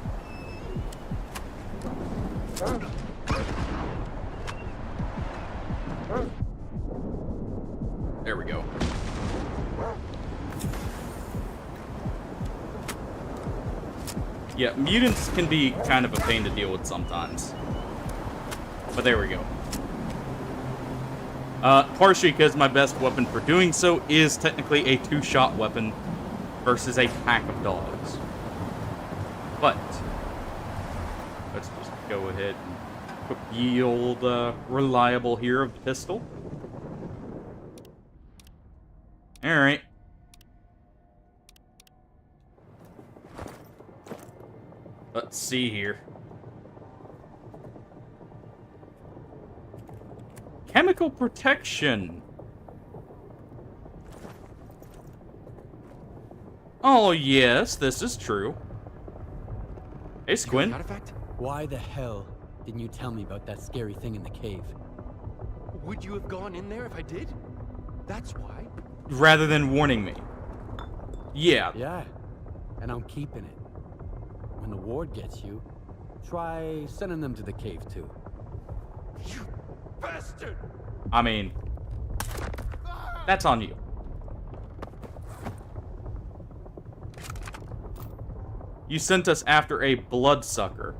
There we go. Yeah, mutants can be kind of a pain to deal with sometimes. But there we go. Partially because my best weapon for doing so is technically a two-shot weapon versus a pack of dogs. But let's just go ahead and put the old reliable here of the pistol. Alright. Let's see here. Chemical protection. Oh, yes, this is true. Hey, Squint. Why the hell didn't you tell me about that scary thing in the cave? Would you have gone in there if I did? That's why. Rather than warning me. Yeah. Yeah, and I'm keeping it. When the ward gets you, try sending them to the cave too. You bastard! I mean, that's on you. You sent us after a bloodsucker.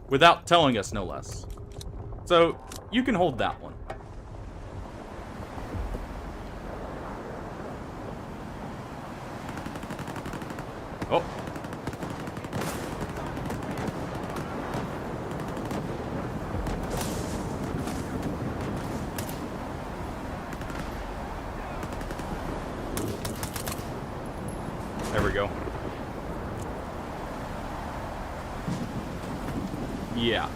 Without telling us, no less. So, you can hold that one. Oh. There we go. Yeah.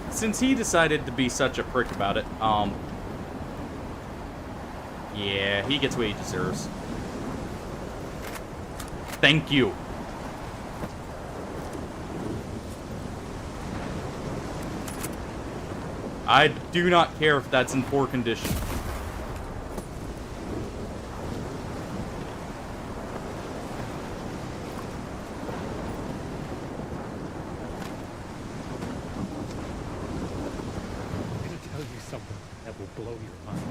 Since he decided to be such a prick about it, yeah, he gets what he deserves. Thank you. I do not care if that's in poor condition. I'm gonna tell you something that will blow your mind.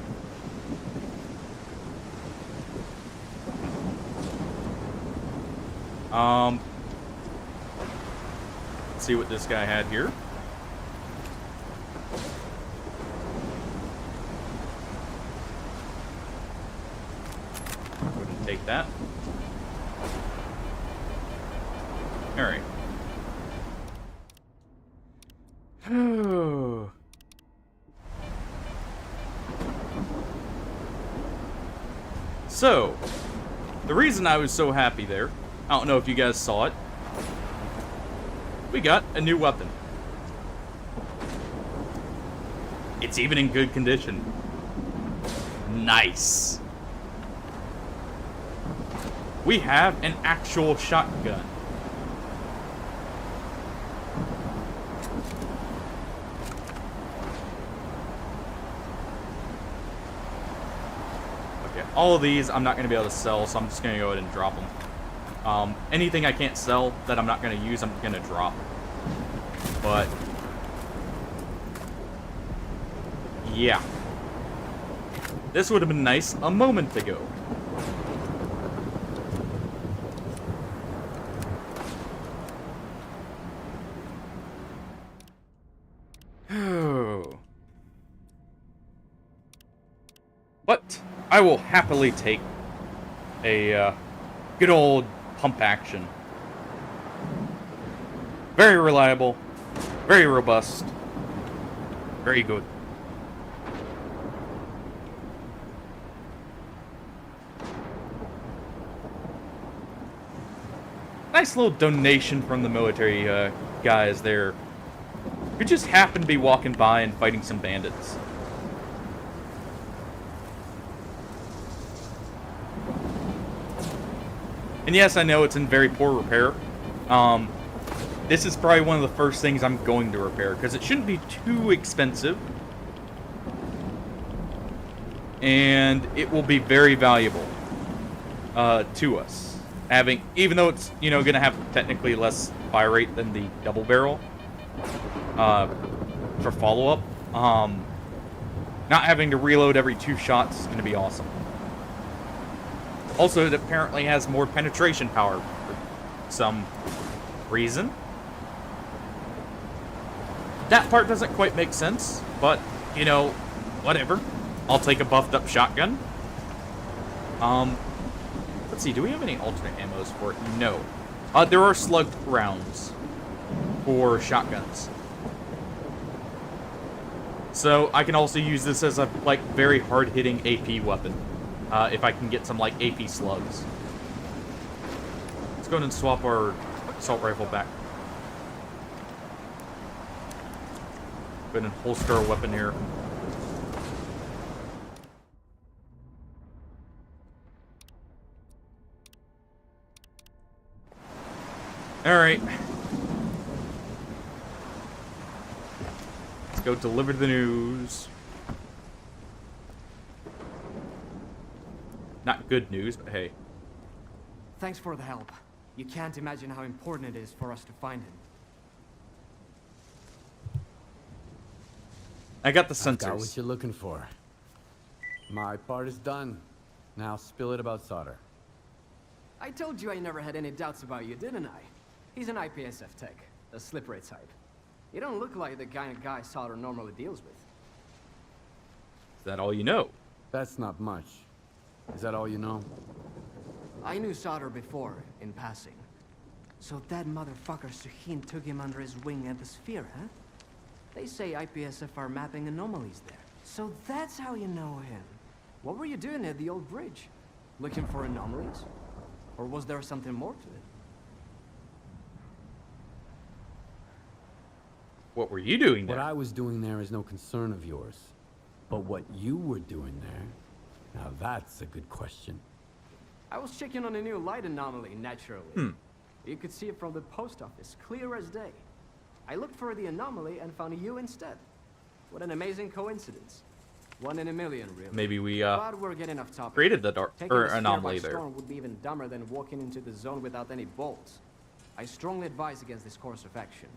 Let's see what this guy had here. Go ahead and take that. All right. So, the reason I was so happy there, I don't know if you guys saw it, we got a new weapon. It's even in good condition. Nice. We have an actual shotgun. Okay, all of these I'm not going to be able to sell, so I'm just going to go ahead and drop them. Anything I can't sell that I'm not going to use, I'm going to drop. But yeah. This would have been nice a moment ago. But I will happily take a good old pump action. Very reliable, very robust, very good. Nice little donation from the military guys there, who just happened to be walking by and fighting some bandits. And yes, I know it's in very poor repair. This is probably one of the first things I'm going to repair, because it shouldn't be too expensive. And it will be very valuable to us. Even though it's, going to have technically less fire rate than the double barrel for follow-up. Not having to reload every 2 shots is going to be awesome. Also, it apparently has more penetration power for some reason. That part doesn't quite make sense, but, whatever. I'll take a buffed up shotgun. Let's see, do we have any alternate ammos for it? No. There are slug rounds for shotguns. So I can also use this as a, very hard-hitting AP weapon. If I can get some, AP slugs. Let's go ahead and swap our assault rifle back. Go ahead and holster our weapon here. Alright. Let's go deliver the news. Not good news, but hey. Thanks for the help. You can't imagine how important it is for us to find him. I got the sensors. I've got what you're looking for. My part is done. Now spill it about S.t.a.l.k.e.r. I told you I never had any doubts about you, didn't I? He's an IPSF tech, a slippery type. You don't look like the kind of guy S.t.a.l.k.e.r. normally deals with. Is that all you know? That's not much. Is that all you know? I knew S.t.a.l.k.e.r. before, in passing. So that motherfucker Suhin took him under his wing at the Sphere, huh? They say IPSF are mapping anomalies there. So that's how you know him. What were you doing at the old bridge? Looking for anomalies? Or was there something more to it? What were you doing there? What I was doing there is no concern of yours. But what you were doing there, now that's a good question. I was checking on a new light anomaly, naturally. You could see it from the post office, clear as day. I looked for the anomaly and found you instead. What an amazing coincidence. 1 in a million, really. Maybe we But we're getting off topic. created the dark Taking or the sphere anomaly by there. storm would be even dumber than walking into the zone without any bolts. I strongly advise against this course of action.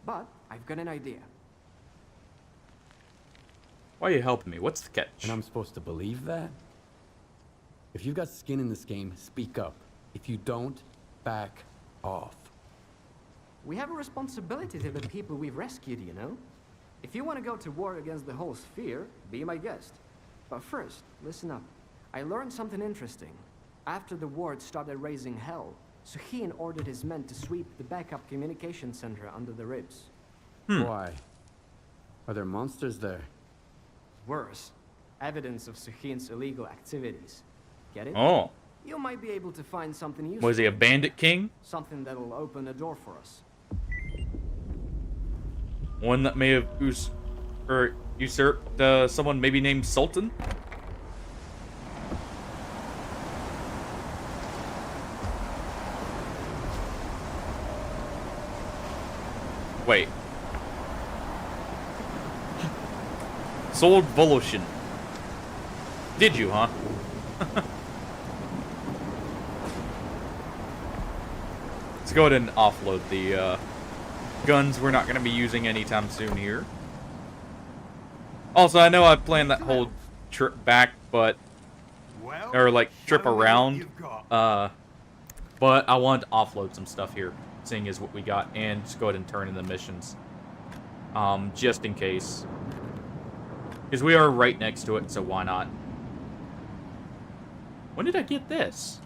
But I've got an idea. Why are you helping me? What's the catch? And I'm supposed to believe that? If you've got skin in this game, speak up. If you don't, back off. We have a responsibility to the people we've rescued, you know? If you want to go to war against the whole sphere, be my guest. But first, listen up. I learned something interesting. After the ward started raising hell, S.t.a.l.k.e.r ordered his men to sweep the backup communication center under the ribs. Why? Are there monsters there? Worse, evidence of S.t.a.l.k.e.r's illegal activities. Get it? Oh. You might be able to find something useful. Was he a bandit king? Something that'll open a door for us. One that may have usurped someone maybe named Sultan? Wait. Sold Voloshin. Did you, huh? Let's go ahead and offload the guns we're not going to be using anytime soon here. Also, I know I planned that whole trip back, but... Or, like, trip around. But I wanted to offload some stuff here, seeing as what we got, and just go ahead and turn in the missions. Just in case. Because we are right next to it, so why not? When did I get this?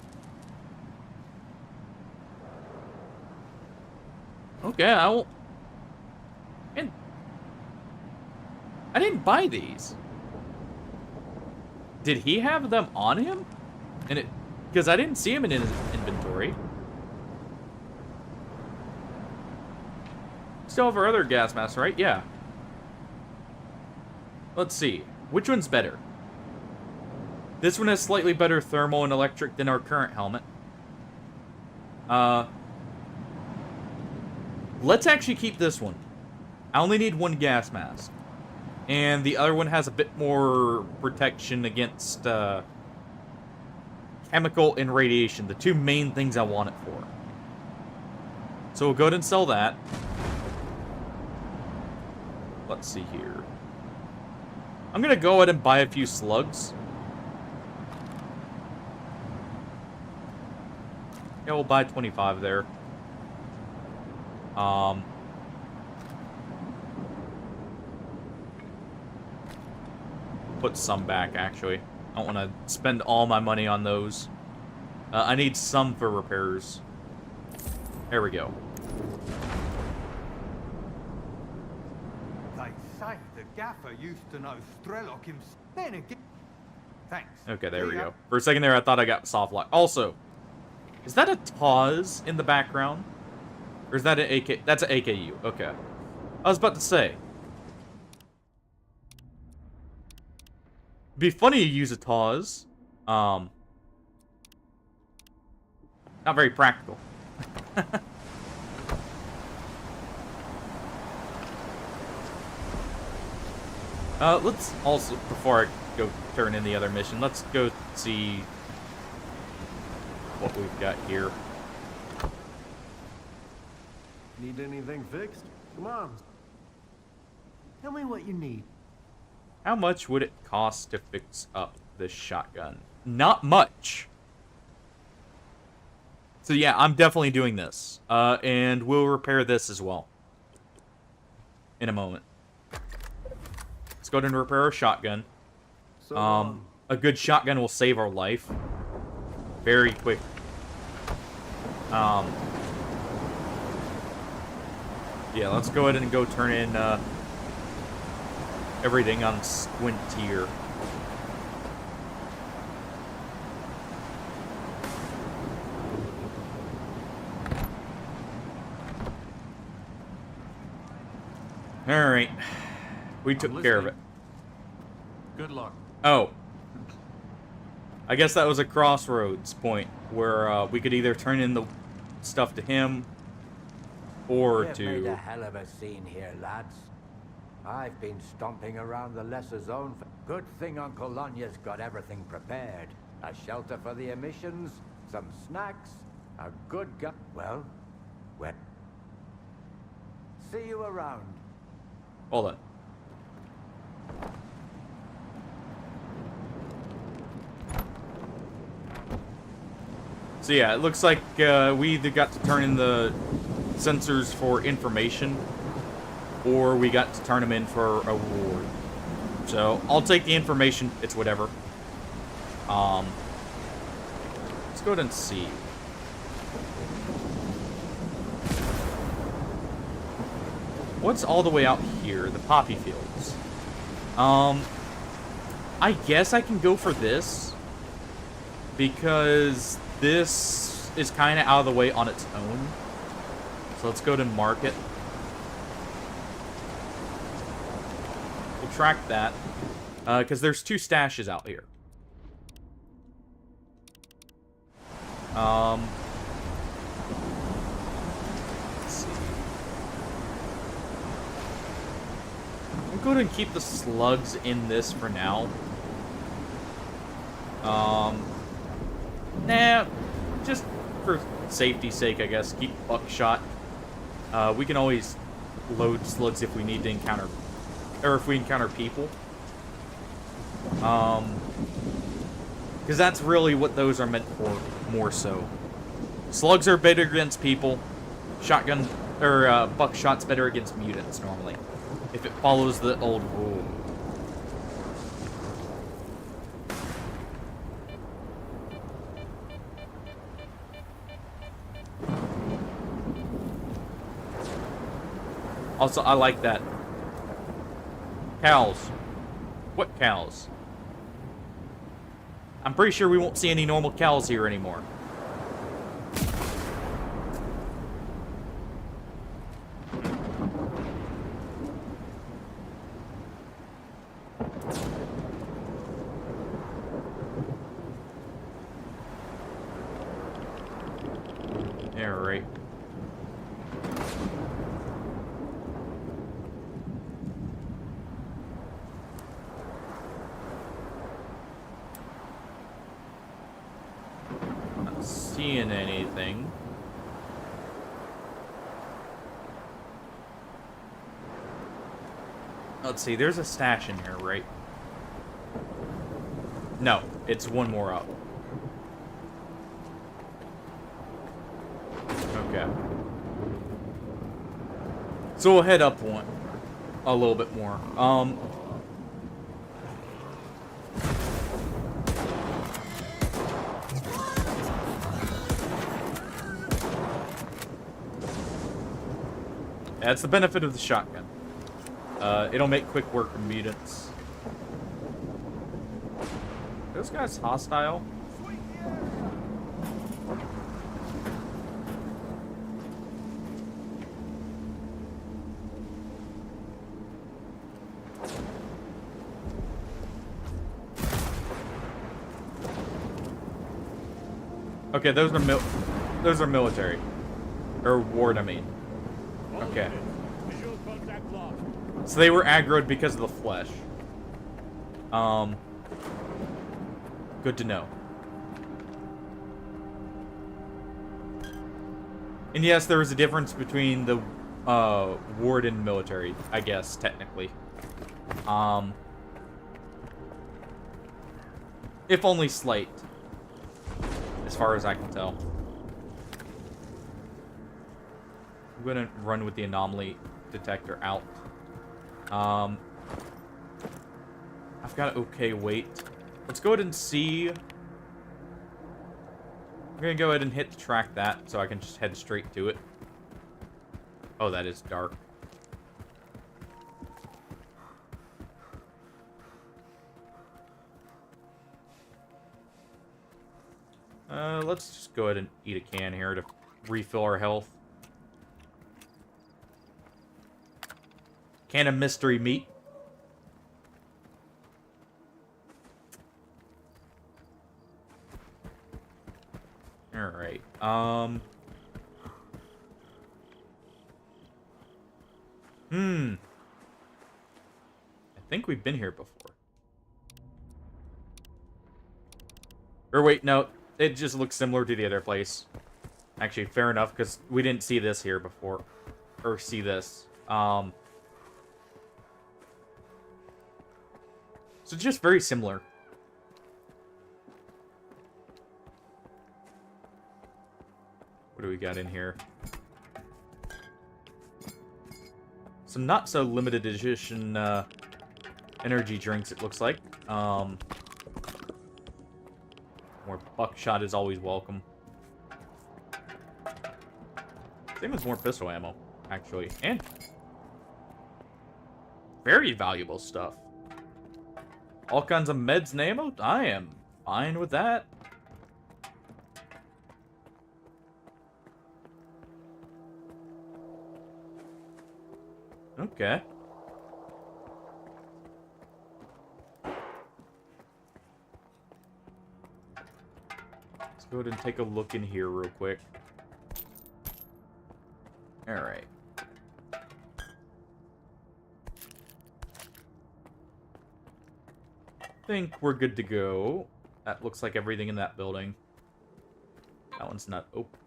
Okay, I won't... And... I didn't buy these. Did he have them on him? And it... Because I didn't see him in his inventory. Still have our other gas mask, right? Yeah. Let's see. Which one's better? This one has slightly better thermal and electric than our current helmet. Let's actually keep this one. I only need one gas mask. And the other one has a bit more protection against chemical and radiation. The two main things I want it for. So we'll go ahead and sell that. Let's see here. I'm going to go ahead and buy a few slugs. Yeah, we'll buy 25 there. Put some back, actually. I don't want to spend all my money on those. I need some for repairs. There we go. They say the gaffer used to know S.t.a.l.k.e.r himself. Then again... Thanks. Okay, there we go. For a second there, I thought I got soft lock. Also, is that a TAWS in the background? Or is that an AK? That's an AKU. Okay. I was about to say. It'd be funny to use a TAWS. Not very practical. Let's also, before I go turn in the other mission, let's go see what we've got here. Need anything fixed? Come on. Tell me what you need. How much would it cost to fix up this shotgun? Not much. So yeah, I'm definitely doing this. And we'll repair this as well. In a moment. Let's go ahead and repair our shotgun. A good shotgun will save our life. Very quick. Yeah, let's go ahead and go turn in everything on S.t.a.l.k.e.r. Alright. We took care of it. Good luck. Oh. I guess that was a crossroads point where we could either turn in the stuff to him or You've made a to... hell of a scene here, lads. I've been stomping around the lesser zone for... Good thing Uncle Lonya's got everything prepared. A shelter for the emissions, some snacks, a good gun... Well, see you around. Hold on. So yeah, it looks like we either got to turn in the sensors for information, or we got to turn them in for a reward. So I'll take the information. It's whatever. Let's go ahead and see. What's all the way out here? The poppy fields. I guess I can go for this, because this is kind of out of the way on its own. So let's go to market. We'll track that, because there's 2 stashes out here. Let's see. I'm going to keep the slugs in this for now. Nah, just for safety's sake, I guess. Keep buckshot. We can always load slugs if we need to encounter, or if we encounter people. Because that's really what those are meant for, more so. Slugs are better against people. Shotgun, or buckshot's better against mutants, normally. If it follows the old rule. Also, I like that. Cows. What cows? I'm pretty sure we won't see any normal cows here anymore. Yeah, right. Not seeing anything. Let's see, there's a stash in here, right? No, it's one more up. Okay. So we'll head up one. A little bit more. That's the benefit of the shotgun. It'll make quick work of mutants. Those guys hostile? Okay, those are military. Or ward, I mean. Okay. So they were aggroed because of the flesh. Good to know. And yes, there was a difference between the ward and military, I guess, technically. If only slight, as far as I can tell. I'm gonna run with the anomaly detector out. I've got okay weight. Let's go ahead and see. I'm gonna go ahead and hit track that so I can just head straight to it. Oh, that is dark. Let's just go ahead and eat a can here to refill our health. Can of mystery meat. Alright, I think we've been here before. Or wait, no. It just looks similar to the other place. Actually, fair enough, because we didn't see this here before. Or see this. So just very similar. What do we got in here? Some not so limited edition energy drinks, it looks like. More buckshot is always welcome. Same as more pistol ammo, actually. And very valuable stuff. All kinds of meds and ammo? I am fine with that. Okay. Let's go ahead and take a look in here real quick. Alright. Think we're good to go. That looks like everything in that building. That one's not open.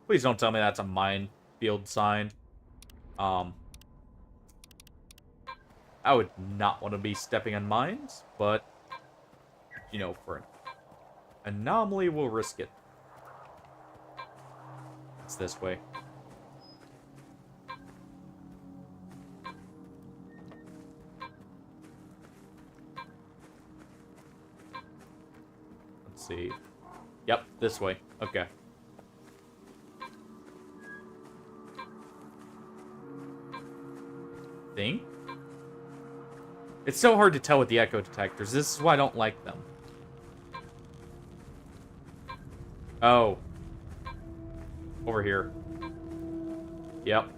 Please don't tell me that's a minefield sign. I would not want to be stepping on mines, but, you know, for an anomaly, we'll risk it. It's this way. Let's see. Yep, this way. Okay. Think? It's so hard to tell with the echo detectors. This is why I don't like them. Oh. Over here. Yep.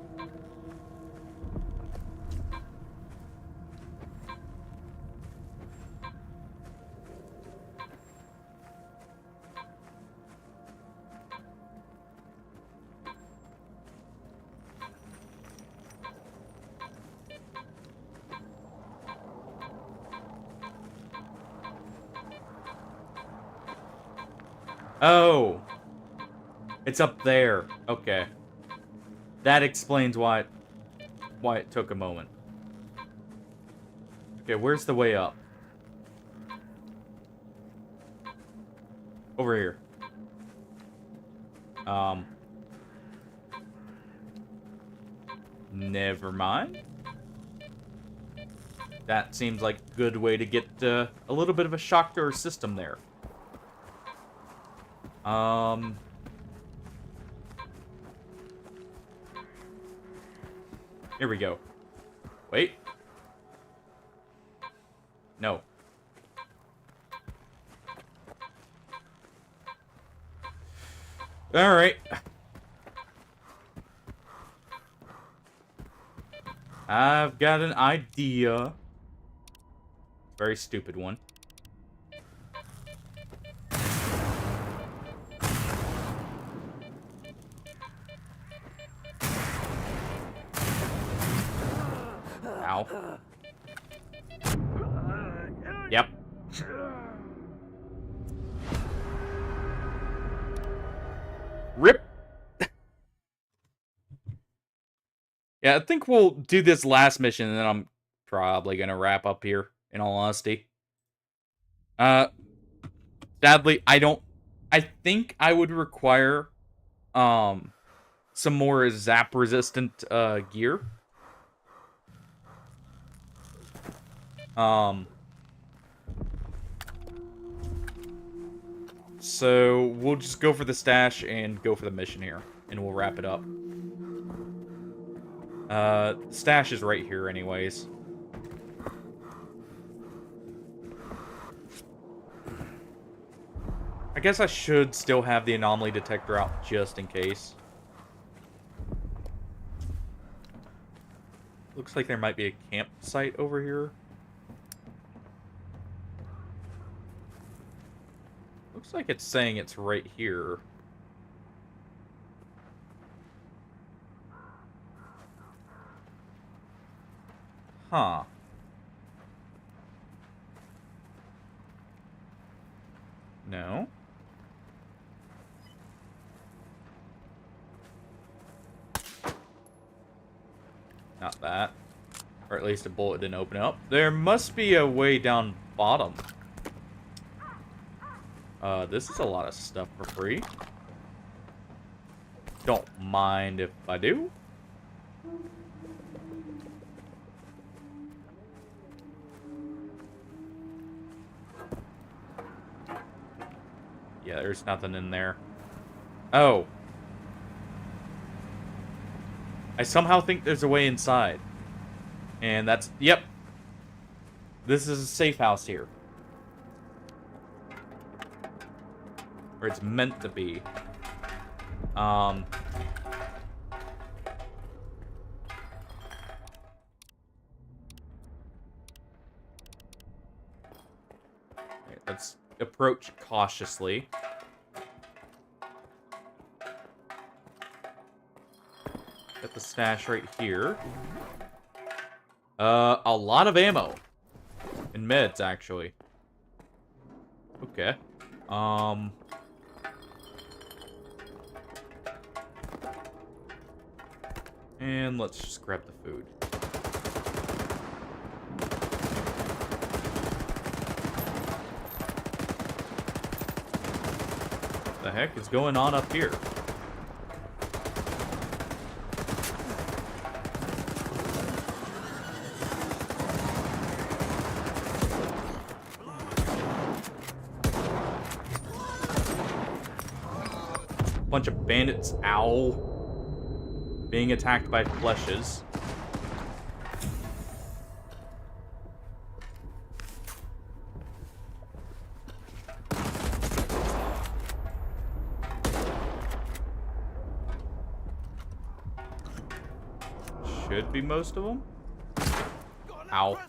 Oh. It's up there. Okay. That explains why it took a moment. Okay, where's the way up? Over here. Never mind. That seems like a good way to get a little bit of a shock to our system there. Here we go. Wait. No. All right. I've got an idea. Very stupid one. Ow. Yep. Rip. Yeah, I think we'll do this last mission, and then I'm probably gonna wrap up here, in all honesty. Sadly, I think I would require, some more zap-resistant, gear. So we'll just go for the stash and go for the mission here, and we'll wrap it up. Stash is right here anyways. I guess I should still have the anomaly detector out just in case. Looks like there might be a campsite over here. Looks like it's saying it's right here. Huh. No. Not that. Or at least a bullet didn't open up. There must be a way down bottom. This is a lot of stuff for free. Don't mind if I do. Yeah, there's nothing in there. Oh. I somehow think there's a way inside. And that's... Yep. This is a safe house here. Or it's meant to be. Let's approach cautiously. Got the stash right here. A lot of ammo. And meds, actually. Okay. And let's just grab the food. What the heck is going on up here? Bunch of bandits, ow, being attacked by fleshes. Should be most of them. Ow.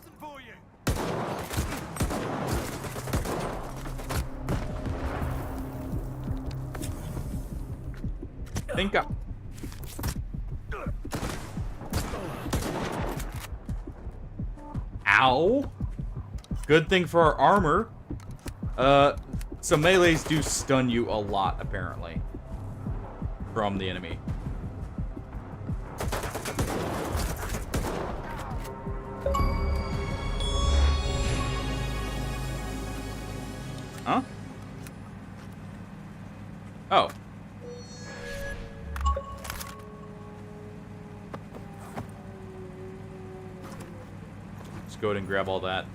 Think up. Ow. Good thing for our armor. So melees do stun you a lot, apparently. From the enemy. Huh? Oh. Go ahead and grab all that.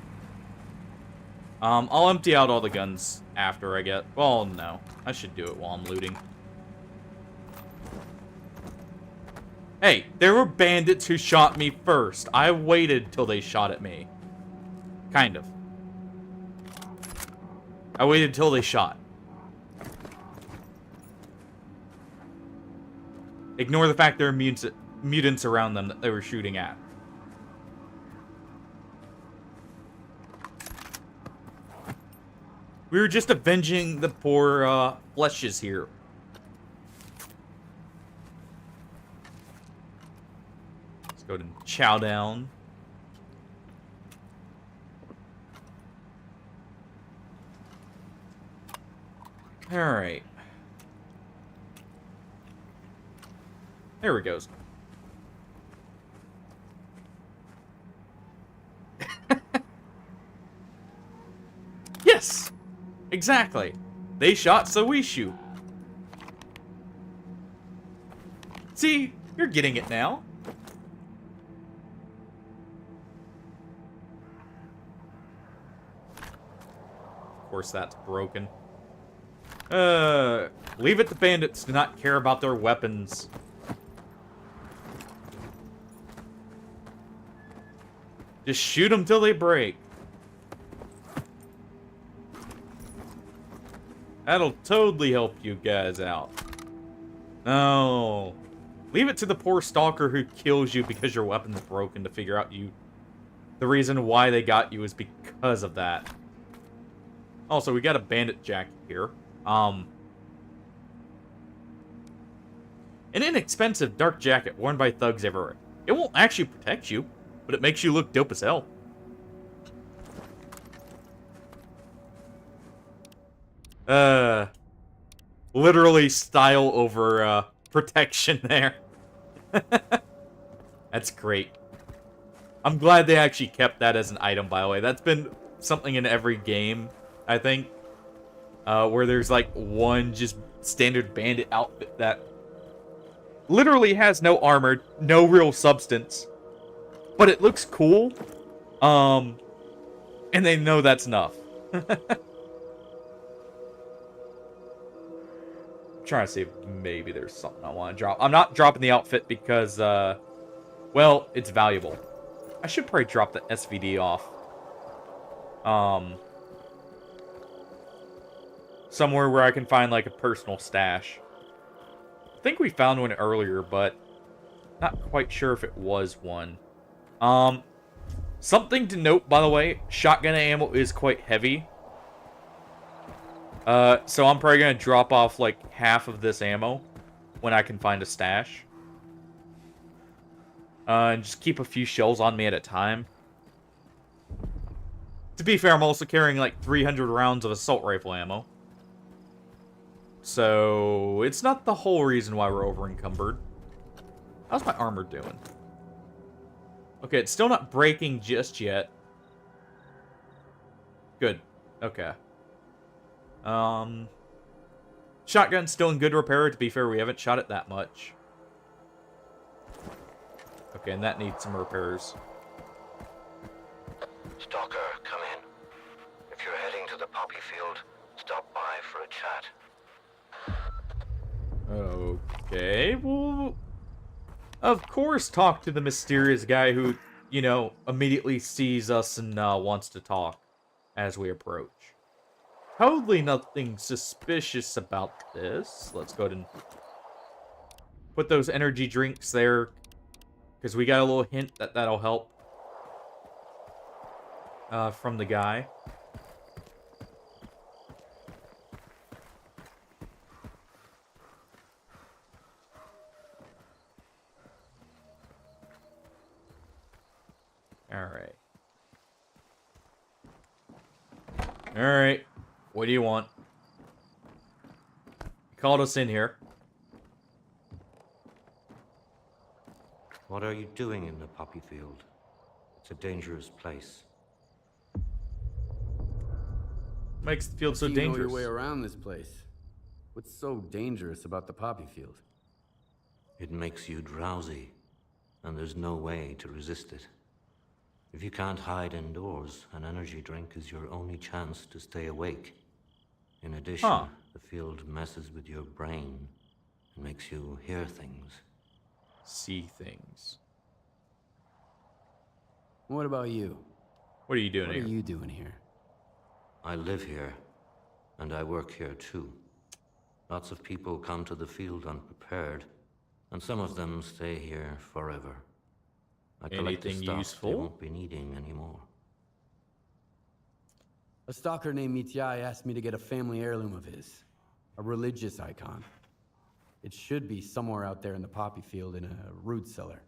I'll empty out all the guns after I get... Well, no. I should do it while I'm looting. Hey, there were bandits who shot me first. I waited till they shot at me. Kind of. I waited till they shot. Ignore the fact there are mutants around them that they were shooting at. We were just avenging the poor, fleshes here. Let's go ahead and chow down. Alright. There we go. Yes! Exactly. They shot, so we shoot. See? You're getting it now. Of course, that's broken. Leave it to bandits to not care about their weapons. Just shoot them till they break. That'll totally help you guys out. No. Leave it to the poor stalker who kills you because your weapon's broken to figure out the reason why they got you is because of that. Also, we got a bandit jacket here. An inexpensive dark jacket worn by thugs everywhere. It won't actually protect you, but it makes you look dope as hell. Literally style over, protection there. That's great. I'm glad they actually kept that as an item, by the way. That's been something in every game, I think. Where there's, like, one just standard bandit outfit that literally has no armor, no real substance, but it looks cool. And they know that's enough. Trying to see if maybe there's something I want to drop. I'm not dropping the outfit because, well, it's valuable. I should probably drop the SVD off. Somewhere where I can find, like, a personal stash. I think we found one earlier, but not quite sure if it was one. Something to note, by the way, shotgun ammo is quite heavy. So I'm probably gonna drop off, like, half of this ammo when I can find a stash. And just keep a few shells on me at a time. To be fair, I'm also carrying, like, 300 rounds of assault rifle ammo. So, it's not the whole reason why we're over-encumbered. How's my armor doing? Okay, it's still not breaking just yet. Good. Okay. Shotgun's still in good repair. To be fair, we haven't shot it that much. Okay, and that needs some repairs. Stalker, come in. If you're heading to the poppy field, stop by for a chat. Okay, well... Of course, talk to the mysterious guy who, you know, immediately sees us and wants to talk as we approach. Totally nothing suspicious about this. Let's go ahead and put those energy drinks there, because we got a little hint that that'll help from the guy. Alright. Alright. What do you want? You called us in here. What are you doing in the poppy field? It's a dangerous place. Makes the field so You know dangerous. your way around this place. What's so dangerous about the poppy field? It makes you drowsy, and there's no way to resist it. If you can't hide indoors, an energy drink is your only chance to stay awake. In addition, the field messes with your brain and makes you hear things. See things. What about you? What are you doing here? What are you doing here? I live here, and I work here too. Lots of people come to the field unprepared, and some of them stay here forever. I collect the Anything stuff useful? they won't be needing anymore. A stalker named S.t.a.l.k.e.r asked me to get a family heirloom of his. A religious icon. It should be somewhere out there in the poppy field in a root cellar.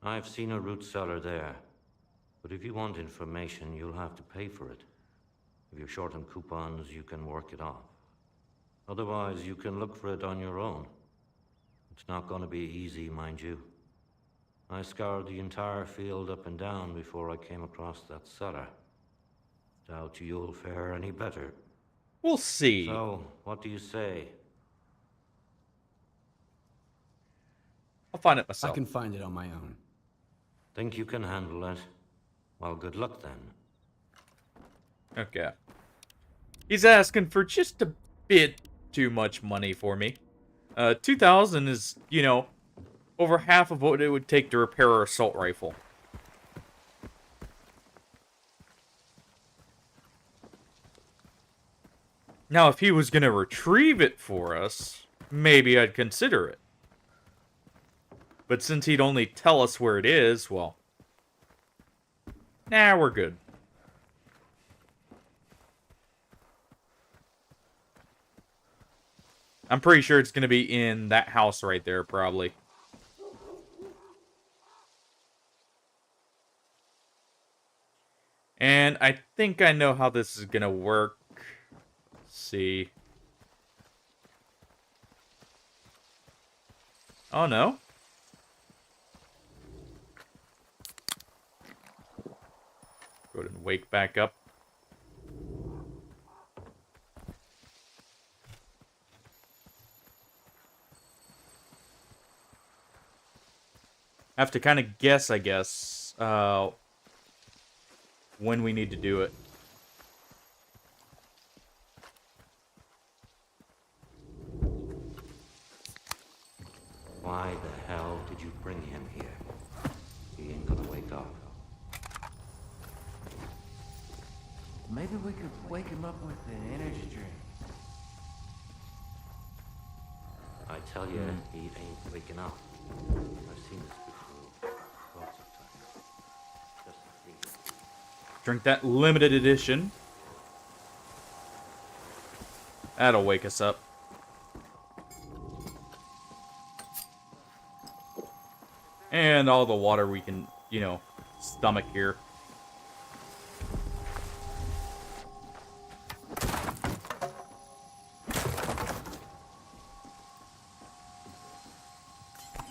I've seen a root cellar there. But if you want information, you'll have to pay for it. If you're short on coupons, you can work it off. Otherwise, you can look for it on your own. It's not going to be easy, mind you. I scoured the entire field up and down before I came across that cellar. Doubt you'll fare any better. We'll see. So, what do you say? I'll find it myself. I can find it on my own. Think you can handle it? Well, good luck then. Okay. He's asking for just a bit too much money for me. 2,000 is, you know, over half of what it would take to repair our assault rifle. Now, if he was gonna retrieve it for us, maybe I'd consider it. But since he'd only tell us where it is, well... Nah, we're good. I'm pretty sure it's going to be in that house right there, probably. And I think I know how this is going to work. Let's see. Oh, no? Go ahead and wake back up. Have to kind of guess, I guess, when we need to do it. Why the hell did you bring him here? He ain't gonna wake up. Maybe we could wake him up with an energy drink. I tell you, he ain't waking up. I've seen this before, lots of times. Just leave. Drink that limited edition. That'll wake us up. And all the water we can, you know, stomach here.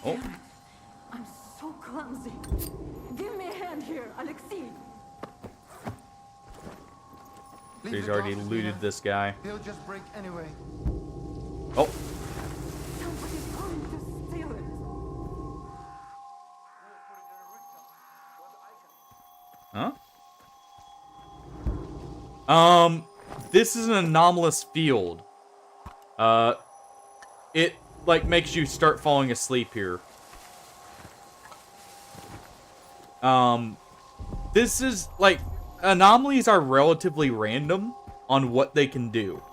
Oh. I'm so clumsy. Give me a hand here, Alexei. He's already looted this guy. He'll just break anyway. Oh. Somebody's going to steal it. Huh? This is an anomalous field. It, like, makes you start falling asleep here. This is, like, anomalies are relatively random on what they can do.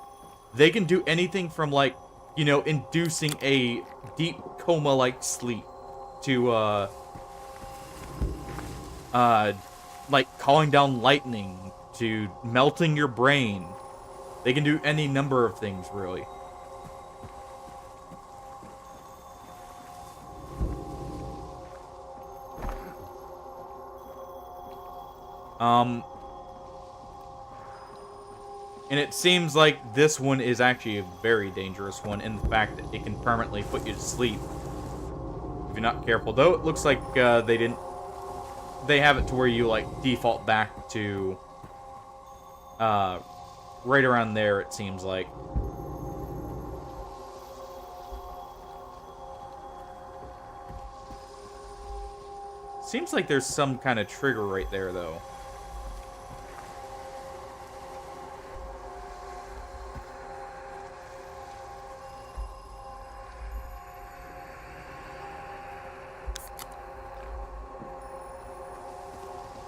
They can do anything from, like, you know, inducing a deep coma-like sleep to, like, calling down lightning to melting your brain. They can do any number of things, really. And it seems like this one is actually a very dangerous one in the fact that it can permanently put you to sleep if you're not careful. Though it looks like they have it to where you, like, default back to right around there, it seems like. Seems like there's some kind of trigger right there, though.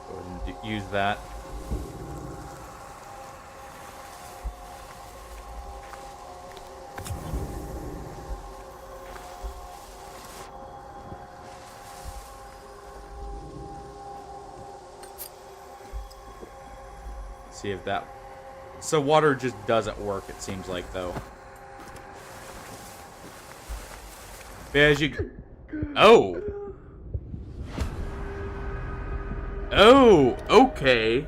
Go ahead and use that. See if that... So water just doesn't work, it seems like, though. But as you... Oh! Oh, okay.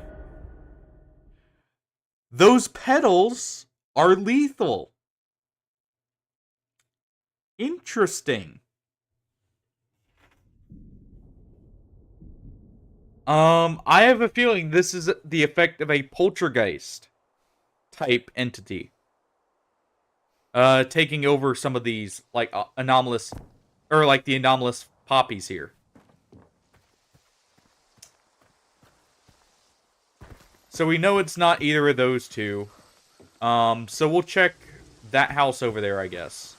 Those petals are lethal. Interesting. I have a feeling this is the effect of a poltergeist type entity. Taking over some of these, like, anomalous, or like the anomalous poppies here. So we know it's not either of those two. So we'll check that house over there, I guess.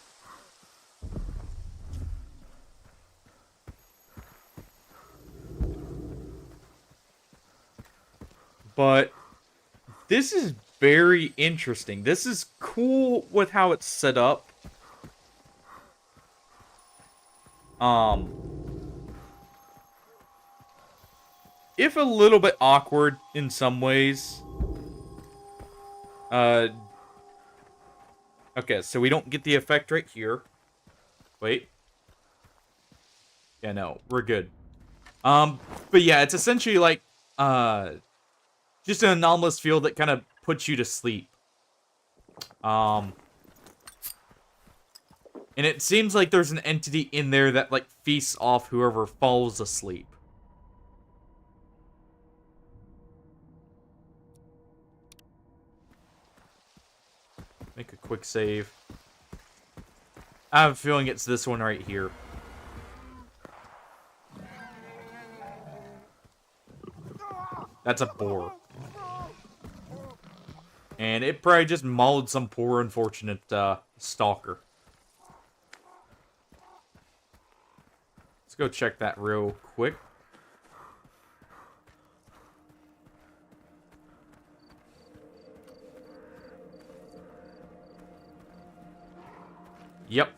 But this is very interesting. This is cool with how it's set up. If a little bit awkward in some ways. Okay, so we don't get the effect right here. Wait. Yeah, no, we're good. But yeah, it's essentially like, just an anomalous field that kind of puts you to sleep. And it seems like there's an entity in there that, like, feasts off whoever falls asleep. Make a quick save. I have a feeling it's this one right here. That's a boar. And it probably just mauled some poor unfortunate stalker. Let's go check that real quick. Yep.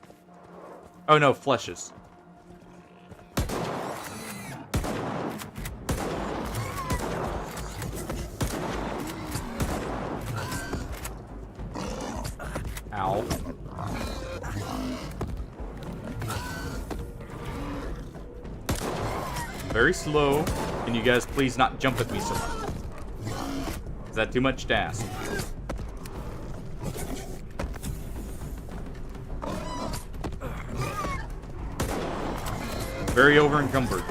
Oh no, fleshes. Ow. Very slow. Can you guys please not jump at me so much? Is that too much to ask? Very over encumbered.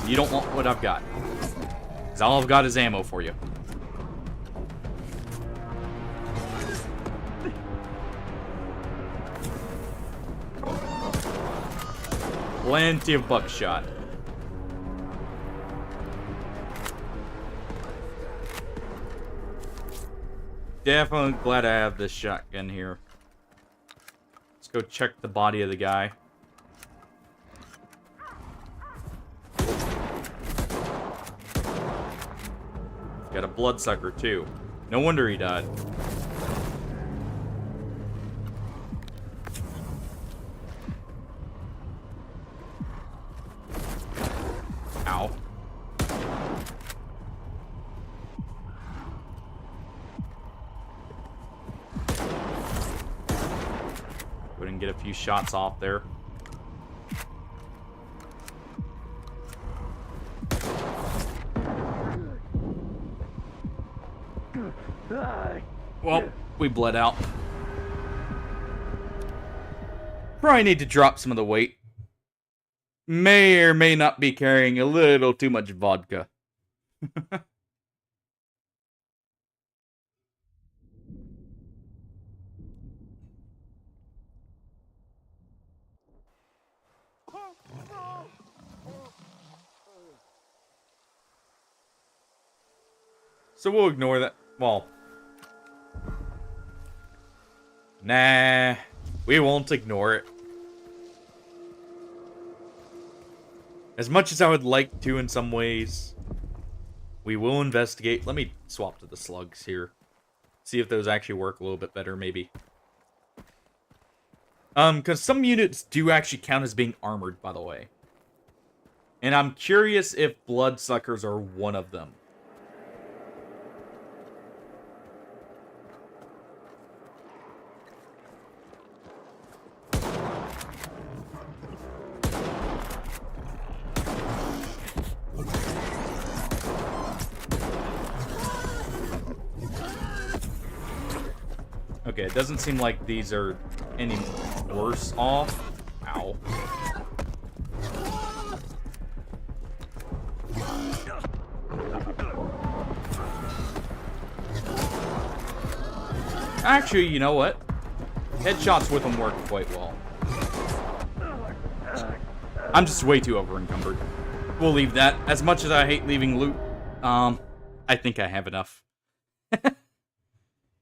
You don't want what I've got. Because all I've got is ammo for you. Plenty of buckshot. Definitely glad I have this shotgun here. Let's go check the body of the guy. Got a bloodsucker too. No wonder he died. Ow. Go ahead and get a few shots off there. Well, we bled out. Probably need to drop some of the weight. May or may not be carrying a little too much vodka. So we'll ignore that. Well, nah, we won't ignore it. As much as I would like to in some ways, we will investigate. Let me swap to the slugs here. See if those actually work a little bit better, maybe. Because some units do actually count as being armored, by the way. And I'm curious if bloodsuckers are one of them. Okay, it doesn't seem like these are any worse off. Ow. Actually, you know what? Headshots with them work quite well. I'm just way too over-encumbered. We'll leave that. As much as I hate leaving loot, I think I have enough.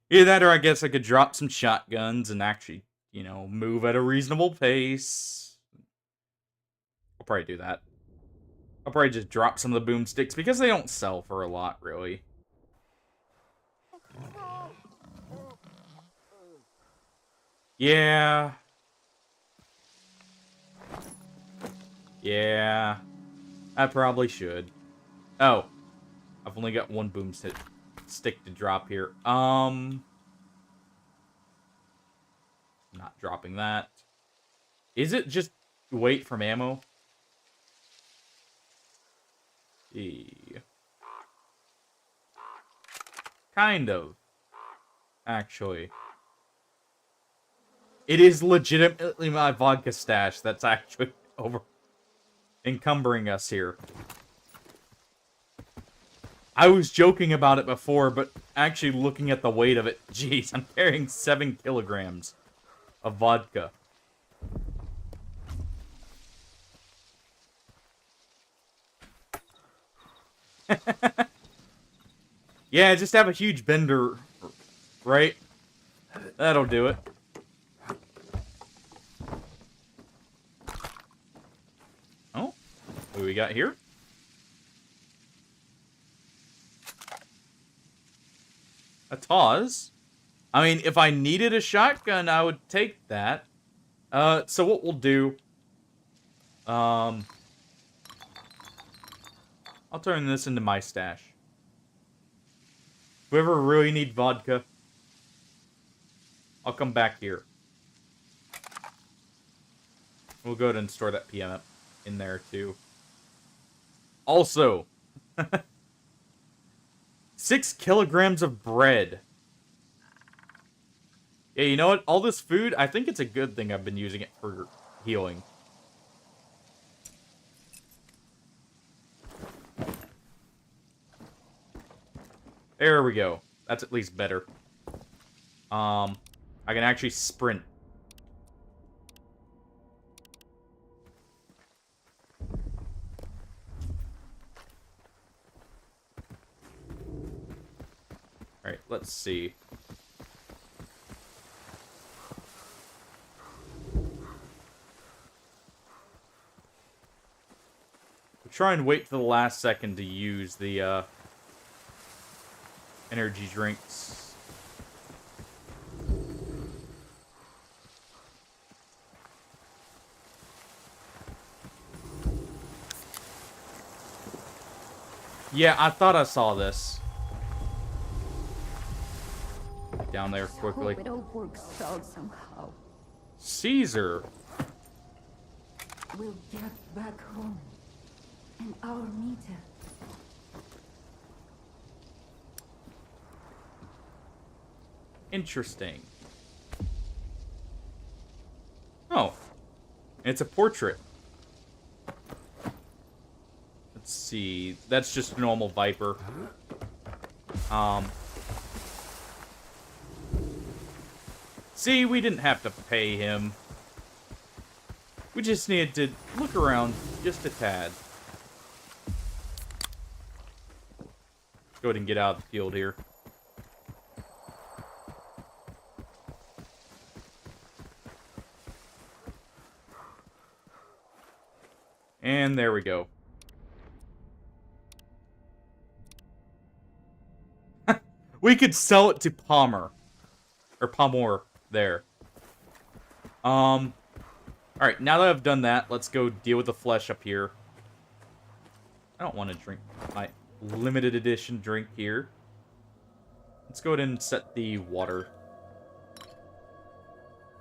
Either that or I guess I could drop some shotguns and actually, you know, move at a reasonable pace. I'll probably do that. I'll probably just drop some of the boomsticks because they don't sell for a lot, really. Yeah. Yeah. I probably should. Oh. I've only got one boomstick to drop here. Not dropping that. Is it just weight from ammo? Kind of. Actually. It is legitimately my vodka stash that's actually encumbering us here. I was joking about it before, but actually looking at the weight of it, jeez, I'm carrying 7 kilograms of vodka. Yeah, just have a huge bender, right? That'll do it. Oh, what do we got here? A Taz. I mean, if I needed a shotgun, I would take that. So what we'll do... I'll turn this into my stash. If we ever really need vodka, I'll come back here. We'll go ahead and store that PM in there, too. Also... 6 kilograms of bread. Yeah, you know what? All this food, I think it's a good thing I've been using it for healing. There we go. That's at least better. I can actually sprint. Alright, let's see. We'll try and wait for the last second to use the energy drinks. Yeah, I thought I saw this. Down there quickly. Hope it all works out somehow. Caesar. We'll get back home. And our meter. Interesting. Oh. It's a portrait. Let's see. That's just a normal Viper. See, we didn't have to pay him. We just needed to look around just a tad. Let's go ahead and get out of the field here. And there we go. We could sell it to Palmer. Or Palmore. There. Alright, now that I've done that, let's go deal with the flesh up here. I don't want to drink my limited edition drink here. Let's go ahead and set the water.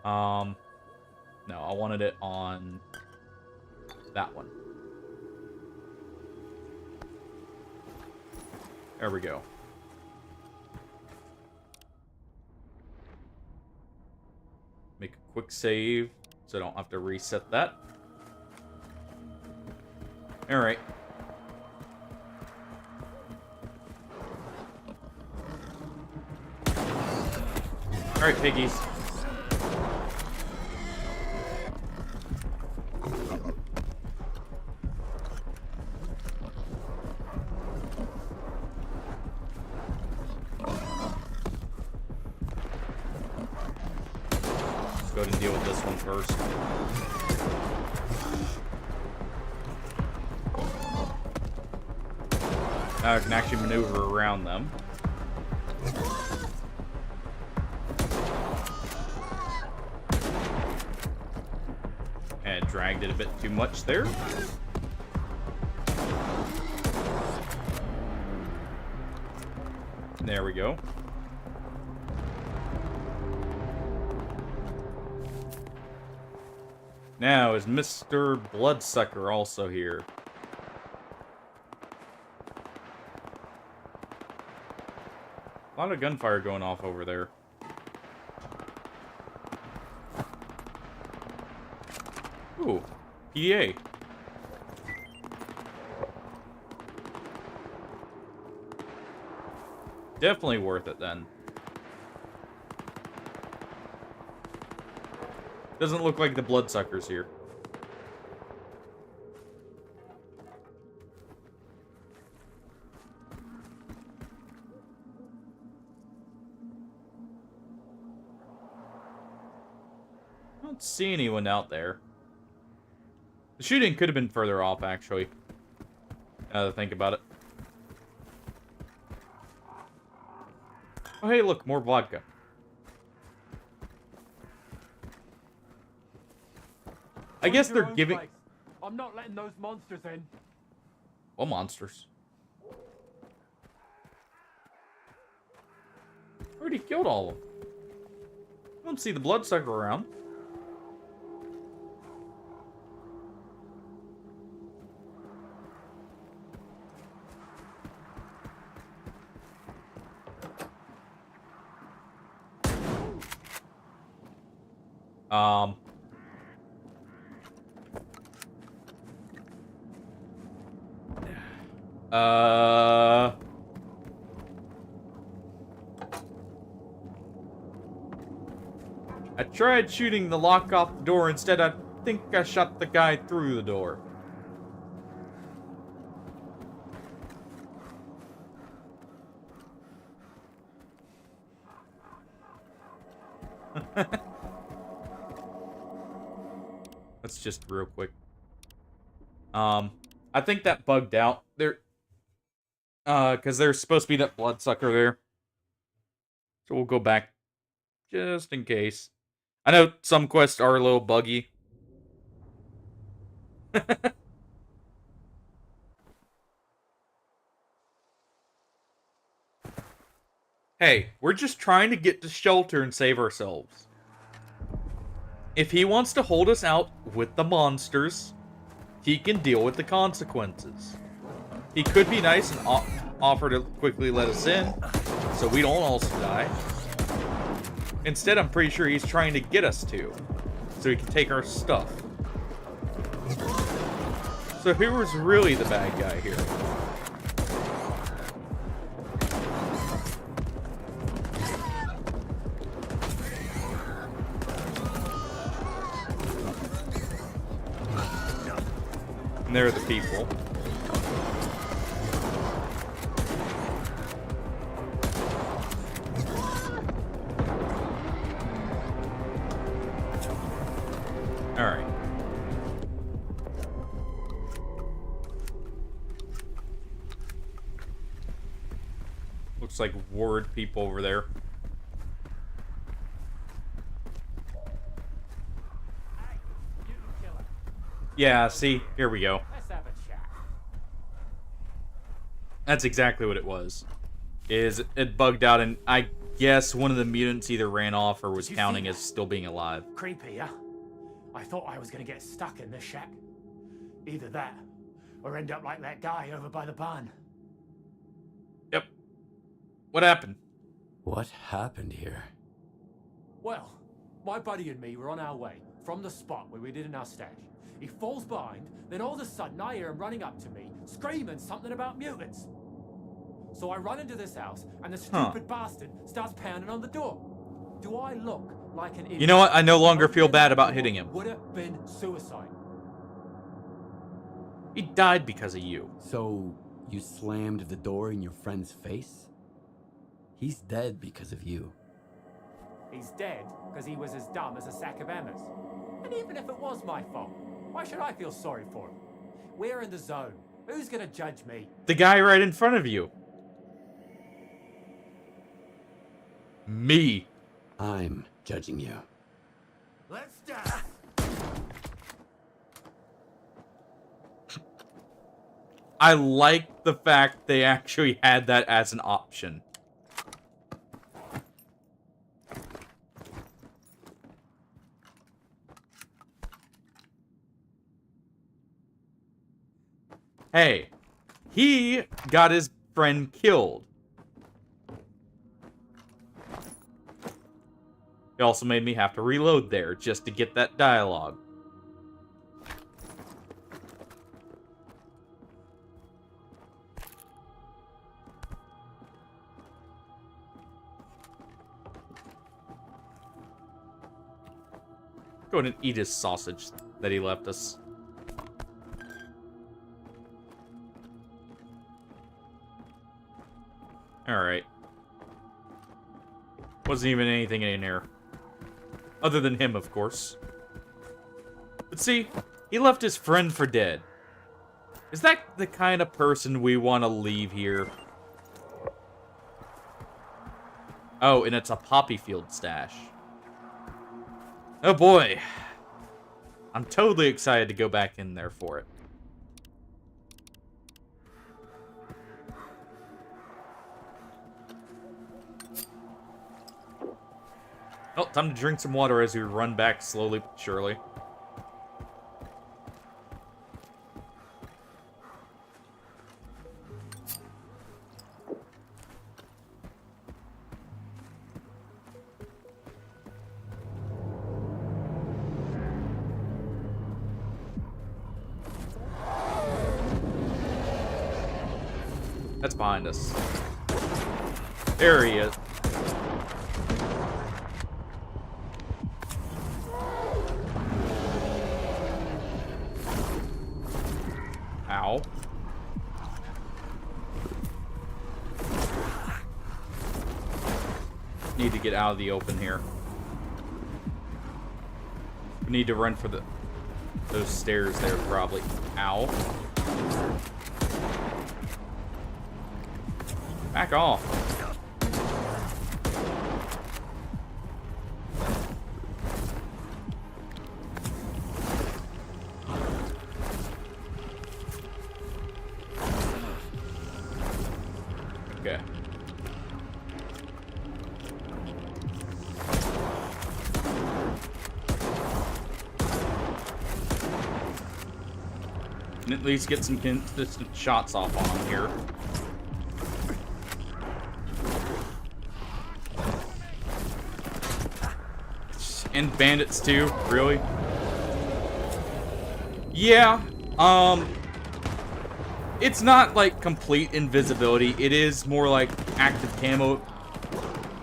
No, I wanted it on that one. There we go. Make a quick save so I don't have to reset that. Alright. Alright, piggies. Go ahead and deal with this one first. Now I can actually maneuver around them. And dragged it a bit too much there. There we go. Now, is Mr. Bloodsucker also here? A lot of gunfire going off over there. Ooh, PDA. Definitely worth it then. Doesn't look like the Bloodsucker's here. I don't see anyone out there. The shooting could have been further off, actually. Now that I think about it. Oh, hey, look, more vodka. I guess they're giving... I'm not letting those monsters in. What monsters? Already killed all of them. I don't see the Bloodsucker around. I tried shooting the lock off the door. Instead, I think I shot the guy through the door. Let's just real quick. I think that bugged out. There, because there's supposed to be that Bloodsucker there. So we'll go back just in case. I know some quests are a little buggy. Hey, we're just trying to get to shelter and save ourselves. If he wants to hold us out with the monsters, he can deal with the consequences. He could be nice and offer to quickly let us in, so we don't also die. Instead, I'm pretty sure he's trying to get us to, so he can take our stuff. So who was really the bad guy here? And they're the people. Alright. Looks like ward people over there. Yeah, see? Here we go. Let's have a chat. That's exactly what it was. It bugged out, and I guess one of the mutants either ran off or was counting as still being alive. Creepy, huh? I thought I was gonna get stuck in this shack. Either that, or end up like that guy over by the barn. Yep. What happened? What happened here? Well, my buddy and me were on our way from the spot where we did in our stash. He falls behind, then all of a sudden I hear him running up to me, screaming something about mutants. So I run into this house, and the stupid bastard starts pounding on the door. Do I look like an idiot? You know what? I no longer feel bad about hitting him. Would have been suicide. He died because of you. So, you slammed the door in your friend's face? He's dead because of you. He's dead because he was as dumb as a sack of hammers. And even if it was my fault, why should I feel sorry for him? We're in the zone. Who's gonna judge me? The guy right in front of you. Me. I'm judging you. Let's die. I like the fact they actually had that as an option. Hey, he got his friend killed. It also made me have to reload there just to get that dialogue. Go ahead and eat his sausage that he left us. Alright. Wasn't even anything in here. Other than him, of course. But see, he left his friend for dead. Is that the kind of person we want to leave here? Oh, and it's a poppy field stash. Oh boy. I'm totally excited to go back in there for it. Oh, time to drink some water as we run back slowly but surely. That's behind us. There he is. Ow. Need to get out of the open here. We need to run for those stairs there, probably. Ow. Back off. Okay. And at least get some consistent shots off on him here. And bandits too, really? Yeah, it's not like complete invisibility. It is more like active camo,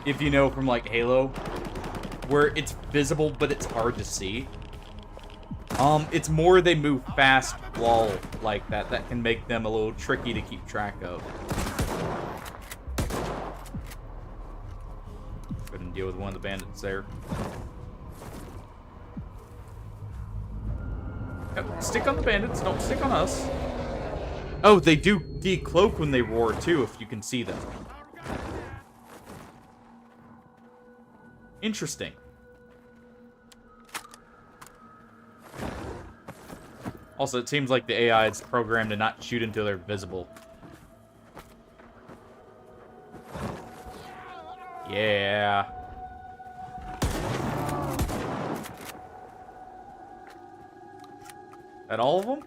if you know from like Halo, where it's visible but it's hard to see. It's more they move fast while like that can make them a little tricky to keep track of. Couldn't deal with one of the bandits there. Yep, stick on the bandits, don't stick on us. Oh, they do decloak when they roar too, if you can see them. Interesting. Also, it seems like the AI is programmed to not shoot until they're visible. Yeah. That all of them?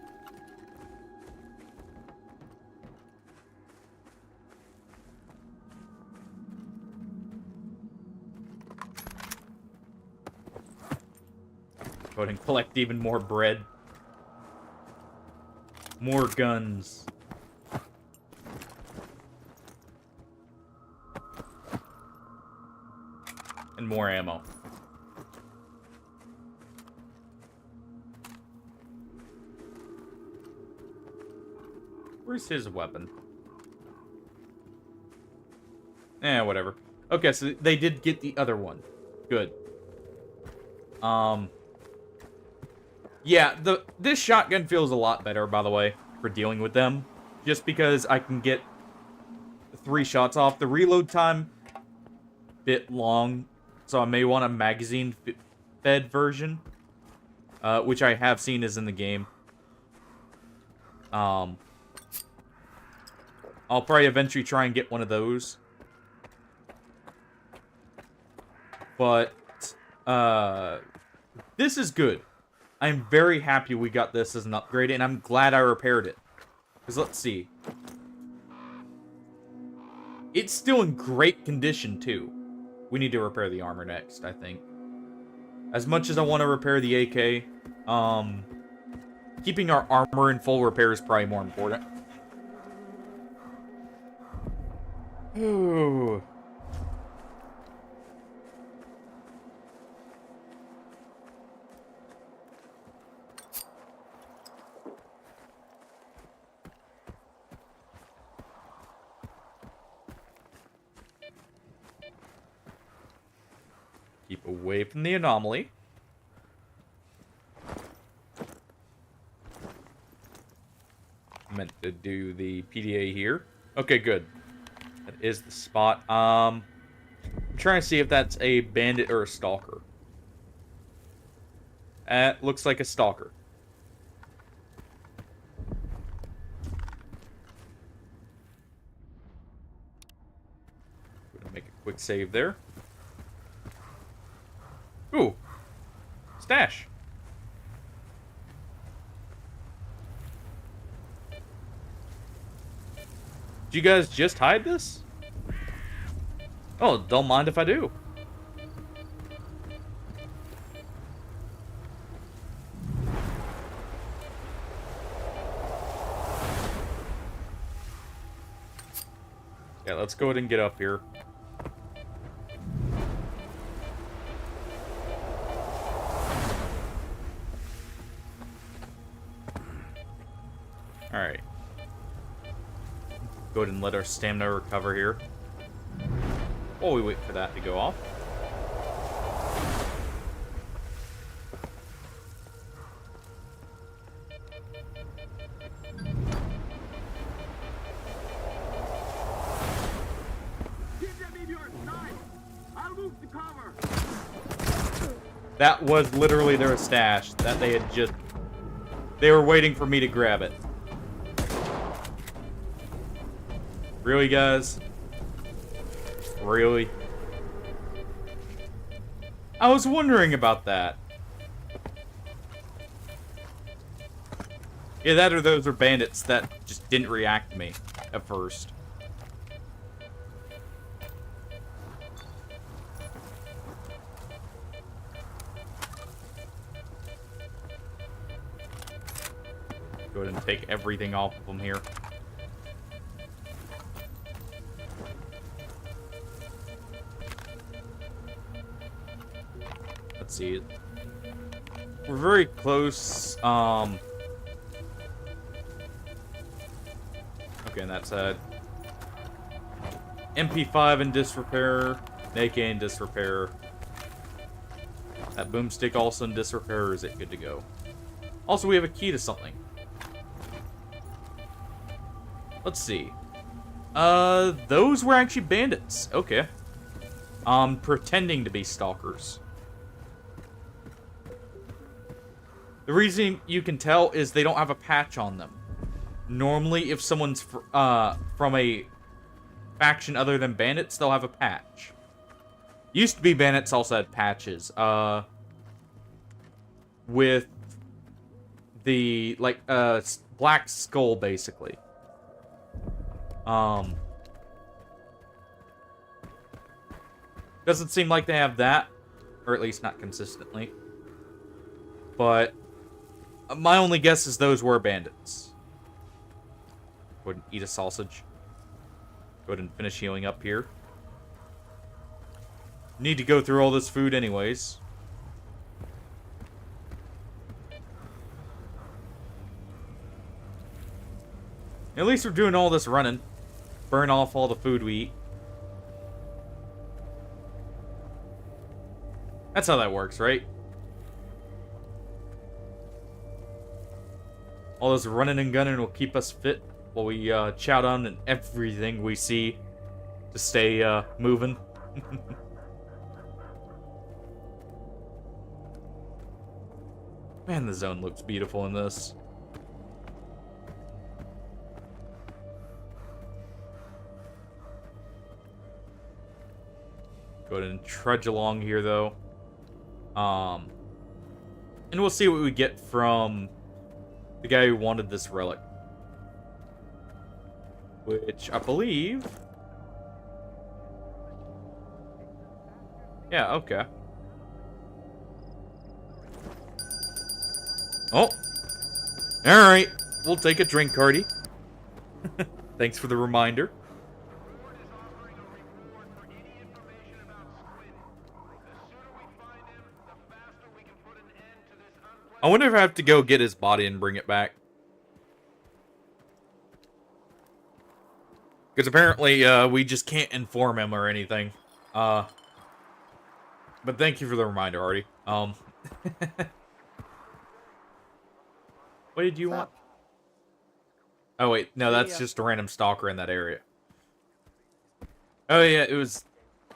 Go ahead and collect even more bread. More guns. And more ammo. Where's his weapon? Eh, whatever. Okay, so they did get the other one. Good. Yeah, this shotgun feels a lot better, by the way, for dealing with them. Just because I can get 3 shots off. The reload time, bit long, so I may want a magazine-fed version, which I have seen is in the game. I'll probably eventually try and get one of those. But, this is good. I'm very happy we got this as an upgrade, and I'm glad I repaired it. Because let's see. It's still in great condition, too. We need to repair the armor next, I think. As much as I want to repair the AK, keeping our armor in full repair is probably more important. Ooh. Keep away from the anomaly. Meant to do the PDA here. Okay, good. That is the spot. I'm trying to see if that's a bandit or a stalker. Looks like a stalker. Gonna make a quick save there. Ooh. Stash. Did you guys just hide this? Oh, don't mind if I do. Yeah, let's go ahead and get up here. Alright. Go ahead and let our stamina recover here. While we wait for that to go off. That was literally their stash that they had just... They were waiting for me to grab it. Really, guys? Really? I was wondering about that. Yeah, that or those are bandits that just didn't react to me at first. Go ahead and take everything off of them here. Let's see. We're very close. Okay, and that's MP5 in disrepair, AK in disrepair. That boomstick also in disrepair, or is it good to go? Also, we have a key to something. Let's see. Those were actually bandits. Okay. Pretending to be stalkers. The reason you can tell is they don't have a patch on them. Normally, if someone's from a faction other than bandits, they'll have a patch. Used to be bandits also had patches. With the, like, black skull, basically. Doesn't seem like they have that. Or at least not consistently. But my only guess is those were bandits. Go ahead and eat a sausage. Go ahead and finish healing up here. Need to go through all this food anyways. At least we're doing all this running. Burn off all the food we eat. That's how that works, right? All this running and gunning will keep us fit while we chow down on everything we see to stay moving. Man, the zone looks beautiful in this. Go ahead and trudge along here, though. And we'll see what we get from the guy who wanted this relic. which I believe... Yeah, okay. Oh! Alright, we'll take a drink, Cardi. Thanks for the reminder. I wonder if I have to go get his body and bring it back. Because apparently, we just can't inform him or anything. But thank you for the reminder, Artie. What did you want? Oh, wait. No, that's just a random stalker in that area. Oh, yeah, it was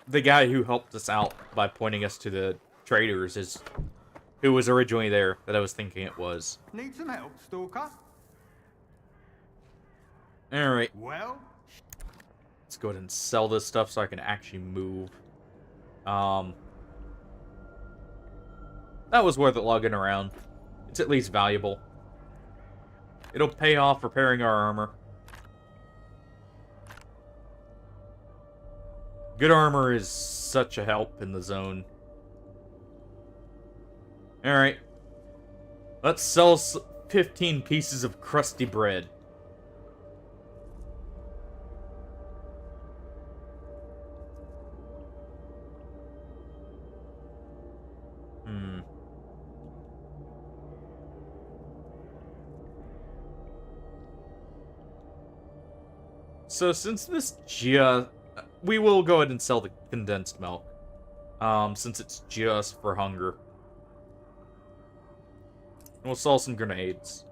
the guy who helped us out by pointing us to the traders who was originally there that I was thinking it was. Need some help, Stalker? Alright. Well? Let's go ahead and sell this stuff so I can actually move. That was worth it lugging around. It's at least valuable. It'll pay off repairing our armor. Good armor is such a help in the zone. Alright. Let's sell 15 pieces of crusty bread. So since this we will go ahead and sell the condensed milk. Since it's just for hunger. And we'll sell some grenades.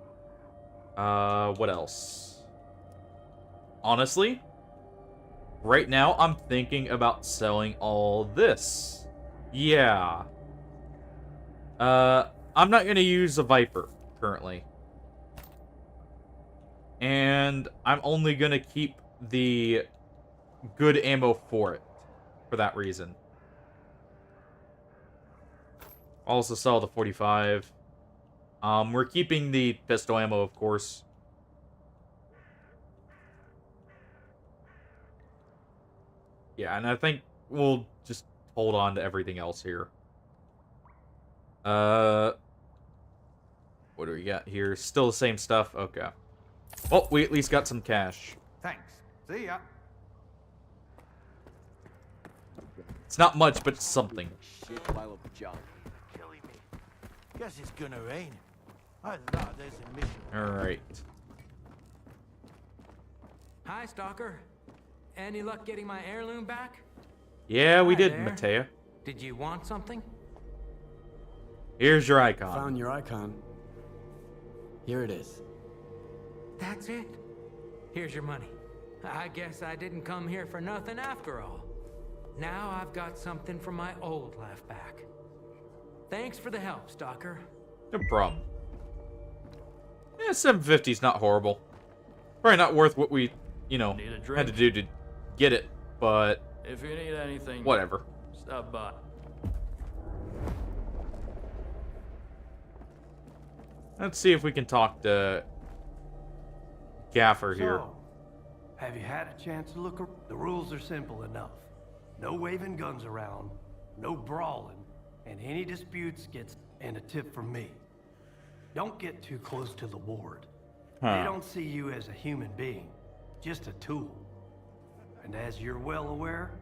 What else? Honestly, right now I'm thinking about selling all this. Yeah. I'm not gonna use a Viper currently. And I'm only gonna keep the good ammo for it, for that reason. Also sell the 45. We're keeping the pistol ammo, of course. Yeah, and I think we'll just hold on to everything else here. What do we got here? Still the same stuff? Okay. Well, we at least got some cash. Thanks. See ya. It's not much, but it's something. Shit pile of junk. Killing me. Guess it's gonna rain. I thought there's a mission. Alright. Hi, Stalker. Any luck getting my heirloom back? Yeah, we Hi did, there. Matea. Did you want something? Here's your icon. Found your icon. Here it is. That's it? Here's your money. I guess I didn't come here for nothing after all. Now I've got something from my old life back. Thanks for the help, Stalker. No problem. Yeah, 750's not horrible. Probably not worth what we, you know, had to do to get it, but... If you need anything... Whatever. Stop by. Let's see if we can talk to... Gaffer here. So, have you had a chance to look? The rules are simple enough. No waving guns around, no brawling, and any disputes gets and a tip from me. Don't get too close to the ward. They don't see you as a human being, just a tool. And as you're well aware,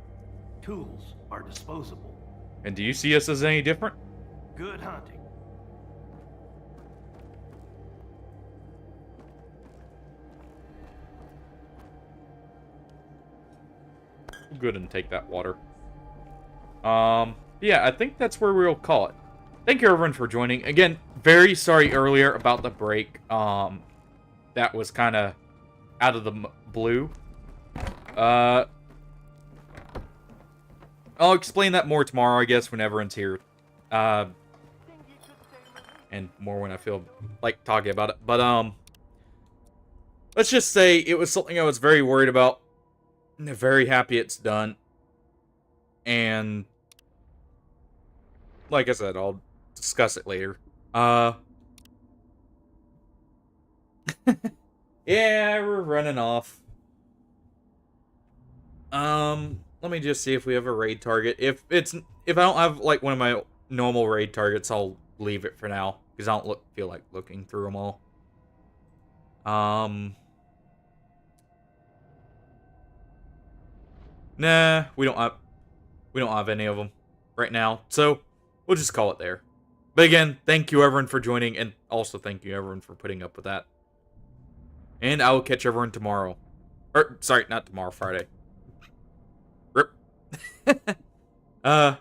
tools are disposable. And do you see us as any different? Good hunting. Good and take that water. Yeah, I think that's where we'll call it. Thank you everyone for joining. Again, very sorry earlier about the break. That was kind of out of the blue. I'll explain that more tomorrow, I guess, when everyone's here. And more when I feel like talking about it. But, let's just say it was something I was very worried about. I'm very happy it's done. And like I said, I'll discuss it later. Yeah, we're running off. Let me just see if we have a raid target. If I don't have like one of my normal raid targets, I'll leave it for now because I don't feel like looking through them all. Nah, we don't have any of them right now. So, we'll just call it there. But again, thank you everyone for joining, and also thank you everyone for putting up with that. And I will catch everyone tomorrow. Or, sorry, not tomorrow, Friday. Rip. Yeah,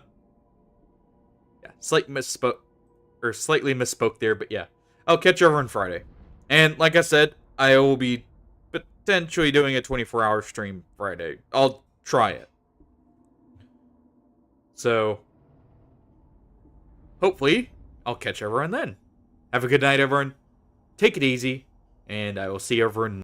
slightly misspoke there, but yeah. I'll catch everyone Friday. And like I said, I will be potentially doing a 24-hour stream Friday. I'll try it. So, hopefully, I'll catch everyone then. Have a good night, everyone. Take it easy, and I will see everyone